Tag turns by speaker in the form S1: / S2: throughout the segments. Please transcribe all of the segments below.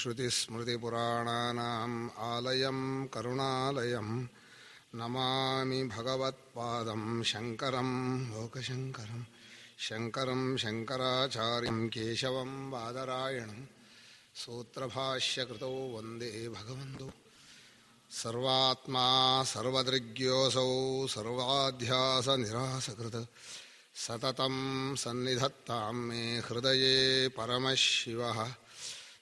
S1: ಶ್ರುತಿಸ್ಮೃತಿಪುರಾಣಾನಾಂ ಆಲಯಂ ಕರುಣಾಲಯಂ ನಮಾಮಿ ಭಗವತ್ಪಾದಂ ಶಂಕರಂ ಲೋಕಶಂಕರಂ ಶಂಕರಂ ಶಂಕರಾಚಾರ್ಯಂ ಕೇಶವಂ ಬಾದರಾಯಣಂ ಸೂತ್ರಭಾಷ್ಯಕೃತೌ ವಂದೇ ಭಗವಂತೌ ಸರ್ವಾತ್ಮಾ ಸರ್ವದೃಗ್ಯೋऽಸೌ ಸರ್ವಾಧ್ಯಾಸನಿರಾಸಕೃತ್ ಸತತಂ ಸನ್ನಿಧತ್ತಾಂ ಮೇ ಹೃದಯೇ ಪರಮಶಿವಃ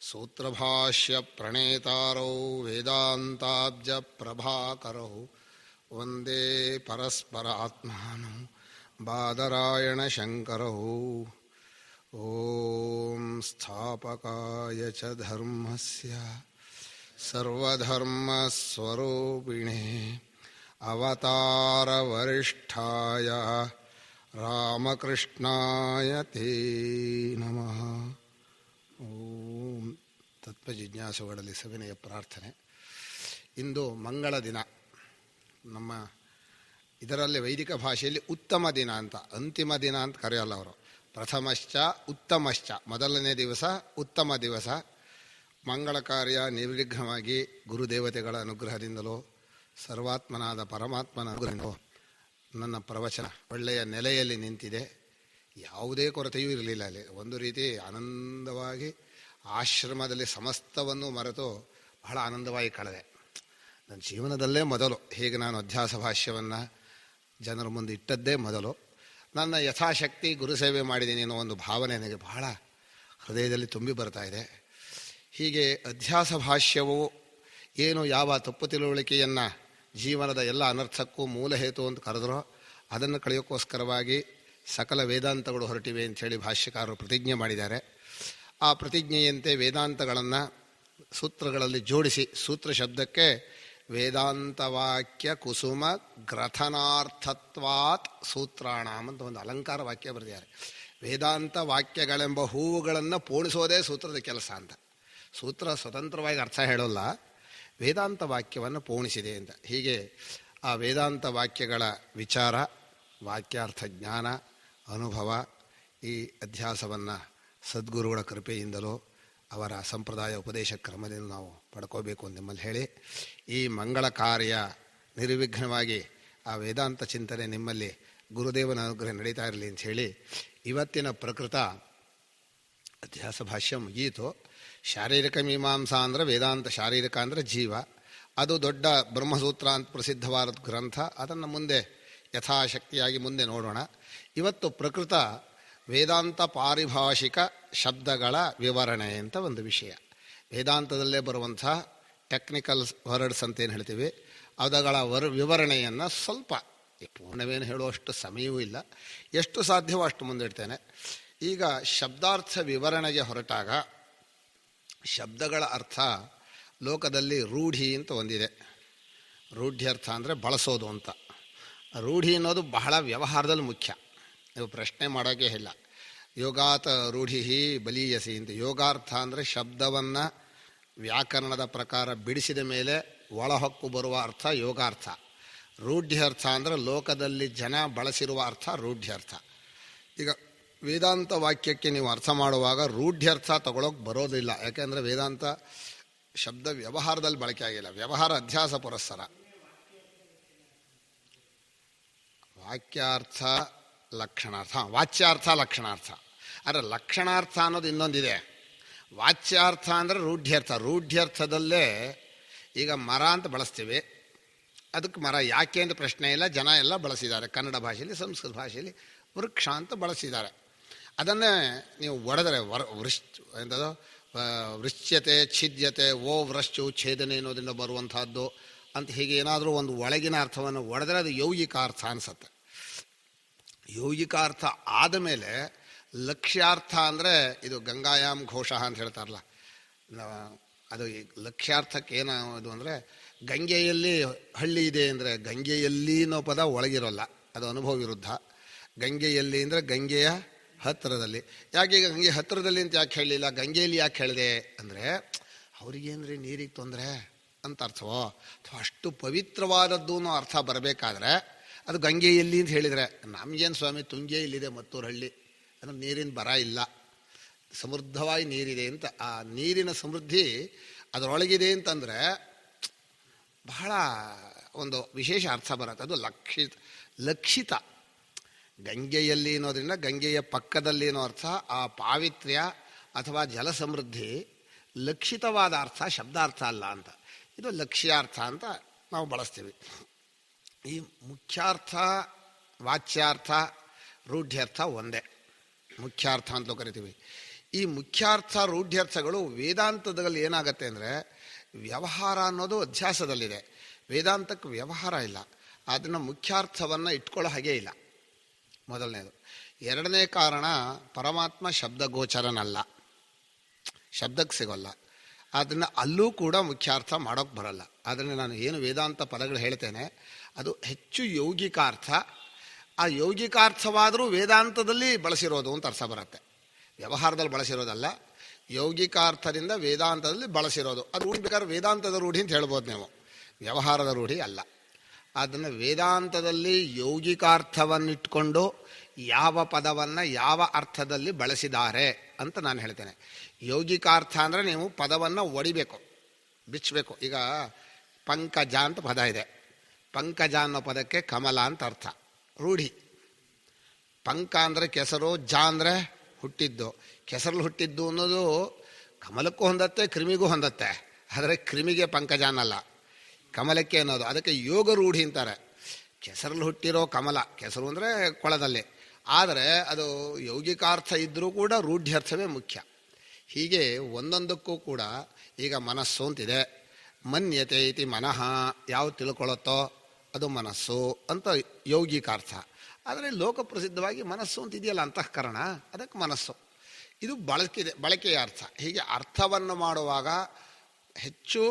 S1: ಸೂತ್ರಭಾಷ್ಯಪ್ರಣೇತಾರೌ ವೇದಾಂತಾಬ್ಜಪ್ರಭಾಕರೌ ವಂದೇ ಪರಸ್ಪರಾತ್ಮಾನೌ ಬಾದರಾಯಣಶಂಕರೌ ಓಂ ಸ್ಥಾಪಕಾಯ ಚ ಧರ್ಮಸ್ಯ ಸರ್ವಧರ್ಮಸ್ವರೂಪಿಣೇ ಅವತಾರವರಿಷ್ಠಾಯ ರಾಮಕೃಷ್ಣಾಯ ತೇ ನಮಃ. ಓಂ ತತ್ವಜಿಜ್ಞಾಸುಗಳಲ್ಲಿ ಸವಿನಯ ಪ್ರಾರ್ಥನೆ. ಇಂದು ಮಂಗಳ ದಿನ. ನಮ್ಮ ಇದರಲ್ಲಿ ವೈದಿಕ ಭಾಷೆಯಲ್ಲಿ ಉತ್ತಮ ದಿನ ಅಂತ, ಅಂತಿಮ ದಿನ ಅಂತ ಕರೆಯಲ್ಲ ಅವರು. ಪ್ರಥಮಶ್ಚ ಉತ್ತಮಶ್ಚ, ಮೊದಲನೇ ದಿವಸ ಉತ್ತಮ ದಿವಸ. ಮಂಗಳ ಕಾರ್ಯ ನಿರ್ವಿಘ್ನವಾಗಿ ಗುರುದೇವತೆಗಳ ಅನುಗ್ರಹದಿಂದಲೋ ಸರ್ವಾತ್ಮನಾದ ಪರಮಾತ್ಮನ ಅನುಗ್ರಹದಿಂದಲೋ ನನ್ನ ಪ್ರವಚನ ಒಳ್ಳೆಯ ನೆಲೆಯಲ್ಲಿ ನಿಂತಿದೆ. ಯಾವುದೇ ಕೊರತೆಯೂ ಇರಲಿಲ್ಲ. ಅಲ್ಲಿ ಒಂದು ರೀತಿ ಆನಂದವಾಗಿ ಆಶ್ರಮದಲ್ಲಿ ಸಮಸ್ತವನ್ನು ಮರೆತು ಬಹಳ ಆನಂದವಾಗಿ ಕಳೆದೆ. ನನ್ನ ಜೀವನದಲ್ಲೇ ಮೊದಲು ಹೀಗೆ ನಾನು ಅಧ್ಯಾಸ ಭಾಷ್ಯವನ್ನು ಜನರ ಮುಂದೆ ಇಟ್ಟದ್ದೇ ಮೊದಲು. ನನ್ನ ಯಥಾಶಕ್ತಿ ಗುರುಸೇವೆ ಮಾಡಿದ್ದೀನಿ ಅನ್ನೋ ಒಂದು ಭಾವನೆ ನನಗೆ ಬಹಳ ಹೃದಯದಲ್ಲಿ ತುಂಬಿ ಬರ್ತಾ ಇದೆ. ಹೀಗೆ ಅಧ್ಯಾಸ ಭಾಷ್ಯವು ಏನು ಯಾವ ತಪ್ಪು ತಿಳುವಳಿಕೆಯನ್ನು ಜೀವನದ ಎಲ್ಲ ಅನರ್ಥಕ್ಕೂ ಮೂಲ ಹೇತು ಅಂತ ಕರೆದರೋ ಅದನ್ನು ಕಳೆಯೋಕ್ಕೋಸ್ಕರವಾಗಿ ಸಕಲ ವೇದಾಂತಗಳು ಹೊರಟಿವೆ ಅಂಥೇಳಿ ಭಾಷ್ಯಕಾರರು ಪ್ರತಿಜ್ಞೆ ಮಾಡಿದ್ದಾರೆ. ಆ ಪ್ರತಿಜ್ಞೆಯಂತೆ ವೇದಾಂತಗಳನ್ನು ಸೂತ್ರಗಳಲ್ಲಿ ಜೋಡಿಸಿ, ಸೂತ್ರ ಶಬ್ದಕ್ಕೆ ವೇದಾಂತವಾಕ್ಯ ಕುಸುಮ ಗ್ರಥನಾರ್ಥತ್ವಾತ್ ಸೂತ್ರಾಣಾಮ್ ಅಂತ ಒಂದು ಅಲಂಕಾರ ವಾಕ್ಯ ಬರೆದಿದ್ದಾರೆ. ವೇದಾಂತ ವಾಕ್ಯಗಳೆಂಬ ಹೂವುಗಳನ್ನು ಪೋಣಿಸೋದೇ ಸೂತ್ರದ ಕೆಲಸ ಅಂತ. ಸೂತ್ರ ಸ್ವತಂತ್ರವಾಗಿ ಅರ್ಥ ಹೇಳೋಲ್ಲ, ವೇದಾಂತ ವಾಕ್ಯವನ್ನು ಪೋಣಿಸಿದೆ ಅಂತ. ಹೀಗೆ ಆ ವೇದಾಂತ ವಾಕ್ಯಗಳ ವಿಚಾರ, ವಾಕ್ಯಾರ್ಥ ಜ್ಞಾನ, ಅನುಭವ ಈ ಅಧ್ಯಾಸವನ್ನು ಸದ್ಗುರುಗಳ ಕೃಪೆಯಿಂದಲೋ ಅವರ ಸಂಪ್ರದಾಯ ಉಪದೇಶ ಕ್ರಮದಿಂದ ನಾವು ಪಡ್ಕೋಬೇಕು ಅಂತ ನಿಮ್ಮಲ್ಲಿ ಹೇಳಿ, ಈ ಮಂಗಳ ಕಾರ್ಯ ನಿರ್ವಿಘ್ನವಾಗಿ ಆ ವೇದಾಂತ ಚಿಂತನೆ ನಿಮ್ಮಲ್ಲಿ ಗುರುದೇವನ ಅನುಗ್ರಹ ನಡೀತಾ ಇರಲಿ ಅಂತ ಹೇಳಿ ಇವತ್ತಿನ ಪ್ರಕೃತ ಅಧ್ಯಾಸ ಭಾಷ್ಯ ಮುಗೀತು. ಶಾರೀರಿಕ ಮೀಮಾಂಸಾ ಅಂದರೆ ವೇದಾಂತ, ಶಾರೀರಿಕ ಅಂದರೆ ಜೀವ. ಅದು ದೊಡ್ಡ ಬ್ರಹ್ಮಸೂತ್ರ ಅಂತ ಪ್ರಸಿದ್ಧವಾದ ಗ್ರಂಥ. ಅದನ್ನು ಮುಂದೆ ಯಥಾಶಕ್ತಿಯಾಗಿ ಮುಂದೆ ನೋಡೋಣ. ಇವತ್ತು ಪ್ರಕೃತ ವೇದಾಂತ ಪಾರಿಭಾಷಿಕ ಶಬ್ದಗಳ ವಿವರಣೆ ಅಂತ ಒಂದು ವಿಷಯ. ವೇದಾಂತದಲ್ಲೇ ಬರುವಂಥ ಟೆಕ್ನಿಕಲ್ ವರ್ಡ್ಸ್ ಅಂತ ಏನು ಹೇಳ್ತೀವಿ, ಅವುಗಳ ವಿವರಣೆಯನ್ನು ಸ್ವಲ್ಪ, ಪೂರ್ಣವೇನು ಹೇಳುವಷ್ಟು ಸಮಯವೂ ಇಲ್ಲ, ಎಷ್ಟು ಸಾಧ್ಯವೋ ಅಷ್ಟು ಮುಂದಿಡ್ತೇನೆ. ಈಗ ಶಬ್ದಾರ್ಥ ವಿವರಣೆಗೆ ಹೊರಟಾಗ ಶಬ್ದಗಳ ಅರ್ಥ ಲೋಕದಲ್ಲಿ ರೂಢಿ ಅಂತ ಒಂದಿದೆ. ರೂಢ್ಯರ್ಥ ಅಂದರೆ ಬಳಸೋದು ಅಂತ. ರೂಢಿ ಅನ್ನೋದು ಬಹಳ ವ್ಯವಹಾರದಲ್ಲಿ ಮುಖ್ಯ. ನೀವು ಪ್ರಶ್ನೆ ಮಾಡೋಕ್ಕೆ ಇಲ್ಲ. ಯೋಗಾತ ರೂಢಿ ಬಲೀಯಸಿ ಅಂತ. ಯೋಗಾರ್ಥ ಅಂದರೆ ಶಬ್ದವನ್ನು ವ್ಯಾಕರಣದ ಪ್ರಕಾರ ಬಿಡಿಸಿದ ಮೇಲೆ ಒಳಹೊಕ್ಕು ಬರುವ ಅರ್ಥ ಯೋಗಾರ್ಥ. ರೂಢ್ಯರ್ಥ ಅಂದರೆ ಲೋಕದಲ್ಲಿ ಜನ ಬಳಸಿರುವ ಅರ್ಥ ರೂಢ್ಯರ್ಥ. ಈಗ ವೇದಾಂತ ವಾಕ್ಯಕ್ಕೆ ನೀವು ಅರ್ಥ ಮಾಡುವಾಗ ರೂಢ್ಯರ್ಥ ತಗೊಳ್ಳೋಕೆ ಬರೋದಿಲ್ಲ. ಯಾಕೆಂದರೆ ವೇದಾಂತ ಶಬ್ದ ವ್ಯವಹಾರದಲ್ಲಿ ಬಳಕೆ ಆಗಿಲ್ಲ. ವ್ಯವಹಾರ ಅಧ್ಯಾಸ ಪುರಸ್ಸರ. ವಾಕ್ಯಾರ್ಥ ಲಕ್ಷಣಾರ್ಥ, ವಾಚ್ಯಾರ್ಥ ಲಕ್ಷಣಾರ್ಥ. ಆದರೆ ಲಕ್ಷಣಾರ್ಥ ಅನ್ನೋದು ಇನ್ನೊಂದಿದೆ. ವಾಚ್ಯಾರ್ಥ ಅಂದರೆ ರೂಢ್ಯರ್ಥ. ರೂಢ್ಯರ್ಥದಲ್ಲೇ ಈಗ ಮರ ಅಂತ ಬಳಸ್ತೀವಿ. ಅದಕ್ಕೆ ಮರ ಯಾಕೆ ಅಂತ ಪ್ರಶ್ನೆ ಇಲ್ಲ, ಜನ ಎಲ್ಲ ಬಳಸಿದ್ದಾರೆ. ಕನ್ನಡ ಭಾಷೆಯಲ್ಲಿ, ಸಂಸ್ಕೃತ ಭಾಷೆಯಲ್ಲಿ ವೃಕ್ಷ ಅಂತ ಬಳಸಿದ್ದಾರೆ. ಅದನ್ನೇ ನೀವು ಒಡೆದರೆ ಎಂಥದ್ದು ವೃಶ್ಚ್ಯತೆ, ಛಿದ್ಯತೆ, ಓ ವೃಶ್ಚು ಛೇದನೆ ಅನ್ನೋದ್ರಿಂದ ಬರುವಂತಹದ್ದು ಅಂತ ಹೀಗೆ ಏನಾದರೂ ಒಂದು ಒಳಗಿನ ಅರ್ಥವನ್ನು ಒಡೆದರೆ ಅದು ಯೌಗಿಕಾರ್ಥ ಅನಿಸುತ್ತೆ. ಯೌಗಿಕಾರ್ಥ ಆದಮೇಲೆ ಲಕ್ಷ್ಯಾರ್ಥ ಅಂದರೆ ಇದು ಗಂಗಾಯಾಮ್ ಘೋಷ ಅಂತ ಹೇಳ್ತಾರಲ್ಲ, ಅದು ಲಕ್ಷ್ಯಾರ್ಥಕ್ಕೆ ಏನದು ಅಂದರೆ ಗಂಗೆಯಲ್ಲಿ ಹಳ್ಳಿ ಇದೆ ಅಂದರೆ ಗಂಗೆಯಲ್ಲಿ ಅನ್ನೋ ಪದ ಒಳಗಿರೋಲ್ಲ, ಅದು ಅನುಭವ ವಿರುದ್ಧ. ಗಂಗೆಯಲ್ಲಿ ಅಂದರೆ ಗಂಗೆಯ ಹತ್ತಿರದಲ್ಲಿ. ಯಾಕೆ ಈಗ ಗಂಗೆ ಹತ್ತಿರದಲ್ಲಿ ಅಂತ ಯಾಕೆ ಹೇಳಲಿಲ್ಲ, ಗಂಗೆಯಲ್ಲಿ ಯಾಕೆ ಹೇಳಿದೆ ಅಂದರೆ ಅವ್ರಿಗೇನ್ರಿ ನೀರಿಗೆ ತೊಂದರೆ ಅಂತ ಅರ್ಥವೋ, ಅಥವಾ ಅಷ್ಟು ಪವಿತ್ರವಾದದ್ದು ಅನ್ನೋ ಅರ್ಥ ಬರಬೇಕಾದ್ರೆ ಅದು ಗಂಗೆಯಲ್ಲಿ ಅಂತ ಹೇಳಿದರೆ, ನಮಗೇನು ಸ್ವಾಮಿ ತುಂಗೆ ಇಲ್ಲಿದೆ ಮತ್ತೂರು ಹಳ್ಳಿ, ಅಂದರೆ ನೀರಿನ ಬರ ಇಲ್ಲ. ಸಮೃದ್ಧವಾಗಿ ನೀರಿದೆ ಅಂತ. ಆ ನೀರಿನ ಸಮೃದ್ಧಿ ಅದರೊಳಗಿದೆ ಅಂತಂದರೆ ಬಹಳ ಒಂದು ವಿಶೇಷ ಅರ್ಥ ಬರುತ್ತೆ. ಅದು ಲಕ್ಷಿತ ಗಂಗೆಯಲ್ಲಿ ಅನ್ನೋದ್ರಿಂದ ಗಂಗೆಯ ಪಕ್ಕದಲ್ಲಿ ಅನ್ನೋ ಅರ್ಥ. ಆ ಪಾವಿತ್ರ್ಯ ಅಥವಾ ಜಲ ಸಮೃದ್ಧಿ ಲಕ್ಷಿತವಾದ ಅರ್ಥ, ಶಬ್ದಾರ್ಥ ಅಲ್ಲ ಅಂತ. ಇದು ಲಕ್ಷ್ಯಾರ್ಥ ಅಂತ ನಾವು ಬಳಸ್ತೀವಿ. ಈ ಮುಖ್ಯಾರ್ಥ, ವಾಚ್ಯಾರ್ಥ, ರೂಢ್ಯರ್ಥ ಒಂದೇ, ಮುಖ್ಯಾರ್ಥ ಅಂತಲೂ ಕರಿತೀವಿ. ಈ ಮುಖ್ಯಾರ್ಥ ರೂಢ್ಯರ್ಥಗಳು ವೇದಾಂತದಲ್ಲಿ ಏನಾಗತ್ತೆ ಅಂದರೆ, ವ್ಯವಹಾರ ಅನ್ನೋದು ಅಧ್ಯಾಸದಲ್ಲಿದೆ, ವೇದಾಂತಕ್ಕೆ ವ್ಯವಹಾರ ಇಲ್ಲ. ಅದನ್ನು ಮುಖ್ಯಾರ್ಥವನ್ನು ಇಟ್ಕೊಳ್ಳೋ ಹಾಗೇ ಇಲ್ಲ, ಮೊದಲನೇದು. ಎರಡನೇ ಕಾರಣ, ಪರಮಾತ್ಮ ಶಬ್ದಗೋಚರನಲ್ಲ, ಶಬ್ದಕ್ಕೆ ಸಿಗೋಲ್ಲ. ಅದನ್ನು ಅಲ್ಲೂ ಕೂಡ ಮುಖ್ಯಾರ್ಥ ಮಾಡೋಕ್ಕೆ ಬರಲ್ಲ. ಆದ್ದರಿಂದ ನಾನು ಏನು ವೇದಾಂತ ಪದಗಳು ಹೇಳ್ತೇನೆ ಅದು ಹೆಚ್ಚು ಯೌಗಿಕಾರ್ಥ. ಆ ಯೌಗಿಕಾರ್ಥವಾದರೂ ವೇದಾಂತದಲ್ಲಿ ಬಳಸಿರೋದು ಅಂತ ಅರ್ಥ ಬರುತ್ತೆ. ವ್ಯವಹಾರದಲ್ಲಿ ಬಳಸಿರೋದಲ್ಲ, ಯೌಗಿಕಾರ್ಥದಿಂದ ವೇದಾಂತದಲ್ಲಿ ಬಳಸಿರೋದು. ಅದು ರೂಢಿ ಬೇಕಾದ್ರೆ ವೇದಾಂತದ ರೂಢಿ ಅಂತ ಹೇಳ್ಬೋದು ನೀವು, ವ್ಯವಹಾರದ ರೂಢಿ ಅಲ್ಲ. ಅದನ್ನು ವೇದಾಂತದಲ್ಲಿ ಯೌಗಿಕಾರ್ಥವನ್ನಿಟ್ಕೊಂಡು ಯಾವ ಪದವನ್ನು ಯಾವ ಅರ್ಥದಲ್ಲಿ ಬಳಸಿದ್ದಾರೆ ಅಂತ ನಾನು ಹೇಳ್ತೇನೆ. ಯೌಗಿಕಾರ್ಥ ಅಂದರೆ ನೀವು ಪದವನ್ನು ಒಡಿಬೇಕು, ಬಿಚ್ಚಬೇಕು. ಈಗ ಪಂಕಜ ಅಂತ ಪದ ಇದೆ, ಪಂಕಜ ಅನ್ನೋ ಪದಕ್ಕೆ ಕಮಲ ಅಂತ ಅರ್ಥ, ರೂಢಿ. ಪಂಕ ಅಂದರೆ ಕೆಸರು, ಜ ಅಂದರೆ ಹುಟ್ಟಿದ್ದು. ಕೆಸರಲ್ಲಿ ಹುಟ್ಟಿದ್ದು ಅನ್ನೋದು ಕಮಲಕ್ಕೂ ಹೊಂದತ್ತೆ, ಕ್ರಿಮಿಗೂ ಹೊಂದತ್ತೆ. ಆದರೆ ಕ್ರಿಮಿಗೆ ಪಂಕಜ ಅನ್ನಲ್ಲ, ಕಮಲಕ್ಕೆ ಅನ್ನೋದು. ಅದಕ್ಕೆ ಯೋಗ ರೂಢಿ ಅಂತಾರೆ. ಕೆಸರಲ್ಲಿ ಹುಟ್ಟಿರೋ ಕಮಲ, ಕೆಸರು ಅಂದರೆ ಕೊಳದಲ್ಲಿ, ಆದರೆ ಅದು ಯೌಗಿಕಾರ್ಥ ಇದ್ದರೂ ಕೂಡ ರೂಢ್ಯರ್ಥವೇ ಮುಖ್ಯ. ಹೀಗೆ ಒಂದೊಂದಕ್ಕೂ ಕೂಡ, ಈಗ ಮನಸ್ಸು ಅಂತಿದೆ, ಮನ್ಯತೆ ಇತಿ ಮನಃ, ಯಾವುದು ತಿಳ್ಕೊಳ್ಳುತ್ತೋ ಅದು ಮನಸ್ಸು ಅಂತ ಯೌಗಿಕಾರ್ಥ. ಆದರೆ ಲೋಕಪ್ರಸಿದ್ಧವಾಗಿ ಮನಸ್ಸು ಅಂತ ಇದೆಯಲ್ಲ, ಅಂತಃಕರಣ, ಅದಕ್ಕೆ ಮನಸ್ಸು. ಇದು ಬಳಕೆಯ ಅರ್ಥ. ಹೀಗೆ ಅರ್ಥವನ್ನು ಮಾಡುವಾಗ ಹೆಚ್ಚು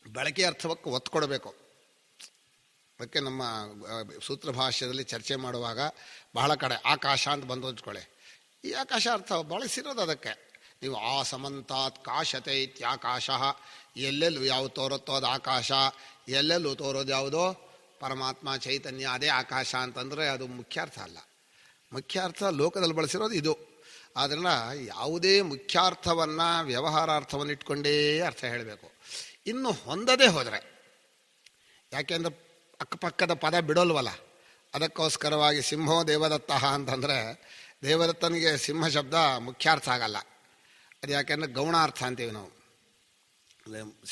S1: ಬಳಕೆಯ ಅರ್ಥಕ್ಕೆ ಒತ್ತು ಕೊಡಬೇಕು. ಅದಕ್ಕೆ ನಮ್ಮ ಸೂತ್ರ ಭಾಷ್ಯದಲ್ಲಿ ಚರ್ಚೆ ಮಾಡುವಾಗ ಬಹಳ ಕಡೆ ಆಕಾಶ ಅಂತ ಬಂದು ಹಂಚ್ಕೊಳ್ಳಿ. ಈ ಆಕಾಶ ಅರ್ಥ ಬಳಸಿರೋದು ಅದಕ್ಕೆ. ನೀವು ಆ ಸಮಂತಾತ್ ಕಾಶತೆ ಇತ್ಯಾಕಾಶ, ಎಲ್ಲೆಲ್ಲೂ ಯಾವುದು ತೋರುತ್ತೋ ಅದು ಆಕಾಶ, ಎಲ್ಲೆಲ್ಲೂ ತೋರೋದು ಯಾವುದೋ ಪರಮಾತ್ಮ ಚೈತನ್ಯ, ಅದೇ ಆಕಾಶ ಅಂತಂದರೆ ಅದು ಮುಖ್ಯಾರ್ಥ ಅಲ್ಲ. ಮುಖ್ಯಾರ್ಥ ಲೋಕದಲ್ಲಿ ಬಳಸಿರೋದು ಇದು. ಆದ್ದರಿಂದ ಯಾವುದೇ ಮುಖ್ಯಾರ್ಥವನ್ನು ವ್ಯವಹಾರಾರ್ಥವನ್ನು ಇಟ್ಕೊಂಡೇ ಅರ್ಥ ಹೇಳಬೇಕು. ಇನ್ನು ಹೊಂದದೇ ಹೋದರೆ, ಯಾಕೆಂದ್ರೆ ಅಕ್ಕಪಕ್ಕದ ಪದ ಬಿಡೋಲ್ವಲ್ಲ, ಅದಕ್ಕೋಸ್ಕರವಾಗಿ ಸಿಂಹೋ ದೇವದತ್ತಃ ಅಂತಂದರೆ ದೇವದತ್ತನಿಗೆ ಸಿಂಹ ಶಬ್ದ ಮುಖ್ಯಾರ್ಥ ಆಗಲ್ಲ. ಅದು ಯಾಕೆಂದರೆ ಗೌಣಾರ್ಥ ಅಂತೀವಿ ನಾವು.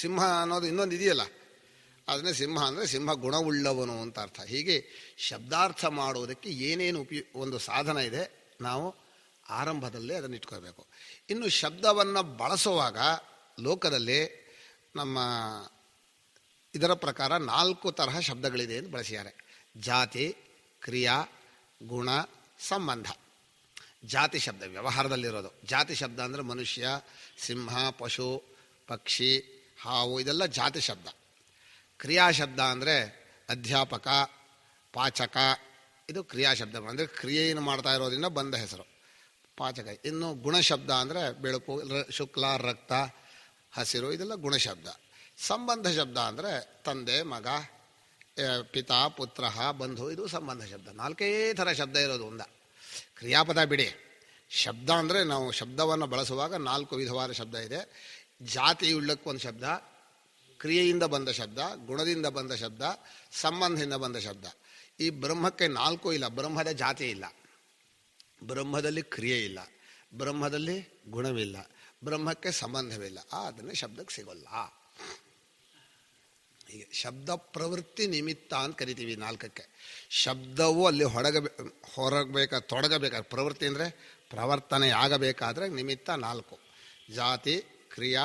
S1: ಸಿಂಹ ಅನ್ನೋದು ಇನ್ನೊಂದು ಇದೆಯಲ್ಲ, ಅದನ್ನೇ ಸಿಂಹ ಅಂದರೆ ಸಿಂಹ ಗುಣವುಳ್ಳವನು ಅಂತ ಅರ್ಥ. ಹೀಗೆ ಶಬ್ದಾರ್ಥ ಮಾಡುವುದಕ್ಕೆ ಏನೇನು ಒಂದು ಸಾಧನ ಇದೆ, ನಾವು ಆರಂಭದಲ್ಲೇ ಅದನ್ನು ಇಟ್ಕೋಬೇಕು. ಇನ್ನು ಶಬ್ದವನ್ನು ಬಳಸುವಾಗ ಲೋಕದಲ್ಲಿ ನಮ್ಮ ಇದರ ಪ್ರಕಾರ 4 ತರಹ ಶಬ್ದಗಳಿದೆ ಎಂದು ಬಳಸಿದ್ದಾರೆ. ಜಾತಿ, ಕ್ರಿಯಾ, ಗುಣ, ಸಂಬಂಧ. ಜಾತಿ ಶಬ್ದ ವ್ಯವಹಾರದಲ್ಲಿರೋದು. ಜಾತಿ ಶಬ್ದ ಅಂದರೆ ಮನುಷ್ಯ, ಸಿಂಹ, ಪಶು, ಪಕ್ಷಿ, ಹಾವು, ಇದೆಲ್ಲ ಜಾತಿ ಶಬ್ದ. ಕ್ರಿಯಾಶಬ್ದ ಅಂದರೆ ಅಧ್ಯಾಪಕ, ಪಾಚಕ, ಇದು ಕ್ರಿಯಾಶಬ್ದ ಅಂದರೆ ಕ್ರಿಯೆಯನ್ನು ಮಾಡ್ತಾ ಇರೋದ್ರಿಂದ ಬಂದ ಹೆಸರು ಪಾಚಕ. ಇನ್ನು ಗುಣಶಬ್ದ ಅಂದರೆ ಬೆಳಕು, ಶುಕ್ಲ, ರಕ್ತ, ಹಸಿರು, ಇದೆಲ್ಲ ಗುಣಶಬ್ದ. ಸಂಬಂಧ ಶಬ್ದ ಅಂದರೆ ತಂದೆ, ಮಗ, ಪಿತಾ, ಪುತ್ರ, ಬಂಧು, ಇದು ಸಂಬಂಧ ಶಬ್ದ. 4 ಥರ ಶಬ್ದ ಇರೋದು ಒಂದ. ಕ್ರಿಯಾಪದ ಬಿಡಿ, ಶಬ್ದ ಅಂದರೆ ನಾವು ಶಬ್ದವನ್ನು ಬಳಸುವಾಗ 4 ವಿಧವಾದ ಶಬ್ದ ಇದೆ. ಜಾತಿಯುಳ್ಳಕ್ಕೊಂದು ಶಬ್ದ, ಕ್ರಿಯೆಯಿಂದ ಬಂದ ಶಬ್ದ, ಗುಣದಿಂದ ಬಂದ ಶಬ್ದ, ಸಂಬಂಧದಿಂದ ಬಂದ ಶಬ್ದ. ಈ ಬ್ರಹ್ಮಕ್ಕೆ 4 ಇಲ್ಲ. ಬ್ರಹ್ಮದ ಜಾತಿ ಇಲ್ಲ, ಬ್ರಹ್ಮದಲ್ಲಿ ಕ್ರಿಯೆ ಇಲ್ಲ, ಬ್ರಹ್ಮದಲ್ಲಿ ಗುಣವಿಲ್ಲ, ಬ್ರಹ್ಮಕ್ಕೆ ಸಂಬಂಧವಿಲ್ಲ. ಅದನ್ನೇ ಶಬ್ದಕ್ಕೆ ಸಿಗೋಲ್ಲ. ಹೀಗೆ ಶಬ್ದ ಪ್ರವೃತ್ತಿ ನಿಮಿತ್ತ ಅಂತ ಕರಿತೀವಿ 4ಕ್ಕೆ. ಶಬ್ದವು ಅಲ್ಲಿ ತೊಡಗಬೇಕಾದ್ರೆ, ಪ್ರವೃತ್ತಿ ಅಂದರೆ ಪ್ರವರ್ತನೆ ಆಗಬೇಕಾದ್ರೆ ನಿಮಿತ್ತ 4: ಜಾತಿ, ಕ್ರಿಯಾ,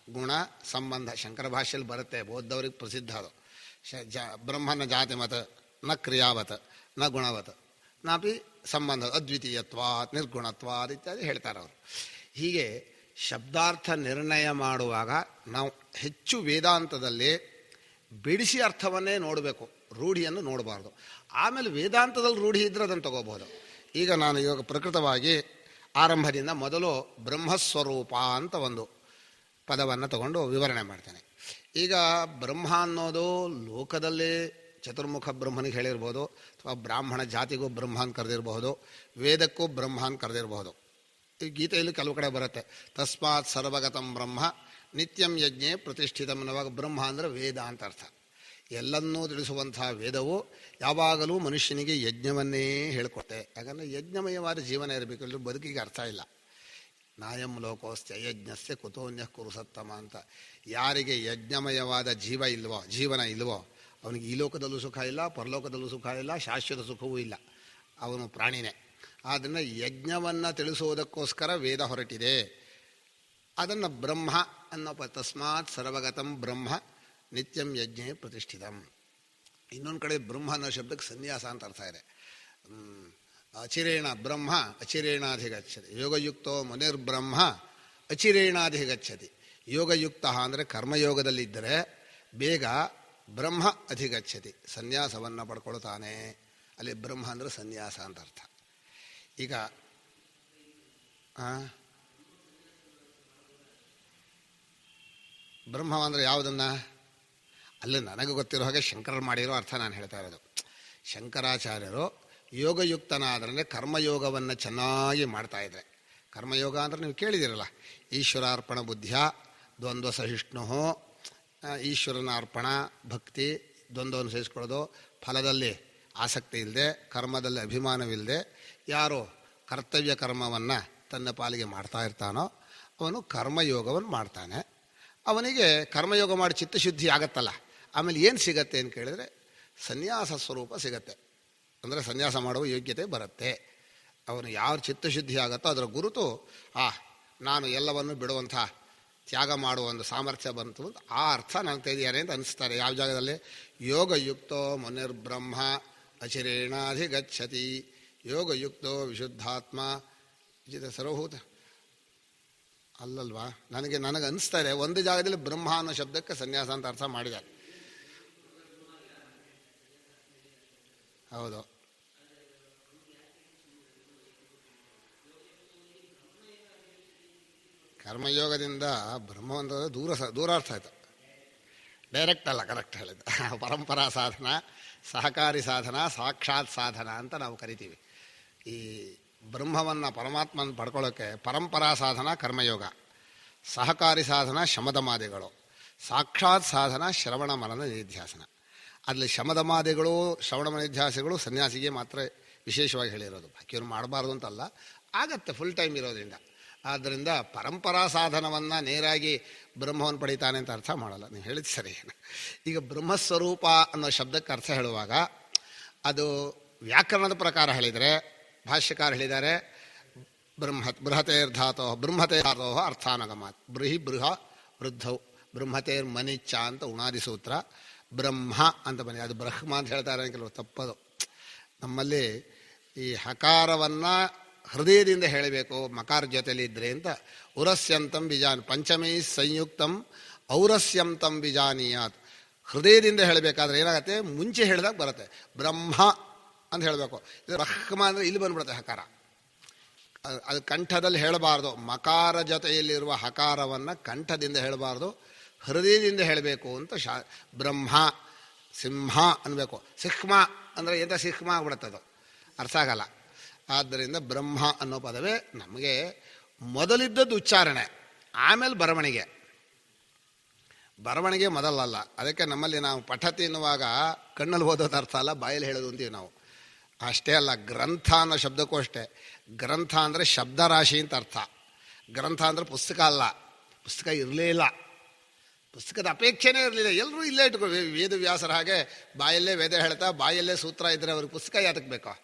S1: ಗುಣ, ಸಂಬಂಧ. ಶಂಕರ ಭಾಷೆಯಲ್ಲಿ ಬರುತ್ತೆ, ಬೌದ್ಧವ್ರಿಗೆ ಪ್ರಸಿದ್ಧ ಅದು. ಬ್ರಹ್ಮನ ಜಾತಿ ಮತ ನ ಕ್ರಿಯಾವತ್ ನ ಗುಣವತ್ ನಾಪಿ ಸಂಬಂಧ ಅದ್ವಿತೀಯತ್ವಾತ್ ನಿರ್ಗುಣತ್ವಾದ್ ಇತ್ಯಾದಿ ಹೇಳ್ತಾರೆ ಅವರು. ಹೀಗೆ ಶಬ್ದಾರ್ಥ ನಿರ್ಣಯ ಮಾಡುವಾಗ ನಾವು ಹೆಚ್ಚು ವೇದಾಂತದಲ್ಲಿ ಬಿಡಿಸಿ ಅರ್ಥವನ್ನೇ ನೋಡಬೇಕು, ರೂಢಿಯನ್ನು ನೋಡಬಾರ್ದು. ಆಮೇಲೆ ವೇದಾಂತದಲ್ಲಿ ರೂಢಿ ಇದ್ದರೆ ಅದನ್ನು ತಗೋಬಹುದು. ಈಗ ನಾನು ಇವಾಗ ಪ್ರಕೃತವಾಗಿ ಆರಂಭದಿಂದ ಮೊದಲು ಬ್ರಹ್ಮಸ್ವರೂಪ ಅಂತ ಒಂದು ಪದವನ್ನು ತಗೊಂಡು ವಿವರಣೆ ಮಾಡ್ತೇನೆ. ಈಗ ಬ್ರಹ್ಮ ಅನ್ನೋದು ಲೋಕದಲ್ಲಿ ಚತುರ್ಮುಖ ಬ್ರಹ್ಮನಿಗೆ ಹೇಳಿರ್ಬೋದು, ಅಥವಾ ಬ್ರಾಹ್ಮಣ ಜಾತಿಗೂ ಬ್ರಹ್ಮ ಅಂತ ಕರೆದಿರಬಹುದು, ವೇದಕ್ಕೂ ಬ್ರಹ್ಮ ಅಂತ ಕರೆದಿರಬಹುದು. ಗೀತೆಯಲ್ಲೂ ಕೆಲವು ಕಡೆ ಬರುತ್ತೆ, ತಸ್ಮಾತ್ ಸರ್ವಗತಂ ಬ್ರಹ್ಮ ನಿತ್ಯಂ ಯಜ್ಞೆ ಪ್ರತಿಷ್ಠಿತಂ ಅನ್ನುವಾಗ ಬ್ರಹ್ಮ ಅಂದರೆ ವೇದ ಅಂತ ಅರ್ಥ. ಎಲ್ಲನ್ನೂ ತಿಳಿಸುವಂತಹ ವೇದವು ಯಾವಾಗಲೂ ಮನುಷ್ಯನಿಗೆ ಯಜ್ಞವನ್ನೇ ಹೇಳಿಕೊಡುತ್ತೆ. ಯಾಕಂದರೆ ಯಜ್ಞಮಯವಾದ ಜೀವನ ಇರಬೇಕು, ಎಲ್ಲರೂ ಬದುಕಿಗೆ ಅರ್ಥ ಇಲ್ಲ. ನಾಯಂ ಲೋಕೋಸ್ತ್ಯ ಯಜ್ಞಸ್ಯ ಕುತೋನ್ಯ ಕುರುಸತ್ತಮ ಅಂತ. ಯಾರಿಗೆ ಯಜ್ಞಮಯವಾದ ಜೀವನ ಇಲ್ವೋ ಅವನಿಗೆ ಈ ಲೋಕದಲ್ಲೂ ಸುಖ ಇಲ್ಲ, ಪರಲೋಕದಲ್ಲೂ ಸುಖ ಇಲ್ಲ, ಶಾಶ್ವತ ಸುಖವೂ ಇಲ್ಲ, ಅವನು ಪ್ರಾಣಿನೇ. ಆದ್ದರಿಂದ ಯಜ್ಞವನ್ನು ತಿಳಿಸುವುದಕ್ಕೋಸ್ಕರ ವೇದ ಹೊರಟಿದೆ. ಅದನ್ನು ಬ್ರಹ್ಮ ಅನ್ನೋ ತಸ್ಮಾತ್ ಸರ್ವಗತಂ ಬ್ರಹ್ಮ ನಿತ್ಯಂ ಯಜ್ಞೆ ಪ್ರತಿಷ್ಠಿತಂ. ಇನ್ನೊಂದು ಕಡೆ ಬ್ರಹ್ಮ ಅನ್ನೋ ಶಬ್ದಕ್ಕೆ ಸನ್ಯಾಸ ಅಂತ ಅರ್ಥ ಇದೆ. ಅಚಿರೇಣ ಬ್ರಹ್ಮ ಅಚಿರೇಣಾಧಿಗಚ್ಚತಿ, ಯೋಗಯುಕ್ತೋ ಮುನಿರ್ಬ್ರಹ್ಮ ಅಚಿರೇಣಾಧಿಗಚ್ಚತಿ. ಯೋಗಯುಕ್ತ ಅಂದರೆ ಕರ್ಮಯೋಗದಲ್ಲಿದ್ದರೆ ಬೇಗ ಬ್ರಹ್ಮ ಅಧಿಗಚ್ಚತಿ, ಸನ್ಯಾಸವನ್ನು ಪಡ್ಕೊಳ್ತಾನೆ. ಅಲ್ಲಿ ಬ್ರಹ್ಮ ಅಂದರೆ ಸನ್ಯಾಸ ಅಂತ ಅರ್ಥ. ಈಗ ಬ್ರಹ್ಮ ಅಂದರೆ ಯಾವುದನ್ನು ಅಲ್ಲಿ ನನಗೆ ಗೊತ್ತಿರೋ ಹಾಗೆ ಶಂಕರರು ಮಾಡಿರೋ ಅರ್ಥ ನಾನು ಹೇಳ್ತಾ ಇರೋದು. ಶಂಕರಾಚಾರ್ಯರು ಯೋಗಯುಕ್ತನಾದ್ರೆ ಕರ್ಮಯೋಗವನ್ನು ಚೆನ್ನಾಗಿ ಮಾಡ್ತಾಯಿದ್ರೆ, ಕರ್ಮಯೋಗ ಅಂದರೆ ನೀವು ಕೇಳಿದಿರಲ್ಲ, ಈಶ್ವರಾರ್ಪಣ ಬುದ್ಧಿಯ ದ್ವಂದ್ವ ಸಹಿಷ್ಣು, ಈಶ್ವರನ ಅರ್ಪಣ ಭಕ್ತಿ, ದ್ವಂದ್ವವನ್ನು ಸಹಿಸ್ಕೊಳ್ಳೋದು, ಫಲದಲ್ಲಿ ಆಸಕ್ತಿ ಇಲ್ಲದೆ, ಕರ್ಮದಲ್ಲಿ ಅಭಿಮಾನವಿಲ್ಲದೆ ಯಾರು ಕರ್ತವ್ಯ ಕರ್ಮವನ್ನು ತನ್ನ ಪಾಲಿಗೆ ಮಾಡ್ತಾ ಇರ್ತಾನೋ ಅವನು ಕರ್ಮಯೋಗವನ್ನು ಮಾಡ್ತಾನೆ. ಅವನಿಗೆ ಕರ್ಮಯೋಗ ಮಾಡಿ ಚಿತ್ತಶುದ್ಧಿ ಆಗತ್ತಲ್ಲ, ಆಮೇಲೆ ಏನು ಸಿಗತ್ತೆ ಅಂತ ಕೇಳಿದರೆ ಸನ್ಯಾಸ ಸ್ವರೂಪ ಸಿಗತ್ತೆ. ಅಂದರೆ ಸನ್ಯಾಸ ಮಾಡುವ ಯೋಗ್ಯತೆ ಬರುತ್ತೆ. ಅವನು ಯಾವ ಚಿತ್ತಶುದ್ಧಿ ಆಗುತ್ತೋ ಅದರ ಗುರುತು ನಾನು ಎಲ್ಲವನ್ನು ಬಿಡುವಂಥ ತ್ಯಾಗ ಮಾಡುವ ಒಂದು ಸಾಮರ್ಥ್ಯ ಬಂತು ಅಂತ ಆ ಅರ್ಥ ನಾನು ತೆಗೆದಿದ್ದಾರೆ ಅಂತ ಅನಿಸ್ತಾರೆ. ಯಾವ ಜಾಗದಲ್ಲಿ ಯೋಗಯುಕ್ತೋ ಮುನಿರ್ಬ್ರಹ್ಮ ಅಚಿರೇಣಾಧಿಗಚ್ಚತಿ, ಯೋಗಯುಕ್ತೋ ವಿಶುದ್ಧಾತ್ಮ ಸರ್ವಭೂತ ಅಲ್ಲಲ್ವಾ. ನನಗೆ ಅನಿಸ್ತಾರೆ ಒಂದು ಜಾಗದಲ್ಲಿ ಬ್ರಹ್ಮ ಅನ್ನೋ ಶಬ್ದಕ್ಕೆ ಸನ್ಯಾಸ ಅಂತ ಅರ್ಥ ಮಾಡಿದ್ದಾರೆ. ಹೌದು, ಕರ್ಮಯೋಗದಿಂದ ಬ್ರಹ್ಮ ಒಂದು ದೂರಾರ್ಥ ಆಯಿತು, ಡೈರೆಕ್ಟ್ ಅಲ್ಲ. ಕರೆಕ್ಟ್ ಹೇಳಿದ್ದು. ಪರಂಪರಾ ಸಾಧನ, ಸಹಕಾರಿ ಸಾಧನ, ಸಾಕ್ಷಾತ್ ಸಾಧನ ಅಂತ ನಾವು ಕರಿತೀವಿ. ಈ ಬ್ರಹ್ಮವನ್ನು ಪರಮಾತ್ಮನ ಪಡ್ಕೊಳ್ಳೋಕ್ಕೆ ಪರಂಪರಾ ಸಾಧನ ಕರ್ಮಯೋಗ, ಸಹಕಾರಿ ಸಾಧನ ಶಮದಮಾದಿಗಳು, ಸಾಕ್ಷಾತ್ ಸಾಧನ ಶ್ರವಣ ಮನನ ನಿಧ್ಯಾಸನ. ಅಲ್ಲಿ ಶಮದಮಾದಿಗಳು ಶ್ರವಣ ಮನ ನಿಧ್ಯಾಸಗಳು ಸನ್ಯಾಸಿಗೆ ಮಾತ್ರ ವಿಶೇಷವಾಗಿ ಹೇಳಿರೋದು, ಬಾಕಿಯವ್ರು ಮಾಡಬಾರ್ದು ಅಂತಲ್ಲ, ಆಗತ್ತೆ ಫುಲ್ ಟೈಮ್ ಇರೋದ್ರಿಂದ. ಆದ್ದರಿಂದ ಪರಂಪರಾ ಸಾಧನವನ್ನು ನೇರಾಗಿ ಬ್ರಹ್ಮವನ್ನು ಪಡಿತಾನೆ ಅಂತ ಅರ್ಥ ಮಾಡಲ್ಲ. ನೀವು ಹೇಳಿದ್ದು ಸರಿ. ಈಗ ಬ್ರಹ್ಮಸ್ವರೂಪ ಅನ್ನೋ ಶಬ್ದಕ್ಕೆ ಅರ್ಥ ಹೇಳುವಾಗ ಅದು ವ್ಯಾಕರಣದ ಪ್ರಕಾರ ಹೇಳಿದರೆ, ಭಾಷ್ಯಕಾರ ಹೇಳಿದ್ದಾರೆ ಬೃಹತೇರ್ಧಾತೋ ಅರ್ಥಾನಗಮಾತ್, ಬೃಹ ವೃದ್ಧೌ ಬ್ರಹ್ಮತೇರ್ ಮನಿಚ್ಚ ಅಂತ ಉಣಾದಿ ಸೂತ್ರ. ಬ್ರಹ್ಮ ಅಂತ ಬನ್ನಿ, ಅದು ಬ್ರಹ್ಮ ಅಂತ ಹೇಳ್ತಾರೆ ಕೆಲವು, ತಪ್ಪದು. ನಮ್ಮಲ್ಲಿ ಈ ಹಕಾರವನ್ನು ಹೃದಯದಿಂದ ಹೇಳಬೇಕು, ಮಕಾರ ಜೊತೆಯಲ್ಲಿ ಇದ್ರೆ ಅಂತ. ಉರಸ್ಯಂತಂ ಬಿಜಾನ್ ಪಂಚಮೈ ಸಂಯುಕ್ತಂ ಔರಸ್ಯಂತಂ ಬಿಜಾನೀಯಾತ್. ಹೃದಯದಿಂದ ಹೇಳಬೇಕಾದ್ರೆ ಏನಾಗುತ್ತೆ, ಮುಂಚೆ ಹೇಳಿದಾಗ ಬರುತ್ತೆ ಬ್ರಹ್ಮ ಅಂತ ಹೇಳಬೇಕು. ಇದು ಬ್ರಹ್ಮ ಅಂದರೆ ಇಲ್ಲಿ ಬಂದ್ಬಿಡುತ್ತೆ ಹಕಾರ, ಅದು ಕಂಠದಲ್ಲಿ ಹೇಳಬಾರ್ದು. ಮಕಾರ ಜೊತೆಯಲ್ಲಿರುವ ಹಕಾರವನ್ನು ಕಂಠದಿಂದ ಹೇಳಬಾರ್ದು, ಹೃದಯದಿಂದ ಹೇಳಬೇಕು ಅಂತ ಬ್ರಹ್ಮ ಸಿಂಹ ಅನ್ಬೇಕು. ಸಿಂಹ ಅಂದರೆ ಎಂಥ ಸಿಂಹ ಆಗ್ಬಿಡುತ್ತದು, ಅರ್ಥ ಆಗಲ್ಲ. ಆದ್ದರಿಂದ ಬ್ರಹ್ಮ ಅನ್ನೋ ಪದವೇ ನಮಗೆ ಮೊದಲಿದ್ದದ್ದು ಉಚ್ಚಾರಣೆ, ಆಮೇಲೆ ಬರವಣಿಗೆ ಮೊದಲಲ್ಲ. ಅದಕ್ಕೆ ನಮ್ಮಲ್ಲಿ ನಾವು ಪಠತಿ ಎನ್ನುವಾಗ ಕಣ್ಣಲ್ಲಿ ಓದೋದು ಅರ್ಥ ಅಲ್ಲ, ಬಾಯಲ್ಲಿ ಹೇಳೋದು ಅಂತೀವಿ ನಾವು. ಅಷ್ಟೇ ಅಲ್ಲ, ಗ್ರಂಥ ಅನ್ನೋ ಶಬ್ದಕ್ಕೂ ಅಷ್ಟೇ. ಗ್ರಂಥ ಅಂದರೆ ಶಬ್ದರಾಶಿ ಅಂತ ಅರ್ಥ. ಗ್ರಂಥ ಅಂದರೆ ಪುಸ್ತಕ ಅಲ್ಲ, ಪುಸ್ತಕ ಇರಲೇ ಇಲ್ಲ, ಪುಸ್ತಕದ ಅಪೇಕ್ಷೆನೇ ಇರಲಿಲ್ಲ. ಎಲ್ಲರೂ ಇಲ್ಲೇ ಇಟ್ಕೊಳ್ಳಿ. ವೇದವ್ಯಾಸರ ಹಾಗೆ ಬಾಯಲ್ಲೇ ವೇದ ಹೇಳ್ತಾ ಬಾಯಲ್ಲೇ ಸೂತ್ರ ಇದ್ದರೆ ಅವ್ರಿಗೆ ಪುಸ್ತಕ ಯಾತಕ್ಕೆ ಬೇಕೋ?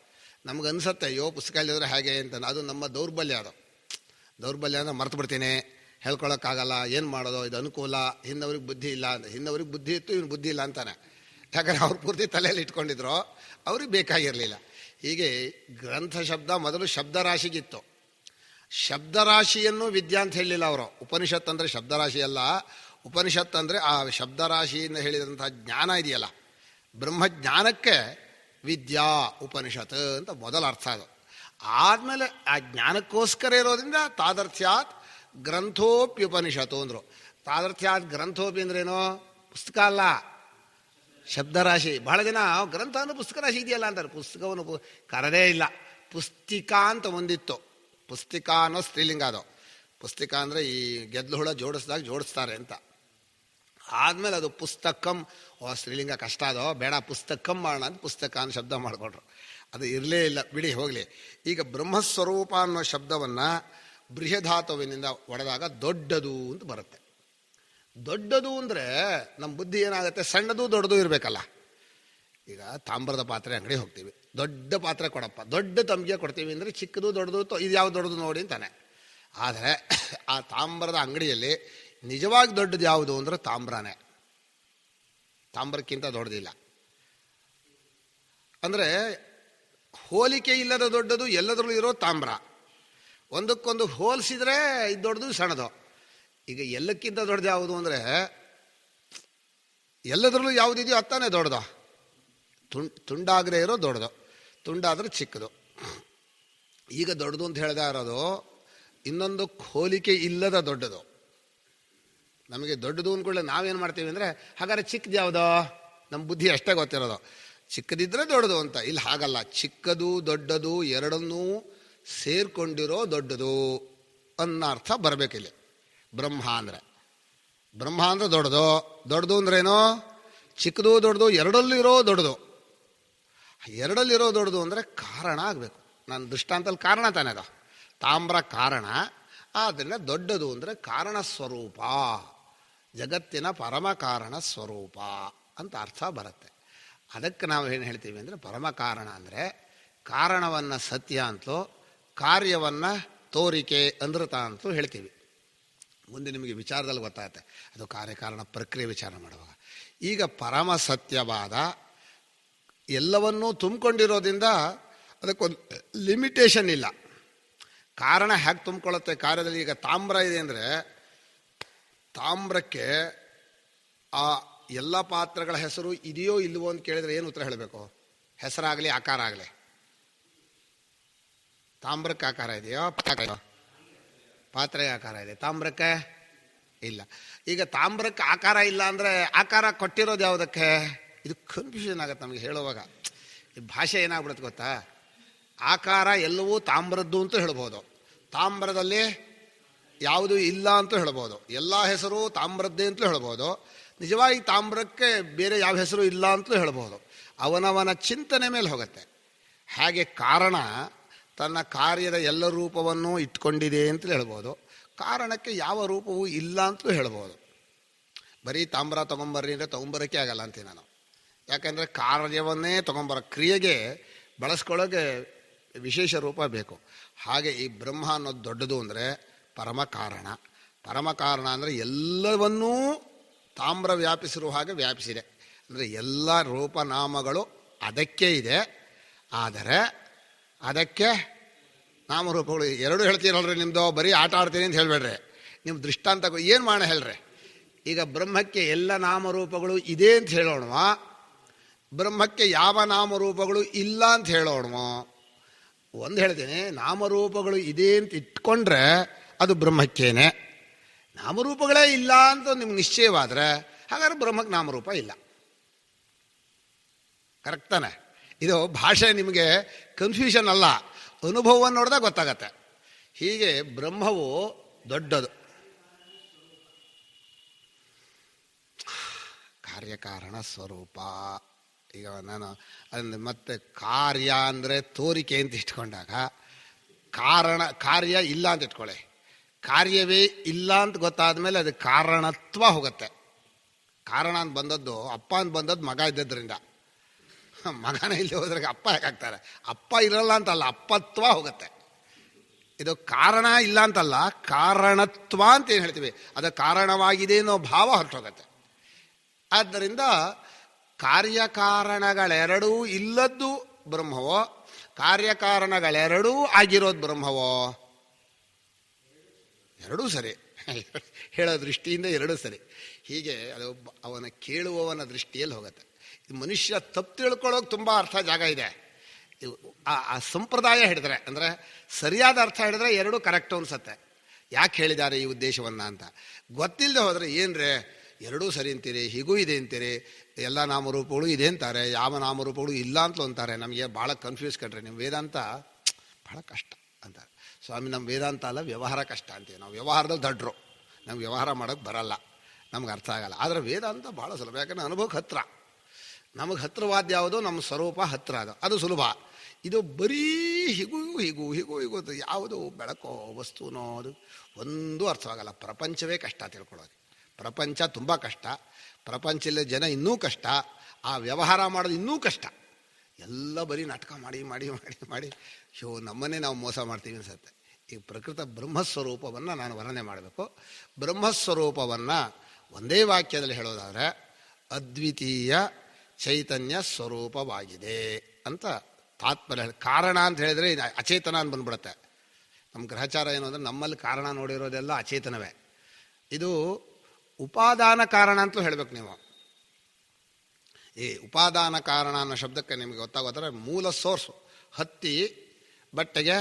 S1: ನಮ್ಗೆ ಅನಿಸುತ್ತೆ ಅಯ್ಯೋ ಪುಸ್ತಕ ಇಲ್ಲದ್ರೆ ಹೇಗೆ ಅಂತ. ಅದು ನಮ್ಮ ದೌರ್ಬಲ್ಯ. ದೌರ್ಬಲ್ಯ ಅಂದರೆ ಮರ್ತು ಬಿಡ್ತೀನಿ, ಹೇಳ್ಕೊಳಕ್ಕಾಗಲ್ಲ, ಏನು ಮಾಡೋದು, ಇದು ಅನುಕೂಲ, ಹಿಂದವ್ರಿಗೆ ಬುದ್ಧಿ ಇಲ್ಲ ಅಂತ. ಹಿಂದವ್ರಿಗೆ ಬುದ್ಧಿ ಇತ್ತು, ಇವ್ನು ಬುದ್ಧಿ ಇಲ್ಲ ಅಂತಾನೆ. ಯಾಕಂದರೆ ಅವ್ರು ಪೂರ್ತಿ ತಲೆಯಲ್ಲಿ ಇಟ್ಕೊಂಡಿದ್ರು, ಅವ್ರಿಗೆ ಬೇಕಾಗಿರಲಿಲ್ಲ. ಹೀಗೆ ಗ್ರಂಥ ಶಬ್ದ ಮೊದಲು ಶಬ್ದರಾಶಿಗಿತ್ತು. ಶಬ್ದರಾಶಿಯನ್ನು ವಿದ್ಯಾ ಅಂತ ಹೇಳಲಿಲ್ಲ ಅವರು. ಉಪನಿಷತ್ ಅಂದರೆ ಶಬ್ದರಾಶಿ ಅಲ್ಲ, ಉಪನಿಷತ್ ಅಂದರೆ ಆ ಶಬ್ದರಾಶಿಯಿಂದ ಹೇಳಿದಂಥ ಜ್ಞಾನ ಇದೆಯಲ್ಲ, ಬ್ರಹ್ಮಜ್ಞಾನಕ್ಕೆ ವಿದ್ಯಾ ಉಪನಿಷತ್ ಅಂತ ಮೊದಲ ಅರ್ಥ. ಅದು ಆದಮೇಲೆ ಆ ಜ್ಞಾನಕ್ಕೋಸ್ಕರ ಇರೋದ್ರಿಂದ ತಾದರ್ಥ್ಯಾತ್ ಗ್ರಂಥೋಪ್ಯುಪನಿಷತ್ತು ಅಂದರು. ತಾದರ್ಥ್ಯಾತ್ ಗ್ರಂಥೋಪಿ ಅಂದ್ರೇನೋ, ಪುಸ್ತಕ ಅಲ್ಲ, ಶಬ್ದರಾಶಿ. ಬಹಳ ಜನ ಗ್ರಂಥ ಅನ್ನೋ ಪುಸ್ತಕ ರಾಶಿ ಇದೆಯಲ್ಲ ಅಂತಾರೆ. ಪುಸ್ತಕವನ್ನು ಕರದೇ ಇಲ್ಲ, ಪುಸ್ತಿಕಾ ಅಂತ ಒಂದಿತ್ತು. ಪುಸ್ತಿಕಾ ಅನ್ನೋ ಸ್ತ್ರೀಲಿಂಗ ಅದು. ಪುಸ್ತಿಕಾ ಅಂದರೆ ಈ ಗೆದ್ಲು ಹುಳ ಜೋಡಿಸಿದಾಗ ಜೋಡಿಸ್ತಾರೆ ಅಂತ. ಆದಮೇಲೆ ಅದು ಪುಸ್ತಕಂ, ಸ್ತ್ರೀಲಿಂಗ ಕಷ್ಟ ಅದೋ, ಬೇಡ ಪುಸ್ತಕಂ ಮಾಡೋಣ ಅಂತ ಪುಸ್ತಕ ಅನ್ನೋ ಶಬ್ದ ಮಾಡಿಕೊಟ್ರು. ಅದು ಇರಲೇ ಇಲ್ಲ, ಬಿಡಿ ಹೋಗಲಿ. ಈಗ ಬ್ರಹ್ಮಸ್ವರೂಪ ಅನ್ನೋ ಶಬ್ದವನ್ನು ಬೃಹಧಾತುವಿನಿಂದ ಒಡೆದಾಗ ದೊಡ್ಡದು ಅಂತ ಬರುತ್ತೆ. ದೊಡ್ಡದು ಅಂದರೆ ನಮ್ಮ ಬುದ್ಧಿ ಏನಾಗುತ್ತೆ, ಸಣ್ಣದು ದೊಡ್ಡದು ಇರಬೇಕಲ್ಲ. ಈಗ ತಾಮ್ರದ ಪಾತ್ರೆ ಅಂಗಡಿ ಹೋಗ್ತೀವಿ, ದೊಡ್ಡ ಪಾತ್ರೆ ಕೊಡಪ್ಪ, ದೊಡ್ಡ ತಂಬಿಗೆ ಕೊಡ್ತೀವಿ ಅಂದರೆ ಚಿಕ್ಕದು ದೊಡ್ಡದು ಇದು ಯಾವ್ದು ದೊಡ್ಡದು ನೋಡಿ ಅಂತಾನೆ. ಆದರೆ ಆ ತಾಮ್ರದ ಅಂಗಡಿಯಲ್ಲಿ ನಿಜವಾಗಿ ದೊಡ್ಡದು ಯಾವುದು ಅಂದರೆ ತಾಮ್ರನೇ. ತಾಮ್ರಕ್ಕಿಂತ ದೊಡ್ಡದಿಲ್ಲ. ಅಂದರೆ ಹೋಲಿಕೆ ಇಲ್ಲದ ದೊಡ್ಡದು ಎಲ್ಲದರಲ್ಲೂ ಇರೋ ತಾಮ್ರ. ಒಂದಕ್ಕೊಂದು ಹೋಲಿಸಿದ್ರೆ ಇದು ದೊಡ್ಡದು ಸಣ್ಣದು. ಈಗ ಎಲ್ಲಕ್ಕಿಂತ ದೊಡ್ಡದು ಯಾವುದು ಅಂದರೆ ಎಲ್ಲದರಲ್ಲೂ ಯಾವುದಿದೆಯೋ ಅತ್ತಾನೆ ದೊಡ್ಡದು. ತುಂಡಾಗದೇ ಇರೋ ದೊಡ್ಡದು, ತುಂಡಾದ್ರೆ ಚಿಕ್ಕದು. ಈಗ ದೊಡ್ಡದು ಅಂತ ಹೇಳ್ತಾ ಇರೋದು ಇನ್ನೊಂದು ಹೋಲಿಕೆ ಇಲ್ಲದ ದೊಡ್ಡದು. ನಮಗೆ ದೊಡ್ಡದು ಅಂದ್ಕೊಳ್ಳೆ ನಾವೇನು ಮಾಡ್ತೀವಿ ಅಂದರೆ ಹಾಗಾದ್ರೆ ಚಿಕ್ಕದು ಯಾವುದೋ, ನಮ್ಮ ಬುದ್ಧಿ ಅಷ್ಟೇ ಗೊತ್ತಿರೋದು, ಚಿಕ್ಕದಿದ್ದರೆ ದೊಡ್ಡದು ಅಂತ. ಇಲ್ಲಿ ಹಾಗಲ್ಲ, ಚಿಕ್ಕದು ದೊಡ್ಡದು ಎರಡನ್ನೂ ಸೇರ್ಕೊಂಡಿರೋ ದೊಡ್ಡದು ಅನ್ನೋ ಅರ್ಥ ಬರಬೇಕಿಲ್ಲಿ. ಬ್ರಹ್ಮ ಅಂದರೆ ದೊಡ್ಡದು. ದೊಡ್ಡದು ಅಂದ್ರೇನು? ಚಿಕ್ಕದು ದೊಡ್ಡದು ಎರಡಲ್ಲಿರೋ ದೊಡ್ಡದು. ಎರಡಲ್ಲಿರೋ ದೊಡ್ಡದು ಅಂದರೆ ಕಾರಣ ಆಗಬೇಕು. ನನ್ನ ದೃಷ್ಟಾಂತಲ್ಲಿ ಕಾರಣ ತಾನೇ ಅದು, ತಾಮ್ರ ಕಾರಣ. ಆದ್ದರಿಂದ ದೊಡ್ಡದು ಅಂದರೆ ಕಾರಣ ಸ್ವರೂಪ, ಜಗತ್ತಿನ ಪರಮ ಕಾರಣ ಸ್ವರೂಪ ಅಂತ ಅರ್ಥ ಬರುತ್ತೆ. ಅದಕ್ಕೆ ನಾವು ಏನು ಹೇಳ್ತೀವಿ ಅಂದರೆ ಪರಮ ಕಾರಣ ಅಂದರೆ ಕಾರಣವನ್ನು ಸತ್ಯ ಅಂತಲೂ ಕಾರ್ಯವನ್ನು ತೋರಿಕೆ ಅನೃತ ಅಂತಲೂ ಹೇಳ್ತೀವಿ. ಮುಂದೆ ನಿಮಗೆ ವಿಚಾರದಲ್ಲಿ ಗೊತ್ತಾಗುತ್ತೆ, ಅದು ಕಾರ್ಯಕಾರಣ ಪ್ರಕ್ರಿಯೆ ವಿಚಾರ ಮಾಡುವಾಗ. ಈಗ ಪರಮ ಸತ್ಯವಾದ ಎಲ್ಲವನ್ನೂ ತುಂಬಿಕೊಂಡಿರೋದ್ರಿಂದ ಅದಕ್ಕೊಂದು ಲಿಮಿಟೇಷನ್ ಇಲ್ಲ. ಕಾರಣ ಹೇಗೆ ತುಂಬಿಕೊಳ್ಳುತ್ತೆ ಕಾರ್ಯದಲ್ಲಿ. ಈಗ ತಾಮ್ರ ಇದೆ ಅಂದರೆ ತಾಮ್ರಕ್ಕೆ ಆ ಎಲ್ಲ ಪಾತ್ರಗಳ ಹೆಸರು ಇದೆಯೋ ಇಲ್ಲವೋ ಅಂತ ಕೇಳಿದರೆ ಏನು ಉತ್ತರ ಹೇಳಬೇಕು? ಹೆಸರಾಗಲಿ ಆಕಾರ ಆಗಲಿ. ತಾಮ್ರಕ್ಕೆ ಆಕಾರ ಇದೆಯೋ? ಪಾತ್ರೆಗೆ ಆಕಾರ ಇದೆ, ತಾಮ್ರಕ್ಕೆ ಇಲ್ಲ. ಈಗ ತಾಮ್ರಕ್ಕೆ ಆಕಾರ ಇಲ್ಲ ಅಂದರೆ ಆಕಾರ ಕೊಟ್ಟಿರೋದು ಯಾವುದಕ್ಕೆ? ಇದು ಕನ್ಫ್ಯೂಷನ್ ಆಗುತ್ತೆ ನಮಗೆ ಹೇಳುವಾಗ. ಈ ಭಾಷೆ ಏನಾಗ್ಬಿಡುತ್ತೆ ಗೊತ್ತಾ, ಆಕಾರ ಎಲ್ಲವೂ ತಾಮ್ರದ್ದು ಅಂತ ಹೇಳ್ಬೋದು, ತಾಮ್ರದಲ್ಲಿ ಯಾವುದು ಇಲ್ಲ ಅಂತ ಹೇಳ್ಬೋದು, ಎಲ್ಲ ಹೆಸರು ತಾಮ್ರದ್ದೇ ಅಂತಲೂ ಹೇಳ್ಬೋದು, ನಿಜವಾಗಿ ತಾಮ್ರಕ್ಕೆ ಬೇರೆ ಯಾವ ಹೆಸರು ಇಲ್ಲ ಅಂತಲೂ ಹೇಳ್ಬೋದು. ಅವನವನ ಚಿಂತನೆ ಮೇಲೆ ಹೋಗುತ್ತೆ. ಹಾಗೆ ಕಾರಣ ತನ್ನ ಕಾರ್ಯದ ಎಲ್ಲ ರೂಪವನ್ನು ಇಟ್ಕೊಂಡಿದೆ ಅಂತಲೂ ಹೇಳ್ಬೋದು, ಕಾರಣಕ್ಕೆ ಯಾವ ರೂಪವೂ ಇಲ್ಲ ಅಂತಲೂ ಹೇಳ್ಬೋದು. ಬರೀ ತಾಮ್ರ ತೊಗೊಂಬರ್ರಿ ಅಂದರೆ ತೊಗೊಂಬರೋಕ್ಕೆ ಆಗಲ್ಲ ಅಂತೀನಿ ನಾನು. ಯಾಕೆಂದರೆ ಕಾರ್ಯವನ್ನೇ ತೊಗೊಂಬರೋ ಕ್ರಿಯೆಗೆ ಬಳಸ್ಕೊಳ್ಳೋಕೆ ವಿಶೇಷ ರೂಪ ಬೇಕು. ಹಾಗೆ ಈ ಬ್ರಹ್ಮ ಅನ್ನೋದು ದೊಡ್ಡದು ಅಂದರೆ ಪರಮ ಕಾರಣ. ಪರಮ ಕಾರಣ ಅಂದರೆ ಎಲ್ಲವನ್ನೂ ತಾಮ್ರ ವ್ಯಾಪಿಸಿರುವ ಹಾಗೆ ವ್ಯಾಪಿಸಿದೆ. ಅಂದರೆ ಎಲ್ಲ ರೂಪನಾಮಗಳು ಅದಕ್ಕೆ ಇದೆ. ಆದರೆ ಅದಕ್ಕೆ ನಾಮರೂಪಗಳು ಎರಡು ಹೇಳ್ತೀರಲ್ರಿ. ನಿಮ್ಮದು ಬರೀ ಆಟ ಆಡ್ತೀನಿ ಅಂತ ಹೇಳಬೇಡ್ರಿ, ನಿಮ್ಮ ದೃಷ್ಟಾಂತ ಏನು ಮಾಡೋಣ ಹೇಳ್ರಿ. ಈಗ ಬ್ರಹ್ಮಕ್ಕೆ ಎಲ್ಲ ನಾಮರೂಪಗಳು ಇದೆ ಅಂತ ಹೇಳೋಣವಾ, ಬ್ರಹ್ಮಕ್ಕೆ ಯಾವ ನಾಮರೂಪಗಳು ಇಲ್ಲ ಅಂತ ಹೇಳೋಣವೋ? ಒಂದು ಹೇಳ್ತೀನಿ, ನಾಮರೂಪಗಳು ಇದೆ ಅಂತ ಇಟ್ಕೊಂಡ್ರೆ ಅದು ಬ್ರಹ್ಮಕ್ಕೇನೆ. ನಾಮರೂಪಗಳೇ ಇಲ್ಲ ಅಂತ ನಿಮ್ಗೆ ನಿಶ್ಚಯವಾದರೆ ಹಾಗಾದ್ರೆ ಬ್ರಹ್ಮಕ್ಕೆ ನಾಮರೂಪ ಇಲ್ಲ. ಕರೆಕ್ಟ್ ತಾನೆ? ಇದು ಭಾಷೆ ನಿಮಗೆ ಕನ್ಫ್ಯೂಷನ್ ಅಲ್ಲ, ಅನುಭವವನ್ನು ನೋಡಿದಾಗ ಗೊತ್ತಾಗತ್ತೆ. ಹೀಗೆ ಬ್ರಹ್ಮವು ದೊಡ್ಡದು. ಕಾರ್ಯಕಾರಣ ಸ್ವರೂಪ. ಈಗ ನಾನು ಅದನ್ನು ಮತ್ತೆ ಕಾರ್ಯ ಅಂದರೆ ತೋರಿಕೆ ಅಂತ ಇಟ್ಕೊಂಡಾಗ ಕಾರ್ಯ ಇಲ್ಲ ಅಂತ ಇಟ್ಕೊಳ್ಳಿ, ಕಾರ್ಯವೇ ಇಲ್ಲ ಅಂತ ಗೊತ್ತಾದ ಮೇಲೆ ಅದು ಕಾರಣತ್ವ ಹೋಗುತ್ತೆ. ಕಾರಣ ಅಂತ ಬಂದದ್ದು, ಅಪ್ಪ ಅಂತ ಬಂದದ್ದು ಮಗ ಇದ್ದದ್ರಿಂದ. ಮಗನೇ ಇಲ್ಲಿ ಹೋದ್ರೆ ಅಪ್ಪ ಹೇಗಾಗ್ತಾರೆ? ಅಪ್ಪ ಇರಲ್ಲ ಅಂತಲ್ಲ, ಅಪ್ಪತ್ವ ಹೋಗುತ್ತೆ. ಇದು ಕಾರಣ ಇಲ್ಲ ಅಂತಲ್ಲ, ಕಾರಣತ್ವ ಅಂತ ಏನು ಹೇಳ್ತೀವಿ, ಅದು ಕಾರಣವಾಗಿದೆ ಅನ್ನೋ ಭಾವ ಹೊರಟೋಗತ್ತೆ. ಆದ್ದರಿಂದ ಕಾರ್ಯಕಾರಣಗಳೆರಡೂ ಇಲ್ಲದ್ದು ಬ್ರಹ್ಮವೋ, ಕಾರ್ಯಕಾರಣಗಳೆರಡೂ ಆಗಿರೋದು ಬ್ರಹ್ಮವೋ? ಎರಡೂ ಸರಿ. ಹೇಳೋ ದೃಷ್ಟಿಯಿಂದ ಎರಡೂ ಸರಿ. ಹೀಗೆ ಅದು ಅವನ ಕೇಳುವವನ ದೃಷ್ಟಿಯಲ್ಲಿ ಹೋಗುತ್ತೆ. ಮನುಷ್ಯ ತಪ್ಪು ತಿಳ್ಕೊಳ್ಳೋಕೆ ತುಂಬ ಅರ್ಥ ಜಾಗ ಇದೆ. ಆ ಸಂಪ್ರದಾಯ ಹಿಡಿದ್ರೆ, ಅಂದರೆ ಸರಿಯಾದ ಅರ್ಥ ಹಿಡಿದ್ರೆ ಎರಡೂ ಕರೆಕ್ಟು ಅನ್ಸತ್ತೆ. ಯಾಕೆ ಹೇಳಿದ್ದಾರೆ ಈ ಉದ್ದೇಶವನ್ನು ಅಂತ ಗೊತ್ತಿಲ್ಲದೆ ಹೋದರೆ ಏನ್ರೆ ಎರಡೂ ಸರಿ ಅಂತೀರಿ, ಹೀಗೂ ಇದೆ ಅಂತೀರಿ, ಎಲ್ಲ ನಾಮರೂಪಗಳು ಇದೆ ಅಂತಾರೆ, ಯಾವ ನಾಮರೂಪಗಳು ಇಲ್ಲ ಅಂತಲೂ ಅಂತಾರೆ. ನಮಗೆ ಭಾಳ ಕನ್ಫ್ಯೂಸ್ ಕಣ್ರಿ. ನಿಮ್ಮ ವೇದಾಂತ ಭಾಳ ಕಷ್ಟ ಅಂತಾರೆ. ಸ್ವಾಮಿ ನಮ್ಮ ವೇದಾಂತ ಅಲ್ಲ, ವ್ಯವಹಾರ ಕಷ್ಟ ಅಂತೀವಿ ನಾವು. ವ್ಯವಹಾರದಲ್ಲಿ ದಡ್ರು, ನಮ್ಗೆ ವ್ಯವಹಾರ ಮಾಡೋಕ್ಕೆ ಬರಲ್ಲ, ನಮ್ಗೆ ಅರ್ಥ ಆಗಲ್ಲ. ಆದರೆ ವೇದಾಂತ ಭಾಳ ಸುಲಭ, ಯಾಕಂದರೆ ಅನುಭವಕ್ಕೆ ಹತ್ತಿರ. ನಮಗೆ ಹತ್ತಿರವಾದ ಯಾವುದು ನಮ್ಮ ಸ್ವರೂಪ ಹತ್ತಿರ, ಅದು ಸುಲಭ. ಇದು ಬರೀ ಹೀಗೂ ಯಾವುದು ಬೆಳಕೋ ವಸ್ತುನೋ ಅದು ಒಂದೂ ಅರ್ಥವಾಗಲ್ಲ. ಪ್ರಪಂಚವೇ ಕಷ್ಟ ತಿಳ್ಕೊಳ್ಳೋದು. ಪ್ರಪಂಚ ತುಂಬ ಕಷ್ಟ, ಪ್ರಪಂಚದಲ್ಲಿ ಜನ ಇನ್ನೂ ಕಷ್ಟ, ಆ ವ್ಯವಹಾರ ಮಾಡೋದು ಇನ್ನೂ ಕಷ್ಟ. ಎಲ್ಲ ಬರೀ ನಾಟಕ ಮಾಡಿ ಮಾಡಿ ಮಾಡಿ ಮಾಡಿ ನಮ್ಮನ್ನೇ ನಾವು ಮೋಸ ಮಾಡ್ತೀವಿ ಅನ್ಸುತ್ತೆ. ಈ ಪ್ರಕೃತ ಬ್ರಹ್ಮಸ್ವರೂಪವನ್ನು ನಾನು ವರ್ಣನೆ ಮಾಡಬೇಕು. ಬ್ರಹ್ಮಸ್ವರೂಪವನ್ನು ಒಂದೇ ವಾಕ್ಯದಲ್ಲಿ ಹೇಳೋದಾದರೆ ಅದ್ವಿತೀಯ ಚೈತನ್ಯ ಸ್ವರೂಪವಾಗಿದೆ ಅಂತ ತಾತ್ಪರ್ಯ. ಕಾರಣ ಅಂತ ಹೇಳಿದರೆ ಅಚೇತನ ಅಂತ ಬಂದ್ಬಿಡುತ್ತೆ. ನಮ್ಮ ಗ್ರಹಚಾರ ಏನು ಅಂದರೆ ನಮ್ಮಲ್ಲಿ ಕಾರಣ ನೋಡಿರೋದೆಲ್ಲ ಅಚೇತನವೇ. ಇದು ಉಪಾದಾನ ಕಾರಣ ಅಂತಲೂ ಹೇಳಬೇಕು ನೀವು. ಈ ಉಪಾದಾನ ಕಾರಣ ಅನ್ನೋ ಶಬ್ದಕ್ಕೆ ನಿಮಗೆ ಗೊತ್ತಾಗೋದ್ರೆ ಮೂಲ ಸೋರ್ಸು ಹತ್ತಿ ಬಟ್ಟೆಗೆ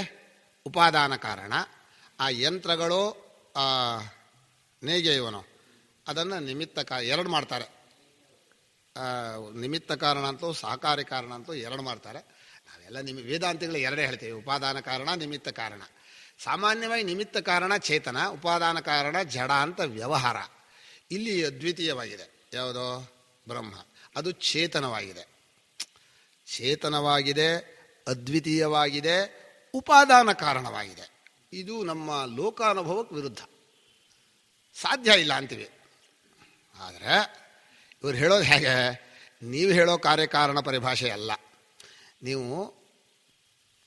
S1: ಉಪಾದಾನ ಕಾರಣ, ಆ ಯಂತ್ರಗಳು ನೇಯ್ಗೆ ಇವನು ಅದನ್ನು ನಿಮಿತ್ತ ಎರಡು ಮಾಡ್ತಾರೆ. ನಿಮಿತ್ತ ಕಾರಣ ಅಂತಲೂ ಸಹಕಾರಿ ಕಾರಣ ಅಂತಲೂ ಎರಡು ಮಾಡ್ತಾರೆ. ನಾವೆಲ್ಲ ವೇದಾಂತಿಗಳು ಎರಡೇ ಹೇಳ್ತೀವಿ, ಉಪಾದಾನ ಕಾರಣ ನಿಮಿತ್ತ ಕಾರಣ. ಸಾಮಾನ್ಯವಾಗಿ ನಿಮಿತ್ತ ಕಾರಣ ಚೇತನ, ಉಪಾದಾನ ಕಾರಣ ಜಡ ಅಂತ ವ್ಯವಹಾರ. ಇಲ್ಲಿ ಅದ್ವಿತೀಯವಾಗಿದೆ ಯಾವುದೋ ಬ್ರಹ್ಮ, ಅದು ಚೇತನವಾಗಿದೆ. ಚೇತನವಾಗಿದೆ, ಅದ್ವಿತೀಯವಾಗಿದೆ, ಉಪಾದಾನ ಕಾರಣವಾಗಿದೆ. ಇದು ನಮ್ಮ ಲೋಕಾನುಭವಕ್ಕೆ ವಿರುದ್ಧ, ಸಾಧ್ಯ ಇಲ್ಲ ಅಂತೀವಿ. ಆದರೆ ಇವ್ರು ಹೇಳೋದು ಹೇಗೆ, ನೀವು ಹೇಳೋ ಕಾರ್ಯಕಾರಣ ಪರಿಭಾಷೆ ಅಲ್ಲ. ನೀವು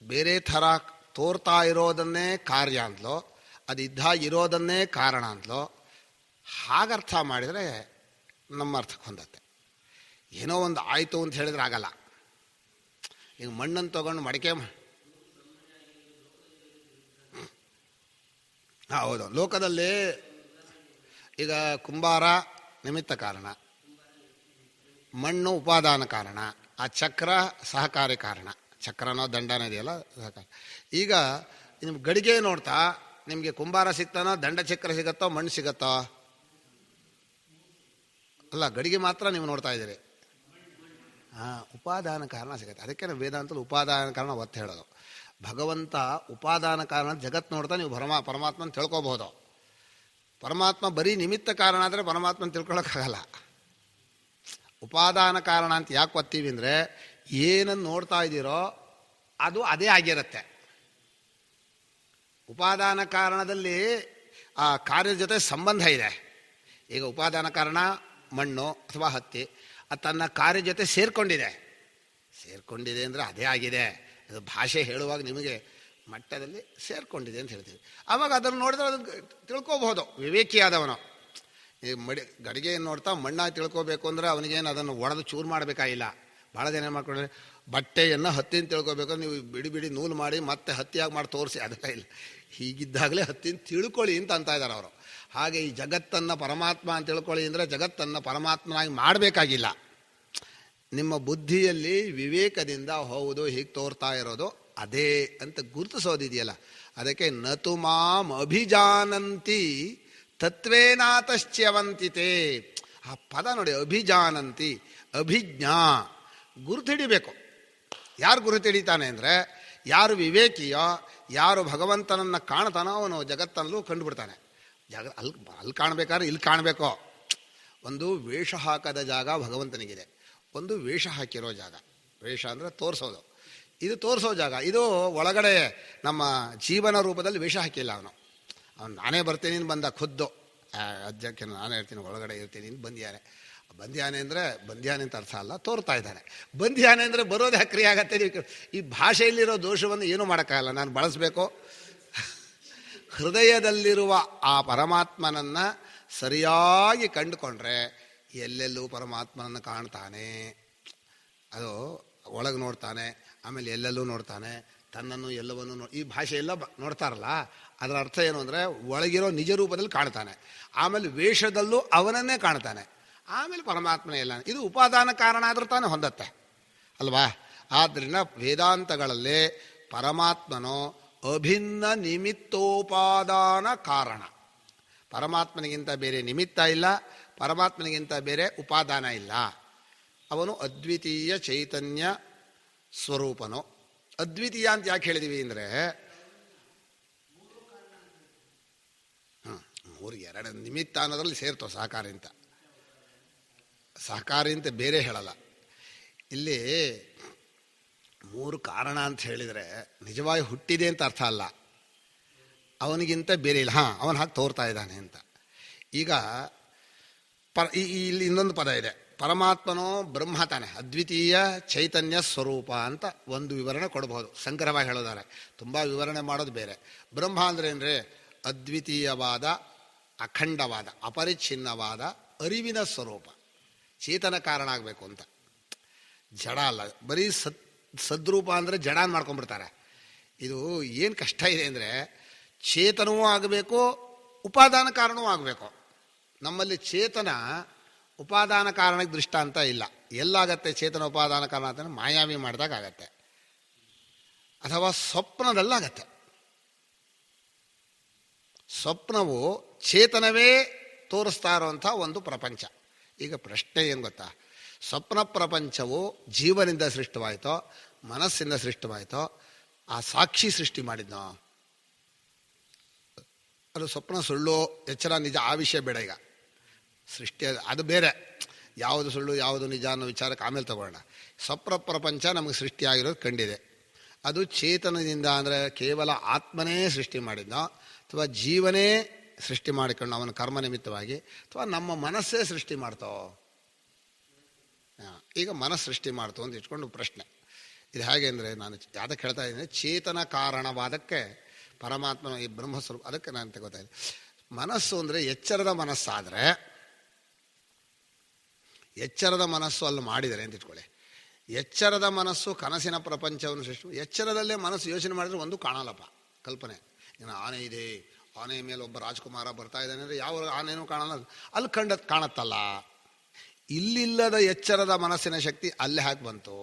S1: ಬೇರೆ ಥರ ತೋರ್ತಾ ಇರೋದನ್ನೇ ಕಾರ್ಯ ಅಂತಲೋ, ಅದು ಇರೋದನ್ನೇ ಕಾರಣ ಅಂತಲೋ ಹಾಗರ್ಥ ಮಾಡಿದರೆ ನಮ್ಮ ಅರ್ಥಕ್ಕೆ ಹೊಂದತ್ತೆ. ಏನೋ ಒಂದು ಆಯಿತು ಅಂತ ಹೇಳಿದ್ರೆ ಆಗಲ್ಲ. ಈಗ ಮಣ್ಣನ್ನು ತಗೊಂಡು ಮಡಿಕೆ, ಹೌದು, ಲೋಕದಲ್ಲಿ ಈಗ ಕುಂಬಾರ ನಿಮಿತ್ತ ಕಾರಣ, ಮಣ್ಣು ಉಪಾದಾನ ಕಾರಣ, ಆ ಚಕ್ರ ಸಹಕಾರಿ ಕಾರಣ. ಚಕ್ರನೋ ದಂಡನೋ ಇದೆಯಲ್ಲ ಸಹಕಾರ. ಈಗ ನಿಮ್ಗೆ ಗಡಿಗೆ ನೋಡ್ತಾ ನಿಮಗೆ ಕುಂಬಾರ ಸಿಗ್ತಾನೋ, ದಂಡ ಚಕ್ರ ಸಿಗತ್ತೋ, ಮಣ್ಣು ಸಿಗತ್ತೋ? ಅಲ್ಲ, ಗಡಿಗೆ ಮಾತ್ರ ನೀವು ನೋಡ್ತಾ ಇದ್ದೀರಿ. ಉಪಾದಾನ ಕಾರಣ ಸಿಗುತ್ತೆ. ಅದಕ್ಕೆ ನಾವು ವೇದಾಂತದಲ್ಲಿ ಉಪಾದಾನ ಕಾರಣ ಒತ್ತು ಹೇಳೋದು. ಭಗವಂತ ಉಪಾದಾನ ಕಾರಣ ಜಗತ್ತು ನೋಡ್ತಾ ನೀವು ಪರಮಾತ್ಮನ ತಿಳ್ಕೊಬಹುದು. ಪರಮಾತ್ಮ ಬರೀ ನಿಮಿತ್ತ ಕಾರಣ ಆದರೆ ಪರಮಾತ್ಮನ ತಿಳ್ಕೊಳ್ಳೋಕ್ಕಾಗಲ್ಲ. ಉಪಾದಾನ ಕಾರಣ ಅಂತ ಯಾಕೆ ಒತ್ತೀವಿ ಅಂದರೆ, ಏನನ್ನು ನೋಡ್ತಾ ಇದ್ದೀರೋ ಅದು ಅದೇ ಆಗಿರುತ್ತೆ. ಉಪಾದಾನ ಕಾರಣದಲ್ಲಿ ಆ ಕಾರ್ಯದ ಜೊತೆ ಸಂಬಂಧ ಇದೆ. ಈಗ ಉಪಾದಾನ ಕಾರಣ ಮಣ್ಣು ಅಥವಾ ಹತ್ತಿ, ಅದು ತನ್ನ ಕಾರ್ಯ ಜೊತೆ ಸೇರಿಕೊಂಡಿದೆ ಅಂದರೆ ಅದೇ ಆಗಿದೆ. ಅದು ಭಾಷೆ ಹೇಳುವಾಗ ನಿಮಗೆ ಮಟ್ಟದಲ್ಲಿ ಸೇರಿಕೊಂಡಿದೆ ಅಂತ ಹೇಳ್ತೀವಿ. ಆವಾಗ ಅದನ್ನು ನೋಡಿದ್ರೆ ಅದನ್ನು ತಿಳ್ಕೊಬಹುದು ವಿವೇಕಿಯಾದವನು. ಈ ಗಡಿಗೆಯನ್ನು ನೋಡ್ತಾ ಮಣ್ಣಾಗಿ ತಿಳ್ಕೊಬೇಕು ಅಂದರೆ ಅವನಿಗೇನು ಅದನ್ನು ಒಡೆದು ಚೂರು ಮಾಡಬೇಕಾಗಿಲ್ಲ. ಭಾಳ ಜನ ಏನು ಮಾಡ್ಕೊಂಡ್ರೆ ಬಟ್ಟೆಯನ್ನು ಹತ್ತಿನ ತಿಳ್ಕೊಬೇಕು, ನೀವು ಬಿಡಿ ಬಿಡಿ ನೂಲು ಮಾಡಿ ಮತ್ತೆ ಹತ್ತಿಯಾಗಿ ಮಾಡಿ ತೋರಿಸಿ, ಅದಕ್ಕೆ ಇಲ್ಲ. ಹೀಗಿದ್ದಾಗಲೇ ಹತ್ತಿನ ತಿಳ್ಕೊಳ್ಳಿ ಅಂತ ಇದ್ದಾರೆ ಅವರು. ಹಾಗೆ ಈ ಜಗತ್ತನ್ನು ಪರಮಾತ್ಮ ಅಂತ ತಿಳ್ಕೊಳ್ಳಿ ಅಂದರೆ ಜಗತ್ತನ್ನು ಪರಮಾತ್ಮನಾಗಿ ಮಾಡಬೇಕಾಗಿಲ್ಲ. ನಿಮ್ಮ ಬುದ್ಧಿಯಲ್ಲಿ ವಿವೇಕದಿಂದ ಹೌದು ಹೀಗೆ ತೋರ್ತಾ ಇರೋದು ಅದೇ ಅಂತ ಗುರುತಿಸೋದಿದೆಯಲ್ಲ, ಅದಕ್ಕೆ ನತು ಮಾಂ ಅಭಿಜಾನಂತಿ ತತ್ವೇನಾತಶ್ಚ್ಯವಂತಿತೆ. ಆ ಪದ ನೋಡಿ, ಅಭಿಜಾನಂತಿ, ಅಭಿಜ್ಞಾ. ಗುರುತಿಡಿಬೇಕು. ಯಾರು ಗುರುತಿಡಿತಾನೆ ಅಂದರೆ, ಯಾರು ವಿವೇಕಿಯೋ, ಯಾರು ಭಗವಂತನನ್ನು ಕಾಣ್ತಾನೋ ಅವನು ಜಗತ್ತಲ್ಲೂ ಕಂಡುಬಿಡ್ತಾನೆ. ಅಲ್ಲಿ ಕಾಣಬೇಕಾದ್ರೆ ಇಲ್ಲಿ ಕಾಣಬೇಕೋ. ಒಂದು ವೇಷ ಹಾಕದ ಜಾಗ ಭಗವಂತನಿಗಿದೆ, ಒಂದು ವೇಷ ಹಾಕಿರೋ ಜಾಗ. ವೇಷ ಅಂದರೆ ತೋರಿಸೋದು, ಇದು ತೋರಿಸೋ ಜಾಗ. ಇದು ಒಳಗಡೆ ನಮ್ಮ ಜೀವನ ರೂಪದಲ್ಲಿ ವೇಷ ಹಾಕಿಲ್ಲ ಅವನು. ನಾನೇ ಬರ್ತೀನಿ ಬಂದ ಖುದ್ದು ಅಜ್ಜಕ್ಕೆ ನಾನೇ ಇರ್ತೀನಿ, ಒಳಗಡೆ ಇರ್ತೀನಿ ಬಂದಿಯಾನೆ. ಬಂದಿಯಾನೆ ಅಂದರೆ ಬಂದಿಯಾನೆ ಅಂತ ಅರ್ಥ ಅಲ್ಲ, ತೋರ್ತಾ ಇದ್ದಾನೆ. ಬಂದಿಯಾನೆ ಅಂದರೆ ಬರೋದೇ ಕ್ರಿಯೆ ಆಗತ್ತೆ. ಈ ಭಾಷೆಯಲ್ಲಿರೋ ದೋಷವನ್ನು ಏನೂ ಮಾಡೋಕ್ಕಾಗಲ್ಲ, ನಾನು ಬಳಸಬೇಕು. ಹೃದಯದಲ್ಲಿರುವ ಆ ಪರಮಾತ್ಮನನ್ನು ಸರಿಯಾಗಿ ಕಂಡುಕೊಂಡ್ರೆ ಎಲ್ಲೆಲ್ಲೂ ಪರಮಾತ್ಮನನ್ನು ಕಾಣ್ತಾನೆ. ಅದು ಒಳಗೆ ನೋಡ್ತಾನೆ, ಆಮೇಲೆ ಎಲ್ಲೆಲ್ಲೂ ನೋಡ್ತಾನೆ, ತನ್ನನ್ನು ಎಲ್ಲವನ್ನು ಈ ಭಾಷೆ ಎಲ್ಲ ನೋಡ್ತಾರಲ್ಲ, ಅದರ ಅರ್ಥ ಏನು ಅಂದರೆ ಒಳಗಿರೋ ನಿಜ ರೂಪದಲ್ಲಿ ಕಾಣ್ತಾನೆ, ಆಮೇಲೆ ವೇಷದಲ್ಲೂ ಅವನನ್ನೇ ಕಾಣ್ತಾನೆ, ಆಮೇಲೆ ಪರಮಾತ್ಮನೇ ಎಲ್ಲ. ಇದು ಉಪಾದಾನ ಕಾರಣ ಆದರೂ ತಾನೇ ಹೊಂದತ್ತೆ ಅಲ್ವಾ? ಆದ್ದರಿಂದ ವೇದಾಂತಗಳಲ್ಲಿ ಪರಮಾತ್ಮನೋ ಅಭಿನ್ನ ನಿಮಿತ್ತೋಪಾದಾನ ಕಾರಣ. ಪರಮಾತ್ಮನಿಗಿಂತ ಬೇರೆ ನಿಮಿತ್ತ ಇಲ್ಲ, ಪರಮಾತ್ಮನಿಗಿಂತ ಬೇರೆ ಉಪಾದಾನ ಇಲ್ಲ. ಅವನು ಅದ್ವಿತೀಯ ಚೈತನ್ಯ ಸ್ವರೂಪನು. ಅದ್ವಿತೀಯ ಅಂತ ಯಾಕೆ ಹೇಳಿದೀವಿ ಅಂದರೆ, ಎರಡು ನಿಮಿತ್ತ ಅನ್ನೋದ್ರಲ್ಲಿ ಸೇರ್ತವೆ ಸಹಕಾರಿ ಅಂತ. ಸಹಕಾರಿ ಅಂತ ಬೇರೆ ಹೇಳಲ್ಲ. ಇಲ್ಲಿ 3 ಕಾರಣ ಅಂತ ಹೇಳಿದರೆ ನಿಜವಾಗಿ ಹುಟ್ಟಿದೆ ಅಂತ ಅರ್ಥ ಅಲ್ಲ, ಅವನಿಗಿಂತ ಬೇರೆ ಇಲ್ಲ, ಅವನು ಹಾಗೆ ತೋರ್ತಾ ಇದ್ದಾನೆ ಅಂತ. ಈಗ ಇಲ್ಲಿ ಇನ್ನೊಂದು ಪದ ಇದೆ, ಪರಮಾತ್ಮನೋ ಬ್ರಹ್ಮ ತಾನೆ, ಅದ್ವಿತೀಯ ಚೈತನ್ಯ ಸ್ವರೂಪ ಅಂತ ಒಂದು ವಿವರಣೆ ಕೊಡಬಹುದು. ಸಂಗ್ರಹವಾಗಿ ಹೇಳೋದಾರೆ ತುಂಬ ವಿವರಣೆ ಮಾಡೋದು ಬೇರೆ. ಬ್ರಹ್ಮ ಅಂದರೆ ಅಂದರೆ ಅದ್ವಿತೀಯವಾದ, ಅಖಂಡವಾದ, ಅಪರಿಚ್ಛಿನ್ನವಾದ ಅರಿವಿನ ಸ್ವರೂಪ, ಚೇತನ ಕಾರಣ ಆಗಬೇಕು ಅಂತ. ಜಡ ಅಲ್ಲ, ಬರೀ ಸದ್ರೂಪ ಅಂದರೆ ಜಡ ಮಾಡ್ಕೊಂಡ್ಬಿಡ್ತಾರೆ. ಇದು ಏನು ಕಷ್ಟ ಇದೆ ಅಂದರೆ ಚೇತನವೂ ಆಗಬೇಕು, ಉಪಾದಾನ ಕಾರಣವೂ ಆಗಬೇಕು. ನಮ್ಮಲ್ಲಿ ಚೇತನ ಉಪಾದಾನ ಕಾರಣಕ್ಕೆ ದೃಷ್ಟಾಂತ ಇಲ್ಲ. ಎಲ್ಲಾಗತ್ತೆ ಚೇತನ ಉಪಾದಾನ ಕಾರಣ ಅಂತ ಮಾಯಾವಿ ಮಾಡಿದಾಗ ಆಗತ್ತೆ, ಅಥವಾ ಸ್ವಪ್ನದಲ್ಲಾಗತ್ತೆ. ಸ್ವಪ್ನವು ಚೇತನವೇ ತೋರಿಸ್ತಾ ಇರೋಂಥ ಒಂದು ಪ್ರಪಂಚ. ಈಗ ಪ್ರಶ್ನೆ ಏನು ಗೊತ್ತಾ, ಸ್ವಪ್ನ ಪ್ರಪಂಚವು ಜೀವನಿಂದ ಸೃಷ್ಟವಾಯಿತೋ ಮನಸ್ಸಿಂದ ಸೃಷ್ಟವಾಯಿತೋ ಆ ಸಾಕ್ಷಿ ಸೃಷ್ಟಿ ಮಾಡಿದ್ನೋ? ಅದು ಸ್ವಪ್ನ ಸುಳ್ಳು ಎಚ್ಚರ ನಿಜ ಆ ವಿಷಯ ಬೇಡ. ಈಗ ಸೃಷ್ಟಿ ಅದು ಬೇರೆ, ಯಾವುದು ಸುಳ್ಳು ಯಾವುದು ನಿಜ ಅನ್ನೋ ವಿಚಾರಕ್ಕೆ ಆಮೇಲೆ ತಗೊಳ್ಳೋಣ. ಸ್ವಪ್ನ ಪ್ರಪಂಚ ನಮಗೆ ಸೃಷ್ಟಿಯಾಗಿರೋದು ಕಂಡಿದೆ. ಅದು ಚೇತನದಿಂದ ಅಂದರೆ ಕೇವಲ ಆತ್ಮನೇ ಸೃಷ್ಟಿ ಮಾಡಿದ್ನೋ ಅಥವಾ ಜೀವನೇ ಸೃಷ್ಟಿ ಮಾಡಿಕೊಂಡು ಅವನ ಕರ್ಮ ನಿಮಿತ್ತವಾಗಿ, ಅಥವಾ ನಮ್ಮ ಮನಸ್ಸೇ ಸೃಷ್ಟಿ ಮಾಡ್ತೋ? ಈಗ ಮನಸ್ಸು ಸೃಷ್ಟಿ ಮಾಡ್ತೋ ಅಂತ ಇಟ್ಕೊಂಡು ಪ್ರಶ್ನೆ. ಇದು ಹೇಗೆ ಅಂದರೆ, ನಾನು ಯಾವ್ದಕ್ಕೆ ಹೇಳ್ತಾ ಇದ್ದೀನಿ, ಚೇತನ ಕಾರಣವಾದಕ್ಕೆ ಪರಮಾತ್ಮನ ಈ ಬ್ರಹ್ಮಸ್ವರೂಪ, ಅದಕ್ಕೆ ನಾನು ತಗೋತಾ ಇದ್ದೀನಿ. ಮನಸ್ಸು ಅಂದರೆ ಎಚ್ಚರದ ಮನಸ್ಸಾದರೆ, ಎಚ್ಚರದ ಮನಸ್ಸು ಅಲ್ಲಿ ಮಾಡಿದರೆ ಅಂತ ಇಟ್ಕೊಳ್ಳಿ. ಎಚ್ಚರದ ಮನಸ್ಸು ಕನಸಿನ ಪ್ರಪಂಚವನ್ನು ಸೃಷ್ಟಿ, ಎಚ್ಚರದಲ್ಲೇ ಮನಸ್ಸು ಯೋಚನೆ ಮಾಡಿದ್ರೆ ಒಂದು ಕಾಣಲ್ಲಪ್ಪ, ಕಲ್ಪನೆ. ಇನ್ನು ಆನೆ ಇದೆ, ಆನೆ ಮೇಲೆ ಒಬ್ಬ ರಾಜ್ಕುಮಾರ ಬರ್ತಾ ಇದ್ದಾನೆ ಅಂದರೆ ಯಾವ ಆನೆನೂ ಕಾಣಲ್ಲ, ಅಲ್ಲಿ ಕಾಣತ್ತಲ್ಲ. ಇಲ್ಲಿಲ್ಲದ ಎಚ್ಚರದ ಮನಸ್ಸಿನ ಶಕ್ತಿ ಅಲ್ಲೇ ಹಾಕಿ ಬಂತು?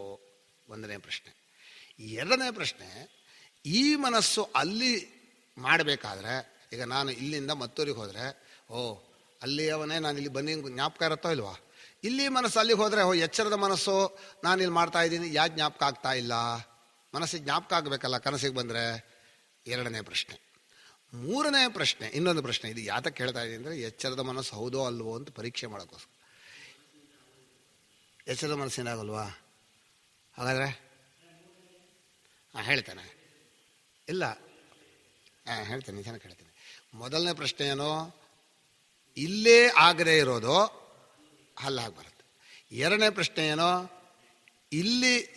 S1: ಒಂದನೇ ಪ್ರಶ್ನೆ. ಎರಡನೇ ಪ್ರಶ್ನೆ, ಈ ಮನಸ್ಸು ಅಲ್ಲಿ ಮಾಡಬೇಕಾದ್ರೆ, ಈಗ ನಾನು ಇಲ್ಲಿಂದ ಮತ್ತೂರಿಗೆ ಹೋದರೆ, ಓ ಅಲ್ಲಿ ಅವನೇ ನಾನು ಇಲ್ಲಿ ಬನ್ನಿ ಜ್ಞಾಪಕ ಇರುತ್ತೋ ಇಲ್ವಾ? ಇಲ್ಲಿ ಮನಸ್ಸು ಅಲ್ಲಿಗೆ ಹೋದರೆ, ಓ ಎಚ್ಚರದ ಮನಸ್ಸು ನಾನು ಇಲ್ಲಿ ಮಾಡ್ತಾ ಇದ್ದೀನಿ, ಯಾಕೆ ಜ್ಞಾಪಕ ಆಗ್ತಾ ಇಲ್ಲ? ಮನಸ್ಸಿಗೆ ಜ್ಞಾಪಕ ಆಗಬೇಕಲ್ಲ ಕನಸಿಗೆ ಬಂದರೆ. ಎರಡನೇ ಪ್ರಶ್ನೆ. ಮೂರನೇ ಪ್ರಶ್ನೆ, ಇನ್ನೊಂದು ಪ್ರಶ್ನೆ. ಇದು ಯಾತಕ್ಕೆ ಹೇಳ್ತಾ ಇದ್ದೀನಿ ಅಂದರೆ, ಎಚ್ಚರದ ಮನಸ್ಸು ಹೌದೋ ಅಲ್ವೋ ಅಂತ ಪರೀಕ್ಷೆ ಮಾಡೋಕ್ಕೋಸ್ಕರ. ಎಚ್ಚರದ ಮನಸ್ಸಿನಾಗಲ್ವಾ? ಹಾಗಾದರೆ ಹೇಳ್ತಾನೆ ಇಲ್ಲ, ಹೇಳ್ತೇನೆ, ನಿಜಾನ ಕೇಳ್ತೀನಿ. ಮೊದಲನೇ ಪ್ರಶ್ನೆ ಏನೋ, ಇಲ್ಲೇ ಆಗದೇ ಇರೋದು ಅಲ್ಲಾಗಿ ಬರುತ್ತೆ. ಎರಡನೇ ಪ್ರಶ್ನೆ ಏನೋ,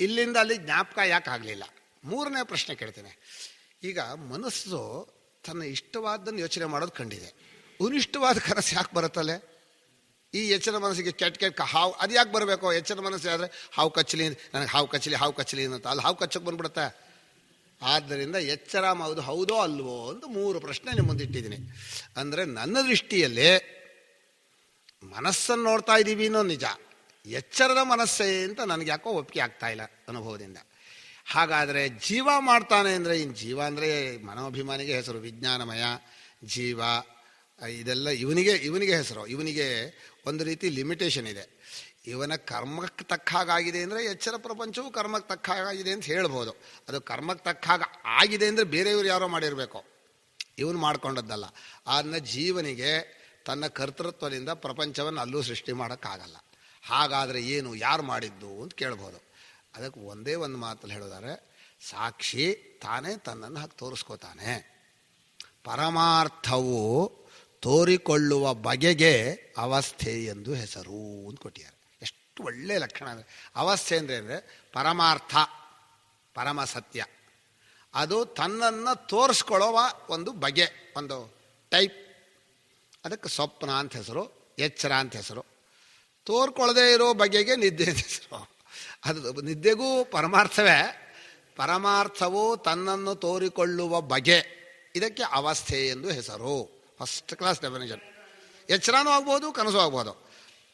S1: ಇಲ್ಲಿಂದ ಅಲ್ಲಿ ಜ್ಞಾಪಕ ಯಾಕೆ ಆಗಲಿಲ್ಲ? ಮೂರನೇ ಪ್ರಶ್ನೆ ಕೇಳ್ತೇನೆ. ಈಗ ಮನಸ್ಸು ತನ್ನ ಇಷ್ಟವಾದ್ದನ್ನು ಯೋಚನೆ ಮಾಡೋದು ಕಂಡಿದೆ, ಅನಿಷ್ಟವಾದ ಕನಸು ಯಾಕೆ ಬರುತ್ತಲ್ಲೇ? ಈ ಎಚ್ಚರ ಮನಸ್ಸಿಗೆ ಕೆಟ್ಟ ಹಾವು ಅದು ಯಾಕೆ ಬರಬೇಕು? ಎಚ್ಚರ ಮನಸ್ಸು ಆದರೆ ಹಾವು ಕಚ್ಚಲಿ, ನನಗೆ ಹಾವು ಕಚ್ಚಲಿ ಅಂತ, ಅಲ್ಲಿ ಹಾವು ಕಚ್ಚಕ್ಕೆ ಬಂದ್ಬಿಡುತ್ತೆ. ಆದ್ದರಿಂದ ಎಚ್ಚರ ಹೌದೋ ಅಲ್ವೋ ಅಂತ 3 ಪ್ರಶ್ನೆ ನಿಮ್ಮ ಮುಂದೆ ಇಟ್ಟಿದ್ದೀನಿ. ಅಂದರೆ ನನ್ನ ದೃಷ್ಟಿಯಲ್ಲಿ ಮನಸ್ಸನ್ನು ನೋಡ್ತಾ ಇದ್ದೀವಿ ಅನ್ನೋ ನಿಜ, ಎಚ್ಚರದ ಮನಸ್ಸೇ ಅಂತ ನನಗೆ ಯಾಕೋ ಒಪ್ಪಿಗೆ ಆಗ್ತಾ ಇಲ್ಲ ಅನುಭವದಿಂದ. ಹಾಗಾದರೆ ಜೀವ ಮಾಡ್ತಾನೆ ಅಂದರೆ, ಇನ್ನು ಜೀವ ಅಂದರೆ ಮನೋಭಿಮಾನಿಗೆ ಹೆಸರು, ವಿಜ್ಞಾನಮಯ ಜೀವ, ಇದೆಲ್ಲ ಇವನಿಗೆ ಹೆಸರು. ಇವನಿಗೆ ಒಂದು ರೀತಿ ಲಿಮಿಟೇಷನ್ ಇದೆ. ಇವನ ಕರ್ಮಕ್ಕೆ ತಕ್ಕ ಹಾಗಾಗಿದೆ ಅಂದರೆ ಎಚ್ಚರ ಪ್ರಪಂಚವು ಕರ್ಮಕ್ಕೆ ತಕ್ಕ ಹಾಗಾಗಿದೆ ಅಂತ ಹೇಳ್ಬೋದು. ಅದು ಕರ್ಮಕ್ಕೆ ತಕ್ಕ ಹಾಗೆ ಆಗಿದೆ ಅಂದರೆ ಬೇರೆಯವರು ಯಾರೋ ಮಾಡಿರಬೇಕು, ಇವನು ಮಾಡ್ಕೊಂಡದ್ದಲ್ಲ. ಅದನ್ನ ಜೀವನಿಗೆ ತನ್ನ ಕರ್ತೃತ್ವದಿಂದ ಪ್ರಪಂಚವನ್ನು ಅಲ್ಲೂ ಸೃಷ್ಟಿ ಮಾಡೋಕ್ಕಾಗಲ್ಲ. ಹಾಗಾದರೆ ಏನು, ಯಾರು ಮಾಡಿದ್ದು ಅಂತ ಕೇಳ್ಬೋದು. ಅದಕ್ಕೆ ಒಂದೇ ಒಂದು ಮಾತಲ್ಲಿ ಹೇಳೋದಾದ್ರೆ, ಸಾಕ್ಷಿ ತಾನೇ ತನ್ನನ್ನು ಹಾಕಿ ತೋರಿಸ್ಕೋತಾನೆ. ಪರಮಾರ್ಥವು ತೋರಿಕೊಳ್ಳುವ ಬಗೆಗೆ ಅವಸ್ಥೆ ಎಂದು ಹೆಸರು ಅಂತ ಕೊಟ್ಟಿದ್ದಾರೆ. ಎಷ್ಟು ಒಳ್ಳೆಯ ಲಕ್ಷಣ ಅಂದರೆ, ಅವಸ್ಥೆ ಅಂದರೆ ಪರಮಾರ್ಥ, ಪರಮ ಸತ್ಯ, ಅದು ತನ್ನನ್ನು ತೋರಿಸ್ಕೊಳ್ಳುವ ಒಂದು ಬಗೆ, ಒಂದು ಟೈಪ್. ಅದಕ್ಕೆ ಸ್ವಪ್ನ ಅಂತ ಹೆಸರು, ಎಚ್ಚರ ಅಂತ ಹೆಸರು. ತೋರ್ಕೊಳ್ಳದೇ ಇರೋ ಬಗೆಗೆ ನಿದ್ದೆ ಅಂತ ಹೆಸರು. ಅದು ನಿದ್ದೆಗೂ ಪರಮಾರ್ಥವೇ. ಪರಮಾರ್ಥವು ತನ್ನನ್ನು ತೋರಿಕೊಳ್ಳುವ ಬಗೆ, ಇದಕ್ಕೆ ಅವಸ್ಥೆ ಎಂದು ಹೆಸರು. First class definition. ಎಚ್ಚರನೂ ಆಗ್ಬೋದು, ಕನಸು ಆಗ್ಬೋದು.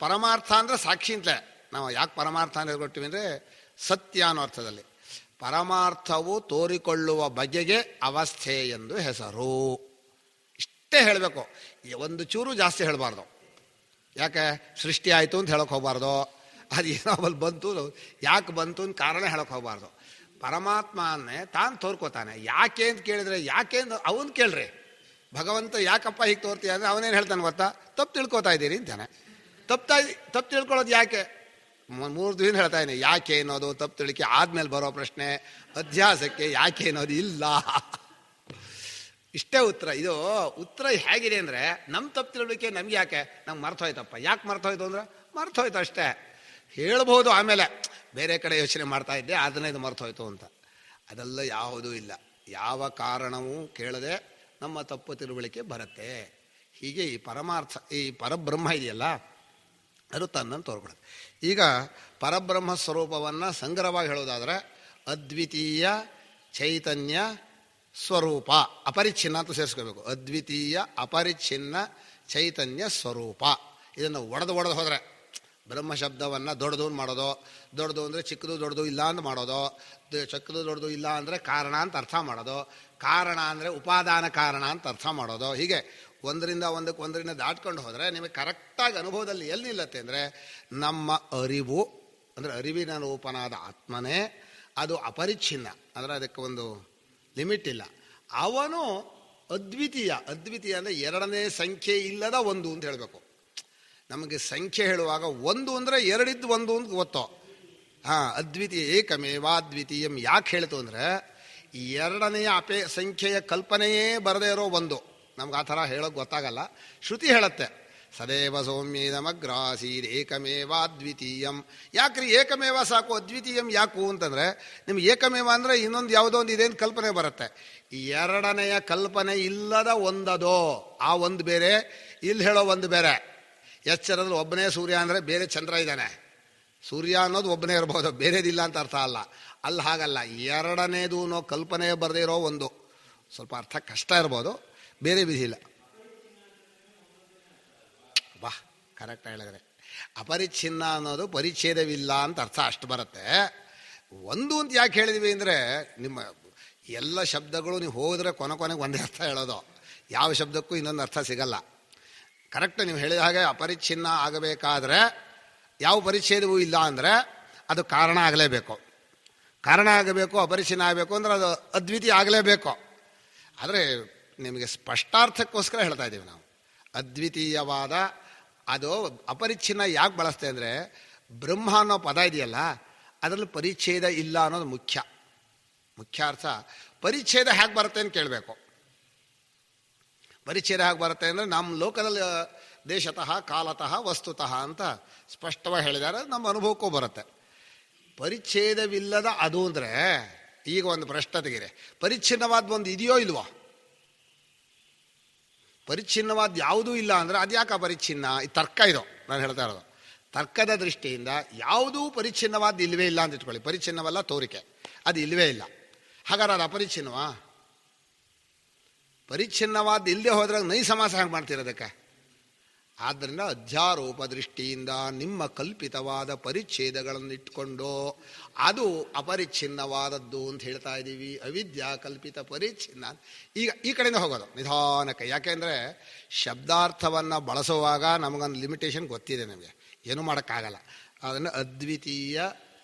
S1: ಪರಮಾರ್ಥ ಅಂದರೆ ಸಾಕ್ಷಿ ಅಂತಲೇ. ನಾವು ಯಾಕೆ ಪರಮಾರ್ಥ ಅಂತ ಹೇಳ್ಕೊಡ್ತೀವಿ ಅಂದರೆ, ಸತ್ಯ ಅನ್ನೋ ಅರ್ಥದಲ್ಲಿ. ಪರಮಾರ್ಥವು ತೋರಿಕೊಳ್ಳುವ ಬಗೆಗೆ ಅವಸ್ಥೆ ಎಂದು ಹೆಸರು. ಇಷ್ಟೇ ಹೇಳಬೇಕು, ಒಂದು ಚೂರು ಜಾಸ್ತಿ ಹೇಳಬಾರ್ದು. ಯಾಕೆ ಸೃಷ್ಟಿ ಆಯಿತು ಅಂತ ಹೇಳೋಕೆ ಹೋಗಬಾರ್ದು, ಅದು ಏನೋ ಅಲ್ಲಿ ಬಂತು, ಯಾಕೆ ಬಂತು ಅಂತ ಕಾರಣ ಹೇಳೋಕೆ ಹೋಗಬಾರ್ದು. ಪರಮಾತ್ಮನೇ ತಾನು ತೋರ್ಕೋತಾನೆ. ಯಾಕೆ ಅಂತ ಕೇಳಿದ್ರೆ, ಯಾಕೆ ಅಂತ ಅವನು ಕೇಳ್ರಿ, ಭಗವಂತ ಯಾಕಪ್ಪ ಹೀಗೆ ತೋರ್ತೀಯ ಅಂದರೆ ಅವನೇನು ಹೇಳ್ತಾನೆ ಗೊತ್ತಾ, ತಪ್ಪು ತಿಳ್ಕೊತಾ ಇದ್ದೀರಿ ಅಂತಾನೆ. ತಪ್ಪು ತಿಳ್ಕೊಳ್ಳೋದು ಯಾಕೆ? 3 ದಿನ ಹೇಳ್ತಾ ಇದ್ದೀನಿ ಯಾಕೆ ಅನ್ನೋದು ತಪ್ಪು ತಿಳ್ಕೆ ಆದಮೇಲೆ ಬರೋ ಪ್ರಶ್ನೆ. ಅಧ್ಯಾಸಕ್ಕೆ ಯಾಕೆ ಅನ್ನೋದು ಇಲ್ಲ. ಇಷ್ಟೇ ಉತ್ತರ. ಇದು ಉತ್ತರ ಹೇಗಿದೆ ಅಂದರೆ, ನಮ್ಮ ತಪ್ಪು ತಿಳ್ಲಿಕ್ಕೆ ನಮ್ಗೆ ಯಾಕೆ, ನಮ್ಗೆ ಮರ್ತೋಯ್ತಪ್ಪ. ಯಾಕೆ ಮರ್ತೋಯ್ತು ಅಂದ್ರೆ ಮರ್ತೋಯ್ತು ಅಷ್ಟೇ. ಹೇಳ್ಬೋದು ಆಮೇಲೆ ಬೇರೆ ಕಡೆ ಯೋಚನೆ ಮಾಡ್ತಾ ಇದ್ದೆ ಅದನ್ನೇ ಇದು ಮರ್ತೋಯ್ತು ಅಂತ. ಅದೆಲ್ಲ ಯಾವುದೂ ಇಲ್ಲ. ಯಾವ ಕಾರಣವೂ ಕೇಳದೆ ನಮ್ಮ ತಪ್ಪು ತಿಳುವಳಿಕೆ ಬರುತ್ತೆ. ಹೀಗೆ ಈ ಪರಮಾರ್ಥ, ಈ ಪರಬ್ರಹ್ಮ ಇದೆಯಲ್ಲ ಅದು ತನ್ನನ್ನು ತೋರ್ಕೊಡುತ್ತೆ. ಈಗ ಪರಬ್ರಹ್ಮ ಸ್ವರೂಪವನ್ನು ಸಂಗ್ರಹವಾಗಿ ಹೇಳೋದಾದರೆ ಅದ್ವಿತೀಯ ಚೈತನ್ಯ ಸ್ವರೂಪ, ಅಪರಿಚ್ಛಿನ್ನ ಅಂತ ಸೇರಿಸ್ಕೋಬೇಕು. ಅದ್ವಿತೀಯ ಅಪರಿಚ್ಛಿನ್ನ ಚೈತನ್ಯ ಸ್ವರೂಪ. ಇದನ್ನು ಒಡೆದು ಹೋದರೆ ಬ್ರಹ್ಮ ಶಬ್ದವನ್ನು ದೊಡ್ಡದು ಮಾಡೋದು, ದೊಡ್ಡದು ಅಂದರೆ ಚಿಕ್ಕದು ದೊಡ್ಡದು ಇಲ್ಲ ಅಂತ ಮಾಡೋದು, ಚಿಕ್ಕದು ದೊಡ್ಡದು ಇಲ್ಲ ಅಂದರೆ ಕಾರಣ ಅಂತ ಅರ್ಥ ಮಾಡೋದು, ಕಾರಣ ಅಂದರೆ ಉಪಾದಾನ ಕಾರಣ ಅಂತ ಅರ್ಥ ಮಾಡೋದು. ಹೀಗೆ ಒಂದರಿಂದ ದಾಟ್ಕೊಂಡು ಹೋದರೆ ನಿಮಗೆ ಕರೆಕ್ಟಾಗಿ ಅನುಭವದಲ್ಲಿ ಎಲ್ಲಿ ನಿಲ್ಲತ್ತೆ ಅಂದರೆ, ನಮ್ಮ ಅರಿವು ಅಂದರೆ ಅರಿವಿನ ರೂಪನಾದ ಆತ್ಮನೇ ಅದು ಅಪರಿಚ್ಛಿನ್ನ, ಅಂದರೆ ಅದಕ್ಕೆ ಒಂದು ಲಿಮಿಟ್ ಇಲ್ಲ. ಅವನು ಅದ್ವಿತೀಯ. ಅದ್ವಿತೀಯ ಅಂದರೆ ಎರಡನೇ ಸಂಖ್ಯೆ ಇಲ್ಲದ ಒಂದು ಅಂತ ಹೇಳಬೇಕು. ನಮಗೆ ಸಂಖ್ಯೆ ಹೇಳುವಾಗ ಒಂದು ಅಂದರೆ ಎರಡಿದ್ದು ಒಂದು ಅಂತ ಗೊತ್ತೋ. ಅದ್ವಿತೀಯ ಏಕಮೇವಾದ್ವಿತೀಯಂ ಯಾಕೆ ಹೇಳ್ತು ಅಂದರೆ, ಎರಡನೆಯ ಸಂಖ್ಯೆಯ ಕಲ್ಪನೆಯೇ ಬರದೇ ಇರೋ ಒಂದು. ನಮ್ಗೆ ಆ ಥರ ಹೇಳೋಕೆ ಗೊತ್ತಾಗಲ್ಲ. ಶ್ರುತಿ ಹೇಳುತ್ತೆ ಸದೇವ ಸೌಮ್ಯೇದಮಗ್ರಾಸೀದ್ ಏಕಮೇವಾದ್ವಿತೀಯಂ. ಯಾಕ್ರಿ ಏಕಮೇವ ಸಾಕು, ಅದ್ವಿತೀಯಂ ಯಾಕು ಅಂತಂದರೆ, ನಿಮ್ಗೆ ಏಕಮೇವ ಅಂದರೆ ಇನ್ನೊಂದು ಯಾವುದೋ ಒಂದು ಇದೇನು ಕಲ್ಪನೆ ಬರುತ್ತೆ. ಎರಡನೆಯ ಕಲ್ಪನೆ ಇಲ್ಲದ ಒಂದದೋ, ಆ ಒಂದು ಬೇರೆ, ಇಲ್ಲಿ ಹೇಳೋ ಒಂದು ಬೇರೆ. ಎಚ್ಚರದಲ್ಲಿ ಒಬ್ಬನೇ ಸೂರ್ಯ ಅಂದರೆ ಬೇರೆ ಚಂದ್ರ ಇದ್ದಾನೆ. ಸೂರ್ಯ ಅನ್ನೋದು ಒಬ್ಬನೇ ಇರ್ಬೋದು, ಬೇರೆದಿಲ್ಲ ಅಂತ ಅರ್ಥ ಅಲ್ಲ. ಅಲ್ಲಿ ಹಾಗಲ್ಲ, ಎರಡನೇದು ಅನ್ನೋ ಕಲ್ಪನೆ ಬರದೇ ಇರೋ ಒಂದು. ಸ್ವಲ್ಪ ಅರ್ಥ ಕಷ್ಟ ಇರ್ಬೋದು, ಬೇರೆ ವಿಧಿ ಇಲ್ಲ. ಕರೆಕ್ಟ್ ಹೇಳಿದ್ರೆ ಅಪರಿಚ್ಛಿನ್ನ ಅನ್ನೋದು ಪರಿಚ್ಛೇದವಿಲ್ಲ ಅಂತ ಅರ್ಥ ಅಷ್ಟು ಬರುತ್ತೆ. ಒಂದು ಅಂತ ಯಾಕೆ ಹೇಳಿದ್ವಿ ಅಂದರೆ, ನಿಮ್ಮ ಎಲ್ಲ ಶಬ್ದಗಳು ನೀವು ಹೋದರೆ ಕೊನೆಗೆ ಒಂದೇ ಅರ್ಥ ಹೇಳೋದು, ಯಾವ ಶಬ್ದಕ್ಕೂ ಇನ್ನೊಂದು ಅರ್ಥ ಸಿಗಲ್ಲ. ಕರೆಕ್ಟ್ ನೀವು ಹೇಳಿದ ಹಾಗೆ ಅಪರಿಚ್ಛಿನ್ನ ಆಗಬೇಕಾದ್ರೆ ಯಾವ ಪರಿಚ್ಛೇದವೂ ಇಲ್ಲ ಅಂದರೆ ಅದು ಕಾರಣ ಆಗಲೇಬೇಕು. ಕಾರಣ ಆಗಬೇಕು, ಅಪರಿಚ್ಛಿನ್ನ ಆಗಬೇಕು ಅಂದರೆ ಅದು ಅದ್ವಿತೀಯ ಆಗಲೇಬೇಕು. ಆದರೆ ನಿಮಗೆ ಸ್ಪಷ್ಟಾರ್ಥಕ್ಕೋಸ್ಕರ ಹೇಳ್ತಾ ಇದ್ದೀವಿ ನಾವು. ಅದ್ವಿತೀಯವಾದ ಅದು ಅಪರಿಚ್ಛಿನ್ನ ಯಾಕೆ ಬಳಸ್ತೇವೆ ಅಂದರೆ, ಬ್ರಹ್ಮ ಅನ್ನೋ ಪದ ಇದೆಯಲ್ಲ ಅದರಲ್ಲಿ ಪರಿಚ್ಛೇದ ಇಲ್ಲ ಅನ್ನೋದು ಮುಖ್ಯ ಅರ್ಥ. ಪರಿಚ್ಛೇದ ಹೇಗೆ ಬರುತ್ತೆ ಅಂತ ಕೇಳಬೇಕು. ಪರಿಚ್ಛೇದ ಹೇಗೆ ಬರುತ್ತೆ ಅಂದರೆ, ನಮ್ಮ ಲೋಕದಲ್ಲಿ ದೇಶತಃ ಕಾಲತಃ ವಸ್ತುತಃ ಅಂತ ಸ್ಪಷ್ಟವಾಗಿ ಹೇಳಿದ್ದಾರೆ. ನಮ್ಮ ಅನುಭವಕ್ಕೂ ಬರುತ್ತೆ. ಪರಿಚ್ಛೇದವಿಲ್ಲದ ಅದು ಅಂದರೆ, ಈಗ ಒಂದು ಪ್ರಶ್ನೆ ತೆಗೀರಿ, ಪರಿಚ್ಛಿನ್ನವಾದ ಒಂದು ಇದೆಯೋ ಇಲ್ವೋ? ಪರಿಚ್ಛಿನ್ನವಾದ ಯಾವುದೂ ಇಲ್ಲ ಅಂದರೆ ಅದು ಯಾಕೆ ಅಪರಿಚ್ಛಿನ್ನ? ಈ ತರ್ಕ ಇದು ನಾನು ಹೇಳ್ತಾ ಇರೋದು. ತರ್ಕದ ದೃಷ್ಟಿಯಿಂದ ಯಾವುದೂ ಪರಿಚ್ಛಿನ್ನವಾದ ಇಲ್ಲವೇ ಇಲ್ಲ ಅಂತ ಇಟ್ಕೊಳ್ಳಿ. ಪರಿಚ್ಛಿನ್ನವಲ್ಲ, ತೋರಿಕೆ, ಅದು ಇಲ್ಲವೇ ಇಲ್ಲ. ಹಾಗಾದ್ರೆ ಅದು ಅಪರಿಚ್ಛಿನ್ನವಾ? ಪರಿಚ್ಛಿನ್ನವಾದ ಇಲ್ಲದೆ ಹೋದ್ರೆ ನೈ ಸಮಾಸ ಹೆಂಗೆ ಮಾಡ್ತಿರೋದಕ್ಕೆ? ಆದ್ದರಿಂದ ಅಧ್ಯಾರೋಪ ದೃಷ್ಟಿಯಿಂದ ನಿಮ್ಮ ಕಲ್ಪಿತವಾದ ಪರಿಚ್ಛೇದಗಳನ್ನು ಇಟ್ಕೊಂಡು ಅದು ಅಪರಿಚ್ಛಿನ್ನವಾದದ್ದು ಅಂತ ಹೇಳ್ತಾ ಇದ್ದೀವಿ. ಅವಿದ್ಯಾ ಕಲ್ಪಿತ ಪರಿಚ್ಛಿನ್ನ. ಈಗ ಈ ಕಡೆಯಿಂದ ಹೋಗೋದು ನಿಧಾನಕ್ಕೆ. ಯಾಕೆಂದರೆ ಶಬ್ದಾರ್ಥವನ್ನು ಬಳಸುವಾಗ ನಮಗೊಂದು ಲಿಮಿಟೇಷನ್ ಗೊತ್ತಿದೆ, ನಮಗೆ ಏನೂ ಮಾಡೋಕ್ಕಾಗಲ್ಲ. ಅದನ್ನು ಅದ್ವಿತೀಯ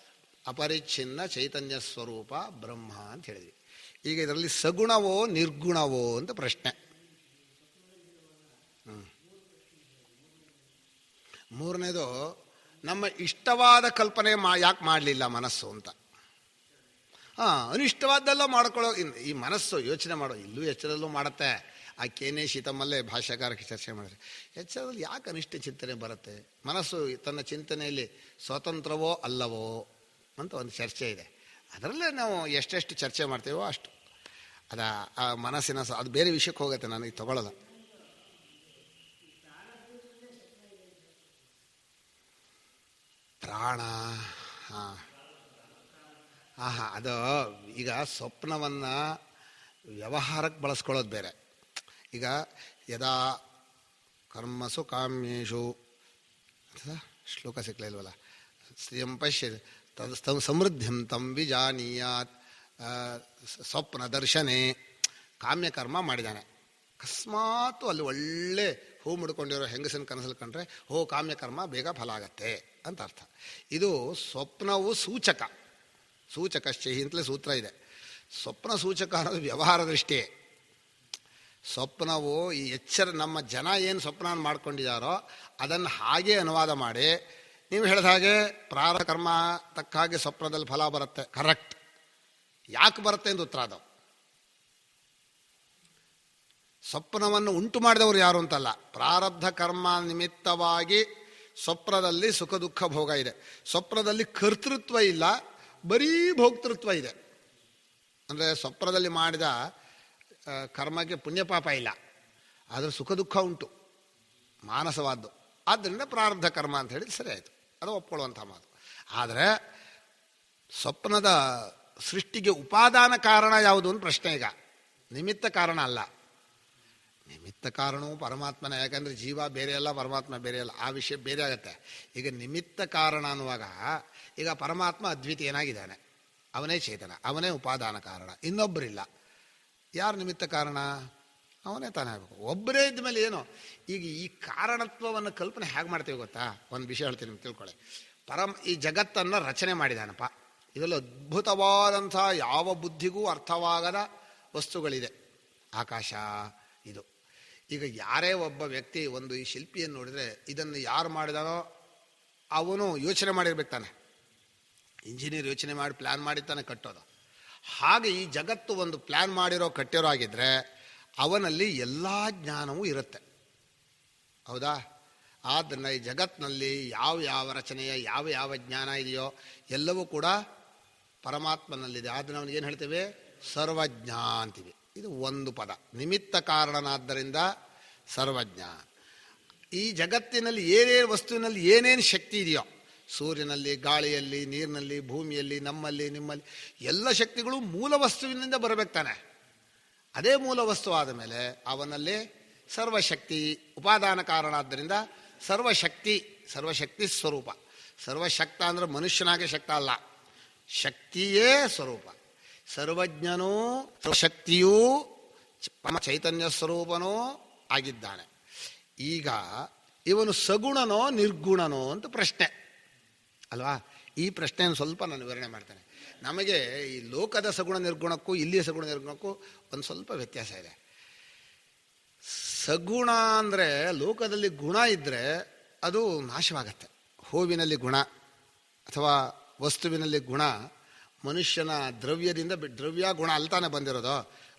S1: ಅಪರಿಚ್ಛಿನ್ನ ಚೈತನ್ಯ ಸ್ವರೂಪ ಬ್ರಹ್ಮ ಅಂತ ಹೇಳಿದ್ವಿ. ಈಗ ಇದರಲ್ಲಿ ಸಗುಣವೋ ನಿರ್ಗುಣವೋ ಅಂತ ಪ್ರಶ್ನೆ. ಮೂರನೇದು, ನಮ್ಮ ಇಷ್ಟವಾದ ಕಲ್ಪನೆ ಯಾಕೆ ಮಾಡಲಿಲ್ಲ ಮನಸ್ಸು ಅಂತ. ಅನಿಷ್ಟವಾದ್ದೆಲ್ಲ ಮಾಡ್ಕೊಳ್ಳೋ ಈ ಮನಸ್ಸು ಯೋಚನೆ ಮಾಡೋ, ಇಲ್ಲೂ ಎಚ್ಚರದಲ್ಲೂ ಮಾಡುತ್ತೆ. ಆ ಕೇನೆ ಶೀತಮಲ್ಲೇ ಭಾಷ್ಯಕಾರಕ್ಕೆ ಚರ್ಚೆ ಮಾಡಿದ್ರೆ, ಎಚ್ಚರದಲ್ಲಿ ಯಾಕೆ ಅನಿಷ್ಟ ಚಿಂತನೆ ಬರುತ್ತೆ? ಮನಸ್ಸು ತನ್ನ ಚಿಂತನೆಯಲ್ಲಿ ಸ್ವತಂತ್ರವೋ ಅಲ್ಲವೋ ಅಂತ ಒಂದು ಚರ್ಚೆ ಇದೆ. ಅದರಲ್ಲೇ ನಾವು ಎಷ್ಟೆಷ್ಟು ಚರ್ಚೆ ಮಾಡ್ತೇವೋ ಅಷ್ಟು. ಆ ಮನಸ್ಸಿನ ಅದು ಬೇರೆ ವಿಷಯಕ್ಕೆ ಹೋಗುತ್ತೆ, ನನಗೆ ತಗೊಳ್ಳೋಲ್ಲ. ಪ್ರಾಣ ಅದು ಈಗ ಸ್ವಪ್ನವನ್ನು ವ್ಯವಹಾರಕ್ಕೆ ಬಳಸ್ಕೊಳ್ಳೋದು ಬೇರೆ. ಈಗ ಯದಾ ಕರ್ಮಸು ಕಾಮ್ಯೇಶು ಶ್ಲೋಕ ಸಿಕ್ಕಲಿಲ್ವಲ್ಲ, ಶ್ರಿಯಂ ಪಶ್ಯ ತದ ಸಮೃದ್ಧಿಂ ತಂ ವಿಜಾನೀಯಾತ್. ಸ್ವಪ್ನ ದರ್ಶನೆ ಕಾಮ್ಯಕರ್ಮ ಮಾಡಿದ್ದಾನೆ, ಅಕಸ್ಮಾತ್ ಅಲ್ಲಿ ಒಳ್ಳೆ ಹೂ ಮುಡ್ಕೊಂಡಿರೋ ಹೆಂಗಸನ ಕನಸಲ್ಲಿ ಕಂಡ್ರೆ ಕಾಮ್ಯಕರ್ಮ ಬೇಗ ಫಲ ಆಗತ್ತೆ ಅಂತ ಅರ್ಥ. ಇದು ಸ್ವಪ್ನವು ಸೂಚಕಶ್ಚಿ ಅಂತಲೇ ಸೂತ್ರ ಇದೆ. ಸ್ವಪ್ನ ಸೂಚಕ ಅನ್ನೋದು ವ್ಯವಹಾರ ದೃಷ್ಟಿಯೇ. ಸ್ವಪ್ನವು ಈ ಎಚ್ಚರ ನಮ್ಮ ಜನ ಏನು ಸ್ವಪ್ನ ಮಾಡ್ಕೊಂಡಿದ್ದಾರೋ ಅದನ್ನು ಹಾಗೆ ಅನುವಾದ ಮಾಡಿ ನೀವು ಹೇಳಿದ ಹಾಗೆ ಪ್ರಾರಬ್ಧ ಕರ್ಮ ತಕ್ಕ ಹಾಗೆ ಸ್ವಪ್ನದಲ್ಲಿ ಫಲ ಬರುತ್ತೆ. ಕರೆಕ್ಟ್. ಯಾಕೆ ಬರುತ್ತೆ ಎಂದು ಉತ್ತರ ಅದು. ಸ್ವಪ್ನವನ್ನು ಉಂಟು ಮಾಡಿದವರು ಯಾರು ಅಂತಲ್ಲ, ಪ್ರಾರಬ್ಧ ಕರ್ಮ ನಿಮಿತ್ತವಾಗಿ ಸ್ವಪ್ನದಲ್ಲಿ ಸುಖ ದುಃಖ ಭೋಗ ಇದೆ. ಸ್ವಪ್ನದಲ್ಲಿ ಕರ್ತೃತ್ವ ಇಲ್ಲ, ಬರೀ ಭೋಕ್ತೃತ್ವ ಇದೆ. ಅಂದರೆ ಸ್ವಪ್ನದಲ್ಲಿ ಮಾಡಿದ ಕರ್ಮಕ್ಕೆ ಪುಣ್ಯಪಾಪ ಇಲ್ಲ, ಆದರೆ ಸುಖ ದುಃಖ ಉಂಟು, ಮಾನಸವಾದ್ದು. ಆದ್ದರಿಂದ ಪ್ರಾರಬ್ಧ ಕರ್ಮ ಅಂತ ಹೇಳಿ ಸರಿ ಆಯಿತು, ಅದು ಒಪ್ಕೊಳ್ಳುವಂಥ ಮಾತು. ಆದರೆ ಸ್ವಪ್ನದ ಸೃಷ್ಟಿಗೆ ಉಪಾದಾನ ಕಾರಣ ಯಾವುದು ಅಂತ ಪ್ರಶ್ನೆ. ಈಗ ನಿಮಿತ್ತ ಕಾರಣ ಅಲ್ಲ, ನಿಮಿತ್ತ ಕಾರಣವು ಪರಮಾತ್ಮನ. ಯಾಕಂದರೆ ಜೀವ ಬೇರೆ ಅಲ್ಲ, ಪರಮಾತ್ಮ ಬೇರೆ ಅಲ್ಲ, ಆ ವಿಷಯ ಬೇರೆ ಆಗುತ್ತೆ. ಈಗ ನಿಮಿತ್ತ ಕಾರಣ ಅನ್ನುವಾಗ ಈಗ ಪರಮಾತ್ಮ ಅದ್ವಿತೀಯನಾಗಿದ್ದಾನೆ, ಅವನೇ ಚೇತನ, ಅವನೇ ಉಪಾದಾನ ಕಾರಣ, ಇನ್ನೊಬ್ಬರಿಲ್ಲ. ಯಾರು ನಿಮಿತ್ತ ಕಾರಣ? ಅವನೇ ತಾನೇ ಆಗಬೇಕು. ಒಬ್ಬರೇ ಇದ್ದ ಮೇಲೆ ಏನು? ಈಗ ಈ ಕಾರಣತ್ವವನ್ನು ಕಲ್ಪನೆ ಹೇಗೆ ಮಾಡ್ತೀವಿ ಗೊತ್ತಾ? ಒಂದು ವಿಷಯ ಹೇಳ್ತೀನಿ, ನಿಮ್ಗೆ ತಿಳ್ಕೊಳ್ಳಿ. ಈ ಜಗತ್ತನ್ನು ರಚನೆ ಮಾಡಿದಾನಪ್ಪ. ಇದರಲ್ಲಿ ಅದ್ಭುತವಾದಂಥ ಯಾವ ಬುದ್ಧಿಗೂ ಅರ್ಥವಾಗದ ವಸ್ತುಗಳಿದೆ. ಆಕಾಶ ಇದು. ಈಗ ಯಾರೇ ಒಬ್ಬ ವ್ಯಕ್ತಿ ಒಂದು ಈ ಶಿಲ್ಪಿಯನ್ನು ನೋಡಿದರೆ ಇದನ್ನು ಯಾರು ಮಾಡಿದಾನೋ ಅವನು ಯೋಚನೆ ಮಾಡಿರ್ಬೇಕು ತಾನೆ. ಇಂಜಿನಿಯರ್ ಯೋಚನೆ ಮಾಡಿ ಪ್ಲ್ಯಾನ್ ಮಾಡಿ ತಾನೆ ಕಟ್ಟೋದು. ಹಾಗೆ ಈ ಜಗತ್ತು ಒಂದು ಪ್ಲ್ಯಾನ್ ಮಾಡಿರೋ ಕಟ್ಟಿರೋ ಆಗಿದ್ದರೆ ಅವನಲ್ಲಿ ಎಲ್ಲ ಜ್ಞಾನವೂ ಇರುತ್ತೆ. ಹೌದಾ? ಆದ್ದರಿಂದ ಈ ಜಗತ್ತಿನಲ್ಲಿ ಯಾವ ಯಾವ ರಚನೆಯ ಯಾವ ಯಾವ ಜ್ಞಾನ ಇದೆಯೋ ಎಲ್ಲವೂ ಕೂಡ ಪರಮಾತ್ಮನಲ್ಲಿದೆ. ಆದರೆ ನಾವು ಏನು ಹೇಳ್ತೇವೆ? ಸರ್ವಜ್ಞ ಅಂತೀವಿ. ಇದು ಒಂದು ಪದ. ನಿಮಿತ್ತ ಕಾರಣನಾದ್ದರಿಂದ ಸರ್ವಜ್ಞ. ಈ ಜಗತ್ತಿನಲ್ಲಿ ಏನೇನು ವಸ್ತುವಿನಲ್ಲಿ ಏನೇನು ಶಕ್ತಿ ಇದೆಯೋ, ಸೂರ್ಯನಲ್ಲಿ, ಗಾಳಿಯಲ್ಲಿ, ನೀರಿನಲ್ಲಿ, ಭೂಮಿಯಲ್ಲಿ, ನಮ್ಮಲ್ಲಿ, ನಿಮ್ಮಲ್ಲಿ, ಎಲ್ಲ ಶಕ್ತಿಗಳು ಮೂಲ ವಸ್ತುವಿನಿಂದ ಬರಬೇಕು ತಾನೆ. ಅದೇ ಮೂಲ ವಸ್ತು ಆದ ಮೇಲೆ ಅವನಲ್ಲಿ ಸರ್ವಶಕ್ತಿ ಉಪಾದಾನ ಕಾರಣ. ಆದ್ದರಿಂದ ಸರ್ವಶಕ್ತಿ, ಸರ್ವಶಕ್ತಿ ಸ್ವರೂಪ. ಸರ್ವಶಕ್ತ ಅಂದರೆ ಮನುಷ್ಯನಾಗೆ ಶಕ್ತ ಅಲ್ಲ, ಶಕ್ತಿಯೇ ಸ್ವರೂಪ. ಸರ್ವಜ್ಞನೂ ಶಕ್ತಿಯೂ ಚೈತನ್ಯ ಸ್ವರೂಪನೂ ಆಗಿದ್ದಾನೆ. ಈಗ ಇವನು ಸಗುಣನೋ ನಿರ್ಗುಣನೋ ಅಂತ ಪ್ರಶ್ನೆ ಅಲ್ವಾ? ಈ ಪ್ರಶ್ನೆಯನ್ನು ಸ್ವಲ್ಪ ನಾನು ವಿವರಣೆ ಮಾಡ್ತೇನೆ. ನಮಗೆ ಈ ಲೋಕದ ಸಗುಣ ನಿರ್ಗುಣಕ್ಕೂ ಇಲ್ಲಿಯ ಸಗುಣ ನಿರ್ಗುಣಕ್ಕೂ ಒಂದು ಸ್ವಲ್ಪ ವ್ಯತ್ಯಾಸ ಇದೆ. ಸಗುಣ ಅಂದರೆ ಲೋಕದಲ್ಲಿ ಗುಣ ಇದ್ದರೆ ಅದು ನಾಶವಾಗತ್ತೆ. ಹೂವಿನಲ್ಲಿ ಗುಣ ಅಥವಾ ವಸ್ತುವಿನಲ್ಲಿ ಗುಣ, ಮನುಷ್ಯನ ದ್ರವ್ಯದಿಂದ ದ್ರವ್ಯ ಗುಣ ಅಲ್ತಾನೆ ಬಂದಿರೋದು.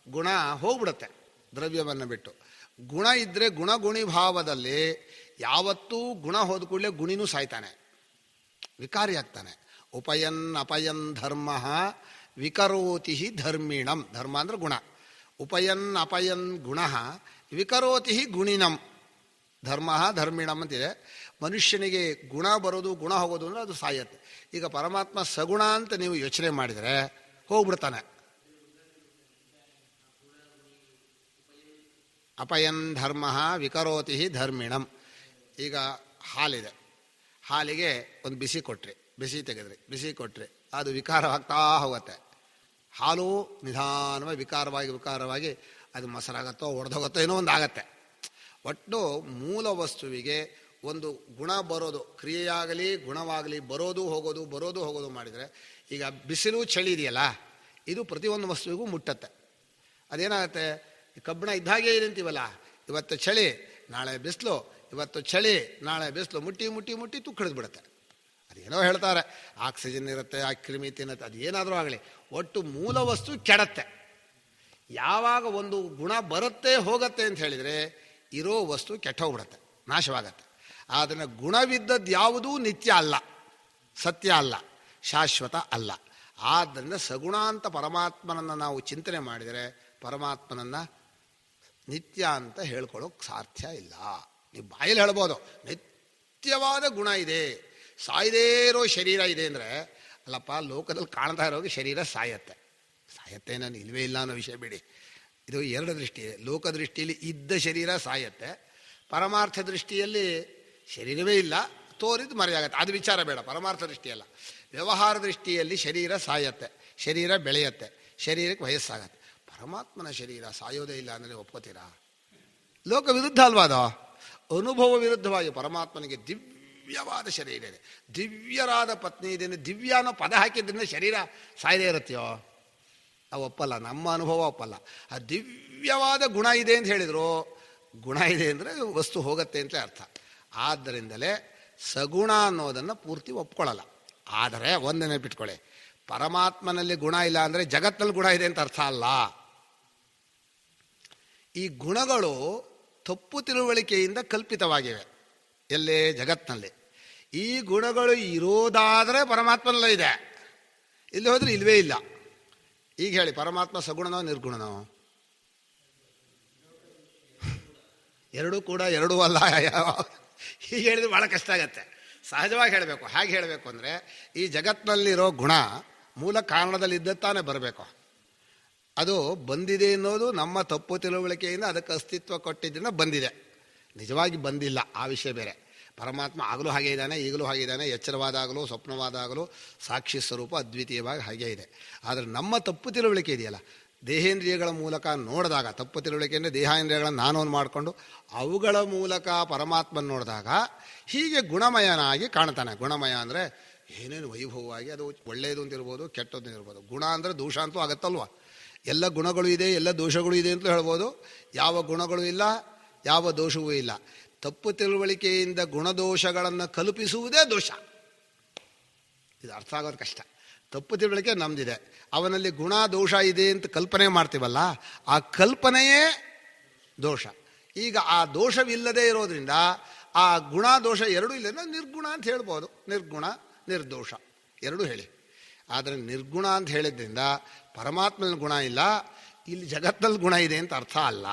S1: ಗುಣ ಹೋಗ್ಬಿಡುತ್ತೆ ದ್ರವ್ಯವನ್ನು ಬಿಟ್ಟು. ಗುಣ ಇದ್ದರೆ ಗುಣಗುಣಿ ಭಾವದಲ್ಲಿ ಯಾವತ್ತೂ ಗುಣ ಹೋದ ಕೂಡಲೇ ಗುಣಿನೂ ಸಾಯ್ತಾನೆ, ವಿಕಾರಿ ಆಗ್ತಾನೆ. ಉಪಯನ್ ಅಪಯನ್ ಧರ್ಮ ವಿಕರೋತಿ ಧರ್ಮಿಣಂ. ಧರ್ಮ ಅಂದರೆ ಗುಣ. ಉಪಯನ್ ಅಪಯನ್ ಗುಣ ವಿಕರೋತಿ ಗುಣಿನಂ. ಧರ್ಮ ಧರ್ಮಿಣಂ ಅಂತಿದೆ. ಮನುಷ್ಯನಿಗೆ ಗುಣ ಬರೋದು ಗುಣ ಹೋಗೋದು ಅಂದರೆ ಅದು ಸಾಯತ್ತೆ. ಈಗ ಪರಮಾತ್ಮ ಸಗುಣ ಅಂತ ನೀವು ಯೋಚನೆ ಮಾಡಿದರೆ ಹೋಗ್ಬಿಡ್ತಾನೆ. ಅಪಯನ್ ಧರ್ಮ ವಿಕರೋತಿ ಧರ್ಮಿಣಂ. ಈಗ ಹಾಲಿದೆ, ಹಾಲಿಗೆ ಒಂದು ಬಿಸಿ ಕೊಟ್ರಿ, ಬಿಸಿ ತೆಗೆದ್ರಿ, ಬಿಸಿ ಕೊಟ್ರಿ, ಅದು ವಿಕಾರವಾಗ್ತಾ ಹೋಗುತ್ತೆ. ಹಾಲು ನಿಧಾನವಾಗಿ ವಿಕಾರವಾಗಿ ಅದು ಮೊಸರಾಗತ್ತೋ ಒಡೆದೋಗುತ್ತೋ ಏನೋ ಒಂದು ಆಗತ್ತೆ. ಒಟ್ಟು ಮೂಲ ವಸ್ತುವಿಗೆ ಒಂದು ಗುಣ ಬರೋದು, ಕ್ರಿಯೆಯಾಗಲಿ ಗುಣವಾಗಲಿ ಬರೋದು ಹೋಗೋದು ಮಾಡಿದರೆ, ಈಗ ಬಿಸಿಲು ಚಳಿ ಇದೆಯಲ್ಲ, ಇದು ಪ್ರತಿಯೊಂದು ವಸ್ತುವಿಗೂ ಮುಟ್ಟತ್ತೆ. ಅದೇನಾಗುತ್ತೆ? ಕಬ್ಬಿಣ ಇದ್ದಾಗೆ ಏನಂತೀವಲ್ಲ, ಇವತ್ತು ಚಳಿ ನಾಳೆ ಬಿಸಿಲು, ಇವತ್ತು ಚಳಿ ನಾಳೆ ಬಿಸಿಲು, ಮುಟ್ಟಿ ತುಕ್ಕಿಡಿದು ಬಿಡುತ್ತೆ. ಅದೇನೋ ಹೇಳ್ತಾರೆ, ಆಕ್ಸಿಜನ್ ಇರುತ್ತೆ, ಆ ಕ್ರಿಮಿ ತಿನ್ನುತ್ತೆ, ಅದು ಏನಾದರೂ ಆಗಲಿ, ಒಟ್ಟು ಮೂಲ ವಸ್ತು ಕೆಡತ್ತೆ. ಯಾವಾಗ ಒಂದು ಗುಣ ಬರುತ್ತೆ ಹೋಗುತ್ತೆ ಅಂತ ಹೇಳಿದರೆ ಇರೋ ವಸ್ತು ಕೆಟ್ಟೋಗ್ಬಿಡತ್ತೆ, ನಾಶವಾಗತ್ತೆ. ಆದರೆ ಗುಣವಿದ್ದದ್ದು ಯಾವುದೂ ನಿತ್ಯ ಅಲ್ಲ, ಸತ್ಯ ಅಲ್ಲ, ಶಾಶ್ವತ ಅಲ್ಲ. ಆದ್ದರಿಂದ ಸಗುಣ ಅಂತ ಪರಮಾತ್ಮನನ್ನು ನಾವು ಚಿಂತನೆ ಮಾಡಿದರೆ ಪರಮಾತ್ಮನನ್ನು ನಿತ್ಯ ಅಂತ ಹೇಳ್ಕೊಳ್ಳೋಕೆ ಸಾಧ್ಯ ಇಲ್ಲ. ನೀವು ಬಾಯಲ್ಲಿ ಹೇಳ್ಬೋದು ನಿತ್ಯವಾದ ಗುಣ ಇದೆ, ಸಾಯದೇ ಇರೋ ಶರೀರ ಇದೆ ಅಂದರೆ, ಅಲ್ಲಪ್ಪ ಲೋಕದಲ್ಲಿ ಕಾಣ್ತಾ ಇರೋಗೆ ಶರೀರ ಸಾಯತ್ತೆ ನಾನು ಇಲ್ವೇ ಇಲ್ಲ ಅನ್ನೋ ವಿಷಯ ಬಿಡಿ. ಇದು ಎರಡು ದೃಷ್ಟಿ ಇದೆ. ಲೋಕ ದೃಷ್ಟಿಯಲ್ಲಿ ಇದ್ದ ಶರೀರ ಸಾಯತ್ತೆ, ಪರಮಾರ್ಥ ದೃಷ್ಟಿಯಲ್ಲಿ ಶರೀರವೇ ಇಲ್ಲ, ತೋರಿದ್ದು ಮರೆಯಾಗತ್ತೆ. ಅದು ವಿಚಾರ ಬೇಡ, ಪರಮಾರ್ಥ ದೃಷ್ಟಿಯಲ್ಲ. ವ್ಯವಹಾರ ದೃಷ್ಟಿಯಲ್ಲಿ ಶರೀರ ಸಾಯತ್ತೆ, ಶರೀರ ಬೆಳೆಯತ್ತೆ, ಶರೀರಕ್ಕೆ ವಯಸ್ಸಾಗತ್ತೆ. ಪರಮಾತ್ಮನ ಶರೀರ ಸಾಯೋದೇ ಇಲ್ಲ ಅಂದರೆ ಒಪ್ಕೋತೀರಾ? ಲೋಕ ವಿರುದ್ಧ ಅಲ್ವಾ ಅದು? ಅನುಭವ ವಿರುದ್ಧವಾಗಿ ಪರಮಾತ್ಮನಿಗೆ ದಿವ್ಯವಾದ ಶರೀರ ಇದೆ, ದಿವ್ಯರಾದ ಪತ್ನಿ ಇದೆ. ದಿವ್ಯ ಅನ್ನೋ ಪದ ಹಾಕಿದ್ರಿಂದ ಶರೀರ ಸಾಯದೇ ಇರುತ್ತೆಯೋ? ಅವು ಒಪ್ಪಲ್ಲ, ನಮ್ಮ ಅನುಭವ ಒಪ್ಪಲ್ಲ. ಆ ದಿವ್ಯವಾದ ಗುಣ ಇದೆ ಅಂತ ಹೇಳಿದರು, ಗುಣ ಇದೆ ಅಂದರೆ ವಸ್ತು ಹೋಗುತ್ತೆ ಅಂತಲೇ ಅರ್ಥ. ಆದ್ದರಿಂದಲೇ ಸಗುಣ ಅನ್ನೋದನ್ನು ಪೂರ್ತಿ ಒಪ್ಕೊಳ್ಳಲ್ಲ. ಆದರೆ ಒಂದು ನೆನಪಿಟ್ಕೊಳ್ಳಿ, ಪರಮಾತ್ಮನಲ್ಲಿ ಗುಣ ಇಲ್ಲ ಅಂದರೆ ಜಗತ್ತಿನಲ್ಲಿ ಗುಣ ಇದೆ ಅಂತ ಅರ್ಥ ಅಲ್ಲ. ಈ ಗುಣಗಳು ತಪ್ಪು ತಿಳುವಳಿಕೆಯಿಂದ ಕಲ್ಪಿತವಾಗಿವೆ ಎಲ್ಲೇ ಜಗತ್ತಿನಲ್ಲಿ. ಈ ಗುಣಗಳು ಇರೋದಾದರೆ ಪರಮಾತ್ಮನಲ್ಲೇ ಇದೆ, ಇಲ್ಲಿ ಹೋದರೆ ಇಲ್ವೇ ಇಲ್ಲ. ಈಗ ಹೇಳಿ, ಪರಮಾತ್ಮ ಸಗುಣನೋ ನಿರ್ಗುಣನೋ? ಎರಡೂ ಕೂಡ ಎರಡೂ ಅಲ್ಲ. ಹೀಗೆ ಹೇಳಿದ್ರೆ ಭಾಳ ಕಷ್ಟ ಆಗತ್ತೆ. ಸಹಜವಾಗಿ ಹೇಳಬೇಕು. ಹೇಗೆ ಹೇಳಬೇಕು ಅಂದರೆ, ಈ ಜಗತ್ತಿನಲ್ಲಿರೋ ಗುಣ ಮೂಲ ಕಾರಣದಲ್ಲಿ ಇದ್ದತ್ತಾನೆ ಬರಬೇಕು. ಅದು ಬಂದಿದೆ ಅನ್ನೋದು ನಮ್ಮ ತಪ್ಪು ತಿಳುವಳಿಕೆಯಿಂದ ಅದಕ್ಕೆ ಅಸ್ತಿತ್ವ ಕೊಟ್ಟಿದ್ದರಿಂದ ಬಂದಿದೆ, ನಿಜವಾಗಿ ಬಂದಿಲ್ಲ. ಆ ವಿಷಯ ಬೇರೆ. ಪರಮಾತ್ಮ ಆಗಲೂ ಹಾಗೆ ಇದ್ದಾನೆ, ಈಗಲೂ ಹಾಗೆ ಇದ್ದಾನೆ. ಎಚ್ಚರವಾದಾಗಲೂ ಸ್ವಪ್ನವಾದಾಗಲೂ ಸಾಕ್ಷಿ ಸ್ವರೂಪ ಅದ್ವಿತೀಯವಾಗಿ ಹಾಗೇ ಇದೆ. ಆದರೆ ನಮ್ಮ ತಪ್ಪು ತಿಳುವಳಿಕೆ ಇದೆಯಲ್ಲ, ದೇಹೇಂದ್ರಿಯಗಳ ಮೂಲಕ ನೋಡಿದಾಗ, ತಪ್ಪು ತಿಳುವಳಿಕೆ ಅಂದರೆ ದೇಹೇಂದ್ರಿಯಗಳನ್ನು ನಾನೊಂದು ಮಾಡಿಕೊಂಡು ಅವುಗಳ ಮೂಲಕ ಪರಮಾತ್ಮನ ನೋಡಿದಾಗ ಹೀಗೆ ಗುಣಮಯನಾಗಿ ಕಾಣ್ತಾನೆ. ಗುಣಮಯ ಅಂದರೆ ಏನೇನು ವೈಭವವಾಗಿ, ಅದು ಒಳ್ಳೆಯದು ಅಂತ ಇರ್ಬೋದು, ಕೆಟ್ಟದ್ದು ಇರ್ಬೋದು. ಗುಣ ಅಂದರೆ ದೋಷ ಅಂತೂ ಆಗತ್ತಲ್ವ. ಎಲ್ಲ ಗುಣಗಳು ಇದೆ, ಎಲ್ಲ ದೋಷಗಳು ಇದೆ ಅಂತಲೂ ಹೇಳ್ಬೋದು. ಯಾವ ಗುಣಗಳು ಇಲ್ಲ, ಯಾವ ದೋಷವೂ ಇಲ್ಲ. ತಪ್ಪು ತಿಳುವಳಿಕೆಯಿಂದ ಗುಣದೋಷಗಳನ್ನು ಕಲ್ಪಿಸುವುದೇ ದೋಷ. ಇದು ಅರ್ಥ ಆಗೋದು ಕಷ್ಟ. ತಪ್ಪು ತಿಳುವಳಿಕೆ ನಮ್ದಿದೆ, ಅವನಲ್ಲಿ ಗುಣ ದೋಷ ಇದೆ ಅಂತ ಕಲ್ಪನೆ ಮಾಡ್ತೀವಲ್ಲ, ಆ ಕಲ್ಪನೆಯೇ ದೋಷ. ಈಗ ಆ ದೋಷವಿಲ್ಲದೆ ಇರೋದ್ರಿಂದ ಆ ಗುಣ ದೋಷ ಎರಡೂ ಇಲ್ಲ, ನಿರ್ಗುಣ ಅಂತ ಹೇಳ್ಬೋದು. ನಿರ್ಗುಣ ನಿರ್ದೋಷ ಎರಡೂ ಹೇಳಿ. ಆದರೆ ನಿರ್ಗುಣ ಅಂತ ಹೇಳಿದ್ರಿಂದ ಪರಮಾತ್ಮನ ಗುಣ ಇಲ್ಲ, ಇಲ್ಲಿ ಜಗತ್ತಲ್ಲಿ ಗುಣ ಇದೆ ಅಂತ ಅರ್ಥ ಅಲ್ಲ.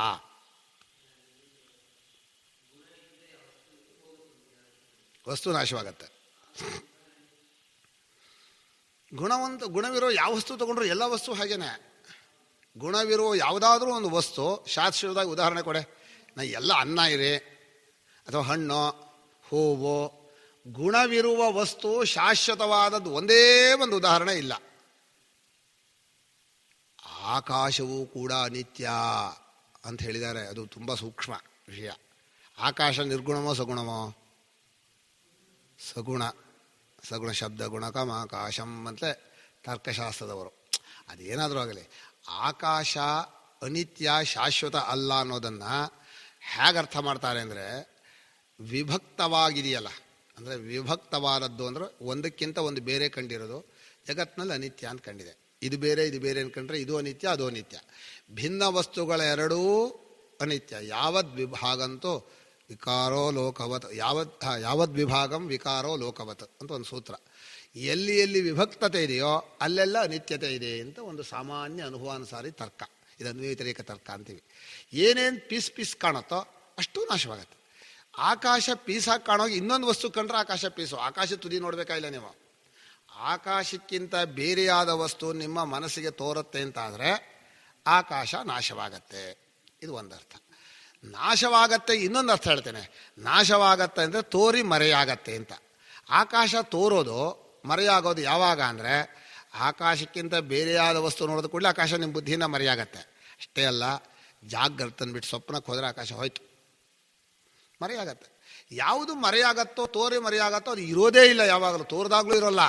S1: ವಸ್ತು ನಾಶವಾಗತ್ತೆ. ಗುಣವಿರೋ ಯಾವ ವಸ್ತು ತಗೊಂಡ್ರು ಎಲ್ಲ ವಸ್ತು ಹಾಗೇನೆ. ಗುಣವಿರೋ ಯಾವುದಾದ್ರೂ ಒಂದು ವಸ್ತು, ಶಾಸ್ತ್ರದಾಗಿ ಉದಾಹರಣೆ ಕೊಡೆ. ಎಲ್ಲ ಅನ್ನ ಇರಿ ಅಥವಾ ಹಣ್ಣು ಹೂವು, ಗುಣವಿರುವ ವಸ್ತು ಶಾಶ್ವತವಾದದ್ದು ಒಂದೇ ಒಂದು ಉದಾಹರಣೆ ಇಲ್ಲ. ಆಕಾಶವೂ ಕೂಡ ಅನಿತ್ಯ ಅಂತ ಹೇಳಿದ್ದಾರೆ. ಅದು ತುಂಬ ಸೂಕ್ಷ್ಮ ವಿಷಯ. ಆಕಾಶ ನಿರ್ಗುಣವೋ ಸಗುಣವೋ? ಸಗುಣ. ಸಗುಣ ಶಬ್ದ ಗುಣಕಂ ಆಕಾಶಂ ಅಂತಲೇ ತರ್ಕಶಾಸ್ತ್ರದವರು. ಅದೇನಾದರೂ ಆಗಲಿ, ಆಕಾಶ ಅನಿತ್ಯ ಶಾಶ್ವತ ಅಲ್ಲ ಅನ್ನೋದನ್ನು ಹೇಗೆ ಅರ್ಥ ಮಾಡ್ತಾರೆ ಅಂದರೆ, ವಿಭಕ್ತವಾಗಿದೆಯಲ್ಲ, ಅಂದರೆ ವಿಭಕ್ತವಾದದ್ದು ಅಂದರೆ ಒಂದಕ್ಕಿಂತ ಒಂದು ಬೇರೆ ಕಂಡಿರೋದು ಜಗತ್ತಿನಲ್ಲಿ ಅನಿತ್ಯ ಅಂತ ಕಂಡಿದೆ. ಇದು ಬೇರೆ ಇದು ಬೇರೆ ಅಂದ್ಕೊಂಡ್ರೆ ಇದು ಅನಿತ್ಯ ಅದು ಅನಿತ್ಯ. ಭಿನ್ನ ವಸ್ತುಗಳ ಎರಡೂ ಅನಿತ್ಯ. ಯಾವದ್ ವಿಭಾಗಂತೂ ವಿಕಾರೋ ಲೋಕವತ್, ಯಾವದ್ ವಿಭಾಗಂ ವಿಕಾರೋ ಲೋಕವತ್ ಅಂತ ಒಂದು ಸೂತ್ರ. ಎಲ್ಲಿ ಎಲ್ಲಿ ವಿಭಕ್ತತೆ ಇದೆಯೋ ಅಲ್ಲೆಲ್ಲ ಅನಿತ್ಯತೆ ಇದೆ ಅಂತ ಒಂದು ಸಾಮಾನ್ಯ ಅನುಭವಾನುಸಾರಿ ತರ್ಕ. ಇದನ್ನು ವ್ಯತಿರೇಕ ತರ್ಕ ಅಂತೀವಿ. ಏನೇನು ಪೀಸ್ ಪೀಸ್ ಕಾಣುತ್ತೋ ಅಷ್ಟೂ ನಾಶವಾಗತ್ತೆ. ಆಕಾಶ ಪೀಸಾಗಿ ಕಾಣೋಗಿ ಇನ್ನೊಂದು ವಸ್ತು ಕಂಡ್ರೆ ಆಕಾಶ ಪೀಸು. ಆಕಾಶ ತುದಿ ನೋಡಬೇಕಾಗಿಲ್ಲ ನೀವು. ಆಕಾಶಕ್ಕಿಂತ ಬೇರೆಯಾದ ವಸ್ತು ನಿಮ್ಮ ಮನಸ್ಸಿಗೆ ತೋರುತ್ತೆ ಅಂತಾದರೆ ಆಕಾಶ ನಾಶವಾಗತ್ತೆ. ಇದು ಒಂದರ್ಥ. ನಾಶವಾಗತ್ತೆ ಇನ್ನೊಂದು ಅರ್ಥ ಹೇಳ್ತೇನೆ. ನಾಶವಾಗತ್ತೆ ಅಂದರೆ ತೋರಿ ಮರೆಯಾಗತ್ತೆ ಅಂತ. ಆಕಾಶ ತೋರೋದು ಮರೆಯಾಗೋದು ಯಾವಾಗ ಅಂದರೆ, ಆಕಾಶಕ್ಕಿಂತ ಬೇರೆಯಾದ ವಸ್ತು ನೋಡೋದು ಕೂಡಲೇ ಆಕಾಶ ನಿಮ್ಮ ಬುದ್ಧಿಯಿಂದ ಮರೆಯಾಗತ್ತೆ. ಅಷ್ಟೇ ಅಲ್ಲ, ಜಾಗ್ರತನ ಬಿಟ್ಟು ಸ್ವಪ್ನಕ್ಕೆ ಹೋದರೆ ಆಕಾಶ ಹೋಯ್ತು, ಮರೆಯಾಗತ್ತೆ. ಯಾವುದು ಮರೆಯಾಗತ್ತೋ ತೋರಿ ಮರೆಯಾಗತ್ತೋ ಅದು ಇರೋದೇ ಇಲ್ಲ. ಯಾವಾಗಲೂ ತೋರಿದಾಗಲೂ ಇರೋಲ್ಲ.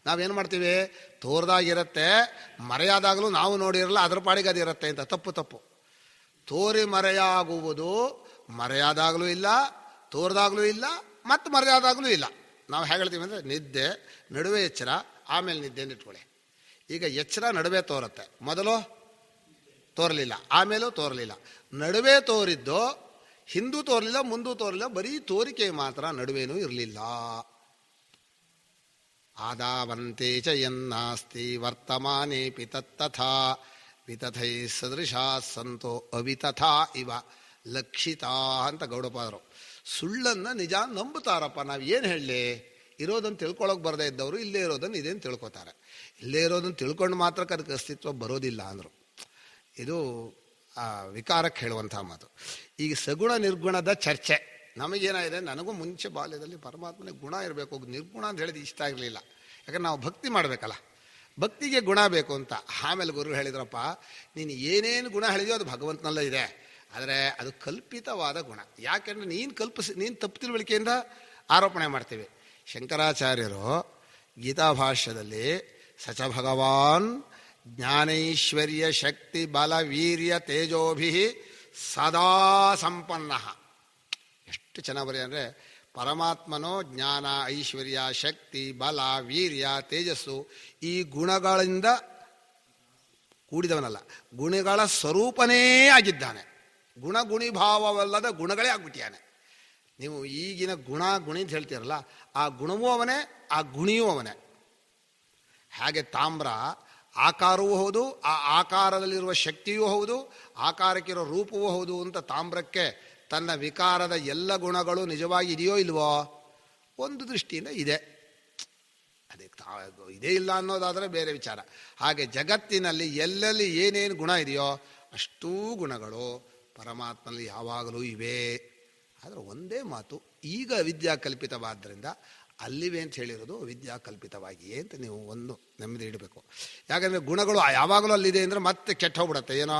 S1: ನಾವೇನು ಮಾಡ್ತೀವಿ, ತೋರ್ದಾಗಿರುತ್ತೆ, ಮರೆಯಾದಾಗಲೂ ನಾವು ನೋಡಿರಲ್ಲ, ಅದ್ರ ಪಾಡಿಗೆ ಅದು ಇರುತ್ತೆ ಅಂತ. ತಪ್ಪು. ತೋರಿ ಮರೆಯಾಗುವುದು ಮರೆಯಾದಾಗಲೂ ಇಲ್ಲ, ತೋರ್ದಾಗಲೂ ಇಲ್ಲ, ಮತ್ತು ಮರೆಯಾದಾಗಲೂ ಇಲ್ಲ. ನಾವು ಹೇಗೆ ಹೇಳ್ತೀವಿ ಅಂದರೆ, ನಿದ್ದೆ ನಡುವೆ ಎಚ್ಚರ, ಆಮೇಲೆ ನಿದ್ದೆ ಅಂತ ಇಟ್ಕೊಳ್ಳಿ. ಈಗ ಎಚ್ಚರ ನಡುವೆ ತೋರುತ್ತೆ, ಮೊದಲು ತೋರಲಿಲ್ಲ, ಆಮೇಲೂ ತೋರಲಿಲ್ಲ. ನಡುವೆ ತೋರಿದ್ದು ಹಿಂದೂ ತೋರಲಿಲ್ಲ, ಮುಂದೂ ತೋರಲಿಲ್ಲ, ಬರೀ ತೋರಿಕೆ ಮಾತ್ರ, ನಡುವೇನೂ ಇರಲಿಲ್ಲ. ಆದಾವಂತೆ ಚ ಯನ್ನಾಸ್ತಿ ವರ್ತಮಾನೇಪಿ ತತ್ತಥಾ ವಿತಥೈ ಸದೃಶಾ ಸಂತೋ ಅವಿತಥಾ ಇವ ಲಕ್ಷಿತಾ ಅಂತ ಗೌಡಪಾದರು. ಸುಳ್ಳನ್ನು ನಿಜ ನಂಬುತ್ತಾರಪ್ಪ. ನಾವು ಏನು ಹೇಳಲಿ, ಇರೋದನ್ನು ತಿಳ್ಕೊಳಕ್ಕೆ ಬರದೇ ಇದ್ದವರು ಇಲ್ಲೇ ಇರೋದನ್ನು ಇದೇನು ತಿಳ್ಕೊತಾರೆ. ಇಲ್ಲೇ ಇರೋದನ್ನು ತಿಳ್ಕೊಂಡು ಮಾತ್ರಕ್ಕೆ ಅದಕ್ಕೆ ಅಸ್ತಿತ್ವ ಬರೋದಿಲ್ಲ ಅಂದರು. ಇದು ವಿಕಾರಕ್ಕೆ ಹೇಳುವಂಥ ಮಾತು. ಈಗ ಸಗುಣ ನಿರ್ಗುಣದ ಚರ್ಚೆ ನಮಗೇನಾಗಿದೆ, ನನಗೂ ಮುಂಚೆ ಬಾಲ್ಯದಲ್ಲಿ ಪರಮಾತ್ಮನಿಗೆ ಗುಣ ಇರಬೇಕು, ನಿರ್ಗುಣ ಅಂತ ಹೇಳಿದ ಇಷ್ಟ ಆಗಲಿಲ್ಲ. ಯಾಕಂದ್ರೆ ನಾವು ಭಕ್ತಿ ಮಾಡಬೇಕಲ್ಲ, ಭಕ್ತಿಗೆ ಗುಣ ಬೇಕು ಅಂತ. ಆಮೇಲೆ ಗುರು ಹೇಳಿದ್ರಪ್ಪ, ನೀನು ಏನೇನು ಗುಣ ಹೇಳಿದೆಯೋ ಅದು ಭಗವಂತನಲ್ಲೇ ಇದೆ, ಆದರೆ ಅದು ಕಲ್ಪಿತವಾದ ಗುಣ. ಯಾಕೆಂದರೆ ನೀನು ತಪ್ಪು ತಿಳುವಳಿಕೆಯಿಂದ ಆರೋಪಣೆ ಮಾಡ್ತೀವಿ. ಶಂಕರಾಚಾರ್ಯರು ಗೀತಾ ಭಾಷ್ಯದಲ್ಲಿ ಸಚ ಭಗವಾನ್ ಜ್ಞಾನೈಶ್ವರ್ಯ ಶಕ್ತಿ ಬಲ ವೀರ್ಯ ತೇಜೋಭಿ ಸದಾ ಸಂಪನ್ನ. ಎಷ್ಟು ಚೆನ್ನಾಗಿ ಬರೆಯ ಅಂದರೆ, ಪರಮಾತ್ಮನೋ ಜ್ಞಾನ ಐಶ್ವರ್ಯ ಶಕ್ತಿ ಬಲ ವೀರ್ಯ ತೇಜಸ್ಸು ಈ ಗುಣಗಳಿಂದ ಕೂಡಿದವನಲ್ಲ, ಗುಣಗಳ ಸ್ವರೂಪನೇ ಆಗಿದ್ದಾನೆ. ಗುಣಗುಣಿಭಾವವಲ್ಲದ ಗುಣಗಳೇ ಆಗ್ಬಿಟ್ಟಿಯಾನೆ. ನೀವು ಈಗಿನ ಗುಣಿ ಅಂತ ಹೇಳ್ತೀರಲ್ಲ, ಆ ಗುಣವೂ ಅವನೇ, ಆ ಗುಣಿಯೂ ಅವನೇ. ಹಾಗೆ ತಾಮ್ರ ಆಕಾರವೂ ಹೌದು, ಆ ಆಕಾರದಲ್ಲಿರುವ ಶಕ್ತಿಯೂ ಹೌದು, ಆಕಾರಕ್ಕಿರೋ ರೂಪವೂ ಹೌದು ಅಂತ ತಾಮ್ರಕ್ಕೆ ತನ್ನ ವಿಕಾರದ ಎಲ್ಲ ಗುಣಗಳು ನಿಜವಾಗಿ ಇದೆಯೋ ಇಲ್ವೋ? ಒಂದು ದೃಷ್ಟಿಯಿಂದ ಇದೆ. ಅದಕ್ಕೆ ಇದೇ ಇಲ್ಲ ಅನ್ನೋದಾದರೆ ಬೇರೆ ವಿಚಾರ. ಹಾಗೆ ಜಗತ್ತಿನಲ್ಲಿ ಎಲ್ಲೆಲ್ಲಿ ಏನೇನು ಗುಣ ಇದೆಯೋ ಅಷ್ಟೂ ಗುಣಗಳು ಪರಮಾತ್ಮನಲ್ಲಿ ಯಾವಾಗಲೂ ಇವೆ. ಆದರೆ ಒಂದೇ ಮಾತು, ಈಗ ಅವಿದ್ಯಾಕಲ್ಪಿತವಾದ್ದರಿಂದ ಅಲ್ಲಿವೆ ಅಂತ ಹೇಳಿರೋದು ಅವಿದ್ಯಾಕಲ್ಪಿತವಾಗಿಯೇ ಅಂತ ನೀವು ಒಂದು ನೆಮ್ಮದಿ ಇಡಬೇಕು. ಯಾಕಂದರೆ ಗುಣಗಳು ಯಾವಾಗಲೂ ಅಲ್ಲಿದೆ ಅಂದರೆ ಮತ್ತೆ ಕೆಟ್ಟ ಹೋಗ್ಬಿಡತ್ತೆ, ಏನೋ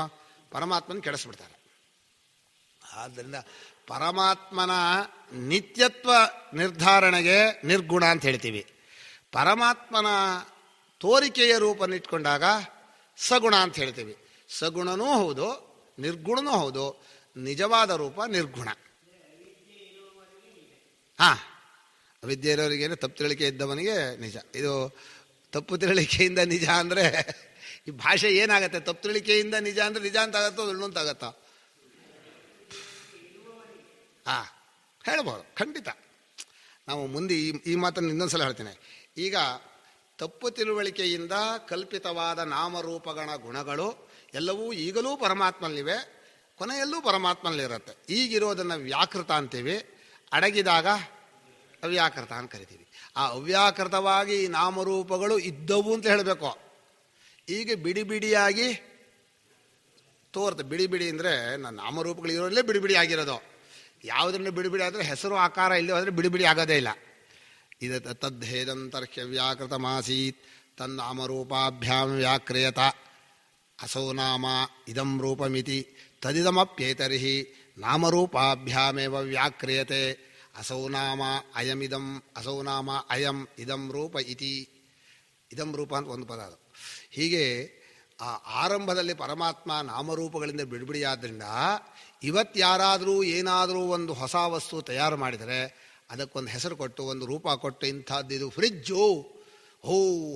S1: ಪರಮಾತ್ಮನ ಕೆಡಿಸ್ಬಿಡ್ತಾರೆ. ಆದ್ದರಿಂದ ಪರಮಾತ್ಮನ ನಿತ್ಯತ್ವ ನಿರ್ಧಾರಣೆಗೆ ನಿರ್ಗುಣ ಅಂತ ಹೇಳ್ತೀವಿ. ಪರಮಾತ್ಮನ ತೋರಿಕೆಯ ರೂಪನಿಟ್ಕೊಂಡಾಗ ಸಗುಣ ಅಂತ ಹೇಳ್ತೀವಿ. ಸಗುಣನೂ ಹೌದು, ನಿರ್ಗುಣನೂ ಹೌದು. ನಿಜವಾದ ರೂಪ ನಿರ್ಗುಣ. ಹಾಂ, ಅವಿದ್ಯೆ ಇರೋರಿಗೇನು ತಪ್ಪು ತಿಳುವಳಿಕೆ ಇದ್ದವನಿಗೆ ನಿಜ. ಇದು ತಪ್ಪು ತಿಳುವಳಿಕೆಯಿಂದ ನಿಜ ಅಂದರೆ ಈ ಭಾಷೆ ಏನಾಗತ್ತೆ? ತಪ್ಪು ತಿಳುವಳಿಕೆಯಿಂದ ನಿಜ ಅಂದರೆ ನಿಜ ಅಂತ ಆಗತ್ತೋ ಸುಳ್ಳು ಅಂತ ಆಗತ್ತಾ? ಹಾಂ, ಹೇಳ್ಬೋದು, ಖಂಡಿತ. ನಾವು ಮುಂದೆ ಈ ಮಾತನ್ನು ಇನ್ನೊಂದು ಸಲ ಹೇಳ್ತೇನೆ. ಈಗ ತಪ್ಪು ತಿಳುವಳಿಕೆಯಿಂದ ಕಲ್ಪಿತವಾದ ನಾಮರೂಪಗಳ ಗುಣಗಳು ಎಲ್ಲವೂ ಈಗಲೂ ಪರಮಾತ್ಮನಲ್ಲಿವೆ, ಕೊನೆಯಲ್ಲೂ ಪರಮಾತ್ಮನಲ್ಲಿರುತ್ತೆ. ಈಗಿರೋದನ್ನು ವ್ಯಾಕೃತ ಅಂತೀವಿ, ಅಡಗಿದಾಗ ಅವ್ಯಾಕೃತ ಅಂತ ಕರಿತೀವಿ. ಆ ಅವ್ಯಾಕೃತವಾಗಿ ಈ ನಾಮರೂಪಗಳು ಇದ್ದವು ಅಂತ ಹೇಳಬೇಕು. ಈಗ ಬಿಡಿ ಬಿಡಿಯಾಗಿ ತೋರುತ್ತೆ. ಬಿಡಿ ಬಿಡಿ ಅಂದರೆ ನನ್ನ ನಾಮರೂಪಗಳು ಇರೋಲ್ಲೇ ಬಿಡಿ ಬಿಡಿ ಆಗಿರೋದು. ಯಾವುದನ್ನು ಬಿಡಿ ಬಿಡಿ ಆದರೆ ಹೆಸರು ಆಕಾರ ಇಲ್ಲೋ ಆದರೆ ಬಿಡಿ ಬಿಡಿ ಆಗೋದೇ ಇಲ್ಲ. ಇದು ತದ್ದೇದಂ ತರ್ಹ್ಯ ವ್ಯಾಕೃತಮಾಸೀತ್ ತನ್ನಾಮರೂಪಾಭ್ಯಾಂ ವ್ಯಾಕ್ರಿಯತ ಅಸೌ ನಾಮ ಇದಂ ರೂಪಮಿತಿ ತದಿದಮಪ್ಯೇತರ್ಹಿ ನಾಮರೂಪಾಭ್ಯಾಮೇವ ವ್ಯಾಕ್ರಿಯತೆ ಅಸೌ ನಾಮ ಅಯಮಿದಂ ಅಸೌ ನಾಮ ಅಯಂ ಇದಂ ರೂಪ ಇತಿ. ಇದಂ ರೂಪ ಅಂತ ಒಂದು ಪದ ಅದು. ಹೀಗೆ ಆ ಆರಂಭದಲ್ಲಿ ಪರಮಾತ್ಮ ನಾಮರೂಪಗಳಿಂದ ಬಿಡಿಬಿಡಿಯಾದ್ದರಿಂದ ಇವತ್ತು ಯಾರಾದರೂ ಏನಾದರೂ ಒಂದು ಹೊಸ ವಸ್ತು ತಯಾರು ಮಾಡಿದರೆ ಅದಕ್ಕೊಂದು ಹೆಸರು ಕೊಟ್ಟು ಒಂದು ರೂಪ ಕೊಟ್ಟು ಇಂಥದ್ದಿದು ಫ್ರಿಜ್ಜು,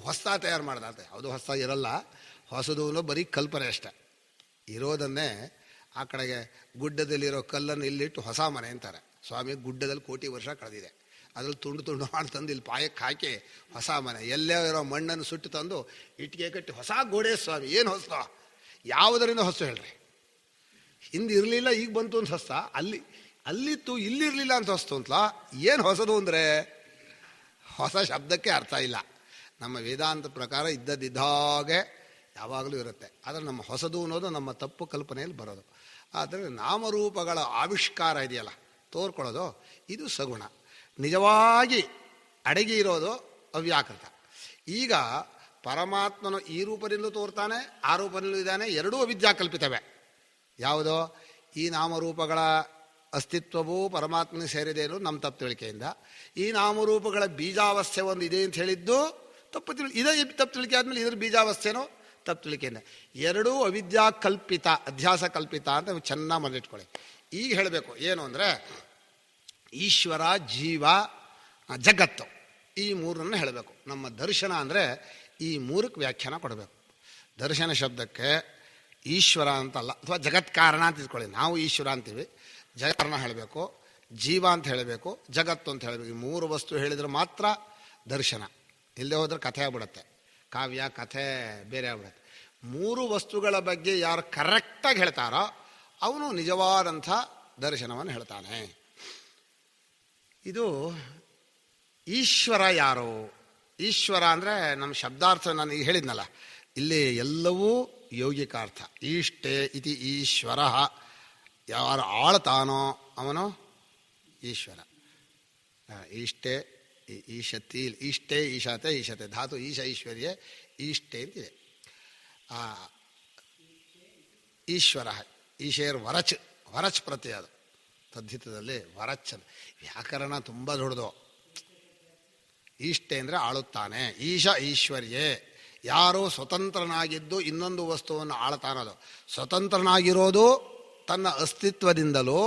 S1: ಹೊಸ ತಯಾರು ಮಾಡಿದಾತೆ. ಯಾವುದು ಹೊಸ ಇರಲ್ಲ, ಹೊಸದು ಬರೀ ಕಲ್ಪನೆ ಅಷ್ಟೆ. ಇರೋದನ್ನೇ ಆ ಕಡೆಗೆ ಗುಡ್ಡದಲ್ಲಿರೋ ಕಲ್ಲನ್ನು ಇಲ್ಲಿಟ್ಟು ಹೊಸ ಮನೆ ಅಂತಾರೆ. ಸ್ವಾಮಿ ಗುಡ್ಡದಲ್ಲಿ ಕೋಟಿ ವರ್ಷ ಕಳೆದಿದೆ, ಅದ್ರಲ್ಲಿ ತುಂಡು ತುಂಡು ಮಾಡಿ ತಂದು ಇಲ್ಲಿ ಪಾಯಕ್ಕೆ ಹಾಕಿ ಹೊಸ ಮನೆ. ಎಲ್ಲೇ ಇರೋ ಮಣ್ಣನ್ನು ಸುಟ್ಟು ತಂದು ಇಟ್ಟಿಗೆ ಕಟ್ಟಿ ಹೊಸ ಗೋಡೆ. ಸ್ವಾಮಿ ಏನು ಹೊಸ? ಯಾವುದರಿಂದ ಹೊಸ ಹೇಳ್ರಿ? ಹಿಂದೆ ಇರಲಿಲ್ಲ, ಈಗ ಬಂತು ಅಂತ ಹೊಸ. ಅಲ್ಲಿತ್ತು, ಇಲ್ಲಿರಲಿಲ್ಲ ಅಂತ ಹೊಸ್ತು ಅಂತಲ. ಏನು ಹೊಸದು ಅಂದರೆ ಹೊಸ ಶಬ್ದಕ್ಕೆ ಅರ್ಥ ಇಲ್ಲ. ನಮ್ಮ ವೇದಾಂತ ಪ್ರಕಾರ ಇದ್ದದಿದ್ದಾಗೆ ಯಾವಾಗಲೂ ಇರುತ್ತೆ. ಆದರೆ ನಮ್ಮ ಹೊಸದು ಅನ್ನೋದು ನಮ್ಮ ತಪ್ಪು ಕಲ್ಪನೆಯಲ್ಲಿ ಬರೋದು. ಆದರೆ ನಾಮರೂಪಗಳ ಆವಿಷ್ಕಾರ ಇದೆಯಲ್ಲ, ತೋರ್ಕೊಳ್ಳೋದು, ಇದು ಸಗುಣ. ನಿಜವಾಗಿ ಅಡಗಿ ಇರೋದು ಅವ್ಯಾಕೃತ. ಈಗ ಪರಮಾತ್ಮನು ಈ ರೂಪದಿಂದಲೂ ತೋರ್ತಾನೆ, ಆ ರೂಪದಿಂದಲೂ ಇದ್ದಾನೆ. ಎರಡೂ ಅವಿದ್ಯಾಕಲ್ಪಿತವೇ. ಯಾವುದೋ ಈ ನಾಮರೂಪಗಳ ಅಸ್ತಿತ್ವವೂ ಪರಮಾತ್ಮನಿಗೆ ಸೇರಿದೆ ಅನ್ನೋದು ನಮ್ಮ ತಪ್ಪು ತಿಳಿಕೆಯಿಂದ. ಈ ನಾಮರೂಪಗಳ ಬೀಜಾವಸ್ಥೆ ಒಂದು ಇದೆ ಅಂತ ಹೇಳಿದ್ದು ತಪ್ಪು ಇದೇ ತಪ್ಪು ತಿಳಿಕೆ ಆದಮೇಲೆ ಇದ್ರ ಬೀಜಾವಸ್ಥೆನೋ ತಪ್ಪು ತಿಳಿಕೆಯಿಂದ. ಎರಡೂ ಅವಿದ್ಯಾಕಲ್ಪಿತ, ಅಧ್ಯಾಸ ಕಲ್ಪಿತ ಅಂತ ಚೆನ್ನಾಗಿ ಮನೆಯಿಟ್ಕೊಳ್ಳಿ. ಈಗ ಹೇಳಬೇಕು ಏನು ಅಂದರೆ, ಈಶ್ವರ, ಜೀವ, ಜಗತ್ತು, ಈ ಮೂರನ್ನು ಹೇಳಬೇಕು. ನಮ್ಮ ದರ್ಶನ ಅಂದರೆ ಈ ಮೂರಕ್ಕೆ ವ್ಯಾಖ್ಯಾನ ಕೊಡಬೇಕು. ದರ್ಶನ ಶಬ್ದಕ್ಕೆ ಈಶ್ವರ ಅಂತಲ್ಲ, ಅಥವಾ ಜಗತ್ಕಾರಣ ಅಂತ ಇಟ್ಕೊಳ್ಳಿ. ನಾವು ಈಶ್ವರ ಅಂತೀವಿ, ಜಗತ್ಕಾರಣ ಹೇಳಬೇಕು, ಜೀವ ಅಂತ ಹೇಳಬೇಕು, ಜಗತ್ತು ಅಂತ ಹೇಳಬೇಕು. ಈ ಮೂರು ವಸ್ತು ಹೇಳಿದರೆ ಮಾತ್ರ ದರ್ಶನ. ಇಲ್ಲದೆ ಹೋದ್ರೆ ಕಥೆ ಆಗ್ಬಿಡುತ್ತೆ, ಕಾವ್ಯ ಕಥೆ ಬೇರೆ ಆಗ್ಬಿಡುತ್ತೆ. ಮೂರು ವಸ್ತುಗಳ ಬಗ್ಗೆ ಯಾರು ಕರೆಕ್ಟಾಗಿ ಹೇಳ್ತಾರೋ ಅವನು ನಿಜವಾದಂಥ ದರ್ಶನವನ್ನು ಹೇಳ್ತಾನೆ. ಇದು ಈಶ್ವರ ಯಾರು? ಈಶ್ವರ ಅಂದರೆ ನಮ್ಮ ಶಬ್ದಾರ್ಥ ನಾನು ಈಗ ಹೇಳಿದ್ನಲ್ಲ, ಇಲ್ಲಿ ಎಲ್ಲವೂ ಯೌಗಿಕಾರ್ಥ. ಈಷ್ಟೇ ಇತಿ ಈಶ್ವರ, ಯಾರು ಆಳ್ತಾನೋ ಅವನು ಈಶ್ವರ. ಈಷ್ಟೇ ಈಶತಿ, ಈಷ್ಟೇ ಈಶತೆ, ಈಶತೆ ಧಾತು ಈಶ ಐಶ್ವರ್ಯ ಈಷ್ಟೇ ಅಂತಿದೆ. ಈಶ್ವರ ಈಶೇರ್ ವರಚ್, ವರಚ್ ಪ್ರತ್ಯಯ ಅದು ತದ್ಧಿತದಲ್ಲಿ ವರಚ್. ವ್ಯಾಕರಣ ತುಂಬ ದೊಡ್ಡದು. ಈಷ್ಟೇ ಅಂದರೆ ಆಳುತ್ತಾನೆ. ಈಶ ಐಶ್ವರ್ಯೇ, ಯಾರು ಸ್ವತಂತ್ರನಾಗಿದ್ದು ಇನ್ನೊಂದು ವಸ್ತುವನ್ನು ಆಳ್ತಾನದು. ಸ್ವತಂತ್ರನಾಗಿರೋದು ತನ್ನ ಅಸ್ತಿತ್ವದಿಂದಲೂ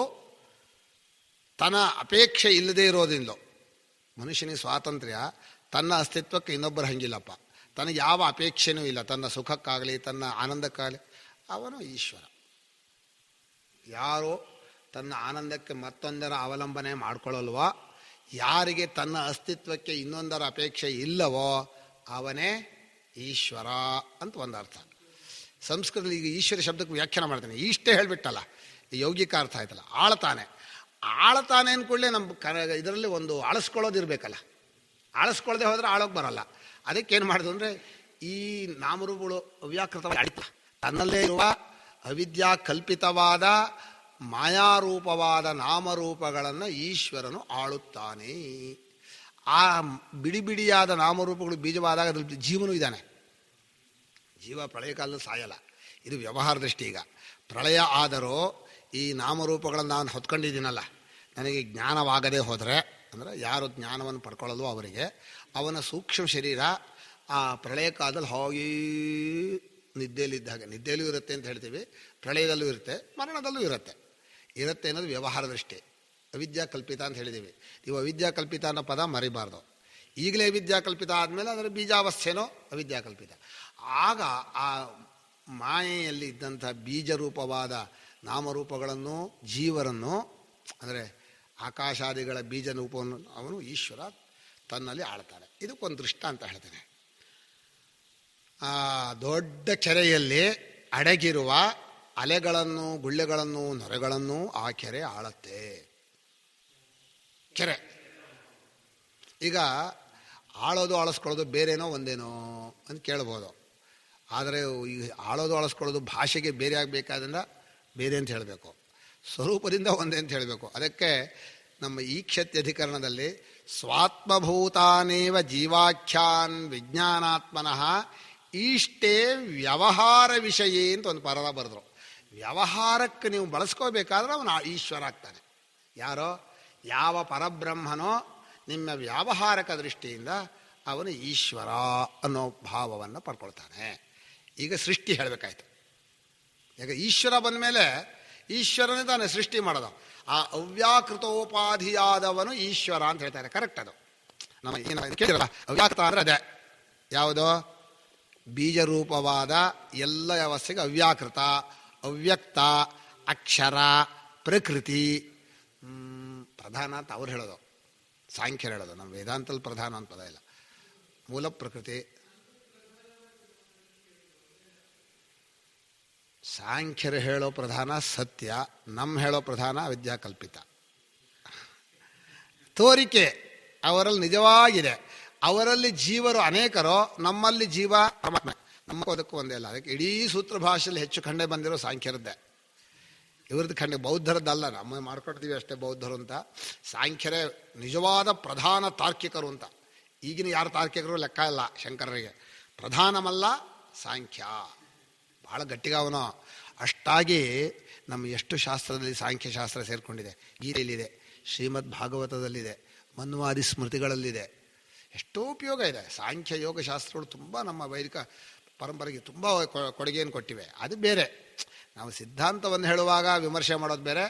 S1: ತನ್ನ ಅಪೇಕ್ಷೆ ಇಲ್ಲದೇ ಇರೋದ್ರಿಂದಲೂ. ಮನುಷ್ಯನಿಗೆ ಸ್ವಾತಂತ್ರ್ಯ, ತನ್ನ ಅಸ್ತಿತ್ವಕ್ಕೆ ಇನ್ನೊಬ್ಬರು ಹಂಗಿಲ್ಲಪ್ಪ. ತನಗೆ ಯಾವ ಅಪೇಕ್ಷೆನೂ ಇಲ್ಲ, ತನ್ನ ಸುಖಕ್ಕಾಗಲಿ ತನ್ನ ಆನಂದಕ್ಕಾಗಲಿ. ಅವನು ಈಶ್ವರ. ಯಾರು ತನ್ನ ಆನಂದಕ್ಕೆ ಮತ್ತೊಂದರ ಅವಲಂಬನೆ ಮಾಡ್ಕೊಳ್ಳಲ್ವೋ, ಯಾರಿಗೆ ತನ್ನ ಅಸ್ತಿತ್ವಕ್ಕೆ ಇನ್ನೊಂದರ ಅಪೇಕ್ಷೆ ಇಲ್ಲವೋ ಅವನೇ ಈಶ್ವರ ಅಂತ ಒಂದು ಅರ್ಥ. ಸಂಸ್ಕೃತದಲ್ಲಿ ಈಗ ಈಶ್ವರ ಶಬ್ದಕ್ಕೆ ವ್ಯಾಖ್ಯಾನ ಮಾಡ್ತಾನೆ. ಇಷ್ಟೇ ಹೇಳಿಬಿಟ್ಟಲ್ಲ, ಯೌಗಿಕ ಅರ್ಥ ಆಯ್ತಲ್ಲ. ಆಳ್ತಾನೆ. ಆಳ್ತಾನೆ ಅಂದ್ಕೊಳ್ಳೆ ನಮ್ಮ ಇದರಲ್ಲಿ ಒಂದು ಆಳಿಸ್ಕೊಳ್ಳೋದಿರ್ಬೇಕಲ್ಲ. ಆಳಿಸ್ಕೊಳ್ಳದೆ ಹೋದರೆ ಆಳೋಗಿ ಬರಲ್ಲ. ಅದಕ್ಕೇನು ಮಾಡಿದ್ರು ಅಂದರೆ, ಈ ನಾಮರೂಪಗಳು ಅವ್ಯಾಕೃತವಾಗಿ ಆಡಿತ ತನ್ನಲ್ಲೇ ಇರುವ ಅವಿದ್ಯಾ ಕಲ್ಪಿತವಾದ ಮಾಯಾರೂಪವಾದ ನಾಮರೂಪಗಳನ್ನು ಈಶ್ವರನು ಆಳುತ್ತಾನೆ. ಆ ಬಿಡಿ ಬಿಡಿಯಾದ ನಾಮರೂಪಗಳು ಬೀಜವಾದಾಗ ಅದ್ರಲ್ಲಿ ಜೀವನೂ ಇದ್ದಾನೆ. ಜೀವ ಪ್ರಳಯ ಕಾಲದಲ್ಲಿ ಸಾಯಲ್ಲ. ಇದು ವ್ಯವಹಾರ ದೃಷ್ಟಿ. ಈಗ ಪ್ರಳಯ ಆದರೂ ಈ ನಾಮರೂಪಗಳನ್ನು ನಾನು ಹೊತ್ಕೊಂಡಿದ್ದೀನಲ್ಲ, ನನಗೆ ಜ್ಞಾನವಾಗದೇ ಹೋದರೆ, ಅಂದರೆ ಯಾರು ಜ್ಞಾನವನ್ನು ಪಡ್ಕೊಳ್ಳಲ್ವೋ ಅವರಿಗೆ ಅವನ ಸೂಕ್ಷ್ಮ ಶರೀರ ಆ ಪ್ರಳಯ ಕಾಲದಲ್ಲಿ ಹೋಗಿ ನಿದ್ದೆಯಲ್ಲಿದ್ದಾಗ, ನಿದ್ದೆಯಲ್ಲೂ ಇರುತ್ತೆ ಅಂತ ಹೇಳ್ತೀವಿ, ಪ್ರಳಯದಲ್ಲೂ ಇರುತ್ತೆ, ಮರಣದಲ್ಲೂ ಇರುತ್ತೆ ಅನ್ನೋದು ವ್ಯವಹಾರ ದೃಷ್ಟಿ. ಅವಿದ್ಯಾ ಕಲ್ಪಿತ ಅಂತ ಹೇಳಿದ್ದೀವಿ. ನೀವು ಅವಿದ್ಯಾ ಕಲ್ಪಿತ ಅನ್ನೋ ಪದ ಮರಿಬಾರ್ದು. ಈಗಲೇ ವಿದ್ಯಾಕಲ್ಪಿತ ಆದಮೇಲೆ ಅದರ ಬೀಜಾವಸ್ಥೆನೋ ಅವಿದ್ಯಾಕಲ್ಪಿತ. ಆಗ ಆ ಮಾಯೆಯಲ್ಲಿ ಇದ್ದಂಥ ಬೀಜರೂಪವಾದ ನಾಮರೂಪಗಳನ್ನು, ಜೀವರನ್ನು, ಅಂದರೆ ಆಕಾಶಾದಿಗಳ ಬೀಜ ರೂಪವನ್ನು ಅವನು ಈಶ್ವರ ತನ್ನಲ್ಲಿ ಆಳ್ತಾನೆ. ಇದಕ್ಕೊಂದು ದೃಷ್ಟಾಂತ ಹೇಳ್ತೇನೆ. ದೊಡ್ಡ ಕೆರೆಯಲ್ಲಿ ಅಡಗಿರುವ ಅಲೆಗಳನ್ನು, ಗುಳ್ಳೆಗಳನ್ನು, ನೊರೆಗಳನ್ನು ಆ ಕೆರೆ ಆಳತ್ತೆ. ಕೆರೆ ಈಗ ಆಳೋದು ಆಳಿಸ್ಕೊಳ್ಳೋದು ಬೇರೆನೋ ಒಂದೇನೋ ಅಂತ ಕೇಳ್ಬೋದು. ಆದರೆ ಈ ಆಳೋದು ಆಳಿಸ್ಕೊಳ್ಳೋದು ಭಾಷೆಗೆ ಬೇರೆ ಆಗಬೇಕಾದ್ರಿಂದ ಬೇರೆ ಅಂತ ಹೇಳಬೇಕು, ಸ್ವರೂಪದಿಂದ ಒಂದೇ ಅಂತ ಹೇಳಬೇಕು. ಅದಕ್ಕೆ ನಮ್ಮ ಈಕ್ಷತ್ಯಧಿಕರಣದಲ್ಲಿ ಸ್ವಾತ್ಮಭೂತಾನೇವ ಜೀವಾಖ್ಯಾನ್ ವಿಜ್ಞಾನಾತ್ಮನಃ ಇಷ್ಟೇ ವ್ಯವಹಾರ ವಿಷಯ ಅಂತ ಒಂದು ಪರದ ಬರೆದ್ರು. ವ್ಯವಹಾರಕ್ಕೆ ನೀವು ಬಳಸ್ಕೋಬೇಕಾದ್ರೆ ಅವನು ಈಶ್ವರ ಆಗ್ತಾನೆ. ಯಾರೋ ಯಾವ ಪರಬ್ರಹ್ಮನೋ ನಿಮ್ಮ ವ್ಯಾವಹಾರಕ ದೃಷ್ಟಿಯಿಂದ ಅವನು ಈಶ್ವರ ಅನ್ನೋ ಭಾವವನ್ನು ಪಡ್ಕೊಳ್ತಾನೆ. ಈಗ ಸೃಷ್ಟಿ ಹೇಳಬೇಕಾಯ್ತು. ಈಗ ಈಶ್ವರ ಬಂದ ಮೇಲೆ ಈಶ್ವರನೇ ತಾನೇ ಸೃಷ್ಟಿ ಮಾಡೋದು. ಆ ಅವ್ಯಾಕೃತೋಪಾಧಿಯಾದವನು ಈಶ್ವರ ಅಂತ ಹೇಳ್ತಾರೆ. ಕರೆಕ್ಟ್. ಅದು ನಮ್ಮ ಏನು ಕೇಳಿರಲ್ಲ, ಅವ್ಯಾಕೃತ ಅಂದರೆ ಅದೇ ಯಾವುದೋ ಬೀಜರೂಪವಾದ ಎಲ್ಲ ವ್ಯವಸ್ಥೆಗೆ ಅವ್ಯಾಕೃತ, ಅವ್ಯಕ್ತ, ಅಕ್ಷರ, ಪ್ರಕೃತಿ ಪ್ರಧಾನ ಅಂತ ಅವ್ರು ಹೇಳೋದು. ಸಾಂಖ್ಯರು ಹೇಳೋದು. ನಮ್ಮ ವೇದಾಂತಲ್ಲಿ ಪ್ರಧಾನ ಅಂತ ಪದ ಇಲ್ಲ. ಮೂಲ ಪ್ರಕೃತಿ. ಸಾಂಖ್ಯರು ಹೇಳೋ ಪ್ರಧಾನ ಸತ್ಯ, ನಮ್ಮ ಹೇಳೋ ಪ್ರಧಾನ ಅವಿದ್ಯಾಕಲ್ಪಿತ. ತೋರಿಕೆ ಅವರಲ್ಲಿ ನಿಜವಾಗಿದೆ. ಅವರಲ್ಲಿ ಜೀವರು ಅನೇಕರು, ನಮ್ಮಲ್ಲಿ ಜೀವ ಪರಮಾತ್ಮ. ನಮ್ಮದಕ್ಕೂ ಒಂದೇ ಅಲ್ಲ. ಅದಕ್ಕೆ ಇಡೀ ಸೂತ್ರ ಭಾಷೆಯಲ್ಲಿ ಹೆಚ್ಚು ಖಂಡೆ ಬಂದಿರೋ ಸಾಂಖ್ಯರದ್ದೇ. ಇವ್ರದ್ದು ಖಂಡೆ ಬೌದ್ಧರದ್ದಲ್ಲ. ನಮ್ಮ ಮಾಡ್ಕೊಡ್ತೀವಿ ಅಷ್ಟೇ ಬೌದ್ಧರು ಅಂತ. ಸಾಂಖ್ಯರೇ ನಿಜವಾದ ಪ್ರಧಾನ ತಾರ್ಕಿಕರು ಅಂತ. ಈಗಿನ ಯಾರು ತಾರ್ಕಿಕರು ಲೆಕ್ಕ ಇಲ್ಲ. ಶಂಕರರಿಗೆ ಪ್ರಧಾನಮಲ್ಲ ಸಾಂಖ್ಯ. ಭಾಳ ಗಟ್ಟಿಗವನು. ಅಷ್ಟಾಗಿ ನಮ್ಮ ಎಷ್ಟು ಶಾಸ್ತ್ರದಲ್ಲಿ ಸಾಂಖ್ಯಶಾಸ್ತ್ರ ಸೇರಿಕೊಂಡಿದೆ. ಗೀತೆಯಲ್ಲಿದೆ, ಶ್ರೀಮದ್ ಭಾಗವತದಲ್ಲಿದೆ, ಮನ್ವಾದಿ ಸ್ಮೃತಿಗಳಲ್ಲಿದೆ. ಎಷ್ಟೋ ಉಪಯೋಗ ಇದೆ. ಸಾಂಖ್ಯ ಯೋಗ ಶಾಸ್ತ್ರಗಳು ತುಂಬ ನಮ್ಮ ವೈದಿಕ ಪರಂಪರೆಗೆ ತುಂಬ ಕೊಡುಗೆಯನ್ನು ಕೊಟ್ಟಿವೆ. ಅದು ಬೇರೆ. ನಾವು ಸಿದ್ಧಾಂತವನ್ನು ಹೇಳುವಾಗ ವಿಮರ್ಶೆ ಮಾಡೋದು ಬೇರೆ.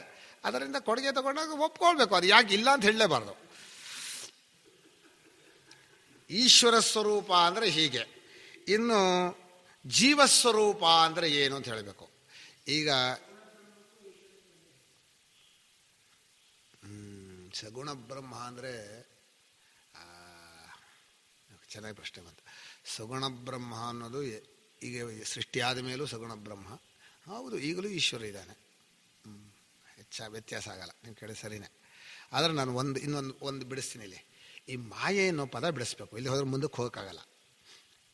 S1: ಅದರಿಂದ ಕೊಡುಗೆ ತಗೊಂಡಾಗ ಒಪ್ಕೊಳ್ಬೇಕು. ಅದು ಯಾಕೆ ಇಲ್ಲ ಅಂತ ಹೇಳಲೇಬಾರ್ದು. ಈಶ್ವರ ಸ್ವರೂಪ ಅಂದರೆ ಹೀಗೆ. ಇನ್ನು ಜೀವಸ್ವರೂಪ ಅಂದರೆ ಏನು ಅಂತ ಹೇಳಬೇಕು. ಈಗ ಸಗುಣ ಬ್ರಹ್ಮ ಅಂದರೆ ಚೆನ್ನಾಗಿ ಪ್ರಶ್ನೆ ಬಂತು. ಸಗುಣ ಬ್ರಹ್ಮ ಅನ್ನೋದು ಈಗ ಸೃಷ್ಟಿಯಾದ ಮೇಲೂ ಸಗುಣ ಬ್ರಹ್ಮ. ಹೌದು, ಈಗಲೂ ಈಶ್ವರ ಇದ್ದಾನೆ. ವ್ಯತ್ಯಾಸ ಆಗಲ್ಲ. ನೀವು ಕೇಳಿ ಸರಿನೇ. ಆದರೆ ನಾನು ಇನ್ನೊಂದು ಬಿಡಿಸ್ತೀನಿ. ಇಲ್ಲಿ ಈ ಮಾಯೆ ಅನ್ನೋ ಪದ ಬಿಡಿಸ್ಬೇಕು. ಇಲ್ಲಿ ಹೋದ್ರೆ ಮುಂದಕ್ಕೆ ಹೋಗೋಕ್ಕಾಗಲ್ಲ.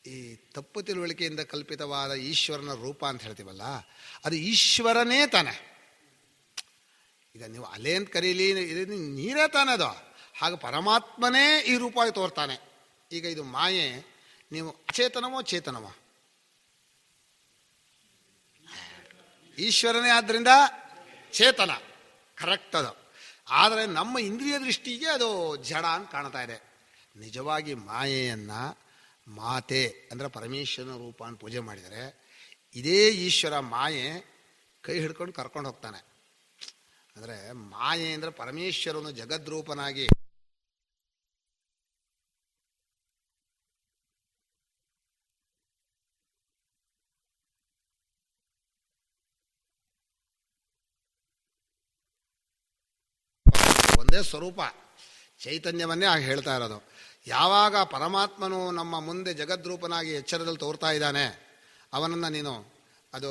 S1: ಈ ತಪ್ಪು ತಿಳುವಳಿಕೆಯಿಂದ ಕಲ್ಪಿತವಾದ ಈಶ್ವರನ ರೂಪ ಅಂತ ಹೇಳ್ತೀವಲ್ಲ, ಅದು ಈಶ್ವರನೇ ತಾನೆ. ಈಗ ನೀವು ಅಲೆ ಅಂತ ಕರೀಲಿ, ಇದು ನೀರೇ ತಾನೆ ಅದು. ಹಾಗೆ ಪರಮಾತ್ಮನೇ ಈ ರೂಪವಾಗಿ ತೋರ್ತಾನೆ. ಈಗ ಇದು ಮಾಯೆ. ನೀವು ಅಚೇತನವೋ ಚೇತನವೋ? ಈಶ್ವರನೇ ಆದ್ದರಿಂದ ಚೇತನ. ಕರೆಕ್ಟ್ ಅದು. ಆದರೆ ನಮ್ಮ ಇಂದ್ರಿಯ ದೃಷ್ಟಿಗೆ ಅದು ಜಡ ಅಂತ ಕಾಣ್ತಾ ಇದೆ. ನಿಜವಾಗಿ ಮಾಯೆಯನ್ನು ಮಾತೆ ಅಂದರೆ ಪರಮೇಶ್ವರನ ರೂಪ ಅಂತ ಪೂಜೆ ಮಾಡಿದರೆ ಇದೇ ಈಶ್ವರ ಮಾಯೆ ಕೈ ಹಿಡ್ಕೊಂಡು ಕರ್ಕೊಂಡು ಹೋಗ್ತಾನೆ. ಅಂದರೆ ಮಾಯೆ ಅಂದರೆ ಪರಮೇಶ್ವರನು ಜಗದ್ರೂಪನಾಗಿ ಒಂದೇ ಸ್ವರೂಪ ಚೈತನ್ಯವನ್ನೇ ಆಗ ಹೇಳ್ತಾ ಇರೋದು. ಯಾವಾಗ ಪರಮಾತ್ಮನು ನಮ್ಮ ಮುಂದೆ ಜಗದ್ರೂಪನಾಗಿ ಎಚ್ಚರದಲ್ಲಿ ತೋರ್ತಾ ಇದ್ದಾನೆ, ಅವನನ್ನು ನೀನು ಅದು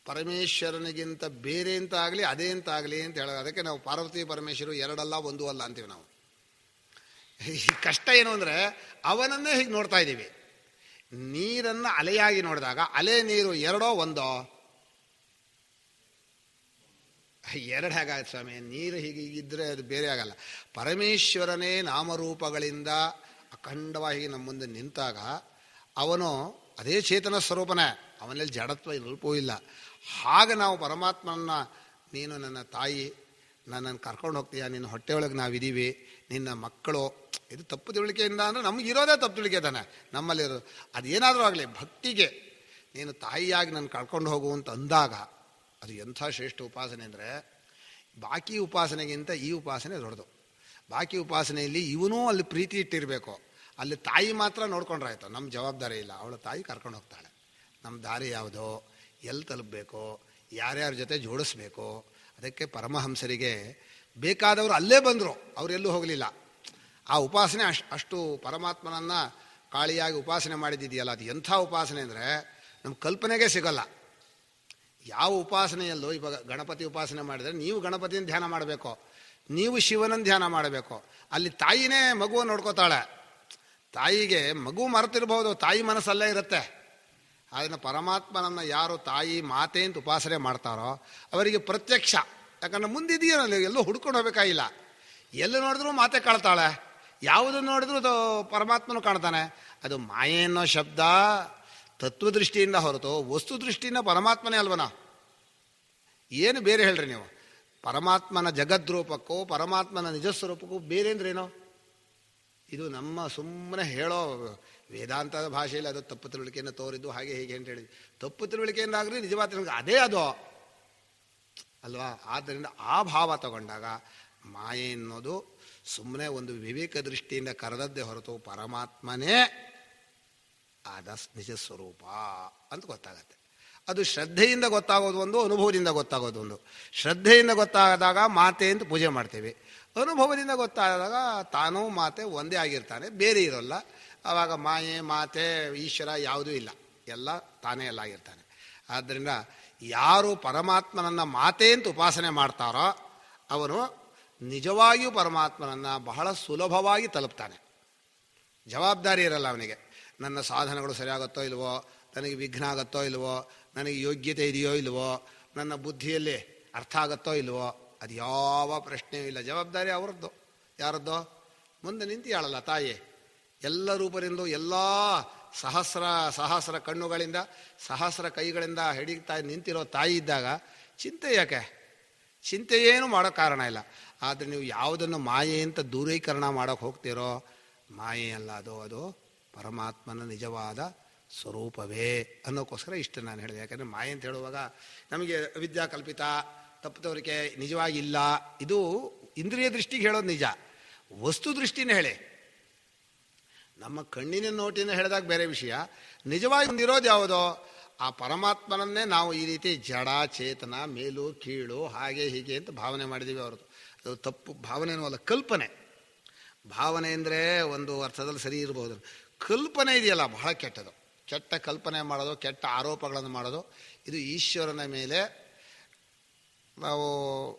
S1: ಪರಮೇಶ್ವರನಿಗಿಂತ ಬೇರೆ ಅಂತ ಆಗಲಿ ಅದೇ ಅಂತ ಆಗಲಿ ಅಂತ ಹೇಳೋದು. ಅದಕ್ಕೆ ನಾವು ಪಾರ್ವತಿ ಪರಮೇಶ್ವರು ಎರಡಲ್ಲ ಒಂದು ಅಲ್ಲ ಅಂತೀವಿ ನಾವು. ಈ ಕಷ್ಟ ಏನು ಅಂದರೆ ಅವನನ್ನೇ ಹೀಗೆ ನೋಡ್ತಾ ಇದ್ದೀವಿ. ನೀರನ್ನು ಅಲೆಯಾಗಿ ನೋಡಿದಾಗ ಅಲೆ ನೀರು ಎರಡೋ ಒಂದೋ? ಎರಡು ಹೇಗಾಯ್ತು ಸ್ವಾಮಿ, ನೀರು ಹೀಗಿದ್ದರೆ ಅದು ಬೇರೆ ಆಗಲ್ಲ. ಪರಮೇಶ್ವರನೇ ನಾಮರೂಪಗಳಿಂದ ಅಖಂಡವಾಗಿ ನಮ್ಮ ಮುಂದೆ ನಿಂತಾಗ ಅವನು ಅದೇ ಚೇತನ ಸ್ವರೂಪನೇ, ಅವನಲ್ಲಿ ಜಡತ್ವ ಸ್ವಲ್ಪವೂ ಇಲ್ಲ. ಹಾಗೆ ನಾವು ಪರಮಾತ್ಮನ ನೀನು ನನ್ನ ತಾಯಿ, ನನ್ನನ್ನು ಕರ್ಕೊಂಡು ಹೋಗ್ತೀಯ, ನಿನ್ನ ಹೊಟ್ಟೆಯೊಳಗೆ ನಾವಿದ್ದೀವಿ, ನಿನ್ನ ಮಕ್ಕಳು, ಇದು ತಪ್ಪು ತಿಳುವಳಿಕೆಯಿಂದ ಅಂದರೆ ನಮಗಿರೋದೇ ತಪ್ಪು ತಿಳುವಳಿಕೆ ತಾನೆ ನಮ್ಮಲ್ಲಿರೋದು. ಅದೇನಾದರೂ ಆಗಲಿ ಭಕ್ತಿಗೆ ನೀನು ತಾಯಿಯಾಗಿ ನನ್ನ ಕರ್ಕೊಂಡು ಹೋಗು ಅಂತ ಅಂದಾಗ ಅದು ಎಂಥ ಶ್ರೇಷ್ಠ ಉಪಾಸನೆ ಅಂದರೆ, ಬಾಕಿ ಉಪಾಸನೆಗಿಂತ ಈ ಉಪಾಸನೆ ದೊಡ್ಡದು. ಬಾಕಿ ಉಪಾಸನೆಯಲ್ಲಿ ಇವನೂ ಅಲ್ಲಿ ಪ್ರೀತಿ ಇಟ್ಟಿರಬೇಕು, ಅಲ್ಲಿ ತಾಯಿ ಮಾತ್ರ ನೋಡ್ಕೊಂಡ್ರಾಯ್ತು, ನಮ್ಮ ಜವಾಬ್ದಾರಿ ಇಲ್ಲ. ಅವಳ ತಾಯಿ ಕರ್ಕೊಂಡು ಹೋಗ್ತಾಳೆ. ನಮ್ಮ ದಾರಿ ಯಾವುದೋ, ಎಲ್ಲಿ ತಲುಪಬೇಕು, ಯಾರ್ಯಾರ ಜೊತೆ ಜೋಡಿಸ್ಬೇಕು. ಅದಕ್ಕೆ ಪರಮಹಂಸರಿಗೆ ಬೇಕಾದವರು ಅಲ್ಲೇ ಬಂದರು, ಅವರೆಲ್ಲೂ ಹೋಗಲಿಲ್ಲ. ಆ ಉಪಾಸನೆ ಅಷ್ಟು ಪರಮಾತ್ಮನನ್ನು ಕಾಳಿಯಾಗಿ ಉಪಾಸನೆ ಮಾಡಿದ್ದಿದೆಯಲ್ಲ, ಅದು ಎಂಥ ಉಪಾಸನೆ ಅಂದರೆ ನಮ್ಮ ಕಲ್ಪನೆಗೆ ಸಿಗಲ್ಲ. ಯಾವ ಉಪಾಸನೆಯಲ್ಲೂ ಇವಾಗ ಗಣಪತಿ ಉಪಾಸನೆ ಮಾಡಿದರೆ ನೀವು ಗಣಪತಿಯನ್ನು ಧ್ಯಾನ ಮಾಡಬೇಕು, ನೀವು ಶಿವನನ್ನು ಧ್ಯಾನ ಮಾಡಬೇಕು. ಅಲ್ಲಿ ತಾಯಿನೇ ಮಗುವನ್ನು ನೋಡ್ಕೋತಾಳೆ. ತಾಯಿಗೆ ಮಗು ಮರೆತಿರ್ಬೋದು, ತಾಯಿ ಮನಸ್ಸಲ್ಲೇ ಇರುತ್ತೆ. ಅದನ್ನು ಪರಮಾತ್ಮನನ್ನು ಯಾರು ತಾಯಿ ಮಾತೆ ಅಂತ ಉಪಾಸನೆ ಮಾಡ್ತಾರೋ ಅವರಿಗೆ ಪ್ರತ್ಯಕ್ಷ. ಯಾಕಂದ್ರೆ ಮುಂದಿದೆಯಲ್ಲ, ಎಲ್ಲೂ ಹುಡ್ಕೊಂಡು ಹೋಗ್ಬೇಕಾಗಿಲ್ಲ. ಎಲ್ಲಿ ನೋಡಿದ್ರೂ ಮಾತೆ ಕಾಣ್ತಾಳೆ, ಯಾವುದನ್ನು ನೋಡಿದ್ರೂ ಪರಮಾತ್ಮನು ಕಾಣ್ತಾನೆ. ಅದು ಮಾಯೆ ಅನ್ನೋ ಶಬ್ದ ತತ್ವದೃಷ್ಟಿಯಿಂದ ಹೊರತು ವಸ್ತು ದೃಷ್ಟಿಯಿಂದ ಪರಮಾತ್ಮನೇ ಅಲ್ವನ. ಏನು ಬೇರೆ ಹೇಳ್ರಿ ನೀವು? ಪರಮಾತ್ಮನ ಜಗದ್ರೂಪಕ್ಕೂ ಪರಮಾತ್ಮನ ನಿಜಸ್ವರೂಪಕ್ಕೂ ಬೇರೆ ಅಂದ್ರೇನೋ? ಇದು ನಮ್ಮ ಸುಮ್ಮನೆ ಹೇಳೋ ವೇದಾಂತದ ಭಾಷೆಯಲ್ಲಿ ಅದು ತಪ್ಪು ತಿಳುವಳಿಕೆಯನ್ನು ತೋರಿದ್ದು ಹಾಗೆ ಹೀಗೆ ಅಂತ ಹೇಳಿ, ತಪ್ಪು ತಿಳುವಳಿಕೆಯಿಂದ ಆಗಲಿ ನಿಜವಾದ ತಿಳುವಳಿಕೆ ಅದೇ ಅದು ಅಲ್ವಾ. ಆದ್ದರಿಂದ ಆ ಭಾವ ತಗೊಂಡಾಗ ಮಾಯೆ ಅನ್ನೋದು ಸುಮ್ಮನೆ ಒಂದು ವಿವೇಕ ದೃಷ್ಟಿಯಿಂದ ಕರೆದದ್ದೇ ಹೊರತು ಪರಮಾತ್ಮನೇ ಆದ ನಿಜ ಸ್ವರೂಪ ಅಂತ ಗೊತ್ತಾಗತ್ತೆ. ಅದು ಶ್ರದ್ಧೆಯಿಂದ ಗೊತ್ತಾಗೋದು ಒಂದು, ಅನುಭವದಿಂದ ಗೊತ್ತಾಗೋದು ಒಂದು. ಶ್ರದ್ಧೆಯಿಂದ ಗೊತ್ತಾದಾಗ ಮಾತೆ ಅಂತ ಪೂಜೆ ಮಾಡ್ತೀವಿ, ಅನುಭವದಿಂದ ಗೊತ್ತಾದಾಗ ತಾನೂ ಮಾತೆ ಒಂದೇ ಆಗಿರ್ತಾನೆ, ಬೇರೆ ಇರೋಲ್ಲ. ಆವಾಗ ಮಾಯೆ ಮಾತೆ ಈಶ್ವರ ಯಾವುದೂ ಇಲ್ಲ, ಎಲ್ಲ ತಾನೇ ಎಲ್ಲ ಆಗಿರ್ತಾನೆ. ಆದ್ದರಿಂದ ಯಾರು ಪರಮಾತ್ಮನನ್ನು ಮಾತೆ ಅಂತ ಉಪಾಸನೆ ಮಾಡ್ತಾರೋ ಅವನು ನಿಜವಾಗಿಯೂ ಪರಮಾತ್ಮನನ್ನು ಬಹಳ ಸುಲಭವಾಗಿ ತಲುಪ್ತಾನೆ. ಜವಾಬ್ದಾರಿ ಇರಲ್ಲ ಅವನಿಗೆ. ನನ್ನ ಸಾಧನಗಳು ಸರಿಯಾಗುತ್ತೋ ಇಲ್ವೋ, ನನಗೆ ವಿಘ್ನ ಆಗುತ್ತೋ ಇಲ್ವೋ, ನನಗೆ ಯೋಗ್ಯತೆ ಇದೆಯೋ ಇಲ್ವೋ, ನನ್ನ ಬುದ್ಧಿಯಲ್ಲಿ ಅರ್ಥ ಆಗುತ್ತೋ ಇಲ್ವೋ, ಅದು ಯಾವ ಪ್ರಶ್ನೆಯೂ ಇಲ್ಲ. ಜವಾಬ್ದಾರಿ ಅವರದ್ದು. ಯಾರದ್ದೋ? ಮುಂದೆ ನಿಂತಿಯಾಳಲ್ಲ ತಾಯಿ, ಎಲ್ಲ ರೂಪದಿಂದ, ಎಲ್ಲ ಸಹಸ್ರ ಕಣ್ಣುಗಳಿಂದ, ಸಹಸ್ರ ಕೈಗಳಿಂದ ಹಿಡಿತಾ ನಿಂತಿರೋ ತಾಯಿ ಇದ್ದಾಗ ಚಿಂತೆ ಯಾಕೆ? ಚಿಂತೆ ಏನು ಮಾಡೋ ಕಾರಣ ಇಲ್ಲ. ಆದರೆ ನೀವು ಯಾವುದನ್ನು ಮಾಯೆ ಅಂತ ದೂರೀಕರಣ ಮಾಡೋಕ್ಕೆ ಹೋಗ್ತೀರೋ, ಮಾಯೆ ಅಲ್ಲ ಅದು ಪರಮಾತ್ಮನ ನಿಜವಾದ ಸ್ವರೂಪವೇ ಅನ್ನೋಕ್ಕೋಸ್ಕರ ಇಷ್ಟು ನಾನು ಹೇಳಿದೆ. ಯಾಕಂದರೆ ಮಾಯೆ ಅಂತ ಹೇಳುವಾಗ ನಮಗೆ ವಿದ್ಯಾ ಕಲ್ಪಿತ, ತಪ್ಪುತ್ತವರಿಗೆ ನಿಜವಾಗಿ ಇಲ್ಲ. ಇದು ಇಂದ್ರಿಯ ದೃಷ್ಟಿಗೆ ಹೇಳೋದು ನಿಜ, ವಸ್ತು ದೃಷ್ಟಿನೇ ಹೇಳಿ. ನಮ್ಮ ಕಣ್ಣಿನ ನೋಟಿನ ಹೇಳಿದಾಗ ಬೇರೆ ವಿಷಯ. ನಿಜವಾಗಿ ಹೊಂದಿರೋದು ಯಾವುದೋ ಆ ಪರಮಾತ್ಮನನ್ನೇ ನಾವು ಈ ರೀತಿ ಜಡ ಚೇತನ, ಮೇಲು ಕೀಳು, ಹಾಗೆ ಹೀಗೆ ಅಂತ ಭಾವನೆ ಮಾಡಿದ್ದೀವಿ. ಅವ್ರದ್ದು ಅದು ತಪ್ಪು ಭಾವನೆನೂ ಅಲ್ಲ, ಕಲ್ಪನೆ. ಭಾವನೆ ಅಂದರೆ ಒಂದು ಅರ್ಥದಲ್ಲಿ ಸರಿ ಇರಬಹುದು, ಕಲ್ಪನೆ ಇದೆಯಲ್ಲ ಬಹಳ ಕೆಟ್ಟದು. ಕೆಟ್ಟ ಕಲ್ಪನೆ ಮಾಡೋದು, ಕೆಟ್ಟ ಆರೋಪಗಳನ್ನು ಮಾಡೋದು, ಇದು ಈಶ್ವರನ ಮೇಲೆ ನಾವು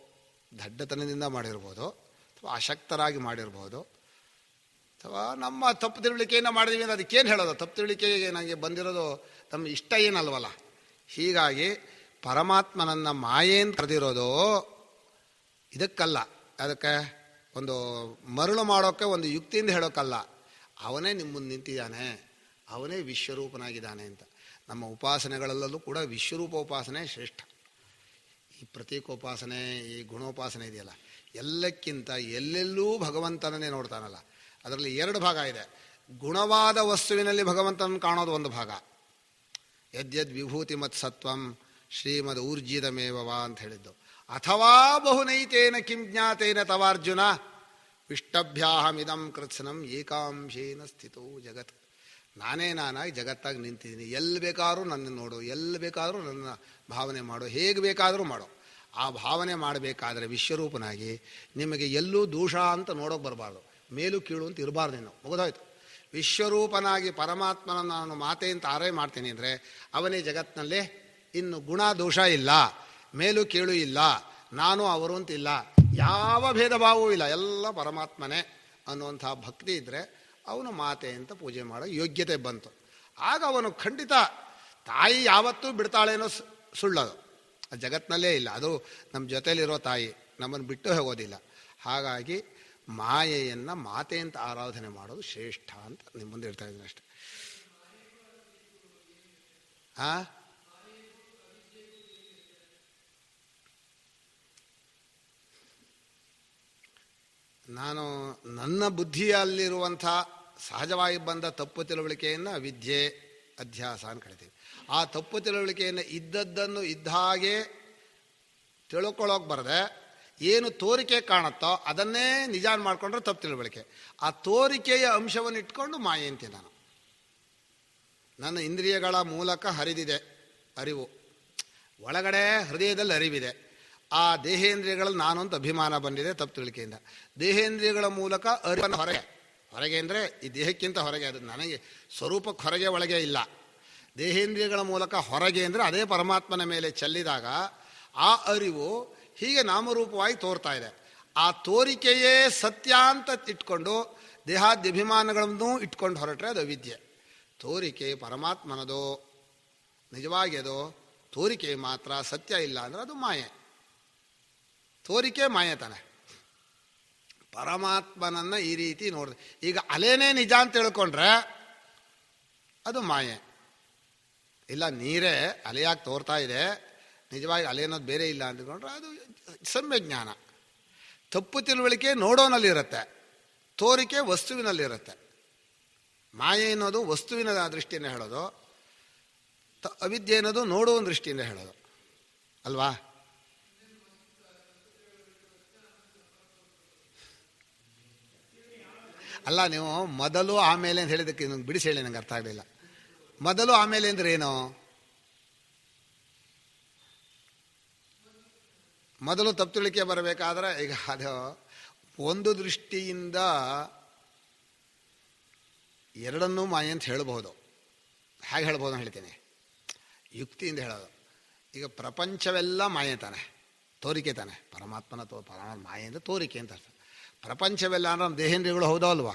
S1: ದಡ್ಡತನದಿಂದ ಮಾಡಿರ್ಬೋದು, ಅಥವಾ ಅಶಕ್ತರಾಗಿ ಮಾಡಿರ್ಬೋದು, ಅಥವಾ ನಮ್ಮ ತಪ್ಪು ತಿಳುವಳಿಕೆಯನ್ನು ಮಾಡಿದೀವಿ ಅಂದರೆ ಅದಕ್ಕೇನು ಹೇಳೋದು? ತಪ್ಪು ತಿಳುವಳಿಕೆಗೆ ನನಗೆ ಬಂದಿರೋದು ನಮ್ಮ ಇಷ್ಟ ಏನಲ್ವಲ್ಲ. ಹೀಗಾಗಿ ಪರಮಾತ್ಮನನ್ನು ಮಾಯೇನು ಕರೆದಿರೋದು ಇದಕ್ಕಲ್ಲ, ಅದಕ್ಕೆ ಒಂದು ಮರಳು ಮಾಡೋಕ್ಕೆ ಒಂದು ಯುಕ್ತಿಯಿಂದ ಹೇಳೋಕ್ಕಲ್ಲ. ಅವನೇ ನಿಮ್ಮ ಮುಂದೆ ನಿಂತಿದ್ದಾನೆ, ಅವನೇ ವಿಶ್ವರೂಪನಾಗಿದ್ದಾನೆ ಅಂತ. ನಮ್ಮ ಉಪಾಸನೆಗಳಲ್ಲೂ ಕೂಡ ವಿಶ್ವರೂಪ ಉಪಾಸನೆ ಶ್ರೇಷ್ಠ. ಈ ಪ್ರತೀಕೋಪಾಸನೆ, ಈ ಗುಣೋಪಾಸನೆ ಇದೆಯಲ್ಲ, ಎಲ್ಲಕ್ಕಿಂತ ಎಲ್ಲೆಲ್ಲೂ ಭಗವಂತನನ್ನೇ ನೋಡ್ತಾನಲ್ಲ. ಅದರಲ್ಲಿ ಎರಡು ಭಾಗ ಇದೆ. ಗುಣವಾದ ವಸ್ತುವಿನಲ್ಲಿ ಭಗವಂತನ ಕಾಣೋದು ಒಂದು ಭಾಗ. ಯದ್ಯದ್ ವಿಭೂತಿ ಮತ್ ಸತ್ವಂ ಶ್ರೀಮದ್ ಊರ್ಜಿತಮೇವ ಅಂತ ಹೇಳಿದ್ದು. ಅಥವಾ ಬಹುನೈತೇನ ಕಿಂ ಜ್ಞಾತೇನ ತವಾರ್ಜುನ ವಿಷ್ಟಭ್ಯಾಹಮಿದಂ ಕೃತ್ಸ್ನಂ ಏಕಾಂಶೇನ ಸ್ಥಿತೋ ಜಗತ್. ನಾನೇ ನಾನಾಗಿ ಜಗತ್ತಾಗಿ ನಿಂತಿದ್ದೀನಿ. ಎಲ್ಲಿ ಬೇಕಾದ್ರೂ ನನ್ನ ನೋಡು, ಎಲ್ಲಿ ಬೇಕಾದರೂ ನನ್ನ ಭಾವನೆ ಮಾಡು, ಹೇಗೆ ಬೇಕಾದರೂ ಮಾಡು. ಆ ಭಾವನೆ ಮಾಡಬೇಕಾದ್ರೆ ವಿಶ್ವರೂಪನಾಗಿ ನಿಮಗೆ ಎಲ್ಲೂ ದೋಷ ಅಂತ ನೋಡೋಕೆ ಬರಬಾರ್ದು, ಮೇಲೂ ಕೀಳು ಅಂತ ಇರಬಾರ್ದು. ನೀನು ಮುಗಿದೋಯ್ತು. ವಿಶ್ವರೂಪನಾಗಿ ಪರಮಾತ್ಮನ ನಾನು ಮಾತೆ ಅಂತ ಆರೈ ಮಾಡ್ತೀನಿ ಅಂದರೆ ಅವನೇ ಜಗತ್ತಿನಲ್ಲಿ ಇನ್ನು ಗುಣ ದೋಷ ಇಲ್ಲ, ಮೇಲೂ ಕೀಳು ಇಲ್ಲ, ನಾನು ಅವರು ಅಂತಿಲ್ಲ, ಯಾವ ಭೇದ ಭಾವವೂ ಇಲ್ಲ, ಎಲ್ಲ ಪರಮಾತ್ಮನೇ ಅನ್ನುವಂಥ ಭಕ್ತಿ ಇದ್ದರೆ ಅವನು ಮಾತೆ ಅಂತ ಪೂಜೆ ಮಾಡೋ ಯೋಗ್ಯತೆ ಬಂತು. ಆಗ ಅವನು ಖಂಡಿತ ತಾಯಿ ಯಾವತ್ತೂ ಬಿಡ್ತಾಳೇನೋ ಸುಳ್ಳದು, ಅದು ಜಗತ್ತಿನಲ್ಲೇ ಇಲ್ಲ. ಅದು ನಮ್ಮ ಜೊತೆಲಿರೋ ತಾಯಿ ನಮ್ಮನ್ನು ಬಿಟ್ಟು ಹೋಗೋದಿಲ್ಲ. ಹಾಗಾಗಿ ಮಾಯೆಯನ್ನು ಮಾತೆ ಅಂತ ಆರಾಧನೆ ಮಾಡೋದು ಶ್ರೇಷ್ಠ ಅಂತ ನಿಮ್ಮ ಮುಂದೆ ಇರ್ತಾ ಇದ್ದೀನಿ ಅಷ್ಟೆ. ನಾನು ನನ್ನ ಬುದ್ಧಿಯಲ್ಲಿರುವಂಥ ಸಹಜವಾಗಿ ಬಂದ ತಪ್ಪು ತಿಳುವಳಿಕೆಯನ್ನು ವಿದ್ಯೆ ಅಧ್ಯಾಸ ಅಂತ ಕರಿತೀವಿ. ಆ ತಪ್ಪು ತಿಳುವಳಿಕೆಯನ್ನು ಇದ್ದದ್ದನ್ನು ಇದ್ದ ಹಾಗೆ ತಿಳ್ಕೊಳ್ಳೋಕೆ ಬರದೆ ಏನು ತೋರಿಕೆ ಕಾಣುತ್ತೋ ಅದನ್ನೇ ನಿಜ ಮಾಡಿಕೊಂಡ್ರೆ ತಪ್ಪು ತಿಳುವಳಿಕೆ. ಆ ತೋರಿಕೆಯ ಅಂಶವನ್ನು ಇಟ್ಕೊಂಡು ಮಾಯೆ ಅಂತೀನಿ ನಾನು. ನನ್ನ ಇಂದ್ರಿಯಗಳ ಮೂಲಕ ಹರಿದಿದೆ ಅರಿವು, ಒಳಗಡೆ ಹೃದಯದಲ್ಲಿ ಅರಿವಿದೆ. ಆ ದೇಹೇಂದ್ರಿಯಗಳಲ್ಲಿ ನಾನು ಅಂತ ಅಭಿಮಾನ ಬಂದಿದೆ ತಪ್ಪು ತಿಳುವಳಿಕೆಯಿಂದ. ದೇಹೇಂದ್ರಿಯಗಳ ಮೂಲಕ ಅರಿವನ್ನು ಹೊರಗೆ ಅಂದರೆ ಈ ದೇಹಕ್ಕಿಂತ ಹೊರಗೆ, ಅದು ನನಗೆ ಸ್ವರೂಪಕ್ಕೆ ಹೊರಗೆ ಒಳಗೆ ಇಲ್ಲ. ದೇಹೇಂದ್ರಿಯಗಳ ಮೂಲಕ ಹೊರಗೆ ಅಂದರೆ ಅದೇ ಪರಮಾತ್ಮನ ಮೇಲೆ ಚೆಲ್ಲಿದಾಗ ಆ ಅರಿವು ಹೀಗೆ ನಾಮರೂಪವಾಗಿ ತೋರ್ತಾ ಇದೆ. ಆ ತೋರಿಕೆಯೇ ಸತ್ಯ ಅಂತ ಇಟ್ಕೊಂಡು ದೇಹಾದ್ಯಭಿಮಾನಗಳನ್ನು ಇಟ್ಕೊಂಡು ಹೊರಟ್ರೆ ಅದು ಅವಿದ್ಯೆ. ತೋರಿಕೆ ಪರಮಾತ್ಮನದು, ನಿಜವಾಗಿ ಅದು ತೋರಿಕೆ ಮಾತ್ರ, ಸತ್ಯ ಇಲ್ಲ ಅಂದರೆ ಅದು ಮಾಯೆ. ತೋರಿಕೆ ಮಾಯೆ ತಾನೆ. ಪರಮಾತ್ಮನನ್ನು ಈ ರೀತಿ ನೋಡಿದೆ. ಈಗ ಅಲೇನೇ ನಿಜ ಅಂತ ತಿಳ್ಕೊಂಡ್ರೆ ಅದು ಮಾಯೆ. ಇಲ್ಲ, ನೀರೇ ಅಲೆಯಾಗಿ ತೋರ್ತಾ ಇದೆ, ನಿಜವಾಗಿ ಅಲೆ ಅನ್ನೋದು ಬೇರೆ ಇಲ್ಲ ಅಂದ್ಕೊಂಡ್ರೆ ಅದು ಸಮ್ಯಜ್ಞಾನ. ತಪ್ಪು ತಿಳುವಳಿಕೆ ನೋಡೋನಲ್ಲಿರುತ್ತೆ, ತೋರಿಕೆ ವಸ್ತುವಿನಲ್ಲಿರುತ್ತೆ. ಮಾಯೆ ಅನ್ನೋದು ವಸ್ತುವಿನ ದೃಷ್ಟಿಯಿಂದ ಹೇಳೋದು, ಅವಿದ್ಯೆ ಅನ್ನೋದು ನೋಡುವ ದೃಷ್ಟಿಯಿಂದ ಹೇಳೋದು ಅಲ್ವಾ? ಅಲ್ಲ, ನೀವು ಮೊದಲು ಆಮೇಲೆ ಅಂತ ಹೇಳಿದಕ್ಕೆ ಬಿಡಿಸಿ ಹೇಳಿ, ನಂಗೆ ಅರ್ಥ ಆಗಲಿಲ್ಲ. ಮೊದಲು ಆಮೇಲೆ ಅಂದ್ರೆ ಏನು? ಮೊದಲು ತಪ್ಪು ತಿಳುವಳಿಕೆ ಬರಬೇಕಾದ್ರೆ ಈಗ ಅದು ಒಂದು ದೃಷ್ಟಿಯಿಂದ ಎರಡನ್ನೂ ಮಾಯೆ ಅಂತ ಹೇಳ್ಬೋದು. ಹೇಗೆ ಹೇಳ್ಬೋದು ಅಂತ ಹೇಳ್ತೀನಿ, ಯುಕ್ತಿಯಿಂದ ಹೇಳೋದು. ಈಗ ಪ್ರಪಂಚವೆಲ್ಲ ಮಾಯೆ ತಾನೆ, ತೋರಿಕೆ ತಾನೆ. ಪರಮಾತ್ಮನ ಮಾಯೆ ಅಂದರೆ ತೋರಿಕೆ ಅಂತ ಅರ್ಥ. ಪ್ರಪಂಚವೆಲ್ಲ ಅಂದ್ರೆ ನಮ್ಮ ದೇಹೇಂದ್ರಿಯಗಳು ಹೌದೋ ಅಲ್ವಾ?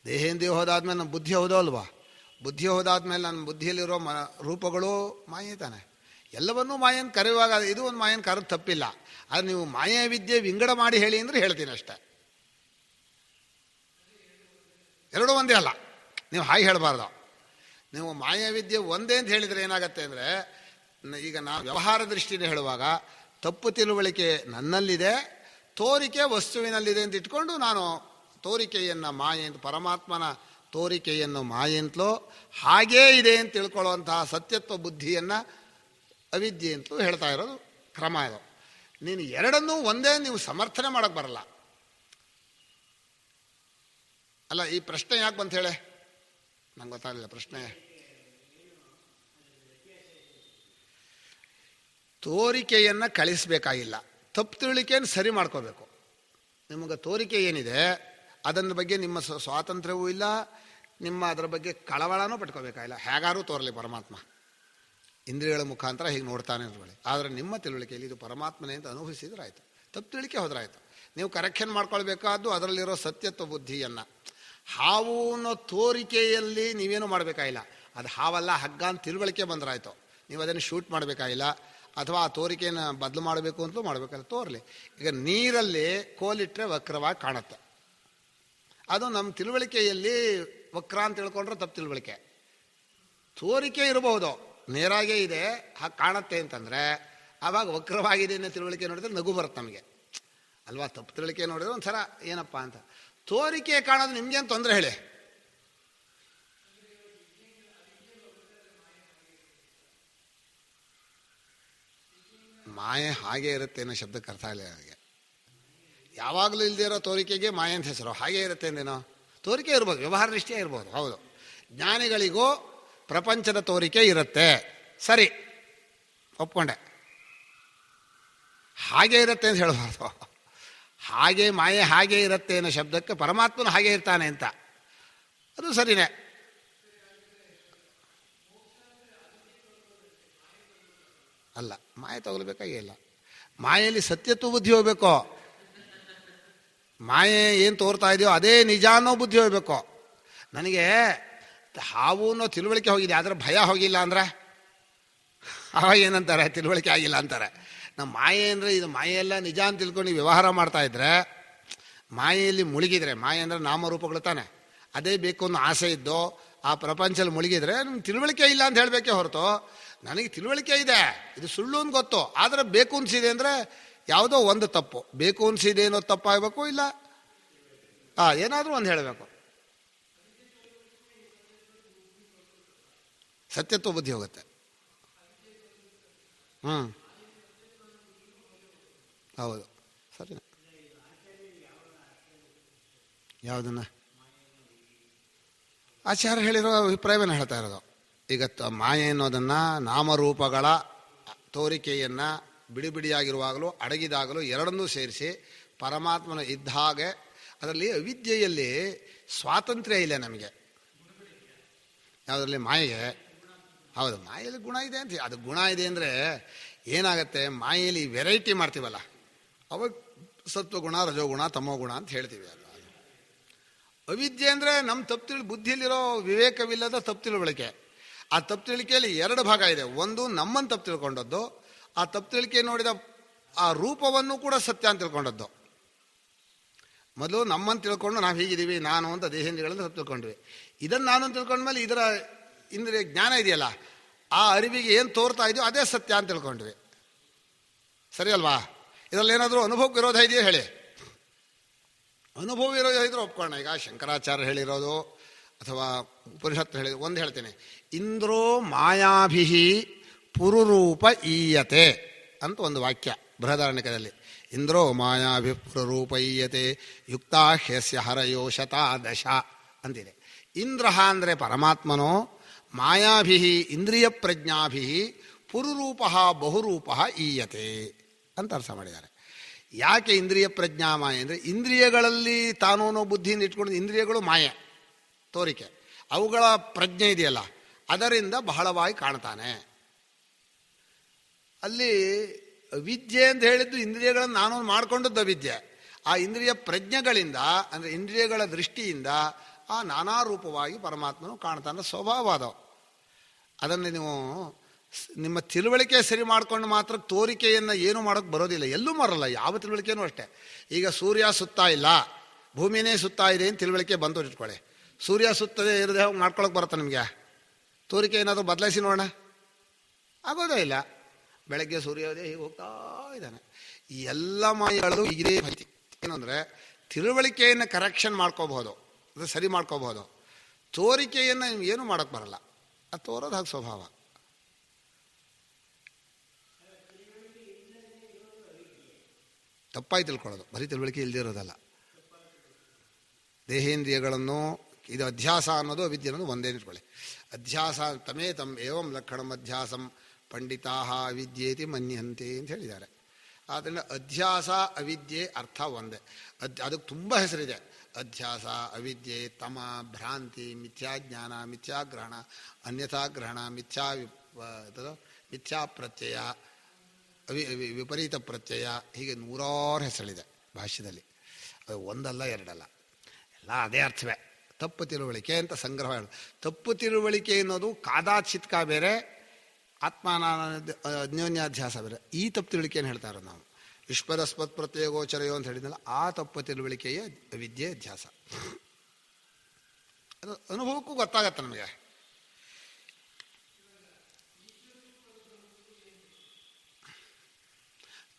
S1: ದೇಹೇಂದ್ರಿಯ ಹೋದಾದ್ಮೇಲೆ ನಮ್ಮ ಬುದ್ಧಿ ಹೌದೋ ಅಲ್ವಾ? ಬುದ್ಧಿ ಹೋದಾದ್ಮೇಲೆ ನನ್ನ ಬುದ್ಧಿಯಲ್ಲಿರೋ ರೂಪಗಳು ಮಾಯೆ ತಾನೆ. ಎಲ್ಲವನ್ನೂ ಮಾಯನ್ ಕರೆಯುವಾಗ ಇದು ಒಂದು ಮಾಯನ್ ಕರೆದು ತಪ್ಪಿಲ್ಲ. ಆದರೆ ನೀವು ಮಾಯಾ ವಿದ್ಯೆ ವಿಂಗಡ ಮಾಡಿ ಹೇಳಿ ಅಂದರೆ ಹೇಳ್ತೀನಿ ಅಷ್ಟೆ. ಎರಡೂ ಒಂದೇ ಅಲ್ಲ, ನೀವು ಹಾಗೆ ಹೇಳಬಾರ್ದು. ನೀವು ಮಾಯಾ ವಿದ್ಯೆ ಒಂದೇ ಅಂತ ಹೇಳಿದರೆ ಏನಾಗತ್ತೆ ಅಂದರೆ, ಈಗ ನಾವು ವ್ಯವಹಾರ ದೃಷ್ಟಿಯಿಂದ ಹೇಳುವಾಗ ತಪ್ಪು ತಿಳುವಳಿಕೆ ನನ್ನಲ್ಲಿದೆ, ತೋರಿಕೆ ವಸ್ತುವಿನಲ್ಲಿದೆ ಅಂತ ಇಟ್ಕೊಂಡು ನಾನು ತೋರಿಕೆಯನ್ನು ಮಾಯೆ ಅಂತ, ಪರಮಾತ್ಮನ ತೋರಿಕೆಯನ್ನು ಮಾಯೆ ಅಂತಲೋ ಹಾಗೇ ಇದೆ ಅಂತ ತಿಳ್ಕೊಳ್ಳುವಂತಹ ಸತ್ಯತ್ವ ಬುದ್ಧಿಯನ್ನು ಅವಿದ್ಯೆ ಅಂತಲೂ ಹೇಳ್ತಾ ಇರೋದು ಕ್ರಮ ಇದು. ನೀನು ಎರಡನ್ನೂ ಒಂದೇ ನೀವು ಸಮರ್ಥನೆ ಮಾಡೋಕ್ಕೆ ಬರಲ್ಲ. ಅಲ್ಲ, ಈ ಪ್ರಶ್ನೆ ಯಾಕೆ ಬಂತ ಹೇಳೆ, ನಂಗೆ ಗೊತ್ತಾಗಲಿಲ್ಲ ಪ್ರಶ್ನೆ. ತೋರಿಕೆಯನ್ನು ಕಳಿಸ್ಬೇಕಾಗಿಲ್ಲ, ತಪ್ಪು ತಿಳುವಳಿಕೆಯನ್ನು ಸರಿ ಮಾಡ್ಕೋಬೇಕು. ನಿಮಗೆ ತೋರಿಕೆ ಏನಿದೆ ಅದನ್ನ ಬಗ್ಗೆ ನಿಮ್ಮ ಸ್ವಾತಂತ್ರ್ಯವೂ ಇಲ್ಲ, ನಿಮ್ಮ ಅದರ ಬಗ್ಗೆ ಕಳವಳನೂ ಪಟ್ಕೋಬೇಕಾಗಿಲ್ಲ. ಹೇಗಾರೂ ತೋರಲಿ ಪರಮಾತ್ಮ, ಇಂದ್ರಿಯಗಳ ಮುಖಾಂತರ ಹೀಗೆ ನೋಡ್ತಾನೆ ಇರ್ಕೊಳ್ಳಿ. ಆದರೆ ನಿಮ್ಮ ತಿಳುವಳಿಕೆಯಲ್ಲಿ ಇದು ಪರಮಾತ್ಮನೇ ಅಂತ ಅನುಭವಿಸಿದ್ರೆ ಆಯಿತು. ತಪ್ಪು ತಿಳುವಳಿಕೆ ಹೋದ್ರಾಯ್ತು. ನೀವು ಕರೆಕ್ಷನ್ ಮಾಡ್ಕೊಳ್ಬೇಕಾದ್ದು ಅದರಲ್ಲಿರೋ ಸತ್ಯತ್ವ ಬುದ್ಧಿಯನ್ನು. ಹಾವು ಅನ್ನೋ ತೋರಿಕೆಯಲ್ಲಿ ನೀವೇನು ಮಾಡಬೇಕಾಗಿಲ್ಲ, ಅದು ಹಾವಲ್ಲ ಹಗ್ಗ ಅಂತ ತಿಳುವಳಿಕೆ ಬಂದ್ರಾಯ್ತು. ನೀವು ಅದನ್ನು ಶೂಟ್ ಮಾಡಬೇಕಾಗಿಲ್ಲ, ಅಥವಾ ಆ ತೋರಿಕೆಯನ್ನು ಬದಲು ಮಾಡಬೇಕು ಅಂತಲೂ ಮಾಡಬೇಕಲ್ಲ, ತೋರಲಿ. ಈಗ ನೀರಲ್ಲಿ ಕೋಲಿಟ್ಟರೆ ವಕ್ರವಾಗಿ ಕಾಣುತ್ತೆ, ಅದು ನಮ್ಮ ತಿಳುವಳಿಕೆಯಲ್ಲಿ ವಕ್ರ ಅಂತ ತಿಳ್ಕೊಂಡ್ರೆ ತಪ್ಪು ತಿಳುವಳಿಕೆ. ತೋರಿಕೆ ಇರಬಹುದು, ನೇರಾಗೇ ಇದೆ ಹಾಗೆ ಕಾಣುತ್ತೆ ಅಂತಂದರೆ ಆವಾಗ ವಕ್ರವಾಗಿದೆ ಅನ್ನೋ ತಿಳುವಳಿಕೆ ನೋಡಿದ್ರೆ ನಗು ಬರುತ್ತೆ ನಮಗೆ ಅಲ್ವಾ? ತಪ್ಪು ತಿಳುವಳಿಕೆ ನೋಡಿದ್ರೆ ಒಂಥರ ಏನಪ್ಪ ಅಂತ. ತೋರಿಕೆ ಕಾಣೋದು ನಿಮ್ಗೇನು ತೊಂದರೆ ಹೇಳಿ, ಮಾಯೆ ಹಾಗೆ ಇರುತ್ತೆ ಅನ್ನೋ ಶಬ್ದಕ್ಕೆ ಅರ್ಥ ಇಲ್ಲ ನನಗೆ. ಯಾವಾಗಲೂ ಇಲ್ಲದೇ ಇರೋ ತೋರಿಕೆಗೆ ಮಾಯೆ ಅಂತ ಹೆಸರು. ಹಾಗೆ ಇರುತ್ತೆ ಅಂದೇನೋ, ತೋರಿಕೆ ಇರ್ಬೋದು, ವ್ಯವಹಾರ ದೃಷ್ಟಿಯೇ ಇರ್ಬೋದು. ಹೌದು, ಜ್ಞಾನಿಗಳಿಗೂ ಪ್ರಪಂಚದ ತೋರಿಕೆ ಇರುತ್ತೆ, ಸರಿ ಒಪ್ಕೊಂಡೆ. ಹಾಗೆ ಇರುತ್ತೆ ಅಂತ ಹೇಳಬಾರ್ದು. ಹಾಗೆ ಮಾಯೆ ಹಾಗೆ ಇರುತ್ತೆ ಅನ್ನೋ ಶಬ್ದಕ್ಕೆ ಪರಮಾತ್ಮನು ಹಾಗೆ ಇರ್ತಾನೆ ಅಂತ, ಅದು ಸರಿನೇ. ಅಲ್ಲ, ಮಾಯೆ ತಗೊಳ್ಬೇಕಾಗೇ ಇಲ್ಲ. ಮಾಯೆಯಲ್ಲಿ ಸತ್ಯತ್ವ ಬುದ್ಧಿ ಹೋಗ್ಬೇಕು. ಮಾಯೆ ಏನು ತೋರ್ತಾ ಇದೆಯೋ ಅದೇ ನಿಜ ಅನ್ನೋ ಬುದ್ಧಿ ಹೋಗ್ಬೇಕು. ನನಗೆ ಹಾವು ಅನ್ನೋ ತಿಳುವಳಿಕೆ ಹೋಗಿದೆ, ಆದರೆ ಭಯ ಹೋಗಿಲ್ಲ ಅಂದರೆ ಆವಾಗ ಏನಂತಾರೆ, ತಿಳುವಳಿಕೆ ಆಗಿಲ್ಲ ಅಂತಾರೆ. ನಮ್ಮ ಮಾಯೆ ಅಂದರೆ ಇದು ಮಾಯೆಲ್ಲ ನಿಜ ಅಂತ ತಿಳ್ಕೊಂಡು ವ್ಯವಹಾರ ಮಾಡ್ತಾಯಿದ್ರೆ, ಮಾಯೆಯಲ್ಲಿ ಮುಳುಗಿದ್ರೆ, ಮಾಯೆ ಅಂದರೆ ನಾಮರೂಪಗಳು ತಾನೆ, ಅದೇ ಬೇಕು ಅನ್ನೋ ಆಸೆ ಇದ್ದು ಆ ಪ್ರಪಂಚದಲ್ಲಿ ಮುಳುಗಿದ್ರೆ ನಿಮ್ಗೆ ತಿಳುವಳಿಕೆ ಇಲ್ಲ ಅಂತ ಹೇಳಬೇಕೇ ಹೊರತು, ನನಗೆ ತಿಳುವಳಿಕೆ ಇದೆ, ಇದು ಸುಳ್ಳು ಅಂತ ಗೊತ್ತು, ಆದರೆ ಬೇಕು ಅನಿಸಿದೆ ಅಂದರೆ ಯಾವುದೋ ಒಂದು ತಪ್ಪು. ಬೇಕು ಅನಿಸಿದೆ ಅನ್ನೋ ತಪ್ಪಾಗಬೇಕು, ಇಲ್ಲ ಏನಾದರೂ ಒಂದು ಹೇಳಬೇಕು. ಸತ್ಯತ್ವ ಬುದ್ಧಿ ಹೋಗುತ್ತೆ. ಹೌದು, ಸರಿ. ಯಾವುದನ್ನ ಆಚಾರ್ಯ ಹೇಳಿರೋ ಅಭಿಪ್ರಾಯವನ್ನು ಹೇಳ್ತಾ ಇರೋದು. ಈಗ ಮಾಯೆ ಅನ್ನೋದನ್ನು, ನಾಮರೂಪಗಳ ತೋರಿಕೆಯನ್ನು ಬಿಡಿ ಬಿಡಿಯಾಗಿರುವಾಗಲೂ ಅಡಗಿದಾಗಲೂ ಎರಡನ್ನೂ ಸೇರಿಸಿ ಪರಮಾತ್ಮನ ಇದ್ದ ಹಾಗೆ, ಅದರಲ್ಲಿ ಅವಿದ್ಯೆಯಲ್ಲಿ ಸ್ವಾತಂತ್ರ್ಯ ಇಲ್ಲ ನಮಗೆ. ಯಾವುದರಲ್ಲಿ? ಮಾಯೆಗೆ. ಹೌದು, ಮಾಯೆಯಲ್ಲಿ ಗುಣ ಇದೆ ಅಂತ. ಅದು ಗುಣ ಇದೆ ಅಂದರೆ ಏನಾಗುತ್ತೆ, ಮಾಯೆಯಲ್ಲಿ ವೆರೈಟಿ ಮಾಡ್ತೀವಲ್ಲ, ಅವಾಗ ಸತ್ವಗುಣ, ರಜೋಗುಣ, ತಮೋಗುಣ ಅಂತ ಹೇಳ್ತೀವಿ. ಅದು ಅವಿದ್ಯೆ ಅಂದರೆ ನಮ್ಮ ತಪ್ಪು ಬುದ್ಧಿಯಲ್ಲಿರೋ ವಿವೇಕವಿಲ್ಲದ ತಪ್ಪು ತಿಳುವಳಿಕೆ. ಆ ತಪ್ಪು ತಿಳಿಕೆಯಲ್ಲಿ ಎರಡು ಭಾಗ ಇದೆ. ಒಂದು ನಮ್ಮನ್ನು ತಪ್ಪು ತಿಳ್ಕೊಂಡದ್ದು, ಆ ತಪ್ಪು ತಿಳಿಕೆ ನೋಡಿದ ಆ ರೂಪವನ್ನು ಕೂಡ ಸತ್ಯ ಅಂತ ತಿಳ್ಕೊಂಡದ್ದು. ಮೊದಲು ನಮ್ಮನ್ನು ತಿಳ್ಕೊಂಡು ನಾವು ಹೀಗಿದ್ದೀವಿ, ನಾನು ಅಂತ ದೇಹೇಂದ್ರಿಯಗಳನ್ನು ತಪ್ಪು ತಿಳ್ಕೊಂಡ್ವಿ. ಇದನ್ನು ನಾನು ಅಂತ ತಿಳ್ಕೊಂಡ್ಮೇಲೆ ಇದರ ಇಂದ್ರಿಯ ಜ್ಞಾನ ಇದೆಯಲ್ಲ, ಆ ಅರಿವಿಗೆ ಏನು ತೋರ್ತಾ ಇದೆಯೋ ಅದೇ ಸತ್ಯ ಅಂತ ತಿಳ್ಕೊಂಡ್ವಿ. ಸರಿ ಅಲ್ವಾ? ಇದರಲ್ಲಿ ಏನಾದರೂ ಅನುಭವಕ್ಕೆ ವಿರೋಧ ಇದೆಯೋ ಹೇಳಿ. ಅನುಭವ ವಿರೋಧ ಇದ್ರೆ ಒಪ್ಕೊಳ್ಳೋಣ. ಈಗ ಶಂಕರಾಚಾರ್ಯ ಹೇಳಿರೋದು ಅಥವಾ ಉಪನಿಷತ್ತು ಹೇಳಿರೋ ಒಂದು ಹೇಳ್ತೇನೆ. ಇಂದ್ರೋ ಮಾಯಾಭಿ ಪುರುರೂಪ ಈಯತೆ ಅಂತ ಒಂದು ವಾಕ್ಯ ಬೃಹದಾರಣ್ಯಕದಲ್ಲಿ. ಇಂದ್ರೋ ಮಾಯಾಭಿ ಪುರುರೂಪ ಈಯತೆ ಯುಕ್ತಾ ಹ್ಯಸ್ಯ ಹರಯೋ ಶತಾದಶ ಅಂತಿದೆ. ಇಂದ್ರ ಅಂದರೆ ಪರಮಾತ್ಮನೋ, ಮಾಯಾಭಿ ಇಂದ್ರಿಯ ಪ್ರಜ್ಞಾಭಿ ಪುರುರೂಪ ಬಹುರೂಪ ಈಯತೆ ಅಂತ ಅರ್ಥ ಮಾಡಿದ್ದಾರೆ. ಯಾಕೆ ಇಂದ್ರಿಯ ಪ್ರಜ್ಞಾ ಮಾಯೆ ಅಂದರೆ, ಇಂದ್ರಿಯಗಳಲ್ಲಿ ತಾನು ಅನ್ನೋ ಬುದ್ಧಿಯಿಂದ ಇಟ್ಕೊಂಡು, ಇಂದ್ರಿಯಗಳು ಮಾಯೆ ತೋರಿಕೆ, ಅವುಗಳ ಪ್ರಜ್ಞೆ ಇದೆಯಲ್ಲ ಅದರಿಂದ ಬಹಳವಾಗಿ ಕಾಣ್ತಾನೆ. ಅಲ್ಲಿ ವಿದ್ಯೆ ಅಂತ ಹೇಳಿದ್ದು ಇಂದ್ರಿಯಗಳನ್ನು ನಾನು ಮಾಡಿಕೊಂಡದ್ದು ಅವಿದ್ಯೆ. ಆ ಇಂದ್ರಿಯ ಪ್ರಜ್ಞೆಗಳಿಂದ ಅಂದರೆ ಇಂದ್ರಿಯಗಳ ದೃಷ್ಟಿಯಿಂದ ಆ ನಾನಾ ರೂಪವಾಗಿ ಪರಮಾತ್ಮನು ಕಾಣ್ತಾನೆ. ಸ್ವಭಾವ ಅದು. ಅದನ್ನು ನೀವು ನಿಮ್ಮ ತಿಳುವಳಿಕೆ ಸರಿ ಮಾಡಿಕೊಂಡು ಮಾತ್ರ ತೋರಿಕೆಯನ್ನು ಏನು ಮಾಡೋಕ್ಕೆ ಬರೋದಿಲ್ಲ, ಎಲ್ಲೂ ಬರೋಲ್ಲ. ಯಾವ ತಿಳುವಳಿಕೆನೂ ಅಷ್ಟೇ. ಈಗ ಸೂರ್ಯ ಸುತ್ತಾ ಇಲ್ಲ, ಭೂಮಿನೇ ಸುತ್ತಾ ಇದೆ ಅಂತ ತಿಳುವಳಿಕೆ ಬಂದು ಇಟ್ಕೊಳ್ಳಿ. ಸೂರ್ಯ ಸುತ್ತದೆ ಇರದೆ ಹೋಗಿ ಮಾಡ್ಕೊಳಕ್ಕೆ ಬರುತ್ತೆ ನಿಮಗೆ? ತೋರಿಕೆ ಏನಾದರೂ ಬದಲಾಯಿಸಿ ನೋಡೋಣ, ಆಗೋದೇ ಇಲ್ಲ. ಬೆಳಗ್ಗೆ ಸೂರ್ಯೋದಯ ಹೀಗೆ ಹೋಗ್ತಾ ಇದ್ದಾನೆ. ಈ ಎಲ್ಲ ಮಾಯಗಳು ಇದೇ ಮಾಹಿತಿ. ಏನಂದರೆ ತಿಳುವಳಿಕೆಯನ್ನು ಕರೆಕ್ಷನ್ ಮಾಡ್ಕೋಬಹುದು, ಅದು ಸರಿ ಮಾಡ್ಕೋಬಹುದು. ತೋರಿಕೆಯನ್ನು ಏನು ಮಾಡೋಕ್ಕೆ ಬರಲ್ಲ, ಅದು ತೋರೋದು ಹಾಗೆ ಸ್ವಭಾವ. ತಪ್ಪಾಗಿ ತಿಳ್ಕೊಳ್ಳೋದು, ಬರೀ ತಿಳುವಳಿಕೆ ಇಲ್ಲದೆ ಇರೋದಲ್ಲ. ದೇಹೇಂದ್ರಿಯಗಳನ್ನು ಇದು ಅಧ್ಯಾಸ ಅನ್ನೋದು ಅವಿದ್ಯೆ ಅನ್ನೋದು ಒಂದೇ ಇಟ್ಕೊಳ್ಳಿ. ಅಧ್ಯಾಸ ತಮೇ ತಮ್ ಏವಂ ಲಕ್ಷಣಂ ಅಧ್ಯಾಸಂ ಪಂಡಿತಾ ಅವಿದ್ಯೇತಿ ಮನ್ಯಂತೆ ಅಂತ ಹೇಳಿದ್ದಾರೆ. ಆದ್ದರಿಂದ ಅಧ್ಯಾಸ ಅವಿದ್ಯೆ ಅರ್ಥ ಒಂದೇ. ಅದಕ್ಕೆ ತುಂಬ ಹೆಸರಿದೆ. ಅಧ್ಯಾಸ, ಅವಿದ್ಯೆ, ತಮ, ಭ್ರಾಂತಿ, ಮಿಥ್ಯಾಜ್ಞಾನ, ಮಿಥ್ಯಾಗ್ರಹಣ, ಅನ್ಯಥಾಗ್ರಹಣ, ಮಿಥ್ಯಾ ಪ್ರತ್ಯಯ, ವಿಪರೀತ ಪ್ರತ್ಯಯ, ಹೀಗೆ ನೂರಾರು ಹೆಸರಿದೆ ಭಾಷ್ಯದಲ್ಲಿ. ಅದು ಒಂದಲ್ಲ ಎರಡಲ್ಲ, ಎಲ್ಲ ಅದೇ ಅರ್ಥವೇ. ತಪ್ಪು ತಿಳುವಳಿಕೆ ಅಂತ ಸಂಗ್ರಹ ಹೇಳೋದು. ತಪ್ಪು ತಿಳುವಳಿಕೆ ಅನ್ನೋದು ಕಾದಾಚಿತ್ಕ ಬೇರೆ, ಅನ್ಯೋನ್ಯಾಧ್ಯಾಸ ಬೇರೆ. ಈ ತಪ್ಪು ತಿಳುವಳಿಕೆಯನ್ನು ಹೇಳ್ತಾ ಇರೋದು ನಾವು. ವಿಶ್ವರಸ್ಪತ್ ಪ್ರತ್ಯೇಗೋಚರಯೋ ಅಂತ ಹೇಳಿದ್ನಲ್ಲ, ಆ ತಪ್ಪು ತಿಳುವಳಿಕೆಯ ವಿದ್ಯೆ ಅಧ್ಯಾಸ. ಅದು ಅನುಭವಕ್ಕೂ ಗೊತ್ತಾಗತ್ತೆ ನಮಗೆ.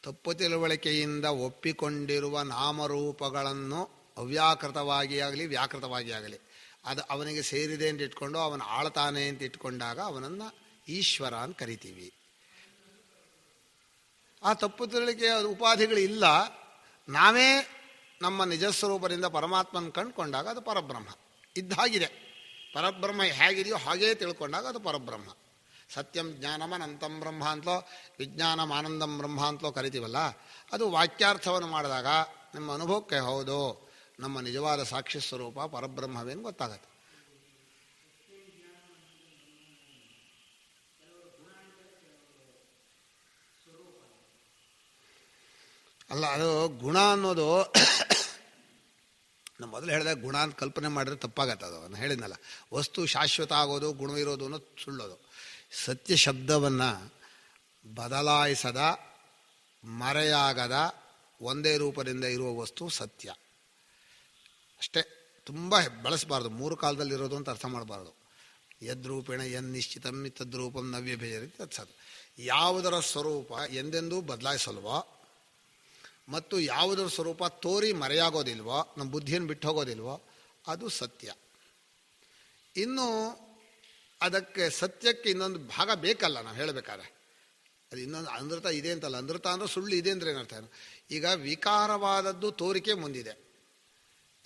S1: ತಪ್ಪು ತಿಳುವಳಿಕೆಯಿಂದ ಒಪ್ಪಿಕೊಂಡಿರುವ ನಾಮರೂಪಗಳನ್ನು ಅವ್ಯಾಕೃತವಾಗಿ ಆಗಲಿ ವ್ಯಾಕೃತವಾಗಿ ಆಗಲಿ ಅದು ಅವನಿಗೆ ಸೇರಿದೆ ಅಂತ ಇಟ್ಕೊಂಡು ಅವನು ಆಳ್ತಾನೆ ಅಂತ ಇಟ್ಕೊಂಡಾಗ ಅವನನ್ನು ಈಶ್ವರ ಅಂತ ಕರಿತೀವಿ. ಆ ತಪ್ಪು ತಿಳುವಳಿಕೆ ಉಪಾಧಿಗಳು ಇಲ್ಲ. ನಾವೇ ನಮ್ಮ ನಿಜಸ್ವರೂಪದಿಂದ ಪರಮಾತ್ಮನ ಕಂಡುಕೊಂಡಾಗ ಅದು ಪರಬ್ರಹ್ಮ ಇದ್ದಾಗಿದೆ. ಪರಬ್ರಹ್ಮ ಹೇಗಿದೆಯೋ ಹಾಗೇ ತಿಳ್ಕೊಂಡಾಗ ಅದು ಪರಬ್ರಹ್ಮ. ಸತ್ಯಂ ಜ್ಞಾನಮನಂತಂ ಬ್ರಹ್ಮ ಅಂತಲೋ ವಿಜ್ಞಾನಂ ಆನಂದಂ ಬ್ರಹ್ಮ ಅಂತಲೋ ಕರಿತೀವಲ್ಲ, ಅದು ವಾಕ್ಯಾರ್ಥವನ್ನು ಮಾಡಿದಾಗ ನಿಮ್ಮ ಅನುಭವಕ್ಕೆ ಹೌದು ನಮ್ಮ ನಿಜವಾದ ಸಾಕ್ಷಿ ಸ್ವರೂಪ ಪರಬ್ರಹ್ಮವೇನು ಗೊತ್ತಾಗತ್ತೆ. ಅಲ್ಲ, ಅದು ಗುಣ ಅನ್ನೋದು ನಾನು ಮೊದಲು ಹೇಳಿದೆ, ಗುಣ ಅಂತ ಕಲ್ಪನೆ ಮಾಡಿದ್ರೆ ತಪ್ಪಾಗತ್ತೆ. ಅದು ನಾನು ಹೇಳಿದ್ನಲ್ಲ, ವಸ್ತು ಶಾಶ್ವತ ಆಗೋದು, ಗುಣ ಇರೋದು ಅನ್ನೋದು ಸುಳ್ಳೋದು. ಸತ್ಯ ಶಬ್ದವನ್ನು ಬದಲಾಯಿಸದ, ಮರೆಯಾಗದ, ಒಂದೇ ರೂಪದಿಂದ ಇರುವ ವಸ್ತು ಸತ್ಯ ಅಷ್ಟೇ. ತುಂಬ ಬಳಸಬಾರ್ದು, ಮೂರು ಕಾಲದಲ್ಲಿರೋದು ಅಂತ ಅರ್ಥ ಮಾಡಬಾರ್ದು. ಯದ್ರೂಪೇಣ ಯನ್ನಿಶ್ಚಿತಂ ತದ್ರೂಪಂ ನವ್ಯಭಿಚರಿತಿ ತತ್ಸತ್. ಯಾವುದರ ಸ್ವರೂಪ ಎಂದೆಂದೂ ಬದಲಾಯಿಸಲ್ವೋ ಮತ್ತು ಯಾವುದರ ಸ್ವರೂಪ ತೋರಿ ಮರೆಯಾಗೋದಿಲ್ವೋ, ನಮ್ಮ ಬುದ್ಧಿಯನ್ನು ಬಿಟ್ಟು ಹೋಗೋದಿಲ್ವೋ, ಅದು ಸತ್ಯ. ಇನ್ನು ಅದಕ್ಕೆ ಸತ್ಯಕ್ಕೆ ಇನ್ನೊಂದು ಭಾಗ ಬೇಕಲ್ಲ ನಾವು ಹೇಳಬೇಕಾದ್ರೆ. ಅದು ಇನ್ನೊಂದು ಅನೃತ ಇದೆ ಅಂತಲ್ಲ, ಅನೃತ ಅಂದರೆ ಸುಳ್ಳು ಇದೆ ಅಂದರೆ ಏನರ್ಥ? ಈಗ ವಿಕಾರವಾದದ್ದು ತೋರಿಕೆ ಮುಂದಿದೆ,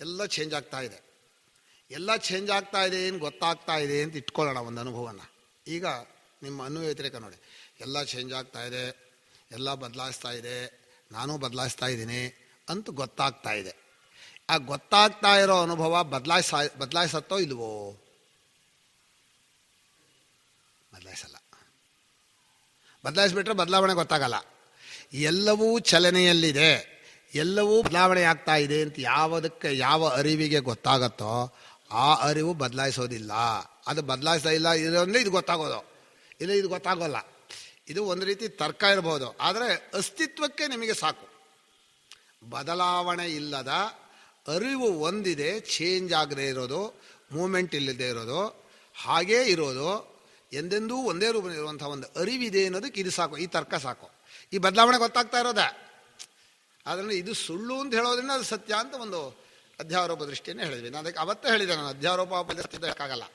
S1: ಎಲ್ಲ ಚೇಂಜ್ ಆಗ್ತಾ ಇದೆ. ಎಲ್ಲ ಚೇಂಜ್ ಆಗ್ತಾ ಇದೆ, ಏನು ಗೊತ್ತಾಗ್ತಾ ಇದೆ ಅಂತ ಇಟ್ಕೊಳ್ಳೋಣ ಒಂದು ಅನುಭವನ. ಈಗ ನಿಮ್ಮ ಅನ್ವಯ ವ್ಯತಿರೇಕ ನೋಡಿ, ಎಲ್ಲ ಚೇಂಜ್ ಆಗ್ತಾ ಇದೆ, ಎಲ್ಲ ಬದಲಾಯಿಸ್ತಾ ಇದೆ, ನಾನು ಬದಲಾಯಿಸ್ತಾ ಇದ್ದೀನಿ ಅಂತ ಗೊತ್ತಾಗ್ತಾ ಇದೆ. ಆ ಗೊತ್ತಾಗ್ತಾ ಇರೋ ಅನುಭವ ಬದಲಾಯಿಸತ್ತೋ ಇಲ್ವೋ? ಬದಲಾಯಿಸಲ್ಲ. ಬದಲಾಯಿಸ್ಬಿಟ್ರೆ ಬದಲಾವಣೆ ಗೊತ್ತಾಗಲ್ಲ. ಎಲ್ಲವೂ ಚಲನೆಯಲ್ಲಿದೆ, ಎಲ್ಲವೂ ಬದಲಾವಣೆ ಆಗ್ತಾ ಇದೆ ಅಂತ ಯಾವ ಅರಿವಿಗೆ ಗೊತ್ತಾಗತ್ತೋ ಆ ಅರಿವು ಬದಲಾಯಿಸೋದಿಲ್ಲ. ಅದು ಬದಲಾಯಿಸ್ತಾ ಇಲ್ಲ ಇರೋದ್ರೆ ಇದು ಗೊತ್ತಾಗೋದು, ಇಲ್ಲ ಇದು ಗೊತ್ತಾಗೋಲ್ಲ. ಇದು ಒಂದು ರೀತಿ ತರ್ಕ ಇರ್ಬೋದು, ಆದರೆ ಅಸ್ತಿತ್ವಕ್ಕೆ ನಿಮಗೆ ಸಾಕು. ಬದಲಾವಣೆ ಇಲ್ಲದ ಅರಿವು ಒಂದಿದೆ, ಚೇಂಜ್ ಆಗದೆ ಇರೋದು, ಮೂಮೆಂಟ್ ಇಲ್ಲದೆ ಇರೋದು, ಹಾಗೇ ಇರೋದು, ಎಂದೆಂದೂ ಒಂದೇ ರೂಪ ಇರುವಂಥ ಒಂದು ಅರಿವಿದೆ ಅನ್ನೋದಕ್ಕೆ ಇದು ಸಾಕು, ಈ ತರ್ಕ ಸಾಕು. ಈ ಬದಲಾವಣೆ ಗೊತ್ತಾಗ್ತಾ ಇರೋದೆ. ಆದ್ದರಿಂದ ಇದು ಸುಳ್ಳು ಅಂತ ಹೇಳೋದ್ರಿಂದ ಅದು ಸತ್ಯ ಅಂತ ಒಂದು ಅಧ್ಯಾರೋಪ ದೃಷ್ಟಿಯನ್ನೇ ಹೇಳಿದ್ವಿ. ನಾನು ಅದಕ್ಕೆ ಅವತ್ತೇ ಹೇಳಿದೆ, ನಾನು ಅಧ್ಯಾರೋಪ ಆಗಲ್ಲ.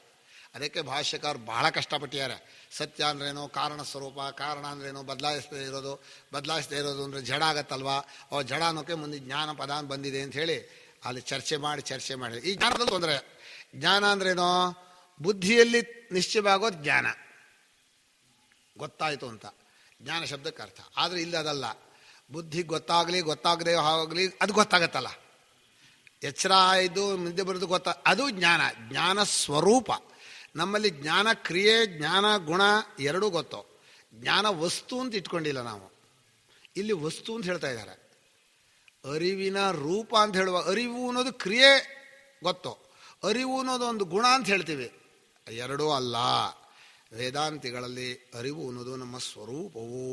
S1: ಅದಕ್ಕೆ ಭಾಷ್ಯಕಾರ ಬಹಳ ಕಷ್ಟಪಟ್ಟಿದ್ದಾರೆ. ಸತ್ಯ ಅಂದ್ರೇನು, ಕಾರಣ ಸ್ವರೂಪ, ಕಾರಣ ಅಂದ್ರೇನು, ಬದಲಾಯಿಸದೇ ಇರೋದು ಅಂದರೆ ಜಡ ಆಗತ್ತಲ್ವಾ, ಅವ ಜಡ ಅನ್ನೋಕ್ಕೆ ಮುಂದೆ ಜ್ಞಾನ ಪದ ಬಂದಿದೆ ಅಂತ ಹೇಳಿ ಅಲ್ಲಿ ಚರ್ಚೆ ಮಾಡಿ ಈ ಜ್ಞಾನದಲ್ಲಿ ತೊಂದರೆ. ಜ್ಞಾನ ಅಂದ್ರೇನೋ ಬುದ್ಧಿಯಲ್ಲಿ ನಿಶ್ಚಯವಾಗೋದು ಜ್ಞಾನ, ಗೊತ್ತಾಯಿತು ಅಂತ ಜ್ಞಾನ ಶಬ್ದಕ್ಕೆ ಅರ್ಥ. ಆದರೆ ಇಲ್ಲಿ ಅದಲ್ಲ, ಬುದ್ಧಿ ಗೊತ್ತಾಗದೆ ಆಗಲಿ ಅದು ಗೊತ್ತಾಗತ್ತಲ್ಲ. ಎಚ್ಚರ ಆಯ್ದು ನಿದ್ದೆ ಬರೋದು ಅದು ಜ್ಞಾನ ಸ್ವರೂಪ. ನಮ್ಮಲ್ಲಿ ಜ್ಞಾನ ಕ್ರಿಯೆ, ಜ್ಞಾನ ಗುಣ ಎರಡೂ ಗೊತ್ತು. ಜ್ಞಾನ ವಸ್ತು ಅಂತ ಇಟ್ಕೊಂಡಿಲ್ಲ ನಾವು. ಇಲ್ಲಿ ವಸ್ತು ಅಂತ ಹೇಳ್ತಾ ಇದ್ದಾರೆ. ಅರಿವಿನ ರೂಪ ಅಂತ ಹೇಳುವ, ಅರಿವು ಅನ್ನೋದು ಕ್ರಿಯೆ ಗೊತ್ತು, ಅರಿವು ಅನ್ನೋದು ಒಂದು ಗುಣ ಅಂತ ಹೇಳ್ತೀವಿ. ಎರಡೂ ಅಲ್ಲ. ವೇದಾಂತಿಗಳಲ್ಲಿ ಅರಿವು ಅನ್ನೋದು ನಮ್ಮ ಸ್ವರೂಪವು.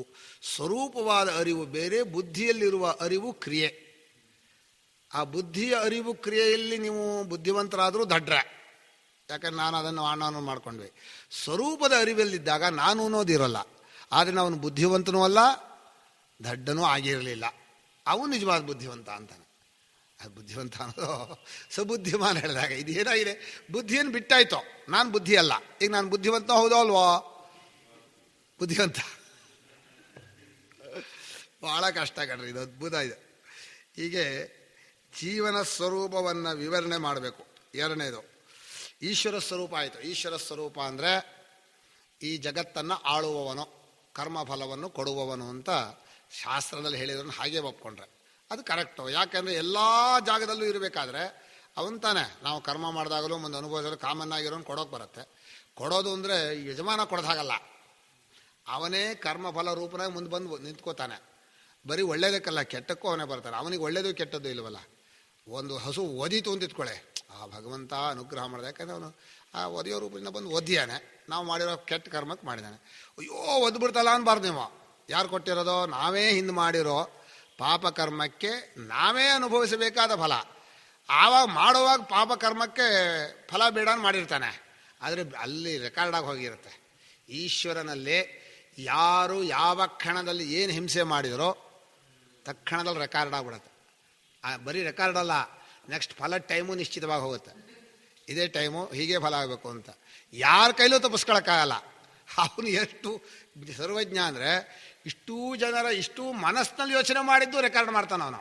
S1: ಸ್ವರೂಪವಾದ ಅರಿವು ಬೇರೆ, ಬುದ್ಧಿಯಲ್ಲಿರುವ ಅರಿವು ಕ್ರಿಯೆ. ಆ ಬುದ್ಧಿಯ ಅರಿವು ಕ್ರಿಯೆಯಲ್ಲಿ ನೀವು ಬುದ್ಧಿವಂತರಾದರೂ ದಡ್ರೆ, ಯಾಕಂದ್ರೆ ನಾನು ಅದನ್ನು ಮಾಡ್ಕೊಂಡ್ವಿ. ಸ್ವರೂಪದ ಅರಿವಲ್ಲಿದ್ದಾಗ ನಾನು ಅನ್ನೋದಿರೋಲ್ಲ. ಆದರೆ ಅವನು ಬುದ್ಧಿವಂತನೂ ಅಲ್ಲ, ದಡ್ಡನೂ ಆಗಿರಲಿಲ್ಲ. ಅವನು ನಿಜವಾದ ಬುದ್ಧಿವಂತ ಅಂತಾನೆ. ಅದು ಬುದ್ಧಿವಂತ ಅನ್ನೋದು ಸಬುದ್ಧಿಮಾನ ಹೇಳಿದಾಗ ಇದು ಏನಾಗಿದೆ, ಬುದ್ಧಿಯನ್ನು ಬಿಟ್ಟಾಯ್ತು. ನಾನು ಬುದ್ಧಿ ಅಲ್ಲ, ಈಗ ನಾನು ಬುದ್ಧಿವಂತ ಹೌದೋ ಅಲ್ವೋ? ಬುದ್ಧಿವಂತ ಭಾಳ ಕಷ್ಟ ಕಣ್ರಿ, ಇದು ಅದ್ಭುತ ಇದೆ. ಹೀಗೆ ಜೀವನ ಸ್ವರೂಪವನ್ನು ವಿವರಣೆ ಮಾಡಬೇಕು. ಎರಡನೇದು ಈಶ್ವರ ಸ್ವರೂಪ ಆಯಿತು. ಈಶ್ವರ ಸ್ವರೂಪ ಅಂದರೆ ಈ ಜಗತ್ತನ್ನು ಆಳುವವನು, ಕರ್ಮಫಲವನ್ನು ಕೊಡುವವನು ಅಂತ ಶಾಸ್ತ್ರದಲ್ಲಿ ಹೇಳಿದ್ರನ್ನು ಹಾಗೆ ಒಪ್ಕೊಂಡ್ರೆ ಅದು ಕರೆಕ್ಟು. ಯಾಕೆಂದರೆ ಎಲ್ಲ ಜಾಗದಲ್ಲೂ ಇರಬೇಕಾದ್ರೆ ಅವನು ತಾನೆ ನಾವು ಕರ್ಮ ಮಾಡಿದಾಗಲೂ ಮುಂದೆ ಅನುಭವಿಸಲು ಕಾಮನ್ ಆಗಿರೋನು ಕೊಡೋಕೆ ಬರುತ್ತೆ. ಕೊಡೋದು ಅಂದರೆ ಯಜಮಾನ ಕೊಡೋದಾಗಲ್ಲ, ಅವನೇ ಕರ್ಮಫಲ ರೂಪನಾಗಿ ಮುಂದೆ ಬಂದು ನಿಂತ್ಕೋತಾನೆ. ಬರೀ ಒಳ್ಳೇದಕ್ಕಲ್ಲ, ಕೆಟ್ಟಕ್ಕೂ ಅವನೇ ಬರ್ತಾನೆ. ಅವನಿಗೆ ಒಳ್ಳೇದು ಕೆಟ್ಟದ್ದು ಇಲ್ವಲ್ಲ. ಒಂದು ಹಸು ಒದೀತು ಅಂತ ಇಟ್ಕೊಳ್ಳೆ, ಆ ಭಗವಂತ ಅನುಗ್ರಹ ಮಾಡಿದೆ, ಯಾಕಂದರೆ ಅವನು ಆ ಒದೆಯೋ ರೂಪದಿಂದ ಬಂದು ಒದ್ದಿಯಾನೆ, ನಾವು ಮಾಡಿರೋ ಕೆಟ್ಟ ಕರ್ಮಕ್ಕೆ ಮಾಡಿದ್ದಾನೆ. ಅಯ್ಯೋ ಒದ್ಬಿಡ್ತಲ್ಲ ಅನ್ಬಾರ್ದು. ನೀವು ಯಾರು ಕೊಟ್ಟಿರೋದೋ? ನಾವೇ ಹಿಂದೆ ಮಾಡಿರೋ ಪಾಪಕರ್ಮಕ್ಕೆ ನಾವೇ ಅನುಭವಿಸಬೇಕಾದ ಫಲ. ಆವಾಗ ಮಾಡುವಾಗ ಪಾಪಕರ್ಮಕ್ಕೆ ಫಲ ಬೇಡ ಮಾಡಿರ್ತಾನೆ, ಆದರೆ ಅಲ್ಲಿ ರೆಕಾರ್ಡಾಗಿ ಹೋಗಿರುತ್ತೆ. ಈಶ್ವರನಲ್ಲಿ ಯಾರು ಯಾವ ಕ್ಷಣದಲ್ಲಿ ಏನು ಹಿಂಸೆ ಮಾಡಿದರೋ ತಕ್ಷಣದಲ್ಲಿ ರೆಕಾರ್ಡ್ ಆಗಿಬಿಡುತ್ತೆ. ಬರೀ ರೆಕಾರ್ಡ್ ಅಲ್ಲ, ನೆಕ್ಸ್ಟ್ ಫಲ ಟೈಮು ನಿಶ್ಚಿತವಾಗಿ ಹೋಗುತ್ತೆ. ಇದೇ ಟೈಮು ಹೀಗೆ ಫಲ ಆಗಬೇಕು ಅಂತ ಯಾರ ಕೈಲೂ ತಪ್ಪಿಸ್ಕೊಳಕ್ಕಾಗಲ್ಲ. ಅವನು ಎಷ್ಟು ಸರ್ವಜ್ಞ ಅಂದರೆ ಇಷ್ಟೂ ಜನರ ಇಷ್ಟೂ ಮನಸ್ಸಿನಲ್ಲಿ ಯೋಚನೆ ಮಾಡಿದ್ದು ರೆಕಾರ್ಡ್ ಮಾಡ್ತಾನೆ ಅವನು.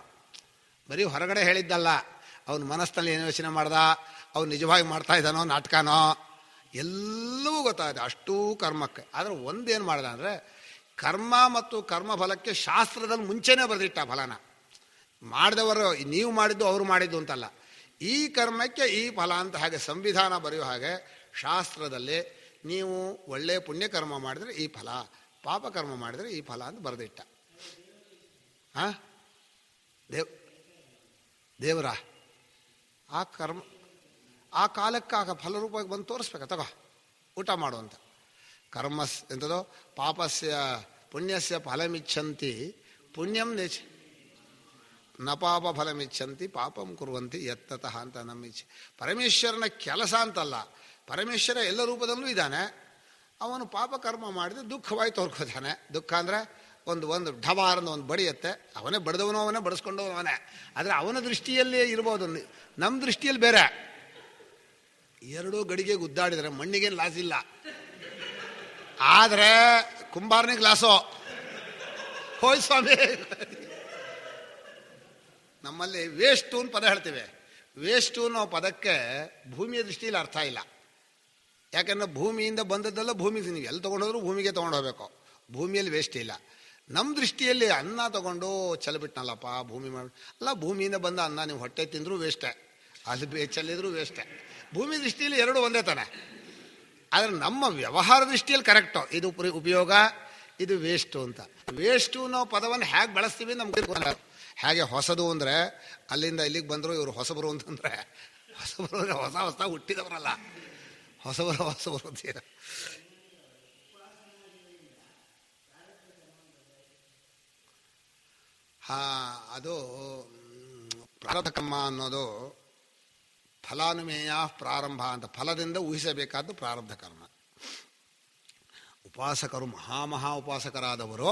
S1: ಬರೀ ಹೊರಗಡೆ ಹೇಳಿದ್ದಲ್ಲ, ಅವನು ಮನಸ್ಸಿನಲ್ಲಿ ಏನು ಯೋಚನೆ ಮಾಡ್ದ, ಅವನು ನಿಜವಾಗಿ ಮಾಡ್ತಾ ಇದ್ದಾನೋ ನಾಟಕನೋ ಎಲ್ಲವೂ ಗೊತ್ತಾಗುತ್ತೆ ಅಷ್ಟೂ ಕರ್ಮಕ್ಕೆ. ಆದರೆ ಒಂದೇನು ಮಾಡ್ದ ಅಂದರೆ ಕರ್ಮ ಮತ್ತು ಕರ್ಮಫಲಕ್ಕೆ ಶಾಸ್ತ್ರದಲ್ಲಿ ಮುಂಚೆನೇ ಬರೆದಿಟ್ಟ ಫಲನ. ಮಾಡಿದವರು ನೀವು ಮಾಡಿದ್ದು ಅವರು ಮಾಡಿದ್ದು ಅಂತಲ್ಲ, ಈ ಕರ್ಮಕ್ಕೆ ಈ ಫಲ ಅಂತ ಹಾಗೆ ಸಂವಿಧಾನ ಬರೆಯೋ ಹಾಗೆ ಶಾಸ್ತ್ರದಲ್ಲಿ ನೀವು ಒಳ್ಳೆಯ ಪುಣ್ಯಕರ್ಮ ಮಾಡಿದರೆ ಈ ಫಲ, ಪಾಪಕರ್ಮ ಮಾಡಿದರೆ ಈ ಫಲ ಅಂತ ಬರೆದಿಟ್ಟ. ಹಾಂ ದೇವರ ಆ ಕರ್ಮ ಆ ಕಾಲಕ್ಕೆ ಆಗ ಫಲರೂಪವಾಗಿ ಬಂದು ತೋರಿಸ್ಬೇಕ, ತಗೋ ಊಟ ಮಾಡುವಂತ. ಕರ್ಮ ಎಂಥದೋ ಪಾಪಸ್ಯ ಪುಣ್ಯಸ್ಯ ಫಲಮಿಚ್ಛಂತಿ ಪುಣ್ಯಂ ನೇಚ ನ ಪಾಪ ಫಲಮಿಚ್ಛಂತಿ ಪಾಪಂ ಕುರುವಂತಿ ಯತ್ತತಃ ಅಂತ ನಮ್ಮಿಚ್ಛೆ. ಪರಮೇಶ್ವರನ ಕೆಲಸ ಅಂತಲ್ಲ, ಪರಮೇಶ್ವರ ಎಲ್ಲ ರೂಪದಲ್ಲೂ ಇದ್ದಾನೆ. ಅವನು ಪಾಪಕರ್ಮ ಮಾಡಿದ್ರೆ ದುಃಖವಾಗಿ ತೋರ್ಕೋತಾನೆ. ದುಃಖ ಅಂದರೆ ಒಂದು ಢವಾರನ ಒಂದು ಬಡಿಯತ್ತೆ, ಅವನೇ ಬಡ್ದವನು ಅವನೇ ಬಡಿಸ್ಕೊಂಡವನು ಅವನೇ. ಆದರೆ ಅವನ ದೃಷ್ಟಿಯಲ್ಲಿ ಇರ್ಬೋದು, ನಮ್ಮ ದೃಷ್ಟಿಯಲ್ಲಿ ಬೇರೆ. ಎರಡೂ ಗಡಿಗೆ ಗುದ್ದಾಡಿದರೆ ಮಣ್ಣಿಗೇನು ಲಾಸ್ ಇಲ್ಲ, ಆದರೆ ಕುಂಬಾರನಿಗೆ ಲಾಸೋ. ಹೋಯ್ ಸ್ವಾಮಿ, ನಮ್ಮಲ್ಲಿ ವೇಸ್ಟು ಅಂತ ಪದ ಹೇಳ್ತೇವೆ. ವೇಸ್ಟು ಅನ್ನೋ ಪದಕ್ಕೆ ಭೂಮಿಯ ದೃಷ್ಟಿಯಲ್ಲಿ ಅರ್ಥ ಇಲ್ಲ. ಯಾಕಂದ್ರೆ ಭೂಮಿಯಿಂದ ಬಂದದ್ದೆಲ್ಲ ಭೂಮಿಗೆ, ನೀವು ಎಲ್ಲಿ ತೊಗೊಂಡೋದ್ರೂ ಭೂಮಿಗೆ ತೊಗೊಂಡು ಹೋಗ್ಬೇಕು, ಭೂಮಿಯಲ್ಲಿ ವೇಸ್ಟ್ ಇಲ್ಲ. ನಮ್ಮ ದೃಷ್ಟಿಯಲ್ಲಿ ಅನ್ನ ತೊಗೊಂಡು ಚೆಲ್ಬಿಟ್ನಲ್ಲಪ್ಪ ಭೂಮಿ ಮಾಡಿ, ಅಲ್ಲ ಭೂಮಿಯಿಂದ ಬಂದ ಅನ್ನ ನೀವು ಹೊಟ್ಟೆ ತಿಂದರೂ ವೇಸ್ಟೇ, ಅಲ್ಲಿ ಚೆಲ್ಲಿದ್ರು ವೇಸ್ಟೇ. ಭೂಮಿ ದೃಷ್ಟಿಯಲ್ಲಿ ಎರಡು ಒಂದೇ ತಾನೆ. ಆದರೆ ನಮ್ಮ ವ್ಯವಹಾರ ದೃಷ್ಟಿಯಲ್ಲಿ ಕರೆಕ್ಟು, ಇದು ಉಪಯೋಗ, ಇದು ವೇಸ್ಟು ಅಂತ. ವೇಸ್ಟು ಅನ್ನೋ ಪದವನ್ನು ಹೇಗೆ ಬಳಸ್ತೀವಿ ನಮ್ಗೆ ಹೇಗೆ ಹೊಸದು ಅಂದರೆ ಅಲ್ಲಿಂದ ಇಲ್ಲಿಗೆ ಬಂದರು ಇವರು ಹೊಸಬರು ಅಂತಂದರೆ, ಹೊಸಬರು ಅಂದರೆ ಹೊಸ ಹುಟ್ಟಿದವರಲ್ಲ, ಹೊಸಬರು ಅಂತೀರ. ಅದು ಪ್ರಾರಬ್ಧ ಕರ್ಮ ಅನ್ನೋದು ಫಲಾನುಮೇಯ ಪ್ರಾರಂಭ ಅಂತ, ಫಲದಿಂದ ಊಹಿಸಬೇಕಾದ್ದು ಪ್ರಾರಬ್ಧ ಕರ್ಮ. ಉಪಾಸಕರು ಮಹಾ ಉಪಾಸಕರಾದವರು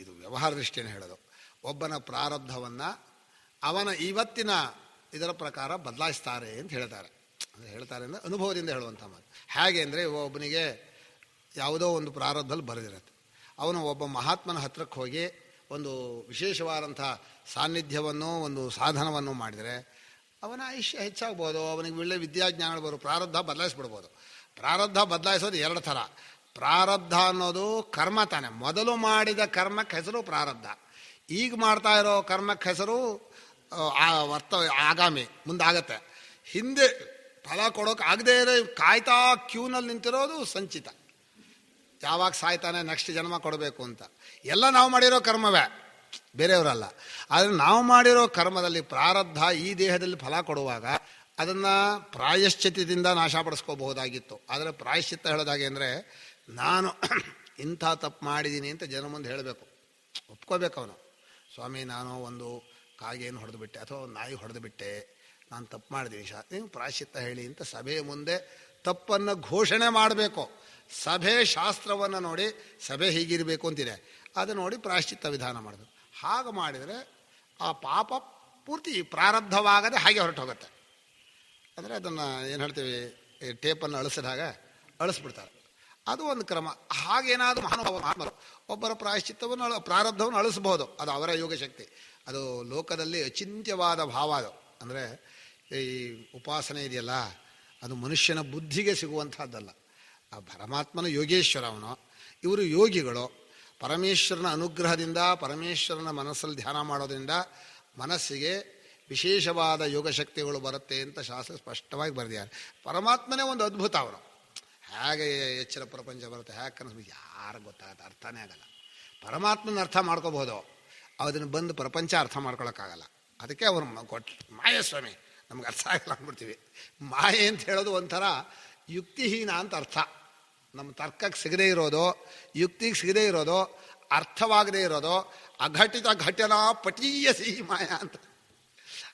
S1: ಇದು ವ್ಯವಹಾರ ದೃಷ್ಟಿಯನ್ನು ಹೇಳೋದು. ಒಬ್ಬನ ಪ್ರಾರಬ್ಧವನ್ನು ಅವನ ಇವತ್ತಿನ ಇದರ ಪ್ರಕಾರ ಬದಲಾಯಿಸ್ತಾರೆ ಅಂತ ಹೇಳ್ತಾರೆ. ಹೇಳ್ತಾರೆ ಅಂದರೆ ಅನುಭವದಿಂದ ಹೇಳುವಂಥ ಮಾತು. ಹೇಗೆ ಅಂದರೆ ಒಬ್ಬನಿಗೆ ಯಾವುದೋ ಒಂದು ಪ್ರಾರಬ್ಧದಲ್ಲಿ ಬರೆದಿರುತ್ತೆ, ಅವನು ಒಬ್ಬ ಮಹಾತ್ಮನ ಹತ್ರಕ್ಕೆ ಹೋಗಿ ಒಂದು ವಿಶೇಷವಾದಂಥ ಸಾನ್ನಿಧ್ಯವನ್ನು ಒಂದು ಸಾಧನವನ್ನು ಮಾಡಿದರೆ ಅವನ ಆಯುಷ್ಯ ಹೆಚ್ಚಾಗ್ಬೋದು, ಅವನಿಗೆ ಒಳ್ಳೆ ವಿದ್ಯಾಜ್ಞಾನಗಳು ಬರೋ. ಪ್ರಾರಬ್ಧ ಬದಲಾಯಿಸ್ಬಿಡ್ಬೋದು. ಪ್ರಾರಬ್ಧ ಬದಲಾಯಿಸೋದು ಎರಡು ಥರ. ಪ್ರಾರಬ್ಧ ಅನ್ನೋದು ಕರ್ಮ ತಾನೆ, ಮೊದಲು ಮಾಡಿದ ಕರ್ಮಕ್ಕೆ ಹೆಸರು ಪ್ರಾರಬ್ಧ. ಈಗ ಮಾಡ್ತಾ ಇರೋ ಕರ್ಮಕ್ಕೆ ಹೆಸರು ಆಗಾಮಿ, ಮುಂದಾಗತ್ತೆ. ಹಿಂದೆ ಫಲ ಕೊಡೋಕೆ ಆಗದೆ ಇರೋ ಕಾಯ್ತಾ ಕ್ಯೂನಲ್ಲಿ ನಿಂತಿರೋದು ಸಂಚಿತ, ಯಾವಾಗ ಸಾಯ್ತಾನೆ ನೆಕ್ಸ್ಟ್ ಜನ್ಮ ಕೊಡಬೇಕು ಅಂತ. ಎಲ್ಲ ನಾವು ಮಾಡಿರೋ ಕರ್ಮವೇ, ಬೇರೆಯವರಲ್ಲ. ಆದರೆ ನಾವು ಮಾಡಿರೋ ಕರ್ಮದಲ್ಲಿ ಪ್ರಾರಬ್ಧ ಈ ದೇಹದಲ್ಲಿ ಫಲ ಕೊಡುವಾಗ ಅದನ್ನು ಪ್ರಾಯಶ್ಚಿತ್ತದಿಂದ ನಾಶಪಡಿಸ್ಕೋಬಹುದಾಗಿತ್ತು. ಆದರೆ ಪ್ರಾಯಶ್ಚಿತ್ತ ಹೇಳೋದಾಗೆ ಅಂದರೆ ನಾನು ಇಂಥ ತಪ್ಪು ಮಾಡಿದ್ದೀನಿ ಅಂತ ಜನ ಮುಂದೆ ಹೇಳಬೇಕು, ಒಪ್ಕೋಬೇಕು ಅವನು. ಸ್ವಾಮಿ ನಾನು ಒಂದು ಕಾಗೆಯನ್ನು ಹೊಡೆದು ಬಿಟ್ಟೆ ಅಥವಾ ಒಂದು ನಾಯಿ ಹೊಡೆದು ಬಿಟ್ಟೆ, ನಾನು ತಪ್ಪು ಮಾಡಿದ್ದೀನಿ ನೀವು ಪ್ರಾಯಶ್ಚಿತ್ತ ಹೇಳಿ ಅಂತ ಸಭೆಯ ಮುಂದೆ ತಪ್ಪನ್ನು ಘೋಷಣೆ ಮಾಡಬೇಕು. ಸಭೆ ಶಾಸ್ತ್ರವನ್ನು ನೋಡಿ, ಸಭೆ ಹೀಗಿರಬೇಕು ಅಂತಿದೆ, ಅದು ನೋಡಿ ಪ್ರಾಯಶ್ಚಿತ್ತ ವಿಧಾನ ಮಾಡೋದು. ಹಾಗೆ ಮಾಡಿದರೆ ಆ ಪಾಪ ಪೂರ್ತಿ ಪ್ರಾರಬ್ಧವಾಗದೆ ಹಾಗೆ ಹೊರಟು ಹೋಗುತ್ತೆ. ಅಂದರೆ ಅದನ್ನು ಏನು ಹೇಳ್ತೀವಿ, ಟೇಪನ್ನು ಅಳಿಸಿದಾಗ ಅಳಿಸ್ಬಿಡ್ತಾರೆ, ಅದು ಒಂದು ಕ್ರಮ. ಹಾಗೇನಾದರೂ ಮಹಾತ್ಮರು ಒಬ್ಬರ ಪ್ರಾಯಶ್ಚಿತ್ತವನ್ನು ಪ್ರಾರಬ್ಧವನ್ನು ಅಳಿಸ್ಬೋದು, ಅದು ಅವರ ಯೋಗಶಕ್ತಿ. ಅದು ಲೋಕದಲ್ಲಿ ಅಚಿಂತ್ಯವಾದ ಭಾವ. ಅದು ಅಂದರೆ ಈ ಉಪಾಸನೆ ಇದೆಯಲ್ಲ, ಅದು ಮನುಷ್ಯನ ಬುದ್ಧಿಗೆ ಸಿಗುವಂಥದ್ದಲ್ಲ. ಆ ಪರಮಾತ್ಮನ ಯೋಗೇಶ್ವರ ಅವನು, ಇವರು ಯೋಗಿಗಳು. ಪರಮೇಶ್ವರನ ಅನುಗ್ರಹದಿಂದ ಪರಮೇಶ್ವರನ ಮನಸ್ಸಲ್ಲಿ ಧ್ಯಾನ ಮಾಡೋದ್ರಿಂದ ಮನಸ್ಸಿಗೆ ವಿಶೇಷವಾದ ಯೋಗಶಕ್ತಿಗಳು ಬರುತ್ತೆ ಅಂತ ಶಾಸ್ತ್ರ ಸ್ಪಷ್ಟವಾಗಿ ಬರೆದಿದ್ದಾರೆ. ಪರಮಾತ್ಮನೇ ಒಂದು ಅದ್ಭುತ. ಅವನು ಹೇಗೆ ಎಚ್ಚರ ಪ್ರಪಂಚ ಬರುತ್ತೆ, ಹೇಗೆ ಕನಸು ಯಾರು ಗೊತ್ತಾಗುತ್ತೆ, ಅರ್ಥನೇ ಆಗಲ್ಲ. ಪರಮಾತ್ಮನ ಅರ್ಥ ಮಾಡ್ಕೋಬೋದು, ಅದನ್ನು ಬಂದು ಪ್ರಪಂಚ ಅರ್ಥ ಮಾಡ್ಕೊಳಕ್ಕಾಗಲ್ಲ. ಅದಕ್ಕೆ ಅವರು ಮಾಯೆ ಸ್ವಾಮಿ ನಮ್ಗೆ ಅರ್ಥ ಆಗಲ್ಲ ಅಂದ್ಬಿಡ್ತೀವಿ. ಮಾಯೆ ಅಂತ ಹೇಳೋದು ಒಂಥರ ಯುಕ್ತಿಹೀನ ಅಂತ ಅರ್ಥ. ನಮ್ಮ ತರ್ಕಕ್ಕೆ ಸಿಗದೇ ಇರೋದು, ಯುಕ್ತಿಗೆ ಸಿಗದೇ ಇರೋದು, ಅರ್ಥವಾಗದೇ ಇರೋದು, ಅಘಟಿತ ಘಟನಾ ಪಟೀಯ ಸಿಹಿ ಮಾಯ ಅಂತ.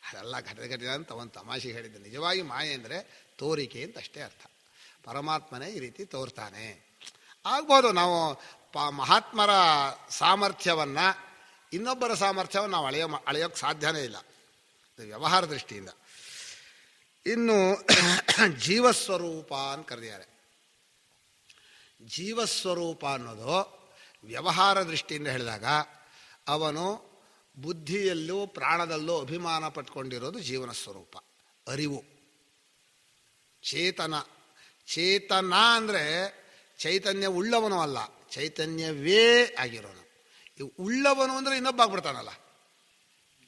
S1: ಅದೆಲ್ಲ ಘಟನೆ ಅಂತ ಒಂದು ತಮಾಷೆ ಹೇಳಿದ್ದೆ. ನಿಜವಾಗಿ ಮಾಯೆ ಅಂದರೆ ತೋರಿಕೆ ಅಂತ ಅಷ್ಟೇ ಅರ್ಥ. ಪರಮಾತ್ಮನೇ ಈ ರೀತಿ ತೋರ್ತಾನೆ. ಆಗ್ಬೋದು ನಾವು ಮಹಾತ್ಮರ ಸಾಮರ್ಥ್ಯವನ್ನು ಇನ್ನೊಬ್ಬರ ಸಾಮರ್ಥ್ಯವನ್ನು ನಾವು ಅಳೆಯೋಕ್ಕೆ ಸಾಧ್ಯನೇ ಇಲ್ಲ, ವ್ಯವಹಾರ ದೃಷ್ಟಿಯಿಂದ. ಇನ್ನು ಜೀವಸ್ವರೂಪ ಅಂತ ಕರೆದಿದ್ದಾರೆ. ಜೀವಸ್ವರೂಪ ಅನ್ನೋದು ವ್ಯವಹಾರ ದೃಷ್ಟಿಯಿಂದ ಹೇಳಿದಾಗ ಅವನು ಬುದ್ಧಿಯಲ್ಲೂ ಪ್ರಾಣದಲ್ಲೂ ಅಭಿಮಾನ ಪಟ್ಕೊಂಡಿರೋದು ಜೀವನ ಸ್ವರೂಪ, ಅರಿವು, ಚೇತನ. ಚೇತನ ಅಂದರೆ ಚೈತನ್ಯ ಉಳ್ಳವನು ಅಲ್ಲ, ಚೈತನ್ಯವೇ ಆಗಿರೋನು. ಈ ಉಳ್ಳವನು ಅಂದರೆ ಇನ್ನೊಬ್ಬ ಆಗ್ಬಿಡ್ತಾನಲ್ಲ.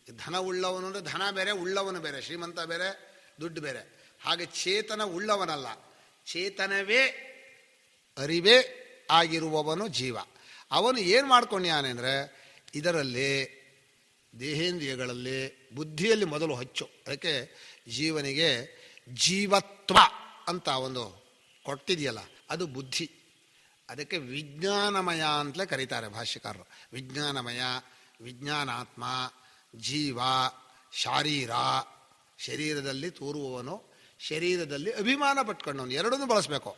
S1: ಧನ ಉಳ್ಳವನು ಅಂದರೆ ಧನ ಬೇರೆ, ಉಳ್ಳವನು ಬೇರೆ, ಶ್ರೀಮಂತ ಬೇರೆ, ದುಡ್ಡು ಬೇರೆ. ಹಾಗೆ ಚೇತನ ಉಳ್ಳವನಲ್ಲ, ಚೇತನವೇ ಅರಿವೇ ಆಗಿರುವವನು ಜೀವ. ಅವನು ಏನು ಮಾಡ್ಕೊಂಡ್ಯಾನೆ ಅಂದರೆ ಇದರಲ್ಲಿ ದೇಹೇಂದ್ರಿಯಗಳಲ್ಲಿ ಬುದ್ಧಿಯಲ್ಲಿ ಮೊದಲು ಹಚ್ಚು. ಅದಕ್ಕೆ ಜೀವನಿಗೆ ಜೀವತ್ವ ಅಂತ ಒಂದು ಕೊಟ್ಟಿದೆಯಲ್ಲ, ಅದು ಬುದ್ಧಿ. ಅದಕ್ಕೆ ವಿಜ್ಞಾನಮಯ ಅಂತಲೇ ಕರೀತಾರೆ ಭಾಷ್ಯಕಾರರು. ವಿಜ್ಞಾನಮಯ, ವಿಜ್ಞಾನಾತ್ಮ, ಜೀವ, ಶಾರೀರ, ಶರೀರದಲ್ಲಿ ತೋರುವವನು, ಶರೀರದಲ್ಲಿ ಅಭಿಮಾನ ಪಟ್ಕೊಂಡವನು. ಎರಡನ್ನೂ ಬಳಸಬೇಕು.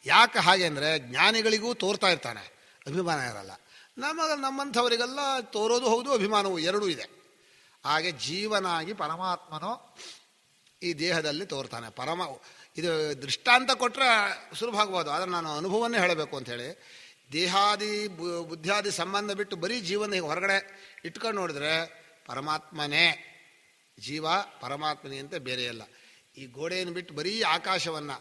S1: ಯಾಕೆ ಹಾಗೆ ಅಂದರೆ ಜ್ಞಾನಿಗಳಿಗೂ ತೋರ್ತಾ ಇರ್ತಾನೆ, ಅಭಿಮಾನ ಇರಲ್ಲ. ನಮ್ಮಂಥವರಿಗೆಲ್ಲ ತೋರೋದು ಹೌದು, ಅಭಿಮಾನವು ಎರಡೂ ಇದೆ. ಹಾಗೆ ಜೀವನಾಗಿ ಪರಮಾತ್ಮನು ಈ ದೇಹದಲ್ಲಿ ತೋರ್ತಾನೆ. ಇದು ದೃಷ್ಟಾಂತ ಕೊಟ್ಟರೆ ಸುಲಭ ಆಗ್ಬೋದು, ಆದರೆ ನಾನು ಅನುಭವನ್ನೇ ಹೇಳಬೇಕು ಅಂಥೇಳಿ ದೇಹಾದಿ ಬುದ್ಧಿಯಾದಿ ಸಂಬಂಧ ಬಿಟ್ಟು ಬರೀ ಜೀವನ ಹೊರಗಡೆ ಇಟ್ಕೊಂಡು ನೋಡಿದ್ರೆ ಪರಮಾತ್ಮನೇ ಜೀವ, ಪರಮಾತ್ಮನೇ ಅಂತ ಬೇರೆಯಲ್ಲ. ಈ ಗೋಡೆಯನ್ನು ಬಿಟ್ಟು ಬರೀ ಆಕಾಶವನ್ನು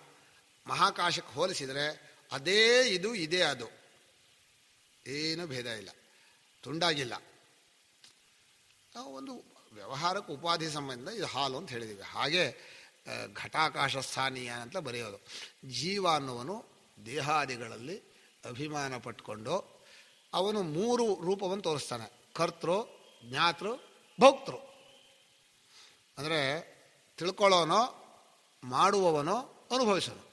S1: ಮಹಾಕಾಶಕ್ಕೆ ಹೋಲಿಸಿದರೆ ಅದೇ ಇದು, ಇದೇ ಅದು, ಏನೂ ಭೇದ ಇಲ್ಲ, ತುಂಡಾಗಿಲ್ಲ. ಒಂದು ವ್ಯವಹಾರಕ್ಕೆ ಉಪಾಧಿ ಸಂಬಂಧ ಇದು ಹಾಲು ಅಂತ ಹೇಳಿದ್ದೀವಿ. ಹಾಗೆ ಘಟಾಕಾಶ ಸ್ಥಾನೀಯ ಅಂತ ಬರೆಯೋದು. ಜೀವ ಅನ್ನುವನು ದೇಹಾದಿಗಳಲ್ಲಿ ಅಭಿಮಾನ ಪಟ್ಕೊಂಡು ಅವನು ಮೂರು ರೂಪವನ್ನು ತೋರಿಸ್ತಾನೆ: ಕರ್ತೃ, ಜ್ಞಾತೃ, ಭೋಕ್ತೃ. ಅಂದರೆ ತಿಳ್ಕೊಳ್ಳೋನೋ, ಮಾಡುವವನೋ, ಅನುಭವಿಸೋನು.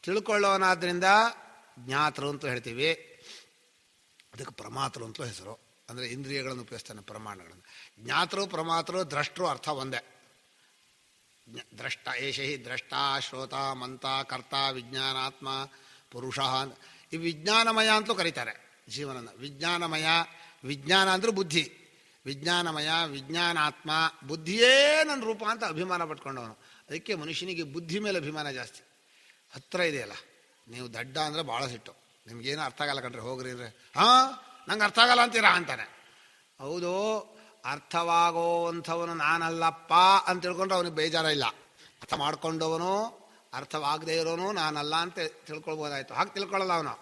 S1: ತಿಳ್ಕೊಳ್ಳೋನಾದ್ರಿಂದ ಜ್ಞಾತೃ ಅಂತ ಹೇಳ್ತೀವಿ, ಅದಕ್ಕೆ ಪ್ರಮಾತೃ ಅಂತಲೂ ಹೆಸರು. ಅಂದರೆ ಇಂದ್ರಿಯಗಳನ್ನು ಉಪಯೋಗಿಸ್ತಾನೆ, ಪ್ರಮಾಣಗಳನ್ನು. ಜ್ಞಾತೃ, ಪ್ರಮಾತೃ, ದ್ರಷ್ಟೃ ಅರ್ಥ ಒಂದೇ. ದ್ರಷ್ಟ ಏಷ ಹಿ ದ್ರಷ್ಟ, ಶ್ರೋತ, ಮಂತ, ಕರ್ತ, ವಿಜ್ಞಾನಾತ್ಮ, ಪುರುಷ. ಈ ವಿಜ್ಞಾನಮಯ ಅಂತಲೂ ಕರೀತಾರೆ ಜೀವನನ. ವಿಜ್ಞಾನಮಯ, ವಿಜ್ಞಾನ ಅಂದರೆ ಬುದ್ಧಿ. ವಿಜ್ಞಾನಮಯ, ವಿಜ್ಞಾನಾತ್ಮ, ಬುದ್ಧಿಯೇ ನನ್ನ ರೂಪ ಅಂತ ಅಭಿಮಾನ ಪಟ್ಕೊಂಡವನು. ಅದಕ್ಕೆ ಮನುಷ್ಯನಿಗೆ ಬುದ್ಧಿ ಮೇಲೆ ಅಭಿಮಾನ ಜಾಸ್ತಿ. ಹತ್ತಿರ ಇದೆಯಲ್ಲ, ನೀವು ದಡ್ಡ ಅಂದರೆ ಭಾಳ ಸಿಟ್ಟು. ನಿಮ್ಗೇನು ಅರ್ಥ ಆಗಲ್ಲ ಕಣ್ರಿ, ಹೋಗ್ರಿ ಅಂದರೆ ನಂಗೆ ಅರ್ಥ ಆಗಲ್ಲ ಅಂತೀರಾ ಅಂತಾನೆ. ಹೌದು, ಅರ್ಥವಾಗೋವಂಥವನು ನಾನಲ್ಲಪ್ಪ ಅಂತ ತಿಳ್ಕೊಂಡ್ರೆ ಅವನಿಗೆ ಬೇಜಾರ ಇಲ್ಲ. ಅರ್ಥ ಮಾಡ್ಕೊಂಡವನು, ಅರ್ಥವಾಗದೇ ಇರೋನು ನಾನಲ್ಲ ಅಂತ ತಿಳ್ಕೊಳ್ಬೋದಾಯ್ತು. ಹಾಗೆ ತಿಳ್ಕೊಳ್ಳಲ್ಲ ಅವನು.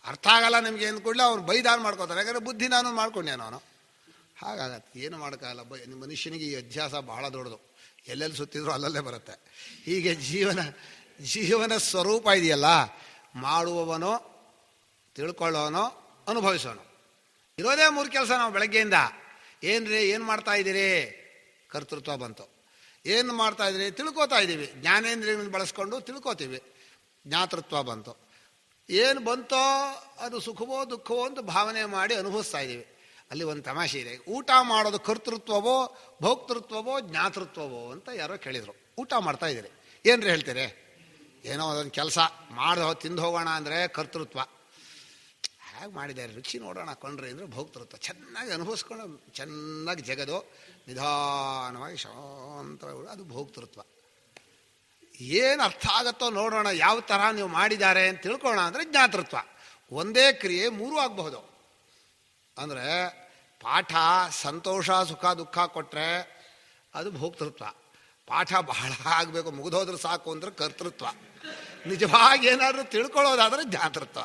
S1: ಅರ್ಥ ಆಗಲ್ಲ ನಿಮ್ಗೆ ಏನು ಕೂಡಲೇ ಅವ್ನು ಬೈದಾನ್ ಮಾಡ್ಕೋತಾರೆ. ಯಾಕಂದರೆ ಬುದ್ಧಿ ನಾನು ಮಾಡ್ಕೊಂಡೇನು ಅವನು. ಹಾಗಾಗತ್ತೆ, ಏನು ಮಾಡೋಕ್ಕಾಗಲ್ಲ. ನಿಮ್ಮ ಮನುಷ್ಯನಿಗೆ ಈ ಅಧ್ಯಾಸ ಬಹಳ ದೊಡ್ಡದು. ಎಲ್ಲೆಲ್ಲಿ ಸುತ್ತಿದ್ರು ಅಲ್ಲಲ್ಲೇ ಬರುತ್ತೆ. ಹೀಗೆ ಜೀವನ ಸ್ವರೂಪ ಇದೆಯಲ್ಲ, ಮಾಡುವವನೋ, ತಿಳ್ಕೊಳ್ಳೋನೋ, ಅನುಭವಿಸೋನು. ಇರೋದೇ ಮೂರು ಕೆಲಸ. ನಾವು ಬೆಳಗ್ಗೆಯಿಂದ ಏನ್ರಿ ಏನು ಮಾಡ್ತಾ ಇದ್ದೀರಿ? ಕರ್ತೃತ್ವ ಬಂತು. ಏನು ಮಾಡ್ತಾ ಇದ್ದೀರಿ? ತಿಳ್ಕೊತಾ ಇದ್ದೀವಿ. ಜ್ಞಾನೇಂದ್ರಿಯಗಳನ್ನು ಬಳಸ್ಕೊಂಡು ತಿಳ್ಕೊತೀವಿ, ಜ್ಞಾತೃತ್ವ ಬಂತು. ಏನು ಬಂತೋ ಅದು ಸುಖವೋ ದುಃಖವೋ ಅಂತ ಭಾವನೆ ಮಾಡಿ ಅನುಭವಿಸ್ತಾ ಇದ್ದೀವಿ. ಅಲ್ಲಿ ಒಂದು ತಮಾಷೆ ಇದೆ. ಊಟ ಮಾಡೋದು ಕರ್ತೃತ್ವವೋ ಭೋಕ್ತೃತ್ವವೋ ಜ್ಞಾತೃತ್ವವೋ ಅಂತ ಯಾರೋ ಕೇಳಿದರು. ಊಟ ಮಾಡ್ತಾ ಇದ್ದೀರಿ, ಏನ್ರಿ ಹೇಳ್ತೀರಿ? ಏನೋ ಅದೊಂದು ಕೆಲಸ ಮಾಡಿ ತಿಂದು ಹೋಗೋಣ ಅಂದರೆ ಕರ್ತೃತ್ವ. ಹೇಗೆ ಮಾಡಿದ್ದಾರೆ, ರುಚಿ ನೋಡೋಣ ಕೊಂಡ್ರಿ ಅಂದರೆ ಭೋಕ್ತೃತ್ವ. ಚೆನ್ನಾಗಿ ಅನುಭವಿಸ್ಕೊಂಡು ಚೆನ್ನಾಗಿ ಜಗದು ನಿಧಾನವಾಗಿ ಶಾಂತವಾಗಿ, ಅದು ಭೋಕ್ತೃತ್ವ. ಏನು ಅರ್ಥ ಆಗುತ್ತೋ ನೋಡೋಣ, ಯಾವ ಥರ ನೀವು ಮಾಡಿದ್ದಾರೆ ಅಂತ ತಿಳ್ಕೊಳ್ಳೋಣ ಅಂದರೆ ಜ್ಞಾತೃತ್ವ. ಒಂದೇ ಕ್ರಿಯೆ ಮೂರೂ ಆಗಬಹುದು. ಅಂದರೆ ಪಾಠ ಸಂತೋಷ ಸುಖ ದುಃಖ ಕೊಟ್ಟರೆ ಅದು ಭೋಕ್ತೃತ್ವ. ಪಾಠ ಬಹಳ ಆಗಬೇಕು, ಮುಗಿದೋದ್ರೆ ಸಾಕು ಅಂದರೆ ಕರ್ತೃತ್ವ. ನಿಜವಾಗಿ ಏನಾದರೂ ತಿಳ್ಕೊಳ್ಳೋದಾದರೆ ಜ್ಞಾತೃತ್ವ.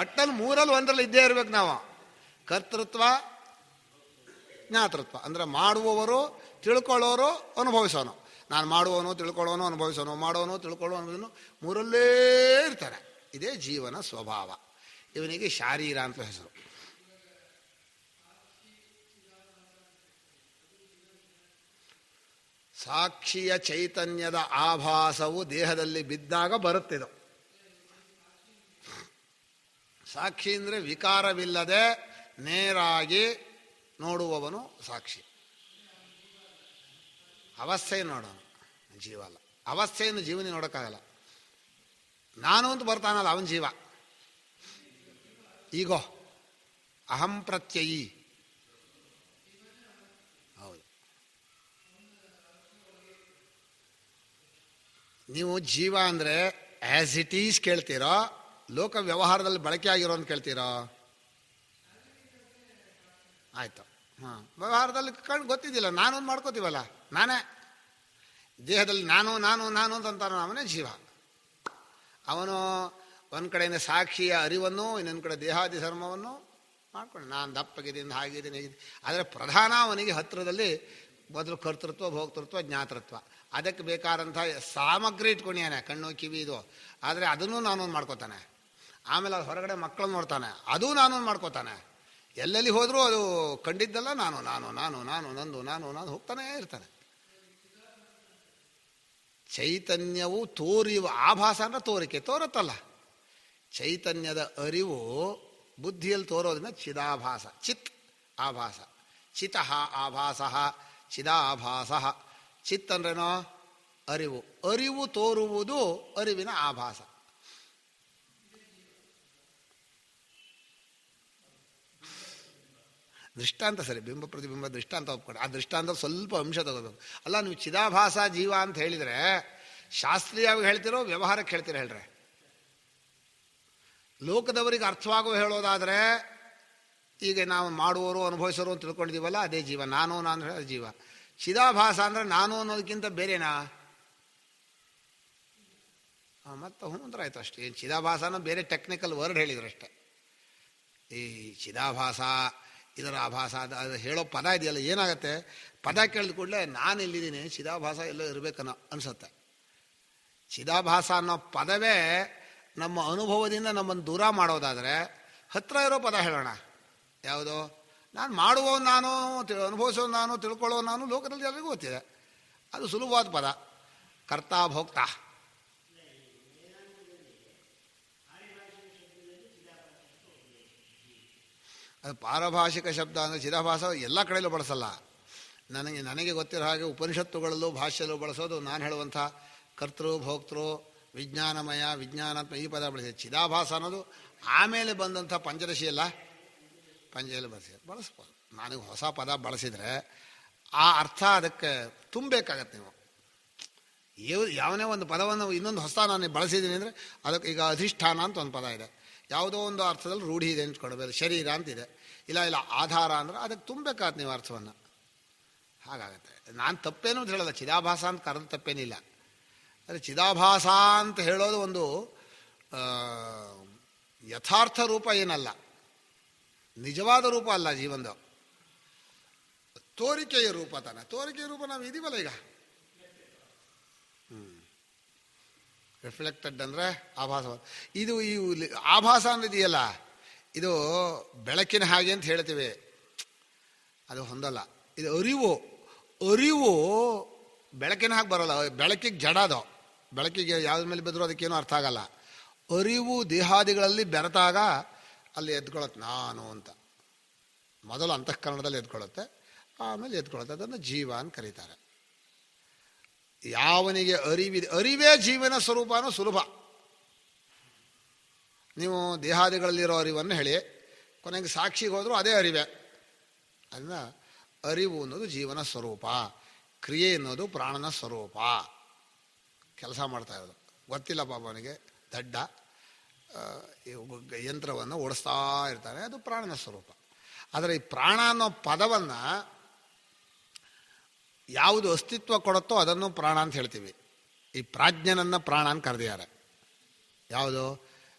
S1: ಒಟ್ಟಲ್ಲಿ ಮೂರಲ್ಲಿ ಒಂದರಲ್ಲಿ ಇದ್ದೇ ಇರ್ಬೇಕು ನಾವು. ಕರ್ತೃತ್ವ, ಜ್ಞಾತೃತ್ವ. ಅಂದರೆ ಮಾಡುವವರು, ತಿಳ್ಕೊಳ್ಳೋರು, ಅನುಭವಿಸೋನು. ನಾನು ಮಾಡುವವನು, ತಿಳ್ಕೊಳ್ಳೋನು, ಅನುಭವಿಸೋನು, ಮಾಡೋನು, ತಿಳ್ಕೊಳ್ಳೋನು, ಮೂರಲ್ಲೇ ಇರ್ತಾರೆ. ಇದೇ ಜೀವನ ಸ್ವಭಾವ. ಇವನಿಗೆ ಶಾರೀರ ಅಂತ ಹೆಸರು. ಸಾಕ್ಷಿಯ ಚೈತನ್ಯದ ಆಭಾಸವು ದೇಹದಲ್ಲಿ ಬಿದ್ದಾಗ ಬರುತ್ತಿದ್ದು. ಸಾಕ್ಷಿ ಅಂದರೆ ವಿಕಾರವಿಲ್ಲದೆ ನೇರಾಗಿ ನೋಡುವವನು ಸಾಕ್ಷಿ. ಅವಸ್ಥೆಯನ್ನು ನೋಡೋನು, ಜೀವ ಅಲ್ಲ. ಅವಸ್ಥೆಯನ್ನು ಜೀವನ ನೋಡೋಕ್ಕಾಗಲ್ಲ. ನಾನು ಅಂತ ಬರ್ತಾನಲ್ಲ ಅವನ ಜೀವ. ಈಗೋ ಅಹಂ ಪ್ರತ್ಯಯಿ. ಹೌದು, ನೀವು ಜೀವ ಅಂದರೆ ಆ್ಯಸ್ ಇಟ್ ಈಸ್ ಕೇಳ್ತೀರೋ, ಲೋಕ ವ್ಯವಹಾರದಲ್ಲಿ ಬಳಕೆ ಆಗಿರೋ ಅಂತ ಕೇಳ್ತೀರೋ? ಆಯಿತು. ಹಾಂ, ವ್ಯವಹಾರದಲ್ಲಿ ಗೊತ್ತಿದ್ದಿಲ್ಲ, ನಾನು ಮಾಡ್ಕೋತೀವಲ್ಲ, ನಾನೇ ದೇಹದಲ್ಲಿ ನಾನು ನಾನು ನಾನು ಅಂತಾನೆ ಅವನೇ ಜೀವ. ಅವನು ಒಂದು ಕಡೆಯಿಂದ ಸಾಕ್ಷಿಯ ಅರಿವನ್ನು, ಇನ್ನೊಂದು ಕಡೆ ದೇಹಾದಿ ಧರ್ಮವನ್ನು ಮಾಡ್ಕೊಂಡು ನಾನು ದಪ್ಪಗಿದ್ದೀನಿ, ಹಾಗಿದ್ದೀನಿ, ಹೀಗಿದ್ದೀನಿ. ಆದರೆ ಪ್ರಧಾನ ಅವನಿಗೆ ಹತ್ತಿರದಲ್ಲಿ ಮೊದಲು ಕರ್ತೃತ್ವ, ಭೋಕ್ತೃತ್ವ, ಜ್ಞಾತೃತ್ವ. ಅದಕ್ಕೆ ಬೇಕಾದಂಥ ಸಾಮಗ್ರಿ ಇಟ್ಕೊಂಡಿಯಾನೆ, ಕಣ್ಣು ಕಿವಿ ಇದು. ಆದರೆ ಅದನ್ನು ನಾನು ಮಾಡ್ಕೋತಾನೆ. ಆಮೇಲೆ ಅದು ಹೊರಗಡೆ ಮಕ್ಕಳನ್ನು ನೋಡ್ತಾನೆ, ಅದೂ ನಾನು ಮಾಡ್ಕೋತಾನೆ. ಎಲ್ಲೆಲ್ಲಿ ಹೋದರೂ ಅದು ಕಂಡಿದ್ದಲ್ಲ ನಾನು ನಾನು ನಾನು ನಾನು ನಂದು ನಾನು ನಾನು ಹೋಗ್ತಾನೇ ಇರ್ತಾನೆ. ಚೈತನ್ಯವು ತೋರಿಯುವ ಆಭಾಸ ಅಂದರೆ ತೋರಿಕೆ, ತೋರುತ್ತಲ್ಲ. ಚೈತನ್ಯದ ಅರಿವು ಬುದ್ಧಿಯಲ್ಲಿ ತೋರೋದ್ರಿಂದ ಚಿದಾಭಾಸ, ಚಿತ್ ಆಭಾಸ. ಚಿತಃ ಆಭಾಸ, ಚಿದಾಭಾಸ. ಚಿತ್ ಅಂದ್ರೇನೋ ಅರಿವು, ಅರಿವು ತೋರುವುದು ಅರಿವಿನ ಆಭಾಸ. ದೃಷ್ಟಾಂತ ಸರಿ, ಬಿಂಬ ಪ್ರತಿಬಿಂಬ ದೃಷ್ಟಾಂತ ಒಪ್ಕೊಂಡು, ಆ ದೃಷ್ಟಾಂತ ಸ್ವಲ್ಪ ಅಂಶ ತಗೋಬೇಕು. ಅಲ್ಲ, ನೀವು ಚಿದಾಭಾಸ ಜೀವ ಅಂತ ಹೇಳಿದರೆ ಶಾಸ್ತ್ರೀಯವಾಗಿ ಹೇಳ್ತಿರೋ ವ್ಯವಹಾರಕ್ಕೆ ಹೇಳ್ತೀರ ಹೇಳ್ರೆ? ಲೋಕದವರಿಗೆ ಅರ್ಥವಾಗುವ ಹೇಳೋದಾದರೆ, ಈಗ ನಾವು ಮಾಡುವವರು ಅನುಭವಿಸೋರು ಅಂತ ತಿಳ್ಕೊಂಡಿದ್ದೀವಲ್ಲ, ಅದೇ ಜೀವ. ನಾನು ಹೇಳೋದು ಜೀವ. ಚಿದಾಭಾಸ ಅಂದರೆ ನಾನು ಅನ್ನೋದಕ್ಕಿಂತ ಬೇರೆನಾ? ಮತ್ತು ಹ್ಞೂ ಅಂದ್ರೆ ಆಯ್ತು ಅಷ್ಟೇ. ಏನು ಚಿದಾಭಾಸನ ಬೇರೆ ಟೆಕ್ನಿಕಲ್ ವರ್ಡ್ ಹೇಳಿದ್ರು ಅಷ್ಟೆ. ಈ ಚಿದಾಭಾಸ, ಇದರ ಆಭಾಸ, ಅದು ಹೇಳೋ ಪದ ಇದೆಯಲ್ಲ, ಏನಾಗುತ್ತೆ, ಪದ ಕೇಳಿದ ಕೂಡಲೇ ನಾನು ಎಲ್ಲಿದ್ದೀನಿ, ಚಿದಾಭಾಸ ಎಲ್ಲೋ ಇರಬೇಕನ್ನೋ ಅನಿಸುತ್ತೆ. ಚಿದಾಭಾಸ ಅನ್ನೋ ಪದವೇ ನಮ್ಮ ಅನುಭವದಿಂದ ನಮ್ಮನ್ನು ದೂರ ಮಾಡೋದಾದರೆ ಹತ್ತಿರ ಇರೋ ಪದ ಹೇಳೋಣ. ಯಾವುದು? ನಾನು ಮಾಡುವ ನಾನು, ಅನುಭವಿಸೋ ನಾನು, ತಿಳ್ಕೊಳ್ಳೋ ನಾನು ಲೋಕದಲ್ಲಿ ಎಲ್ಲರಿಗೂ ಗೊತ್ತಿದೆ. ಅದು ಸುಲಭವಾದ ಪದ, ಕರ್ತ ಭೋಕ್ತ. ಅದು ಪಾರಭಾಷಿಕ ಶಬ್ದ ಅಂದರೆ ಚಿದಾಭಾಸ ಎಲ್ಲ ಕಡೆಯಲ್ಲೂ ಬಳಸಲ್ಲ. ನನಗೆ ಗೊತ್ತಿರೋ ಹಾಗೆ ಉಪನಿಷತ್ತುಗಳಲ್ಲೂ ಭಾಷೆಯಲ್ಲೂ ಬಳಸೋದು ನಾನು ಹೇಳುವಂಥ ಕರ್ತೃ ಭೋಕ್ತೃ ವಿಜ್ಞಾನಮಯ ವಿಜ್ಞಾನಾತ್ಮ ಈ ಪದ ಬಳಸಿದೆ. ಚಿದಾಭಾಸ ಅನ್ನೋದು ಆಮೇಲೆ ಬಂದಂಥ ಪಂಚದಶಿ ಅಲ್ಲ, ಪಂಚದಲ್ಲಿ ಬಳಸ್ಬೋದು. ನನಗೆ ಹೊಸ ಪದ ಬಳಸಿದರೆ ಆ ಅರ್ಥ ಅದಕ್ಕೆ ತುಂಬಬೇಕಾಗತ್ತೆ. ನೀವು ಯಾವನೇ ಒಂದು ಪದವನ್ನು ಇನ್ನೊಂದು ಹೊಸ ನಾನು ಬಳಸಿದ್ದೀನಿ ಅಂದರೆ ಅದಕ್ಕೆ, ಈಗ ಅಧಿಷ್ಠಾನ ಅಂತ ಒಂದು ಪದ ಇದೆ, ಯಾವುದೋ ಒಂದು ಅರ್ಥದಲ್ಲಿ ರೂಢಿ ಇದೆ ಅಂತ ಕೊಡಬೇಕು. ಶರೀರ ಅಂತಿದೆ, ಇಲ್ಲ ಆಧಾರ ಅಂದರೆ ಅದಕ್ಕೆ ತುಂಬಬೇಕಾಗತ್ತೆ ನೀವು ಅರ್ಥವನ್ನು. ಹಾಗಾಗತ್ತೆ. ನಾನು ತಪ್ಪೇನು ಅಂತ ಹೇಳೋಲ್ಲ, ಚಿದಾಭಾಸ ಅಂತ ಕರೆದು ತಪ್ಪೇನಿಲ್ಲ. ಆದರೆ ಚಿದಾಭಾಸ ಅಂತ ಹೇಳೋದು ಒಂದು ಯಥಾರ್ಥ ರೂಪ ಏನಲ್ಲ, ನಿಜವಾದ ರೂಪ ಅಲ್ಲ ಜೀವನದ, ತೋರಿಕೆಯ ರೂಪ ತಾನೆ. ತೋರಿಕೆಯ ರೂಪ ನಾವು ಇದೀವಲ್ಲ ಈಗ. ರಿಫ್ಲೆಕ್ಟೆಡ್ ಅಂದರೆ ಆಭಾಸ. ಇದು ಈ ಆಭಾಸ ಅನ್ನೋದಿದೆಯಲ್ಲ, ಇದು ಬೆಳಕಿನ ಹಾಗೆ ಅಂತ ಹೇಳ್ತೀವಿ, ಅದು ಹೊಂದಲ್ಲ. ಇದು ಅರಿವು ಬೆಳಕಿನ ಹಾಗೆ ಬರೋಲ್ಲ. ಬೆಳಕಿಗೆ ಜಡದು, ಬೆಳಕಿಗೆ ಯಾವ್ದ ಮೇಲೆ ಬಿದ್ದರೂ ಅದಕ್ಕೇನೂ ಅರ್ಥ ಆಗಲ್ಲ. ಅರಿವು ದೇಹಾದಿಗಳಲ್ಲಿ ಬೆರೆತಾಗ ಅಲ್ಲಿ ಎದ್ಕೊಳ್ಳುತ್ತೆ ನಾನು ಅಂತ. ಮೊದಲು ಅಂತಃಕರಣದಲ್ಲಿ ಎದ್ಕೊಳ್ಳುತ್ತೆ, ಆಮೇಲೆ ಎದ್ಕೊಳ್ಳುತ್ತೆ. ಅದನ್ನು ಜೀವ ಅಂತ ಕರೀತಾರೆ. ಯಾವನಿಗೆ ಅರಿವೇ ಜೀವನ ಸ್ವರೂಪನೂ ಸುಲಭ. ನೀವು ದೇಹಾದಿಗಳಲ್ಲಿರೋ ಅರಿವನ್ನು ಹೇಳಿ ಕೊನೆಗೆ ಸಾಕ್ಷಿಗೆ ಹೋದರೂ ಅದೇ ಅರಿವೇ. ಅದನ್ನ ಅರಿವು ಅನ್ನೋದು ಜೀವನ ಸ್ವರೂಪ, ಕ್ರಿಯೆ ಅನ್ನೋದು ಪ್ರಾಣನ ಸ್ವರೂಪ. ಕೆಲಸ ಮಾಡ್ತಾ ಇರೋದು ಗೊತ್ತಿಲ್ಲ ಪಾಪ ಅವನಿಗೆ, ದಡ್ಡ ಯಂತ್ರವನ್ನು ಓಡಿಸ್ತಾ ಇರ್ತಾನೆ, ಅದು ಪ್ರಾಣನ ಸ್ವರೂಪ. ಆದರೆ ಈ ಪ್ರಾಣ ಅನ್ನೋ ಪದವನ್ನು ಯಾವುದು ಅಸ್ತಿತ್ವ ಕೊಡುತ್ತೋ ಅದನ್ನು ಪ್ರಾಣ ಅಂತ ಹೇಳ್ತೀವಿ. ಈ ಪ್ರಾಜ್ಞನನ್ನು ಪ್ರಾಣ ಅಂತ ಕರೆದಿದ್ದಾರೆ. ಯಾವುದು?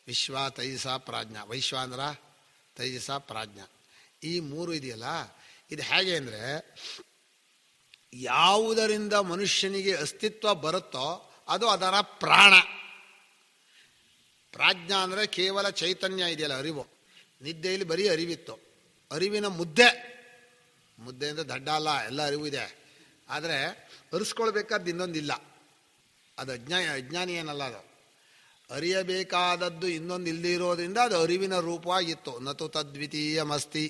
S1: ವಿಶ್ವ, ತೈಜಸ, ಪ್ರಾಜ್ಞ. ವೈಶ್ವಾಂದ್ರ, ತೈಜಸ, ಪ್ರಾಜ್ಞ, ಈ ಮೂರು ಇದೆಯಲ್ಲ, ಇದು ಹೇಗೆ ಅಂದರೆ ಯಾವುದರಿಂದ ಮನುಷ್ಯನಿಗೆ ಅಸ್ತಿತ್ವ ಬರುತ್ತೋ ಅದು ಅದರ ಪ್ರಾಣ. ಪ್ರಾಜ್ಞಾ ಅಂದರೆ ಕೇವಲ ಚೈತನ್ಯ ಇದೆಯಲ್ಲ, ಅರಿವು. ನಿದ್ದೆಯಲ್ಲಿ ಬರೀ ಅರಿವಿತ್ತು, ಅರಿವಿನ ಮುದ್ದೆ ಅಂದರೆ ದಡ್ಡ ಅಲ್ಲ, ಎಲ್ಲ ಅರಿವು ಇದೆ. ಆದರೆ ಅರಿಸ್ಕೊಳ್ಬೇಕಾದ್ದು ಇನ್ನೊಂದಿಲ್ಲ, ಅದು ಅಜ್ಞಾನಿ ಏನಲ್ಲ. ಅದು ಅರಿಯಬೇಕಾದದ್ದು ಇನ್ನೊಂದು ಇಲ್ಲದಿರೋದ್ರಿಂದ ಅದು ಅರಿವಿನ ರೂಪವಾಗಿತ್ತು. ನತು ತದ್ವಿತೀಯಮಸ್ತಿ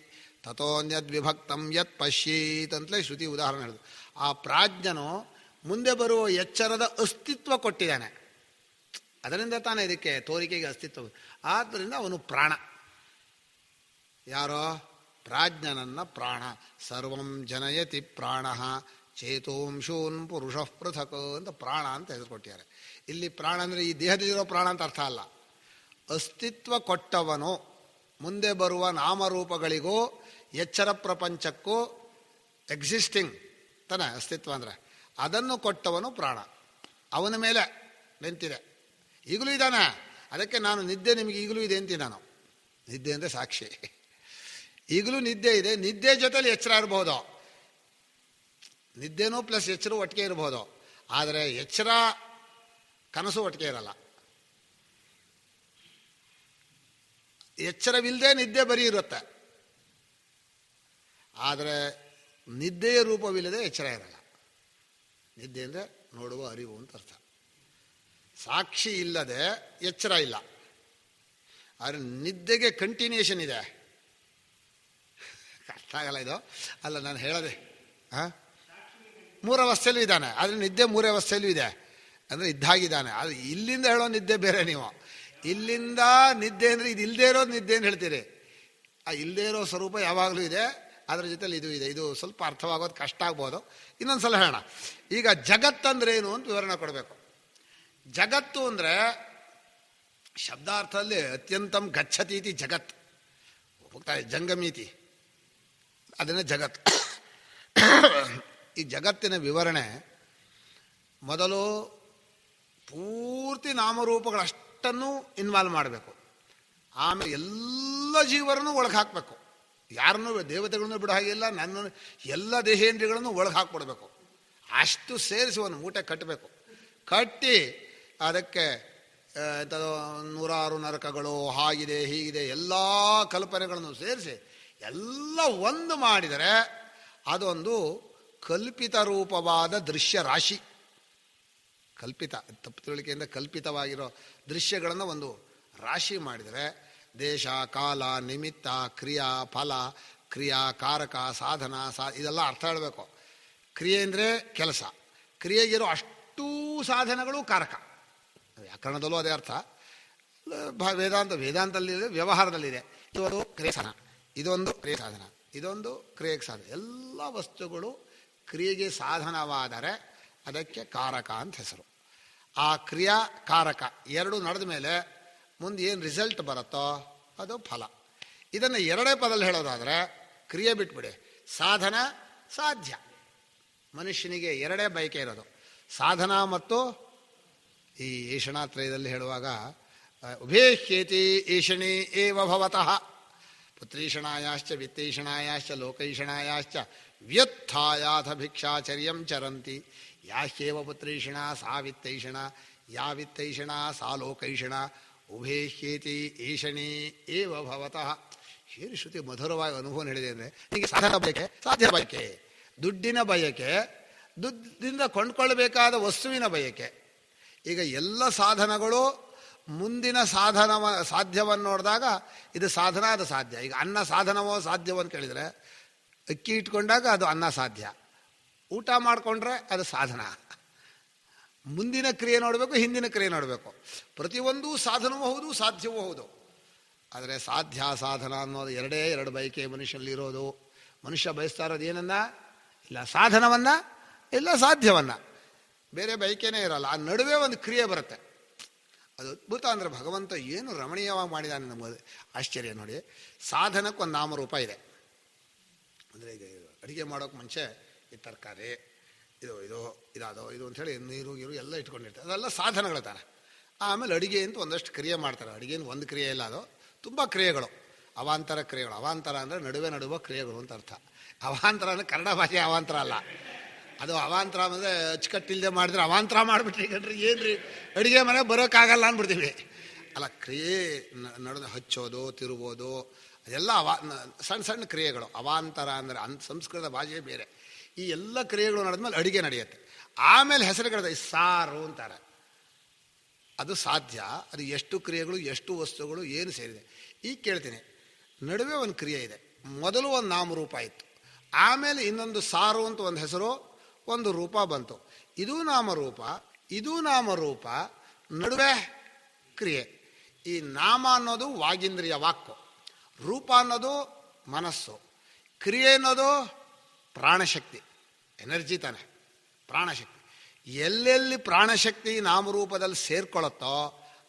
S1: ತಥೋನ್ಯದ್ವಿಭಕ್ತಂ ಯತ್ ಪಶ್ಯೇತ್ ಅಂತಲೇ ಶ್ರುತಿ ಉದಾಹರಣೆ ಹೇಳಿದ್ರು. ಆ ಪ್ರಾಜ್ಞನು ಮುಂದೆ ಬರುವ ಎಚ್ಚರದ ಅಸ್ತಿತ್ವ ಕೊಟ್ಟಿದ್ದಾನೆ, ಅದರಿಂದ ತಾನೇ ಇದಕ್ಕೆ ತೋರಿಕೆಗೆ ಅಸ್ತಿತ್ವ. ಆದ್ದರಿಂದ ಅವನು ಪ್ರಾಣ. ಯಾರೋ? ಪ್ರಾಜ್ಞನನ್ನ ಪ್ರಾಣ. ಸರ್ವಂ ಜನಯತಿ ಪ್ರಾಣ ಚೇತೋಂಶೂನ್ ಪುರುಷ ಪೃಥಕ್ ಅಂತ ಪ್ರಾಣ ಅಂತ ಹೆಸರು ಕೊಟ್ಟಿದ್ದಾರೆ. ಇಲ್ಲಿ ಪ್ರಾಣ ಅಂದರೆ ಈ ದೇಹದಲ್ಲಿರೋ ಪ್ರಾಣ ಅಂತ ಅರ್ಥ ಅಲ್ಲ. ಅಸ್ತಿತ್ವ ಕೊಟ್ಟವನು ಮುಂದೆ ಬರುವ ನಾಮರೂಪಗಳಿಗೂ ಎಚ್ಚರ ಪ್ರಪಂಚಕ್ಕೂ ಎಕ್ಸಿಸ್ಟಿಂಗ್ ತಾನೆ ಅಸ್ತಿತ್ವ ಅಂದರೆ ಅದನ್ನು ಕೊಟ್ಟವನು ಪ್ರಾಣ. ಅವನ ಮೇಲೆ ನಿಂತಿದೆ, ಈಗಲೂ ಇದ್ದಾನೆ. ಅದಕ್ಕೆ ನಾನು ನಿದ್ದೆ ನಿಮಗೆ ಈಗಲೂ ಇದೆ ಅಂತೀನಿ ನಾನು. ನಿದ್ದೆ ಅಂದರೆ ಸಾಕ್ಷಿ, ಈಗಲೂ ನಿದ್ದೆ ಇದೆ. ನಿದ್ದೆ ಜೊತೆಲಿ ಎಚ್ಚರ ಇರಬಹುದು, ನಿದ್ದೆನೂ ಪ್ಲಸ್ ಎಚ್ಚರ ಒಟ್ಟಿಗೆ ಇರಬಹುದು. ಆದರೆ ಎಚ್ಚರ ಕನಸು ಒಟ್ಟಿಗೆ ಇರಲ್ಲ. ಎಚ್ಚರವಿಲ್ಲದೆ ನಿದ್ದೆ ಬರೀ ಇರುತ್ತೆ, ಆದರೆ ನಿದ್ದೆಯ ರೂಪವಿಲ್ಲದೆ ಎಚ್ಚರ ಇರಲ್ಲ. ನಿದ್ದೆ ಅಂದರೆ ನೋಡುವ ಅರಿವು ಅಂತ ಅರ್ಥ. ಸಾಕ್ಷಿ ಇಲ್ಲದೆ ಎಚ್ಚರ ಇಲ್ಲ. ಆದರೆ ನಿದ್ದೆಗೆ ಕಂಟಿನ್ಯೂಷನ್ ಇದೆ. ಅರ್ಥ ಆಗಲ್ಲ ಇದು. ಅಲ್ಲ, ನಾನು ಹೇಳದೆ ಮೂರವಸ್ಥೆಯಲ್ಲೂ ಇದ್ದಾನೆ, ಆದರೆ ನಿದ್ದೆ ಮೂರವಸ್ಥೆಯಲ್ಲೂ ಇದೆ. ಅಂದರೆ ಇದ್ದಾಗಿದ್ದಾನೆ. ಆದರೆ ಇಲ್ಲಿಂದ ಹೇಳೋ ನಿದ್ದೆ ಬೇರೆ. ನೀವು ಇಲ್ಲಿಂದ ನಿದ್ದೆ ಅಂದರೆ ಇದು ಇಲ್ಲದೇ ಇರೋದು ನಿದ್ದೆ ಅಂತ ಹೇಳ್ತೀರಿ. ಆ ಇಲ್ಲದೇ ಇರೋ ಸ್ವರೂಪ ಯಾವಾಗಲೂ ಇದೆ, ಅದರ ಜೊತೆಲಿ ಇದು ಇದೆ. ಇದು ಸ್ವಲ್ಪ ಅರ್ಥವಾಗೋದು ಕಷ್ಟ ಆಗ್ಬೋದು. ಇನ್ನೊಂದು ಸಲ ಹೇಳೋಣ. ಈಗ ಜಗತ್ತಂದ್ರೇನು ಅಂತ ವಿವರಣೆ ಕೊಡಬೇಕು. ಜಗತ್ತು ಅಂದರೆ ಶಬ್ದಾರ್ಥದಲ್ಲಿ ಅತ್ಯಂತಂ ಗಚ್ಚತೀತಿ ಜಗತ್ ಹೋಗ್ತಾ ಇದೆ, ಜಂಗಮೀತಿ, ಅದನ್ನೇ ಜಗತ್. ಈ ಜಗತ್ತಿನ ವಿವರಣೆ ಮೊದಲು ಪೂರ್ತಿ ನಾಮರೂಪಗಳಷ್ಟನ್ನು ಇನ್ವಾಲ್ವ್ ಮಾಡಬೇಕು. ಆಮೇಲೆ ಎಲ್ಲ ಜೀವರನ್ನು ಒಳಗೆ ಹಾಕಬೇಕು. ಯಾರನ್ನೂ ದೇವತೆಗಳನ್ನು ಬಿಡೋ ಹಾಗಿಲ್ಲ, ನನ್ನ ಎಲ್ಲ ದೇಹೇಂದ್ರಿಯಗಳನ್ನು ಒಳಗೆ ಹಾಕ್ಬಿಡ್ಬೇಕು. ಅಷ್ಟು ಸೇರಿಸಿ ಒಂದು ಮೂಟೆ ಕಟ್ಟಬೇಕು. ಕಟ್ಟಿ ಅದಕ್ಕೆ ನೂರಾರು ನರಕಗಳು ಹಾಗಿದೆ ಹೀಗಿದೆ ಎಲ್ಲ ಕಲ್ಪನೆಗಳನ್ನು ಸೇರಿಸಿ ಎಲ್ಲ ಒಂದು ಮಾಡಿದರೆ ಅದೊಂದು ಕಲ್ಪಿತ ರೂಪವಾದ ದೃಶ್ಯ ರಾಶಿ. ಕಲ್ಪಿತ, ತಪ್ಪು ತಿಳಿಕೆಯಿಂದ ಕಲ್ಪಿತವಾಗಿರೋ ದೃಶ್ಯಗಳನ್ನು ಒಂದು ರಾಶಿ ಮಾಡಿದರೆ ದೇಶ, ಕಾಲ, ನಿಮಿತ್ತ, ಕ್ರಿಯಾ, ಫಲ, ಕ್ರಿಯಾ, ಕಾರಕ, ಸಾಧನ, ಇದೆಲ್ಲ ಅರ್ಥ ಹೇಳಬೇಕು. ಕ್ರಿಯೆ ಅಂದರೆ ಕೆಲಸ, ಕ್ರಿಯೆಗಿರೋ ಅಷ್ಟೂ ಸಾಧನಗಳು ಕಾರಕ. ವ್ಯಾಕರಣದಲ್ಲೂ ಅದೇ ಅರ್ಥ. ವೇದಾಂತದಲ್ಲಿ ವ್ಯವಹಾರದಲ್ಲಿದೆ. ಇದೊಂದು ಕ್ರಿಯೆ ಸಾಧನ, ಇದೊಂದು ಕ್ರಿಯೆ ಸಾಧನ, ಇದೊಂದು ಕ್ರಿಯೆಗೆ ಸಾಧನ. ಎಲ್ಲ ವಸ್ತುಗಳು ಕ್ರಿಯೆಗೆ ಸಾಧನವಾದರೆ ಅದಕ್ಕೆ ಕಾರಕ ಅಂತ ಹೆಸರು. ಆ ಕ್ರಿಯಾ ಕಾರಕ ಎರಡು ನಡೆದ ಮೇಲೆ ಮುಂದೆ ಏನು ರಿಸಲ್ಟ್ ಬರುತ್ತೋ ಅದು ಫಲ. ಇದನ್ನು ಎರಡೇ ಪದದಲ್ಲಿ ಹೇಳೋದಾದರೆ ಕ್ರಿಯೆ ಬಿಟ್ಬಿಡಿ, ಸಾಧನ ಸಾಧ್ಯ. ಮನುಷ್ಯನಿಗೆ ಎರಡೇ ಬಯಕೆ ಇರೋದು, ಸಾಧನ ಮತ್ತು ಈ ಈಷಣಾತ್ರಯದಲ್ಲಿ ಹೇಳುವಾಗ ಉಭೇಹ್ಯೇತಿ ಈಷಣಿ ಏವ ಭವತಃ ಪುತ್ರೀಷಣಾಯಾಶ್ಚ ವಿತ್ತೈಷಣಾಯಾಶ್ಚ ಲೋಕೈಷಣಾಯಾಶ್ಚ ವ್ಯುತ್ಥಾಯಾಥ ಭಿಕ್ಷಾಚರ್ಯಂ ಚರಂತಿ ಯಾಹ್ಯೇವ ಪುತ್ರೀಷಣ ಸಾ ವಿತ್ತೈಷಣ ಯಾ ವಿತ್ತೈಷಣ ಸಾ ಲೋಕೈಷಣ ಉಭೇಹ್ಯೇತಿ ಈಷಣಿ ಏವ ಭವತಃ. ಹೇಳಿ ಶ್ರುತಿ ಮಧುರವಾಗಿ ಅನುಭವ ಹೇಳಿದೆ. ಅಂದರೆ ನಿಮಗೆ ಸಾಧನ ಬಯಕೆ, ಸಾಧ್ಯ ಬಯಕೆ, ದುಡ್ಡಿನ ಬಯಕೆ, ದುಡ್ಡಿಂದ ಕೊಂಡ್ಕೊಳ್ಬೇಕಾದ ವಸ್ತುವಿನ ಬಯಕೆ. ಈಗ ಎಲ್ಲ ಸಾಧನಗಳು ಮುಂದಿನ ಸಾಧ್ಯವನ್ನು ನೋಡಿದಾಗ ಇದು ಸಾಧನ, ಅದು ಸಾಧ್ಯ. ಈಗ ಅನ್ನ ಸಾಧನವೋ ಸಾಧ್ಯವೋ ಅಂತ ಕೇಳಿದರೆ ಅಕ್ಕಿ ಇಟ್ಕೊಂಡಾಗ ಅದು ಅನ್ನ ಸಾಧ್ಯ, ಊಟ ಮಾಡಿಕೊಂಡ್ರೆ ಅದು ಸಾಧನ. ಮುಂದಿನ ಕ್ರಿಯೆ ನೋಡಬೇಕು, ಹಿಂದಿನ ಕ್ರಿಯೆ ನೋಡಬೇಕು. ಪ್ರತಿಯೊಂದೂ ಸಾಧನವೂ ಹೌದು, ಸಾಧ್ಯವೂ ಹೌದು. ಆದರೆ ಸಾಧ್ಯ ಸಾಧನ ಅನ್ನೋದು ಎರಡೇ ಎರಡು ಬಯಕೆ ಮನುಷ್ಯನಲ್ಲಿರೋದು. ಮನುಷ್ಯ ಬಯಸ್ತಾ ಇರೋದು ಏನನ್ನ? ಇಲ್ಲ ಸಾಧನವನ್ನ, ಇಲ್ಲ ಸಾಧ್ಯವನ್ನ. ಬೇರೆ ಬಯಕೆನೇ ಇರಲ್ಲ. ಆ ನಡುವೆ ಒಂದು ಕ್ರಿಯೆ ಬರುತ್ತೆ. ಅದು ಅದ್ಭುತ. ಅಂದರೆ ಭಗವಂತ ಏನು ರಮಣೀಯವಾಗಿ ಮಾಡಿದಾನೆ. ನಮಗೆ ಆಶ್ಚರ್ಯ ನೋಡಿ. ಸಾಧನಕ್ಕೊಂದು ನಾಮರೂಪ ಇದೆ. ಅಂದರೆ ಈಗ ಅಡುಗೆ ಮಾಡೋಕೆ ಮುಂಚೆ ಈ ತರಕಾರಿ ಇದು ಇದು ಇದಾದೋ ಇದು ಅಂಥೇಳಿ ನೀರು ಗೀರು ಎಲ್ಲ ಇಟ್ಕೊಂಡಿರ್ತಾರೆ. ಅದೆಲ್ಲ ಸಾಧನಗಳು ತಾನೆ. ಆಮೇಲೆ ಅಡುಗೆ ಅಂತ ಒಂದಷ್ಟು ಕ್ರಿಯೆ ಮಾಡ್ತಾರೆ. ಅಡುಗೆನ ಒಂದು ಕ್ರಿಯೆ ಇಲ್ಲ, ಅದು ತುಂಬ ಕ್ರಿಯೆಗಳು, ಅವಾಂತರ ಕ್ರಿಯೆಗಳು. ಅವಾಂತರ ಅಂದರೆ ನಡುವೆ ಕ್ರಿಯೆಗಳು ಅಂತ ಅರ್ಥ. ಅವಾಂತರ ಅಂದರೆ ಕನ್ನಡ ಭಾಷೆ ಅವಾಂತರ ಅಲ್ಲ. ಅದು ಅವಾಂತರ ಅಂದರೆ ಅಚ್ಚುಕಟ್ಟಿಲ್ಲದೆ ಮಾಡಿದ್ರೆ ಅವಾಂತರ ಮಾಡಿಬಿಟ್ರಿ ಕಣ್ರಿ, ಏನ್ರಿ ಅಡುಗೆ ಮನೆ ಬರೋಕ್ಕಾಗಲ್ಲ ಅಂದ್ಬಿಡ್ತೀವಿ. ಅಲ್ಲ, ಕ್ರಿಯೆ ನಡೆದು ಹಚ್ಚೋದು, ತಿರುಬೋದು, ಅದೆಲ್ಲ ಸಣ್ಣ ಸಣ್ಣ ಕ್ರಿಯೆಗಳು. ಅವಾಂತರ ಅಂದರೆ ಸಂಸ್ಕೃತ ಭಾಷೆ ಬೇರೆ. ಈ ಎಲ್ಲ ಕ್ರಿಯೆಗಳು ನಡೆದ್ಮೇಲೆ ಅಡುಗೆ ನಡೆಯುತ್ತೆ. ಆಮೇಲೆ ಹೆಸರುಗಳಿದೆ, ಸಾರು ಅಂತಾರೆ. ಅದು ಸಾಧ್ಯ. ಅದು ಎಷ್ಟು ಕ್ರಿಯೆಗಳು, ಎಷ್ಟು ವಸ್ತುಗಳು, ಏನು ಸೇರಿದೆ. ಈಗ ಕೇಳ್ತೀನಿ, ನಡುವೆ ಒಂದು ಕ್ರಿಯೆ ಇದೆ. ಮೊದಲು ಒಂದು ನಾಮರೂಪ ಇತ್ತು, ಆಮೇಲೆ ಇನ್ನೊಂದು ಸಾರು ಅಂತ ಒಂದು ಹೆಸರು, ಒಂದು ರೂಪ ಬಂತು. ಇದೂ ನಾಮರೂಪ, ಇದೂ ನಾಮರೂಪ, ನಡುವೆ ಕ್ರಿಯೆ. ಈ ನಾಮ ಅನ್ನೋದು ವಾಗೀಂದ್ರಿಯ, ವಾಕ್ಕು. ರೂಪ ಅನ್ನೋದು ಮನಸ್ಸು. ಕ್ರಿಯೆ ಅನ್ನೋದು ಪ್ರಾಣಶಕ್ತಿ, ಎನರ್ಜಿ ತಾನೆ, ಪ್ರಾಣಶಕ್ತಿ. ಎಲ್ಲೆಲ್ಲಿ ಪ್ರಾಣಶಕ್ತಿ ನಾಮರೂಪದಲ್ಲಿ ಸೇರ್ಕೊಳ್ಳುತ್ತೋ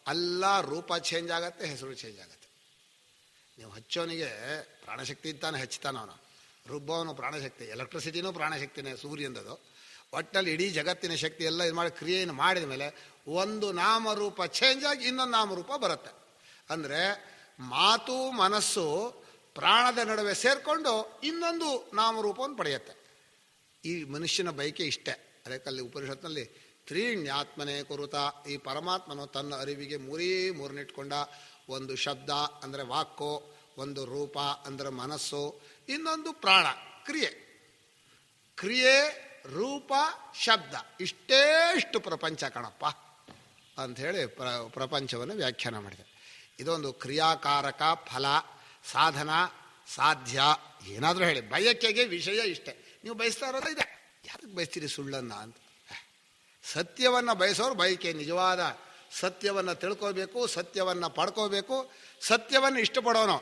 S1: ಅಲ್ಲ ರೂಪ ಚೇಂಜ್ ಆಗುತ್ತೆ, ಹೆಸರು ಚೇಂಜ್ ಆಗುತ್ತೆ. ನೀವು ಹಚ್ಚೋನಿಗೆ ಪ್ರಾಣಶಕ್ತಿ ಇದ್ದಾನೆ ಹಚ್ತಾನ ಅವನು, ರುಬ್ಬವನು ಪ್ರಾಣಶಕ್ತಿ, ಎಲೆಕ್ಟ್ರಿಸಿಟಿನೂ ಪ್ರಾಣಶಕ್ತಿನೇ ಸೂರ್ಯಂದದು. ಒಟ್ಟಲ್ಲಿ ಇಡೀ ಜಗತ್ತಿನ ಶಕ್ತಿ ಎಲ್ಲ ಇದು ಮಾಡಿ ಕ್ರಿಯೆಯನ್ನು ಮಾಡಿದ ಮೇಲೆ ಒಂದು ನಾಮರೂಪ ಚೇಂಜ್ ಆಗಿ ಇನ್ನೊಂದು ನಾಮರೂಪ ಬರುತ್ತೆ. ಅಂದರೆ ಮಾತು ಮನಸ್ಸು ಪ್ರಾಣದ ನಡುವೆ ಸೇರಿಕೊಂಡು ಇನ್ನೊಂದು ನಾಮರೂಪವನ್ನು ಪಡೆಯುತ್ತೆ. ಈ ಮನುಷ್ಯನ ಬಯಕೆ ಇಷ್ಟೇ. ಅದಕ್ಕಲ್ಲಿ ಉಪನಿಷತ್ನಲ್ಲಿ ತ್ರೀಣ್ಯಾತ್ಮನೇ ಕುರುತ, ಈ ಪರಮಾತ್ಮನು ತನ್ನ ಅರಿವಿಗೆ ಮೂರನ್ನಿಟ್ಕೊಂಡ. ಒಂದು ಶಬ್ದ ಅಂದರೆ ವಾಕು, ಒಂದು ರೂಪ ಅಂದರೆ ಮನಸ್ಸು, ಇನ್ನೊಂದು ಪ್ರಾಣ ಕ್ರಿಯೆ ರೂಪ ಶಬ್ದ, ಇಷ್ಟು ಪ್ರಪಂಚ ಕಣಪ್ಪ ಅಂಥೇಳಿ ಪ್ರಪಂಚವನ್ನು ವ್ಯಾಖ್ಯಾನ ಮಾಡಿದೆ. ಇದೊಂದು ಕ್ರಿಯಾಕಾರಕ, ಫಲ, ಸಾಧನ, ಸಾಧ್ಯ, ಏನಾದರೂ ಹೇಳಿ ಬಯಕೆಗೆ ವಿಷಯ ಇಷ್ಟೇ. ನೀವು ಬಯಸ್ತಾ ಇರೋದು ಇದೆ. ಯಾರಿಗೆ ಬಯಸ್ತೀರಿ ಸುಳ್ಳನ್ನ ಅಂತ? ಸತ್ಯವನ್ನು ಬಯಸೋರು ಬಯಕೆ, ನಿಜವಾದ ಸತ್ಯವನ್ನು ತಿಳ್ಕೋಬೇಕು, ಸತ್ಯವನ್ನು ಪಡ್ಕೋಬೇಕು, ಸತ್ಯವನ್ನು ಇಷ್ಟಪಡೋನು.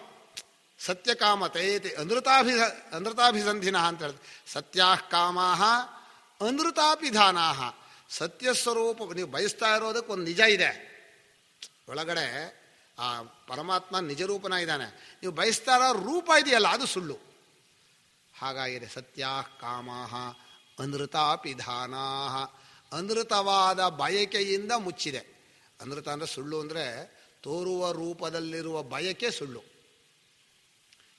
S1: ಸತ್ಯಕಾಮ ತಯೇತಿ ಅನೃತಾಭಿಸಂಧಿನ ಅಂತ ಹೇಳ್ತಾರೆ. ಸತ್ಯಾಃ ಕಾಮಾಹ ಅನೃತಾಪಿಧಾನಾಹ. ಸತ್ಯಸ್ವರೂಪ ನೀವು ಬಯಸ್ತಾ ಇರೋದಕ್ಕೆ ಒಂದು ನಿಜ ಇದೆ ಒಳಗಡೆ. ಆ ಪರಮಾತ್ಮ ನಿಜರೂಪನ ಇದ್ದಾನೆ. ನೀವು ಬಯಸ್ತಾ ಇರೋ ರೂಪ ಇದೆಯಲ್ಲ ಅದು ಸುಳ್ಳು. ಹಾಗಾಗಿದೆ ಸತ್ಯಾಃ ಕಾಮಾಹ ಅನೃತಾಪಿಧಾನಾಹ. ಅನೃತವಾದ ಬಯಕೆಯಿಂದ ಮುಚ್ಚಿದೆ. ಅನೃತ ಅಂದರೆ ಸುಳ್ಳು ಅಂದರೆ ತೋರುವ ರೂಪದಲ್ಲಿರುವ ಬಯಕೆ ಸುಳ್ಳು.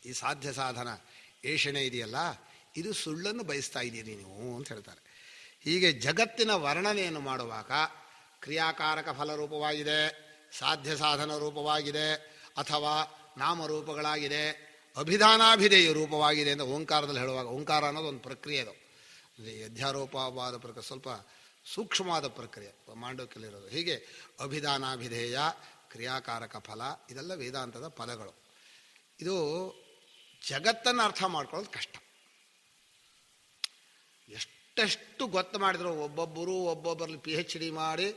S1: ಈ ಸಾಧ್ಯ ಸಾಧನ ಏಷಣೆ ಇದೆಯಲ್ಲ, ಇದು ಸುಳ್ಳನ್ನು ಬಯಸ್ತಾ ಇದ್ದೀರಿ ನೀವು ಅಂತ ಹೇಳ್ತಾರೆ. ಹೀಗೆ ಜಗತ್ತಿನ ವರ್ಣನೆಯನ್ನು ಮಾಡುವಾಗ ಕ್ರಿಯಾಕಾರಕ ಫಲರೂಪವಾಗಿದೆ, ಸಾಧ್ಯ ಸಾಧನ ರೂಪವಾಗಿದೆ, ಅಥವಾ ನಾಮರೂಪಗಳಾಗಿದೆ, ಅಭಿಧಾನಾಭಿಧೇಯ ರೂಪವಾಗಿದೆ ಅಂತ ಓಂಕಾರದಲ್ಲಿ ಹೇಳುವಾಗ, ಓಂಕಾರ ಅನ್ನೋದು ಒಂದು ಪ್ರಕ್ರಿಯೆ. ಅದು ಅಧ್ಯಾರೋಪವಾದ ಪ್ರಕ್ರಿಯೆ, ಸ್ವಲ್ಪ ಸೂಕ್ಷ್ಮವಾದ ಪ್ರಕ್ರಿಯೆ ಮಾಂಡವ್ಯದಲ್ಲಿರೋದು. ಹೀಗೆ ಅಭಿಧಾನಾಭಿಧೇಯ, ಕ್ರಿಯಾಕಾರಕ ಫಲ, ಇದೆಲ್ಲ ವೇದಾಂತದ ಪದಗಳು. ಇದು ಜಗತ್ತನ್ನು ಅರ್ಥ ಮಾಡ್ಕೊಳ್ಳೋದು ಕಷ್ಟ. ಎಷ್ಟೆಷ್ಟು ಗೊತ್ತು ಮಾಡಿದ್ರು ಒಬ್ಬೊಬ್ಬರಲ್ಲಿ PhD ಮಾಡಿ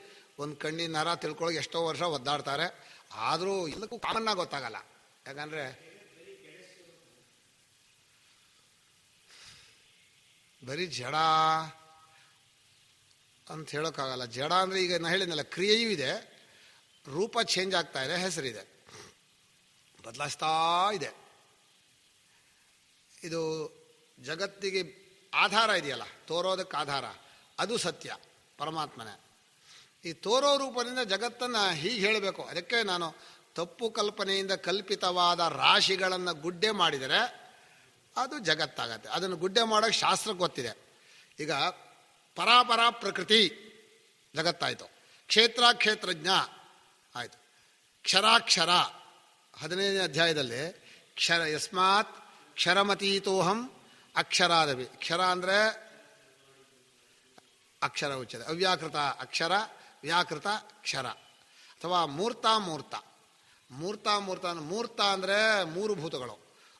S1: ಒಂದು ಕಣ್ಣಿನ ನರ ತಿಳ್ಕೊಳ್ಳೋಕೆ ಎಷ್ಟೋ ವರ್ಷ ಒದ್ದಾಡ್ತಾರೆ. ಆದರೂ ಎಲ್ಲಕ್ಕೂ ಕಾಮನ್ನಾಗಿ ಗೊತ್ತಾಗಲ್ಲ. ಯಾಕಂದರೆ ಬರೀ ಜಡ ಅಂತ ಹೇಳೋಕ್ಕಾಗಲ್ಲ. ಜಡ ಅಂದರೆ ಈಗ ನಾನು ಹೇಳಿದ್ನಲ್ಲ, ಕ್ರಿಯೆಯೂ ಇದೆ, ರೂಪ ಚೇಂಜ್ ಆಗ್ತಾ ಇದೆ, ಹೆಸರಿದೆ, ಬದಲಾಯಿಸ್ತಾ ಇದೆ. ಇದು ಜಗತ್ತಿಗೆ ಆಧಾರ ಇದೆಯಲ್ಲ, ತೋರೋದಕ್ಕೆ ಆಧಾರ, ಅದು ಸತ್ಯ ಪರಮಾತ್ಮನೇ. ಈ ತೋರೋ ರೂಪದಿಂದ ಜಗತ್ತನ್ನು ಹೀಗೆ ಹೇಳಬೇಕು. ಅದಕ್ಕೆ ನಾನು ತಪ್ಪು ಕಲ್ಪನೆಯಿಂದ ಕಲ್ಪಿತವಾದ ರಾಶಿಗಳನ್ನು ಗುಡ್ಡೆ ಮಾಡಿದರೆ ಅದು ಜಗತ್ತಾಗತ್ತೆ. ಅದನ್ನು ಗುಡ್ಡೆ ಮಾಡೋಕ್ಕೆ ಶಾಸ್ತ್ರಕ್ಕೆ ಗೊತ್ತಿದೆ. ಈಗ ಪರಾಪರ ಪ್ರಕೃತಿ ಜಗತ್ತಾಯಿತು, ಕ್ಷೇತ್ರಜ್ಞ ಆಯಿತು, ಕ್ಷರಾಕ್ಷರ 15ನೇ ಅಧ್ಯಾಯದಲ್ಲಿ ಯಸ್ಮಾತ್ ಕ್ಷರಮತೀತೋಹಂ ಅಕ್ಷರಾದವಿ. ಕ್ಷರ ಅಂದರೆ ಅಕ್ಷರ ಉಚ್ಯತೆ, ಅವ್ಯಾಕೃತ ಅಕ್ಷರ, ವ್ಯಾಕೃತ ಕ್ಷರ. ಅಥವಾ ಮೂರ್ತ ಅಂದರೆ ಮೂರು ಭೂತಗಳು,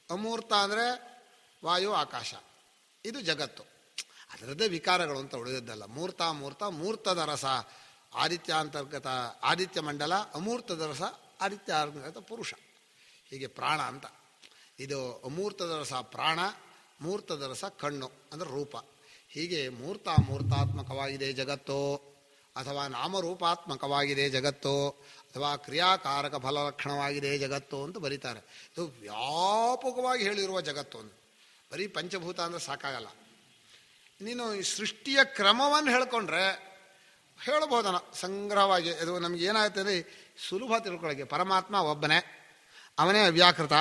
S1: ಅಮೂರ್ತ ಅಂದರೆ ವಾಯು ಆಕಾಶ. ಇದು ಜಗತ್ತು, ಅದರದ್ದೇ ವಿಕಾರಗಳು ಅಂತ ಉಳಿದದ್ದಲ್ಲ. ಮೂರ್ತದ ರಸ ಆದಿತ್ಯಾಂತರ್ಗತ ಆದಿತ್ಯ ಮಂಡಲ, ಅಮೂರ್ತದ ರಸ ಆದಿತ್ಯಾಂತರ್ಗತ ಪುರುಷ. ಹೀಗೆ ಪ್ರಾಣ ಅಂತ. ಇದು ಅಮೂರ್ತದ ರಸ ಪ್ರಾಣ, ಮೂರ್ತದ ರಸ ಕಣ್ಣು ಅಂದರೆ ರೂಪ. ಹೀಗೆ ಮೂರ್ತಾತ್ಮಕವಾಗಿದೆ ಜಗತ್ತು, ಅಥವಾ ನಾಮರೂಪಾತ್ಮಕವಾಗಿದೆ ಜಗತ್ತು, ಅಥವಾ ಕ್ರಿಯಾಕಾರಕ ಫಲಲಕ್ಷಣವಾಗಿದೆ ಜಗತ್ತು ಅಂತ ಬರೀತಾರೆ. ಇದು ವ್ಯಾಪಕವಾಗಿ ಹೇಳಿರುವ ಜಗತ್ತು. ಒಂದು ಬರೀ ಪಂಚಭೂತ ಅಂದರೆ ಸಾಕಾಗಲ್ಲ. ನೀನು ಸೃಷ್ಟಿಯ ಕ್ರಮವನ್ನು ಹೇಳ್ಕೊಂಡ್ರೆ ಹೇಳ್ಬೋದನ ಸಂಗ್ರಹವಾಗಿ. ಅದು ನಮ್ಗೆ ಏನಾಗುತ್ತೆ ಅಂದರೆ ಸುಲಭ ತಿಳ್ಕೊಳ್ಳೋಕ್ಕೆ. ಪರಮಾತ್ಮ ಒಬ್ಬನೇ, ಅವನೇ ಅವ್ಯಾಕೃತ.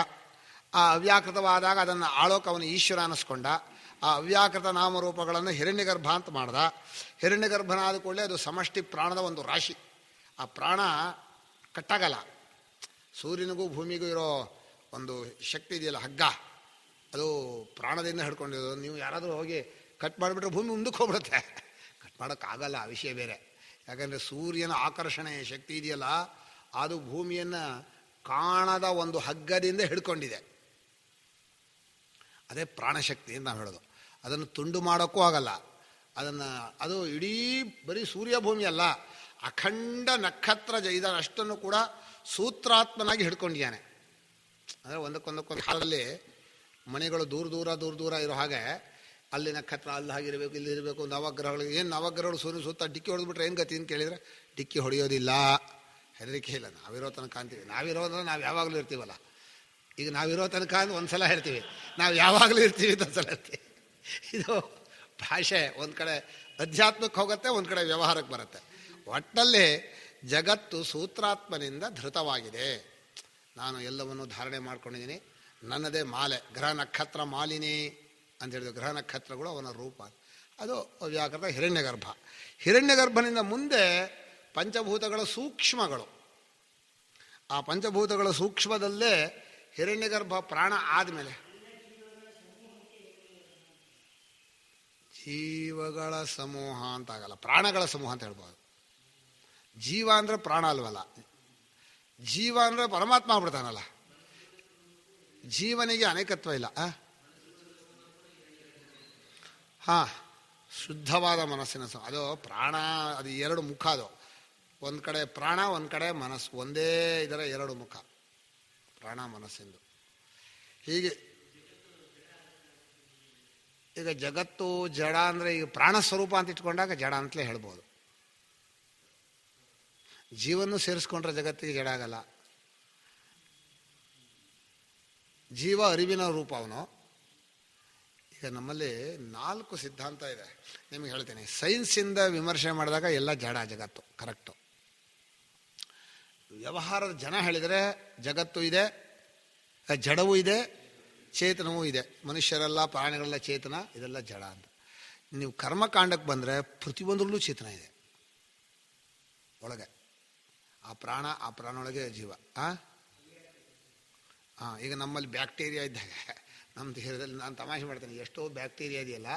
S1: ಆ ಅವ್ಯಾಕೃತವಾದಾಗ ಅದನ್ನು ಆಳೋಕೆ ಅವನು ಈಶ್ವರ ಅನ್ನಿಸ್ಕೊಂಡ. ಆ ಅವ್ಯಾಕೃತ ನಾಮರೂಪಗಳನ್ನು ಹಿರಣ್ಯಗರ್ಭ ಅಂತ ಮಾಡ್ದ. ಹಿರಣ್ಯಗರ್ಭನಾದ ಕೂಡಲೇ ಅದು ಸಮಷ್ಟಿ ಪ್ರಾಣದ ಒಂದು ರಾಶಿ. ಆ ಪ್ರಾಣ ಕಟ್ಟಾಗಲ್ಲ. ಸೂರ್ಯನಿಗೂ ಭೂಮಿಗೂ ಇರೋ ಒಂದು ಶಕ್ತಿ ಇದೆಯಲ್ಲ, ಹಗ್ಗ, ಅದು ಪ್ರಾಣದಿಂದ ಹಿಡ್ಕೊಂಡಿರೋದು. ನೀವು ಯಾರಾದರೂ ಹೋಗಿ ಕಟ್ ಮಾಡಿಬಿಟ್ರೆ ಭೂಮಿ ಮುಂದಕ್ಕೆ ಹೋಗ್ಬಿಡುತ್ತೆ. ಕಟ್ ಮಾಡೋಕ್ಕಾಗಲ್ಲ, ಆ ವಿಷಯ ಬೇರೆ. ಯಾಕಂದರೆ ಸೂರ್ಯನ ಆಕರ್ಷಣೆಯ ಶಕ್ತಿ ಇದೆಯಲ್ಲ, ಅದು ಭೂಮಿಯನ್ನು ಕಾಣದ ಒಂದು ಹಗ್ಗದಿಂದ ಹಿಡ್ಕೊಂಡಿದೆ. ಅದೇ ಪ್ರಾಣಶಕ್ತಿ ಅಂತ ನಾವು ಹೇಳೋದು. ಅದನ್ನು ತುಂಡು ಮಾಡೋಕ್ಕೂ ಆಗಲ್ಲ. ಅದು ಇಡೀ ಬರೀ ಸೂರ್ಯ ಭೂಮಿ ಅಲ್ಲ, ಅಖಂಡ ನಕ್ಷತ್ರ ಇದರಷ್ಟನ್ನು ಕೂಡ ಸೂತ್ರಾತ್ಮನಾಗಿ ಹಿಡ್ಕೊಂಡಿದ್ದಾನೆ. ಅಂದರೆ ಒಂದಕ್ಕೊಂದು ಕಾಲದಲ್ಲಿ ಮನೆಗಳು ದೂರ ಇರೋ ಹಾಗೆ ಅಲ್ಲಿ ನಕ್ಷತ್ರ ಅಲ್ಲಿ ಹಾಗಿರಬೇಕು, ಇಲ್ಲಿ ಇರಬೇಕು. ನವಗ್ರಹಗಳು ಏನು ನವಗ್ರಹಗಳು ಸೂರ್ಯನ ಸುತ್ತ ಡಿಕ್ಕಿ ಹೊಡೆದ್ಬಿಟ್ರೆ ಏನು ಗತಿ ಅಂತ ಕೇಳಿದರೆ ಡಿಕ್ಕಿ ಹೊಡೆಯೋದಿಲ್ಲ, ಹೆದರಿಕೆ ಇಲ್ಲ. ನಾವಿರೋ ತನಕ ಅಂತೀವಿ. ನಾವಿರೋದ್ರೆ ನಾವು ಯಾವಾಗಲೂ ಇರ್ತೀವಲ್ಲ. ಈಗ ನಾವಿರೋ ತನಕ ಅಂದ್ರೆ ಒಂದು ಸಲ ಹೇಳ್ತೀವಿ, ನಾವು ಯಾವಾಗಲೂ ಇರ್ತೀವಿ ಅಂತ ಒಂದು ಸಲ ಹೇಳ್ತೀವಿ. ಇದು ಭಾಷೆ ಒಂದು ಕಡೆ ಅಧ್ಯಾತ್ಮಕ್ಕೆ ಹೋಗುತ್ತೆ, ಒಂದು ಕಡೆ ವ್ಯವಹಾರಕ್ಕೆ ಬರುತ್ತೆ. ಒಟ್ಟಲ್ಲಿ ಜಗತ್ತು ಸೂತ್ರಾತ್ಮನಿಂದ ಧೃತವಾಗಿದೆ. ನಾನು ಎಲ್ಲವನ್ನು ಧಾರಣೆ ಮಾಡ್ಕೊಂಡಿದ್ದೀನಿ, ನನ್ನದೇ ಮಾಲೆ, ಗ್ರಹ ನಕ್ಷತ್ರ ಮಾಲಿನಿ ಅಂತ ಹೇಳಿದ್ರು. ಗ್ರಹ ನಕ್ಷತ್ರಗಳು ಅವನ ರೂಪ. ಅದು ವ್ಯಾಕರಣ ಹಿರಣ್ಯಗರ್ಭ. ಹಿರಣ್ಯಗರ್ಭನಿಂದ ಮುಂದೆ ಪಂಚಭೂತಗಳ ಸೂಕ್ಷ್ಮಗಳು. ಆ ಪಂಚಭೂತಗಳ ಸೂಕ್ಷ್ಮದಲ್ಲೇ ಹಿರಣ್ಯಗರ್ಭ ಪ್ರಾಣ ಆದಮೇಲೆ ಜೀವಗಳ ಸಮೂಹ ಅಂತ ಆಗಲ್ಲ, ಪ್ರಾಣಗಳ ಸಮೂಹ ಅಂತ ಹೇಳ್ಬೋದು. ಜೀವ ಅಂದರೆ ಪ್ರಾಣ ಅಲ್ವಲ್ಲ, ಜೀವ ಅಂದರೆ ಪರಮಾತ್ಮ ಆಗ್ಬಿಡ್ತಾನಲ್ಲ. ಜೀವನಿಗೆ ಅನೇಕತ್ವ ಇಲ್ಲ. ಹಾಂ, ಶುದ್ಧವಾದ ಮನಸ್ಸಿನ ಅದು ಪ್ರಾಣ, ಅದು ಎರಡು ಮುಖ. ಅದು ಒಂದು ಕಡೆ ಪ್ರಾಣ, ಒಂದು ಕಡೆ ಮನಸ್ಸು, ಒಂದೇ ಇದರ ಎರಡು ಮುಖ, ಪ್ರಾಣ ಮನಸ್ಸಿಂದು. ಹೀಗೆ ಈಗ ಜಗತ್ತು ಜಡ ಅಂದರೆ ಈಗ ಪ್ರಾಣ ಸ್ವರೂಪ ಅಂತ ಇಟ್ಕೊಂಡಾಗ ಜಡ ಅಂತಲೇ ಹೇಳ್ಬೋದು. ಜೀವನ್ನು ಸೇರಿಸ್ಕೊಂಡ್ರೆ ಜಗತ್ತಿಗೆ ಜಡ ಆಗಲ್ಲ. ಜೀವ ಅರಿವಿನ ರೂಪ ಅವನು. ಈಗ ನಮ್ಮಲ್ಲಿ 4 ಸಿದ್ಧಾಂತ ಇದೆ, ನಿಮಗೆ ಹೇಳ್ತೀನಿ. ಸೈನ್ಸಿಂದ ವಿಮರ್ಶೆ ಮಾಡಿದಾಗ ಎಲ್ಲ ಜಡ ಜಗತ್ತು, ಕರೆಕ್ಟು. ವ್ಯವಹಾರದ ಜನ ಹೇಳಿದರೆ ಜಗತ್ತು ಇದೆ, ಜಡವೂ ಇದೆ, ಚೇತನವೂ ಇದೆ. ಮನುಷ್ಯರೆಲ್ಲ, ಪ್ರಾಣಿಗಳೆಲ್ಲ ಚೇತನ, ಇದೆಲ್ಲ ಜಡ ಅಂತ. ನೀವು ಕರ್ಮಕಾಂಡಕ್ಕೆ ಬಂದರೆ ಪ್ರತಿಯೊಂದರಲ್ಲೂ ಚೇತನ ಇದೆ ಒಳಗೆ. ಆ ಪ್ರಾಣ, ಆ ಪ್ರಾಣ ಒಳಗೆ ಜೀವ. ಈಗ ನಮ್ಮಲ್ಲಿ ಬ್ಯಾಕ್ಟೀರಿಯಾ ಇದ್ದಾಗ ನಮ್ಮ ದೇಹದಲ್ಲಿ, ನಾನು ತಮಾಷೆ ಮಾಡ್ತೇನೆ, ಎಷ್ಟೋ ಬ್ಯಾಕ್ಟೀರಿಯಾ ಇದೆಯಲ್ಲ,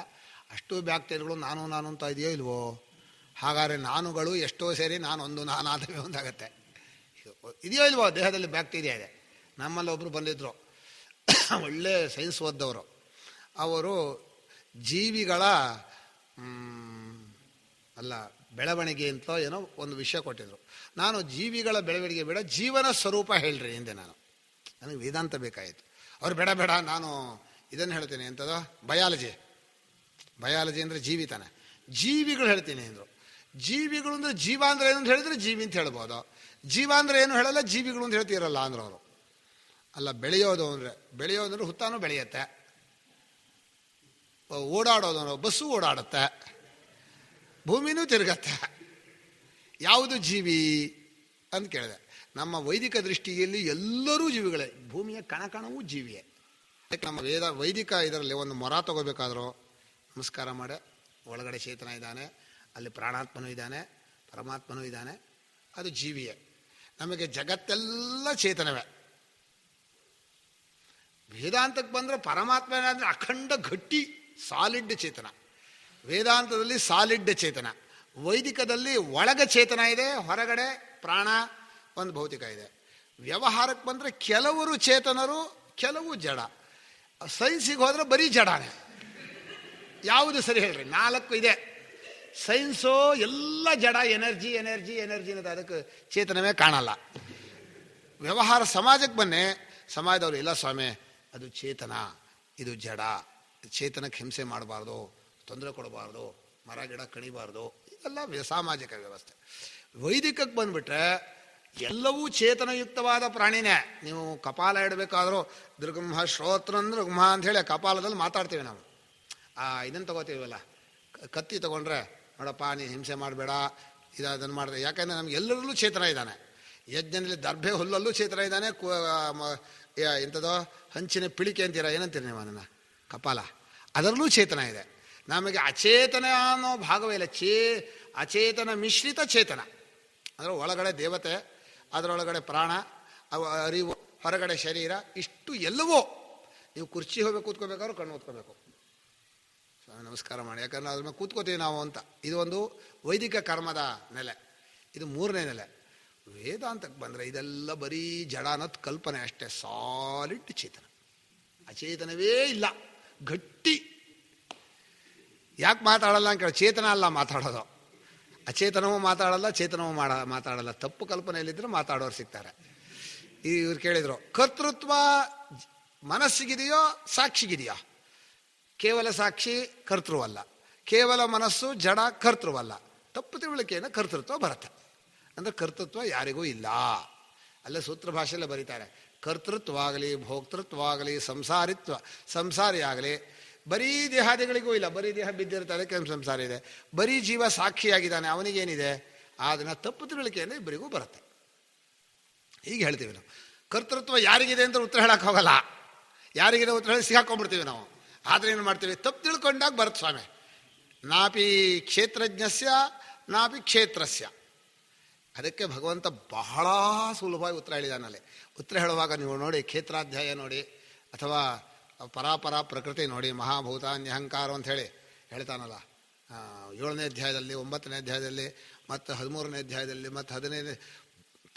S1: ಅಷ್ಟೋ ಬ್ಯಾಕ್ಟೀರಿಯಾಗಳು ನಾನು ಅಂತ ಇದೆಯೋ ಇಲ್ವೋ? ಹಾಗಾದರೆ ನಾನುಗಳು ಎಷ್ಟೋ ಸೇರಿ ನಾನಾದವೇ ಒಂದಾಗತ್ತೆ. ಇದೆಯೋ ಇಲ್ವೋ? ದೇಹದಲ್ಲಿ ಬ್ಯಾಕ್ಟೀರಿಯಾ ಇದೆ. ನಮ್ಮಲ್ಲಿ ಒಬ್ಬರು ಬಂದಿದ್ದರು, ಒಳ್ಳೆ ಸೈನ್ಸ್ ಓದ್ದವರು. ಅವರು ಜೀವಿಗಳ ಬೆಳವಣಿಗೆ ಅಂತ ಏನೋ ಒಂದು ವಿಷಯ ಕೊಟ್ಟಿದ್ರು. ನಾನು ಜೀವಿಗಳ ಬೆಳವಣಿಗೆ ಬೇಡ, ಜೀವನ ಸ್ವರೂಪ ಹೇಳ್ರಿ ಹಿಂದೆ. ನನಗೆ ವೇದಾಂತ ಬೇಕಾಯಿತು. ಅವ್ರು ಬೇಡ ನಾನು ಇದನ್ನು ಹೇಳ್ತೀನಿ, ಎಂಥದ್ದು ಬಯಾಲಜಿ ಅಂದರೆ ಜೀವಿತಾನೆ, ಜೀವಿಗಳು ಹೇಳ್ತೀನಿ ಅಂದರು. ಜೀವಿಗಳು ಅಂದರೆ ಜೀವ ಅಂದರೆ ಏನು ಅಂತ ಹೇಳಿದ್ರೆ ಜೀವಿ ಅಂತ ಹೇಳ್ಬೋದು. ಜೀವ ಅಂದರೆ ಏನು ಹೇಳಲ್ಲ, ಜೀವಿಗಳು ಅಂತ ಹೇಳ್ತೀರಲ್ಲ ಅಂದರು ಅವರು. ಅಲ್ಲ, ಬೆಳೆಯೋದು ಅಂದರೆ ಹುತ್ತಾನು ಬೆಳೆಯುತ್ತೆ, ಓಡಾಡೋದು ಅಂದ್ರೆ ಬಸ್ಸು ಓಡಾಡುತ್ತೆ, ಭೂಮಿನೂ ತಿರುಗತ್ತೆ. ಯಾವುದು ಜೀವಿ ಅಂತ ಕೇಳಿದೆ. ನಮ್ಮ ವೈದಿಕ ದೃಷ್ಟಿಯಲ್ಲಿ ಎಲ್ಲರೂ ಜೀವಿಗಳೇ, ಭೂಮಿಯ ಕಣಕಣವೂ ಜೀವಿಯೇ. ನಮ್ಮ ವೈದಿಕ ಇದರಲ್ಲಿ ಒಂದು ಮೊರ ತಗೋಬೇಕಾದ್ರೂ ನಮಸ್ಕಾರ ಮಾಡೆ, ಒಳಗಡೆ ಚೇತನ ಇದ್ದಾನೆ, ಅಲ್ಲಿ ಪ್ರಾಣಾತ್ಮನೂ ಇದ್ದಾನೆ, ಪರಮಾತ್ಮನೂ ಇದ್ದಾನೆ, ಅದು ಜೀವಿಯೇ. ನಮಗೆ ಜಗತ್ತೆಲ್ಲ ಚೇತನವೇ. ವೇದಾಂತಕ್ಕೆ ಬಂದರೆ ಪರಮಾತ್ಮ ಏನಾದರೆ ಅಖಂಡ ಗಟ್ಟಿ ಸಾಲಿಡ್ ಚೇತನ. ವೇದಾಂತದಲ್ಲಿ ಸಾಲಿಡ್ ಚೇತನ, ವೈದಿಕದಲ್ಲಿ ಒಳಗೆ ಚೇತನ ಇದೆ, ಹೊರಗಡೆ ಪ್ರಾಣ ಒಂದು ಭೌತಿಕ ಇದೆ. ವ್ಯವಹಾರಕ್ಕೆ ಬಂದರೆ ಕೆಲವರು ಚೇತನರು, ಕೆಲವು ಜಡ. ಸೈನ್ಸಿಗೆ ಹೋದರೆ ಬರೀ ಜಡಾನೆ. ಯಾವುದು ಸರಿ ಹೇಳ್ರಿ? 4 ಇದೆ. ಸೈನ್ಸು ಎಲ್ಲ ಜಡ, ಎನರ್ಜಿ ಅನ್ನೋದು, ಅದಕ್ಕೆ ಚೇತನವೇ ಕಾಣಲ್ಲ. ವ್ಯವಹಾರ ಸಮಾಜಕ್ಕೆ ಬನ್ನಿ, ಸಮಾಜದವರು ಇಲ್ಲ ಸ್ವಾಮಿ ಅದು ಚೇತನ, ಇದು ಜಡ, ಚೇತನಕ್ಕೆ ಹಿಂಸೆ ಮಾಡಬಾರ್ದು, ತೊಂದರೆ ಕೊಡಬಾರ್ದು, ಮರ ಗಿಡ ಕಣಿಬಾರ್ದು, ಇದೆಲ್ಲ ಸಾಮಾಜಿಕ ವ್ಯವಸ್ಥೆ. ವೈದಿಕಕ್ಕೆ ಬಂದುಬಿಟ್ರೆ ಎಲ್ಲವೂ ಚೇತನಯುಕ್ತವಾದ ಪ್ರಾಣಿನೇ. ನೀವು ಕಪಾಲ ಇಡಬೇಕಾದ್ರೂ ದೃಗಂಹ ಶ್ರೋತ್ರ ದೃಗಂಹ ಅಂಥೇಳಿ ಕಪಾಲದಲ್ಲಿ ಮಾತಾಡ್ತೀವಿ ನಾವು. ಇದನ್ನು ತಗೋತೀವಲ್ಲ, ಕತ್ತಿ ತಗೊಂಡ್ರೆ ನೋಡಪ್ಪ ನೀನು ಹಿಂಸೆ ಮಾಡಬೇಡ, ಅದನ್ನು ಮಾಡಿದೆ. ಯಾಕಂದರೆ ನಮ್ಗೆ ಎಲ್ಲರಲ್ಲೂ ಚೇತನ ಇದ್ದಾನೆ. ಯಜ್ಞದಲ್ಲಿ ದರ್ಭೆ ಹುಲ್ಲಲ್ಲೂ ಚೇತನ ಇದ್ದಾನೆ. ಎಂಥದೋ ಹಂಚಿನ ಪಿಳಿಕೆ ಅಂತೀರ, ಏನಂತೀರಿ ನೀವು ಅದನ್ನು? ಕಪಾಲ, ಅದರಲ್ಲೂ ಚೇತನ ಇದೆ. ನಮಗೆ ಅಚೇತನ ಅನ್ನೋ ಭಾಗವೇ ಇಲ್ಲ. ಅಚೇತನ ಮಿಶ್ರಿತ ಚೇತನ ಅಂದರೆ ಒಳಗಡೆ ದೇವತೆ, ಅದರೊಳಗಡೆ ಪ್ರಾಣ, ಅರಿವು, ಹೊರಗಡೆ ಶರೀರ, ಇಷ್ಟು ಎಲ್ಲವೋ. ನೀವು ಕುರ್ಚಿ ಹೋಗ್ಬೇಕು, ಕೂತ್ಕೋಬೇಕಾದ್ರೂ ಕಣ್ಣು ಓದ್ಕೋಬೇಕು, ಸ್ವಾಮಿ ನಮಸ್ಕಾರ ಮಾಡಿ, ಯಾಕಂದ್ರೆ ಅದ್ರ ಮೇಲೆ ಕೂತ್ಕೋತೀವಿ ನಾವು ಅಂತ. ಇದು ಒಂದು ವೈದಿಕ ಕರ್ಮದ ನೆಲೆ. ಇದು 3ನೇ ನೆಲೆ. ವೇದಾಂತಕ್ಕೆ ಬಂದರೆ ಇದೆಲ್ಲ ಬರೀ ಜಡ ಅನ್ನೋದು ಕಲ್ಪನೆ ಅಷ್ಟೇ. ಸಾಲಿಡ್ ಚೇತನ, ಅಚೇತನವೇ ಇಲ್ಲ, ಗಟ್ಟಿ. ಯಾಕೆ ಮಾತಾಡಲ್ಲ ಅಂತ ಕೇಳಿ, ಚೇತನ ಅಲ್ಲ ಮಾತಾಡೋದು, ಅಚೇತನವೂ ಮಾತಾಡಲ್ಲ, ಚೇತನವೂ ಮಾತಾಡಲ್ಲ. ತಪ್ಪು ಕಲ್ಪನೆಯಲ್ಲಿದ್ದರೆ ಮಾತಾಡೋರು ಸಿಗ್ತಾರೆ. ಇವ್ರು ಕೇಳಿದರು, ಕರ್ತೃತ್ವ ಮನಸ್ಸಿಗಿದೆಯೋ ಸಾಕ್ಷಿಗಿದೆಯೋ? ಕೇವಲ ಸಾಕ್ಷಿ ಕರ್ತೃವಲ್ಲ, ಕೇವಲ ಮನಸ್ಸು ಜಡ ಕರ್ತೃವಲ್ಲ. ತಪ್ಪು ತಿಳುವಳಿಕೆಯಿಂದ ಕರ್ತೃತ್ವ ಬರುತ್ತೆ. ಅಂದರೆ ಕರ್ತೃತ್ವ ಯಾರಿಗೂ ಇಲ್ಲ. ಅಲ್ಲೇ ಸೂತ್ರ ಭಾಷೆಯಲ್ಲೇ ಬರೀತಾರೆ, ಕರ್ತೃತ್ವ ಆಗಲಿ, ಭೋಕ್ತೃತ್ವ ಆಗಲಿ, ಸಂಸಾರಿ ಆಗಲಿ, ಬರೀ ದೇಹಾದಿಗಳಿಗೂ ಇಲ್ಲ. ಬರೀ ದೇಹ ಬಿದ್ದಿರುತ್ತೆ, ಅದಕ್ಕೆ ಸಂಸಾರ ಇದೆ. ಬರೀ ಜೀವ ಸಾಕ್ಷಿಯಾಗಿದ್ದಾನೆ, ಅವನಿಗೇನಿದೆ? ಅದನ್ನು ತಪ್ಪು ತಿಳುವಳಿಕೆಯಿಂದ ಇಬ್ಬರಿಗೂ ಬರುತ್ತೆ. ಹೀಗೆ ಹೇಳ್ತೀವಿ ನಾವು. ಕರ್ತೃತ್ವ ಯಾರಿಗಿದೆ ಅಂತ ಉತ್ತರ ಹೇಳಕ್ಕೆ ಹೋಗಲ್ಲ. ಯಾರಿಗಿದೆ ಉತ್ತರ ಹೇಳಿ ಸಿಗಾಕೊಂಡ್ಬಿಡ್ತೀವಿ ನಾವು. ಆದರೆ ಏನು ಮಾಡ್ತೀವಿ? ತಪ್ಪು ತಿಳ್ಕೊಂಡಾಗ ಬರುತ್ತೆ ಸ್ವಾಮಿ. ನಾಪಿ ಕ್ಷೇತ್ರಜ್ಞಸ್ಯ ನಾಪಿ ಕ್ಷೇತ್ರಸ್ಯ. ಅದಕ್ಕೆ ಭಗವಂತ ಬಹಳ ಸುಲಭವಾಗಿ ಉತ್ತರ ಹೇಳಿದಾನಲ್ಲಿ. ಉತ್ತರ ಹೇಳುವಾಗ ನೀವು ನೋಡಿ, ಕ್ಷೇತ್ರಾಧ್ಯಾಯ ನೋಡಿ, ಅಥವಾ ಪರಾಪರ ಪ್ರಕೃತಿ ನೋಡಿ, ಮಹಾಭೂತಾನ್ಯಹಂಕಾರ ಅಂತ ಹೇಳಿ ಹೇಳ್ತಾನಲ್ಲ 7ನೇ ಅಧ್ಯಾಯದಲ್ಲಿ, 9ನೇ ಅಧ್ಯಾಯದಲ್ಲಿ, ಮತ್ತು 13ನೇ ಅಧ್ಯಾಯದಲ್ಲಿ, ಮತ್ತು 15ನೇ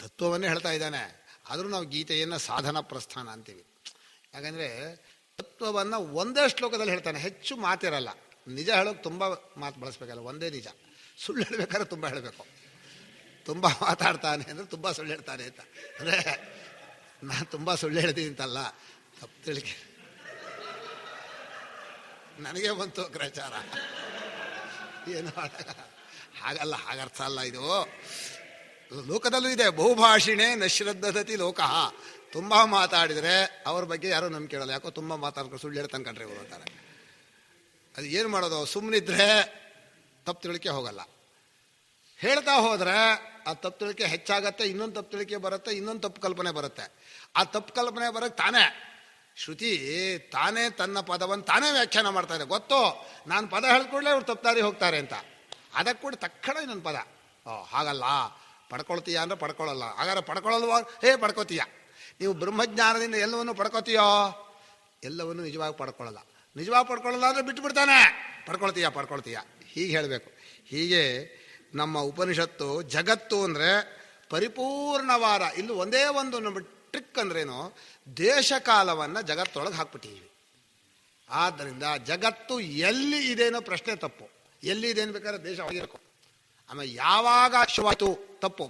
S1: ತತ್ವವನ್ನೇ ಹೇಳ್ತಾ ಇದ್ದಾನೆ. ಆದರೂ ನಾವು ಗೀತೆಯನ್ನು ಸಾಧನ ಪ್ರಸ್ಥಾನ ಅಂತೀವಿ. ಯಾಕಂದರೆ ತತ್ವವನ್ನು ಒಂದೇ ಶ್ಲೋಕದಲ್ಲಿ ಹೇಳ್ತಾನೆ, ಹೆಚ್ಚು ಮಾತಿರಲ್ಲ. ನಿಜ ಹೇಳೋಕೆ ತುಂಬ ಮಾತು ಬಳಸ್ಬೇಕಲ್ಲ, ಒಂದೇ ನಿಜ. ಸುಳ್ಳು ಹೇಳಬೇಕಾದ್ರೆ ತುಂಬ ಹೇಳಬೇಕು. ತುಂಬ ಮಾತಾಡ್ತಾನೆ ಅಂದರೆ ತುಂಬ ಸುಳ್ಳು ಹೇಳ್ತಾನೆ ಅಂತ. ಅಂದರೆ ನಾನು ತುಂಬ ಸುಳ್ಳು ಹೇಳ್ತೀನಿ ಅಂತಲ್ಲ, ತಪ್ಪು ತಿಳಿಕೆ ನನಗೆ ಬಂತು ಗ್ರಚಾರ. ಏನು ಹಾಗಲ್ಲ, ಹಾಗರ್ಥ ಅಲ್ಲ. ಇದು ಲೋಕದಲ್ಲೂ ಇದೆ. ಬಹುಭಾಷಿಣೆ ನಶ್ರದ್ಧತಿ ಲೋಕ. ತುಂಬ ಮಾತಾಡಿದರೆ ಅವ್ರ ಬಗ್ಗೆ ಯಾರೂ ನಂಬಿಕೆ ಕೇಳಲ್ಲ. ಯಾಕೋ ತುಂಬ ಮಾತಾಡ್ಕೊಂಡು ಸುಳ್ಳು ಹೇಳ್ತಾನೆ ಕಂಡ್ರೆ ಇವರು ಅಂತಾರೆ. ಅದು ಏನು ಮಾಡೋದು? ಸುಮ್ಮನಿದ್ರೆ ತಪ್ಪು ತಿಳಿಕೆ ಹೋಗಲ್ಲ. ಹೇಳ್ತಾ ಹೋದರೆ ಆ ತಪ್ಪು ತಿಳಿಕೆ ಹೆಚ್ಚಾಗತ್ತೆ, ಇನ್ನೊಂದು ತಪ್ಪು ತಿಳಿಕೆ ಬರುತ್ತೆ, ಇನ್ನೊಂದು ತಪ್ಪು ಕಲ್ಪನೆ ಬರುತ್ತೆ. ಆ ತಪ್ಪು ಕಲ್ಪನೆ ಬರೋಕ್ಕೆ ತಾನೇ ಶ್ರುತಿ ತಾನೇ ತನ್ನ ಪದವನ್ನು ತಾನೇ ವ್ಯಾಖ್ಯಾನ ಮಾಡ್ತಾ ಇದೆ. ಗೊತ್ತು ನಾನು ಪದ ಹೇಳ್ಕೊಡ್ಲೇ ಅವ್ರು ತಪ್ಪು ಹೋಗ್ತಾರೆ ಅಂತ. ಅದಕ್ಕೆ ಕೂಡ ತಕ್ಷಣ ಇನ್ನೊಂದು ಪದ. ಹಾಗಲ್ಲ, ಪಡ್ಕೊಳ್ತೀಯ ಅಂದರೆ ಪಡ್ಕೊಳ್ಳಲ್ಲ. ಹಾಗಾದ್ರೆ ಪಡ್ಕೊಳ್ಳಲ್ವ? ಪಡ್ಕೋತೀಯ. ನೀವು ಬ್ರಹ್ಮಜ್ಞಾನದಿಂದ ಎಲ್ಲವನ್ನು ಪಡ್ಕೋತೀಯೋ? ಎಲ್ಲವನ್ನು ನಿಜವಾಗಿ ಪಡ್ಕೊಳ್ಳಲ್ಲ. ನಿಜವಾಗಿ ಪಡ್ಕೊಳ್ಳಲ್ಲ ಅಂದರೆ ಬಿಟ್ಟುಬಿಡ್ತಾನೆ. ಪಡ್ಕೊಳ್ತೀಯ ಹೀಗೆ ಹೇಳಬೇಕು. ಹೀಗೆ ನಮ್ಮ ಉಪನಿಷತ್ತು ಜಗತ್ತು ಅಂದರೆ ಪರಿಪೂರ್ಣವಾದ, ಇಲ್ಲಿ ಒಂದೇ ಒಂದು ನಮ್ಮ ಟ್ರಿಕ್ ಅಂದ್ರೇನು, ದೇಶಕಾಲವನ್ನು ಜಗತ್ತೊಳಗೆ ಹಾಕ್ಬಿಟ್ಟಿದ್ದೀವಿ. ಆದ್ದರಿಂದ ಜಗತ್ತು ಎಲ್ಲಿ ಇದೇನೋ ಪ್ರಶ್ನೆ ತಪ್ಪು. ಎಲ್ಲಿ ಇದೆ ಬೇಕಾದ್ರೆ ದೇಶ ಆಗಿರಬೇಕು. ಆಮೇಲೆ ಯಾವಾಗ ಅಶ್ವಾಯ್ತು ತಪ್ಪು,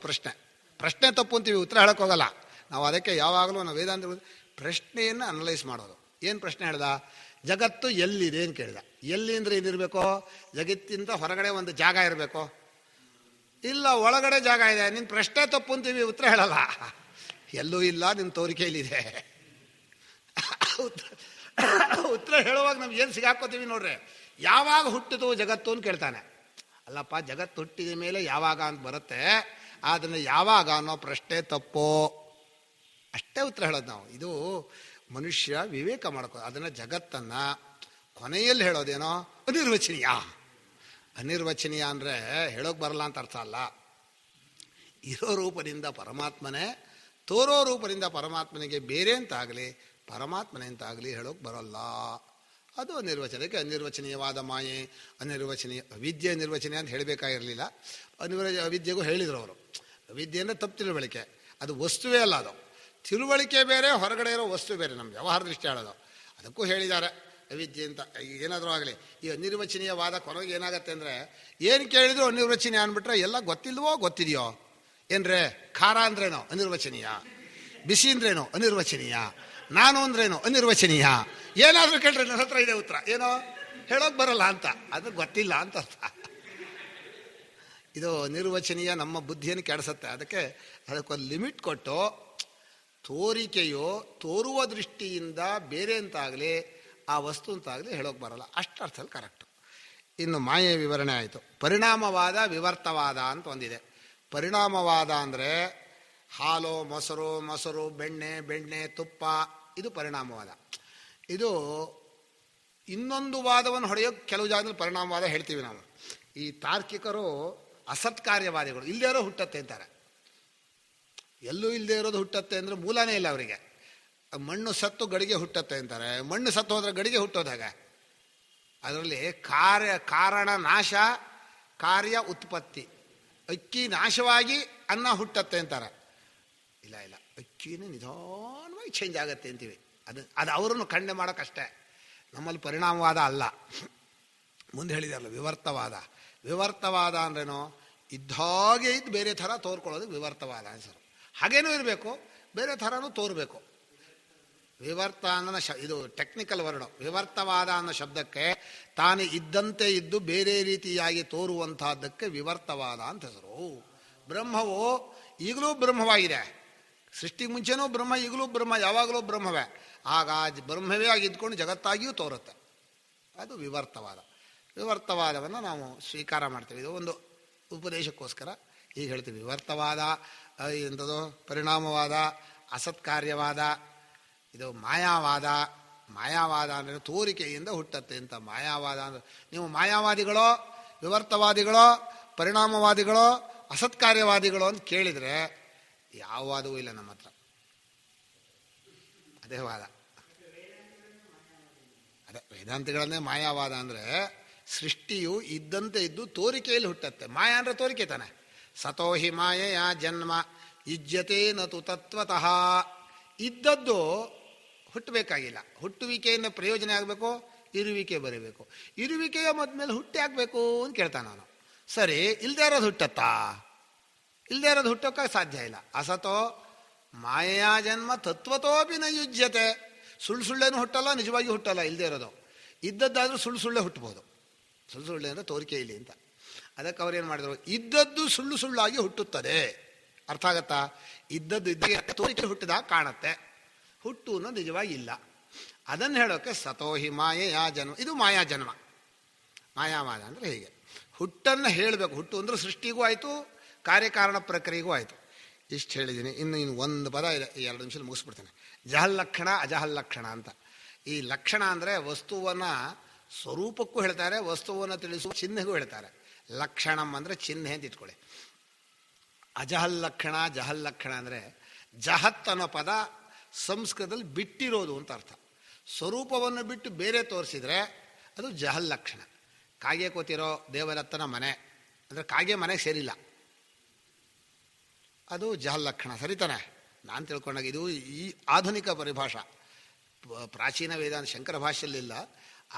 S1: ಪ್ರಶ್ನೆ ತಪ್ಪು ಅಂತೀವಿ, ಉತ್ತರ ಹೇಳಕ್ಕೆ ಹೋಗಲ್ಲ ನಾವು. ಅದಕ್ಕೆ ಯಾವಾಗಲೂ ನಾವು ವೇದಾಂತ ಪ್ರಶ್ನೆಯನ್ನು ಅನಲೈಸ್ ಮಾಡೋದು. ಏನು ಪ್ರಶ್ನೆ ಹೇಳ್ದ? ಜಗತ್ತು ಎಲ್ಲಿದೆ ಅಂತ ಕೇಳಿದ. ಎಲ್ಲಿ ಅಂದರೆ ಏನಿರಬೇಕು? ಜಗತ್ತಿಂದ ಹೊರಗಡೆ ಒಂದು ಜಾಗ ಇರಬೇಕು. ಇಲ್ಲ, ಒಳಗಡೆ ಜಾಗ ಇದೆ. ನಿನ್ನ ಪ್ರಶ್ನೆ ತಪ್ಪು ಅಂತೀವಿ, ಉತ್ತರ ಹೇಳಲ್ಲ. ಎಲ್ಲೂ ಇಲ್ಲ, ನಿಮ್ಮ ತೋರಿಕೆಯಲ್ಲಿದೆ. ಉತ್ತರ ಹೇಳುವಾಗ ನಮ್ಗೆ ಏನು ಸಿಗಾಕೋತೀವಿ ನೋಡ್ರಿ. ಯಾವಾಗ ಹುಟ್ಟಿತು ಜಗತ್ತು ಅಂತ ಕೇಳ್ತಾನೆ. ಅಲ್ಲಪ್ಪ, ಜಗತ್ತು ಹುಟ್ಟಿದ ಮೇಲೆ ಯಾವಾಗ ಅಂತ ಬರುತ್ತೆ. ಅದನ್ನು ಯಾವಾಗ ಅನ್ನೋ ಪ್ರಶ್ನೆ ತಪ್ಪು. ಅಷ್ಟೇ ಉತ್ತರ ಹೇಳೋದು ನಾವು. ಇದು ಮನುಷ್ಯ ವಿವೇಕ ಮಾಡ್ಕೋ. ಅದನ್ನು ಜಗತ್ತನ್ನು ಕೊನೆಯಲ್ಲಿ ಹೇಳೋದೇನೋ ಅನಿರ್ವಚನೀಯ. ಅನಿರ್ವಚನೀಯ ಅಂದರೆ ಹೇಳೋಕೆ ಬರಲ್ಲ ಅಂತ ಅರ್ಥ ಅಲ್ಲ. ಇರೋ ರೂಪದಿಂದ ಪರಮಾತ್ಮನೇ, ತೋರೋ ರೂಪದಿಂದ ಪರಮಾತ್ಮನಿಗೆ ಬೇರೆ ಅಂತಾಗಲಿ ಪರಮಾತ್ಮನೇ ಅಂತಾಗಲಿ ಹೇಳೋಕೆ ಬರೋಲ್ಲ. ಅದು ಅನಿರ್ವಚನಕ್ಕೆ. ಅನಿರ್ವಚನೀಯವಾದ ಮಾಯೆ, ಅನಿರ್ವಚನೀಯ ವಿದ್ಯೆ ನಿರ್ವಚನೀಯ ಅಂತ ಹೇಳಬೇಕಾಗಿರಲಿಲ್ಲ. ಅವಿದ್ಯೆಗೂ ಹೇಳಿದರು ಅವರು. ವಿದ್ಯೆ ಅಂದರೆ ತಪ್ಪು ತಿಳುವಳಿಕೆ, ಅದು ವಸ್ತುವೇ ಅಲ್ಲ. ಅದು ತಿಳುವಳಿಕೆ ಬೇರೆ, ಹೊರಗಡೆ ಇರೋ ವಸ್ತು ಬೇರೆ. ನಮ್ಮ ವ್ಯವಹಾರ ದೃಷ್ಟಿ ಹೇಳೋದು. ಅದಕ್ಕೂ ಹೇಳಿದ್ದಾರೆ ಅವಿದ್ಯೆ ಅಂತ. ಏನಾದರೂ ಆಗಲಿ, ಈ ಅನಿರ್ವಚನೀಯವಾದ ಕೊನೆಗೆ ಏನಾಗುತ್ತೆ ಅಂದರೆ, ಏನು ಕೇಳಿದ್ರು ಅನಿರ್ವಚನೀಯ ಅಂದ್ಬಿಟ್ರೆ ಎಲ್ಲ ಗೊತ್ತಿಲ್ವೋ ಗೊತ್ತಿದೆಯೋ. ಏನ್ರೇ ಖಾರ ಅಂದ್ರೇನೋ ಅನಿರ್ವಚನೀಯ, ಬಿಸಿ ಅಂದ್ರೇನೋ ಅನಿರ್ವಚನೀಯ, ನಾನು ಅಂದ್ರೇನೋ ಅನಿರ್ವಚನೀಯ. ಏನಾದರೂ ಕೇಳ್ರೆ ನನ್ನ ಹತ್ರ ಇದೆ ಉತ್ತರ, ಏನೋ ಹೇಳೋಕೆ ಬರಲ್ಲ ಅಂತ. ಅದು ಗೊತ್ತಿಲ್ಲ ಅಂತ ಅರ್ಥ. ಇದು ನಿರ್ವಚನೀಯ ನಮ್ಮ ಬುದ್ಧಿಯನ್ನು ಕೆಡಿಸುತ್ತೆ. ಅದಕ್ಕೊಂದು ಲಿಮಿಟ್ ಕೊಟ್ಟು, ತೋರಿಕೆಯೋ ತೋರುವ ದೃಷ್ಟಿಯಿಂದ ಬೇರೆ ಅಂತಾಗಲಿ ಆ ವಸ್ತು ಅಂತಾಗಲಿ ಹೇಳೋಕೆ ಬರಲ್ಲ. ಅಷ್ಟು ಅರ್ಥದಲ್ಲಿ ಕರೆಕ್ಟು. ಇನ್ನು ಮಾಯೆ ವಿವರಣೆ ಆಯಿತು. ಪರಿಣಾಮವಾದ, ವಿವರ್ತವಾದ ಅಂತ ಒಂದಿದೆ. ಪರಿಣಾಮವಾದ ಅಂದರೆ ಹಾಲು, ಮೊಸರು, ಬೆಣ್ಣೆ, ತುಪ್ಪ, ಇದು ಪರಿಣಾಮವಾದ. ಇದು ಇನ್ನೊಂದು ವಾದವನ್ನು ಹೊಡೆಯೋಕೆ ಕೆಲವು ಜಾಗದಲ್ಲಿ ಪರಿಣಾಮವಾದ ಹೇಳ್ತೀವಿ ನಾವು. ಈ ತಾರ್ಕಿಕರು ಅಸತ್ಕಾರ್ಯವಾದಿಗಳು. ಇಲ್ಲದೇ ಇರೋ ಹುಟ್ಟತ್ತೆ ಅಂತಾರೆ. ಎಲ್ಲೂ ಇಲ್ಲದೆ ಇರೋದು ಹುಟ್ಟತ್ತೆ ಅಂದರೆ ಮೂಲನೇ ಇಲ್ಲ ಅವರಿಗೆ. ಮಣ್ಣು ಸತ್ತು ಗಡಿಗೆ ಹುಟ್ಟತ್ತೆ ಅಂತಾರೆ. ಮಣ್ಣು ಸತ್ತು ಹೋದರೆ ಗಡಿಗೆ ಹುಟ್ಟೋದಾಗ ಅದರಲ್ಲಿ ಕಾರಣ ನಾಶ, ಕಾರ್ಯ ಉತ್ಪತ್ತಿ. ಅಕ್ಕಿ ನಾಶವಾಗಿ ಅನ್ನ ಹುಟ್ಟತ್ತೆ ಅಂತಾರೆ. ಇಲ್ಲ, ಅಕ್ಕಿನೇ ನಿಧಾನವಾಗಿ ಚೇಂಜ್ ಆಗತ್ತೆ ಅಂತೀವಿ. ಅದು ಅವರನ್ನು ಖಂಡನೆ ಮಾಡೋಕ್ಕಷ್ಟೇ. ನಮ್ಮಲ್ಲಿ ಪರಿಣಾಮವಾದ ಅಲ್ಲ. ಮುಂದೆ ಹೇಳಿದಾರಲ್ಲ ವಿವರ್ತವಾದ ಅಂದ್ರೇನು? ಇದ್ದಾಗೆ ಇದ್ದು ಬೇರೆ ಥರ ತೋರ್ಕೊಳ್ಳೋದು ವಿವರ್ತವಾದ ಹೆಸರು. ಹಾಗೇನೂ ಇರಬೇಕು, ಬೇರೆ ಥರನೂ ತೋರಬೇಕು. ವಿವರ್ತ ಅನ್ನೋ ಇದು ಟೆಕ್ನಿಕಲ್ ವರ್ಡು. ವಿವರ್ತವಾದ ಅನ್ನೋ ಶಬ್ದಕ್ಕೆ ತಾನು ಇದ್ದಂತೆ ಇದ್ದು ಬೇರೆ ರೀತಿಯಾಗಿ ತೋರುವಂತಹದ್ದಕ್ಕೆ ವಿವರ್ತವಾದ ಅಂತ ಹೆಸರು. ಬ್ರಹ್ಮವು ಈಗಲೂ ಬ್ರಹ್ಮವಾಗಿದೆ, ಸೃಷ್ಟಿಗೆ ಮುಂಚೆನೂ ಬ್ರಹ್ಮ, ಈಗಲೂ ಬ್ರಹ್ಮ, ಯಾವಾಗಲೂ ಬ್ರಹ್ಮವೇ. ಆಗ ಬ್ರಹ್ಮವೇ ಆಗಿ ಇದ್ಕೊಂಡು ಜಗತ್ತಾಗಿಯೂ ತೋರುತ್ತೆ. ಅದು ವಿವರ್ತವಾದ. ವಿವರ್ತವಾದವನ್ನು ನಾವು ಸ್ವೀಕಾರ ಮಾಡ್ತೇವೆ. ಇದು ಒಂದು ಉಪದೇಶಕ್ಕೋಸ್ಕರ ಈಗ ಹೇಳ್ತೀವಿ. ವಿವರ್ತವಾದ ಎಂಥದ್ದು? ಪರಿಣಾಮವಾದ, ಅಸತ್ಕಾರ್ಯವಾದ, ಇದು ಮಾಯಾವಾದ. ಮಾಯಾವಾದ ಅಂದರೆ ತೋರಿಕೆಯಿಂದ ಹುಟ್ಟತ್ತೆ ಅಂತ. ಮಾಯಾವಾದ ಅಂದರೆ ನೀವು ಮಾಯಾವಾದಿಗಳೋ, ವಿವರ್ತವಾದಿಗಳೋ, ಪರಿಣಾಮವಾದಿಗಳೋ, ಅಸತ್ಕಾರ್ಯವಾದಿಗಳೋ ಅಂತ ಕೇಳಿದರೆ ಯಾವ ವಾದವೂ ಇಲ್ಲ ನಮ್ಮ ಹತ್ರ. ಅದೇ ವಾದ. ಅದೇ ವೇದಾಂತಿಗಳನ್ನೇ ಮಾಯಾವಾದ ಅಂದರೆ ಸೃಷ್ಟಿಯು ಇದ್ದಂತೆ ಇದ್ದು ತೋರಿಕೆಯಲ್ಲಿ ಹುಟ್ಟತ್ತೆ. ಮಾಯಾ ಅಂದರೆ ತೋರಿಕೆ ತಾನೆ. ಸತೋ ಹಿ ಮಾಯೆಯ ಜನ್ಮ ಯುಜ್ಯತೆ ನತು ತತ್ವತಃ. ಇದ್ದದ್ದು ಹುಟ್ಟಬೇಕಾಗಿಲ್ಲ. ಹುಟ್ಟುವಿಕೆಯಿಂದ ಪ್ರಯೋಜನ ಆಗಬೇಕು, ಇರುವಿಕೆ ಬರೀಬೇಕು. ಇರುವಿಕೆಯ ಮದ್ಮೇಲೆ ಹುಟ್ಟಿ ಆಗಬೇಕು ಅಂತ ಕೇಳ್ತಾನೆ ನಾನು. ಸರಿ, ಇಲ್ಲದೆ ಇರೋದು ಹುಟ್ಟತ್ತಾ? ಇಲ್ಲದೆ ಇರೋದು ಹುಟ್ಟೋಕ್ಕಾಗ ಸಾಧ್ಯ ಇಲ್ಲ. ಅಸತೋ ಮಾಯೆಯ ಜನ್ಮ ತತ್ವತೋಪಿ ನ ಯುಜ್ಯತೆ. ಸುಳ್ಳೇನು ಹುಟ್ಟಲ್ಲ, ನಿಜವಾಗಿ ಹುಟ್ಟಲ್ಲ ಇಲ್ಲದೆ ಇರೋದು. ಇದ್ದದ್ದಾದರೂ ಸುಳ್ಳೆ ಹುಟ್ಟಬಹುದು. ಸುಳ್ಳೆ ಅಂದರೆ ತೋರಿಕೆ ಇಲ್ಲಿ ಅಂತ. ಅದಕ್ಕೆ ಅವ್ರೇನು ಮಾಡಿದ್ರು, ಇದ್ದದ್ದು ಸುಳ್ಳಾಗಿ ಹುಟ್ಟುತ್ತದೆ. ಅರ್ಥ ಆಗತ್ತಾ? ಇದ್ದದ್ದು ಇದ್ದಾಗ ತೋರಿಕೆ ಹುಟ್ಟಿದಾಗ ಕಾಣತ್ತೆ, ಹುಟ್ಟು ಅನ್ನೋದು ನಿಜವಾಗಿ ಇಲ್ಲ. ಅದನ್ನು ಹೇಳೋಕ್ಕೆ ಸತೋಹಿ ಮಾಯೆಯ ಜನ್ಮ. ಇದು ಮಾಯಾ ಜನ್ಮ. ಮಾಯಾವಾದ ಅಂದರೆ ಹೀಗೆ ಹುಟ್ಟನ್ನು ಹೇಳಬೇಕು. ಹುಟ್ಟು ಅಂದರೆ ಸೃಷ್ಟಿಗೂ ಆಯಿತು, ಕಾರ್ಯಕಾರಣ ಪ್ರಕ್ರಿಯೆಗೂ ಆಯಿತು. ಇಷ್ಟು ಹೇಳಿದ್ದೀನಿ. ಇನ್ನು ಒಂದು ಪದ ಇದೆ, 2 ನಿಮಿಷದಲ್ಲಿ ಮುಗಿಸ್ಬಿಡ್ತೇನೆ. ಜಹಲ್ಲಕ್ಷಣ ಅಜಹಲ್ಲಕ್ಷಣ ಅಂತ. ಈ ಲಕ್ಷಣ ಅಂದರೆ ವಸ್ತುವನ್ನು ಸ್ವರೂಪಕ್ಕೂ ಹೇಳ್ತಾರೆ, ವಸ್ತುವನ್ನು ತಿಳಿಸುವ ಚಿಹ್ನೆಗೂ ಹೇಳ್ತಾರೆ. ಲಕ್ಷಣಂ ಅಂದರೆ ಚಿಹ್ನೆ ಅಂತ ಇಟ್ಕೊಳ್ಳಿ. ಅಜಹಲ್ಲಕ್ಷಣ ಜಹಲ್ಲಕ್ಷಣ ಅಂದರೆ ಜಹತ್ ಅನ್ನೋ ಪದ ಸಂಸ್ಕೃತದಲ್ಲಿ ಬಿಟ್ಟಿರೋದು ಅಂತ ಅರ್ಥ. ಸ್ವರೂಪವನ್ನು ಬಿಟ್ಟು ಬೇರೆ ತೋರಿಸಿದರೆ ಅದು ಜಹಲ್ಲಕ್ಷಣ. ಕಾಗೆ ಕೂತಿರೋ ದೇವದತ್ತನ ಮನೆ ಅಂದರೆ ಕಾಗೆ ಮನೆಗೆ ಸೇರಿಲ್ಲ, ಅದು ಜಹಲ್ಲಕ್ಷಣ. ಸರಿತಾನೆ? ನಾನು ತಿಳ್ಕೊಂಡಾಗ ಇದು ಈ ಆಧುನಿಕ ಪರಿಭಾಷಾ. ಪ್ರಾಚೀನ ವೇದಾಂತ ಶಂಕರ ಭಾಷೆಯಲ್ಲಿಲ್ಲ,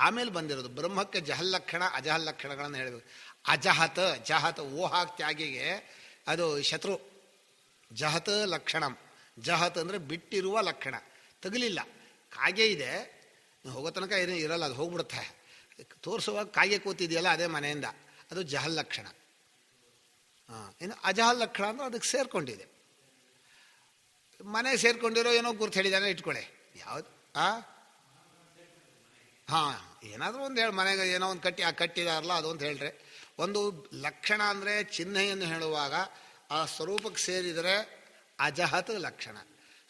S1: ಆಮೇಲೆ ಬಂದಿರೋದು. ಬ್ರಹ್ಮಕ್ಕೆ ಜಹಲ್ಲಕ್ಷಣ ಅಜಹಲ್ಲಕ್ಷಣಗಳನ್ನು ಹೇಳಬೇಕು. ಅಜಹತ್, ಜಹತ್ ಓಹಾಕ್ ತ್ಯಾಗಿಗೆ ಅದು ಶತ್ರು. ಜಹತ್ ಲಕ್ಷಣಂ. ಜಹತ್ ಅಂದರೆ ಬಿಟ್ಟಿರುವ ಲಕ್ಷಣ, ತಗಲಿಲ್ಲ. ಕಾಗೆ ಇದೆ, ಹೋಗೋ ತನಕ ಏನೂ ಇರಲ್ಲ, ಅದು ಹೋಗ್ಬಿಡುತ್ತೆ. ತೋರಿಸುವಾಗ ಕಾಗೆ ಕೂತಿದೆಯಲ್ಲ ಅದೇ ಮನೆಯಿಂದ, ಅದು ಜಹಲ್ಲಕ್ಷಣ. ಇನ್ನು ಅಜಹಲ್ಲಕ್ಷಣ ಅಂದ್ರೆ ಅದಕ್ಕೆ ಸೇರ್ಕೊಂಡಿದೆ. ಮನೆಗೆ ಸೇರ್ಕೊಂಡಿರೋ ಏನೋ ಗುರ್ತು ಹೇಳಿದಾನೆ ಇಟ್ಕೊಳ್ಳಿ. ಯಾವುದು? ಹಾಂ, ಏನಾದರೂ ಒಂದು ಹೇಳಿ. ಮನೆಗೆ ಏನೋ ಒಂದು ಕಟ್ಟಿದಾರಲ್ಲ ಅದು ಅಂತ ಹೇಳ್ರಿ. ಒಂದು ಲಕ್ಷಣ ಅಂದರೆ ಚಿಹ್ನೆಯನ್ನು ಹೇಳುವಾಗ ಆ ಸ್ವರೂಪಕ್ಕೆ ಸೇರಿದರೆ ಅಜಹತ್ ಲಕ್ಷಣ,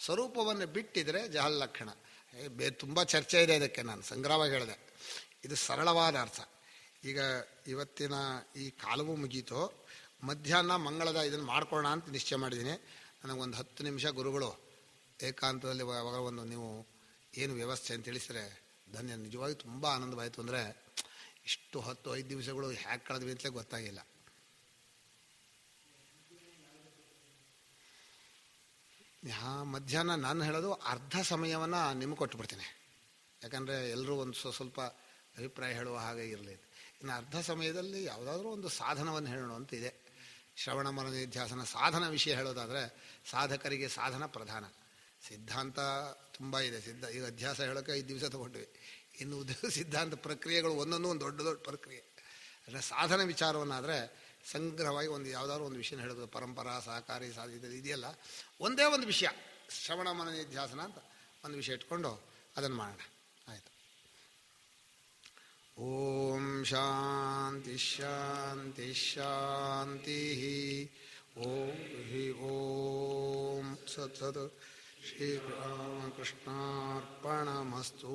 S1: ಸ್ವರೂಪವನ್ನು ಬಿಟ್ಟಿದರೆ ಜಹಲ್ಲಕ್ಷಣ. ತುಂಬ ಚರ್ಚೆ ಇದೆ ಇದಕ್ಕೆ, ನಾನು ಸಂಗ್ರಹವಾಗಿ ಹೇಳಿದೆ. ಇದು ಸರಳವಾದ ಅರ್ಥ. ಈಗ ಇವತ್ತಿನ ಈ ಕಾಲವೂ ಮುಗೀತು. ಮಧ್ಯಾಹ್ನ ಮಂಗಳದ ಇದನ್ನು ಮಾಡ್ಕೊಳ್ಳೋಣ ಅಂತ ನಿಶ್ಚಯ ಮಾಡಿದ್ದೀನಿ. ನನಗೊಂದು 10 ನಿಮಿಷ ಗುರುಗಳು ಏಕಾಂತದಲ್ಲಿ ಒಂದು ನೀವು ಏನು ವ್ಯವಸ್ಥೆ ಅಂತ ತಿಳಿಸಿದ್ರೆ ಧನ್ಯ. ನಿಜವಾಗಿ ತುಂಬ ಆನಂದವಾಯಿತು. ಅಂದರೆ ಇಷ್ಟು 10-5 ದಿವಸಗಳು ಹ್ಯಾಕ್ ಕಳೆದ್ವಿ ಅಂತಲೇ ಗೊತ್ತಾಗಿಲ್ಲ. ಮಧ್ಯಾಹ್ನ ನಾನು ಹೇಳೋದು ಅರ್ಧ ಸಮಯವನ್ನು ನಿಮಗೆ ಕೊಟ್ಟುಬಿಡ್ತೀನಿ. ಯಾಕಂದರೆ ಎಲ್ಲರೂ ಒಂದು ಸ್ವಲ್ಪ ಅಭಿಪ್ರಾಯ ಹೇಳುವ ಹಾಗೆ ಇರಲಿ. ಇನ್ನು ಅರ್ಧ ಸಮಯದಲ್ಲಿ ಯಾವುದಾದ್ರೂ ಒಂದು ಸಾಧನವನ್ನು ಹೇಳೋಣ ಅಂತ ಇದೆ. ಶ್ರವಣ ಮನನ ನಿಧ್ಯಾಸನ ಸಾಧನ ವಿಷಯ ಹೇಳೋದಾದರೆ ಸಾಧಕರಿಗೆ ಸಾಧನ ಪ್ರಧಾನ. ಸಿದ್ಧಾಂತ ತುಂಬ ಇದೆ. ಈಗ ಅಧ್ಯಾಸ ಹೇಳೋಕ್ಕೆ 5 ದಿವಸ ತಗೊಂಡ್ವಿ. ಇನ್ನು ಸಿದ್ಧಾಂತ ಪ್ರಕ್ರಿಯೆಗಳು ಒಂದೊಂದು ಒಂದು ದೊಡ್ಡ ಪ್ರಕ್ರಿಯೆ. ಅಂದರೆ ಸಾಧನ ವಿಚಾರವನ್ನಾದರೆ ಸಂಗ್ರಹವಾಗಿ ಒಂದು ಯಾವುದಾದ್ರು ಒಂದು ವಿಷಯ ಹೇಳೋದು. ಪರಂಪರಾ ಸಹಕಾರಿ ಇದೆಯಲ್ಲ, ಒಂದೇ ಒಂದು ವಿಷಯ ಶ್ರವಣ ಮನನ ನಿಧ್ಯಾಸನ ಅಂತ ಒಂದು ವಿಷಯ ಇಟ್ಕೊಂಡು ಅದನ್ನು ಮಾಡೋಣ. ಆಯಿತು. ಓಂ ಶಾಂತಿ ಶಾಂತಿ ಶಾಂತಿ. ಓಂ ಹಿ ಓಂ ಸತ್ ಸತ್. ಶ್ರೀರಾಮಕೃಷ್ಣಾರ್ಪಣಮಸ್ತು.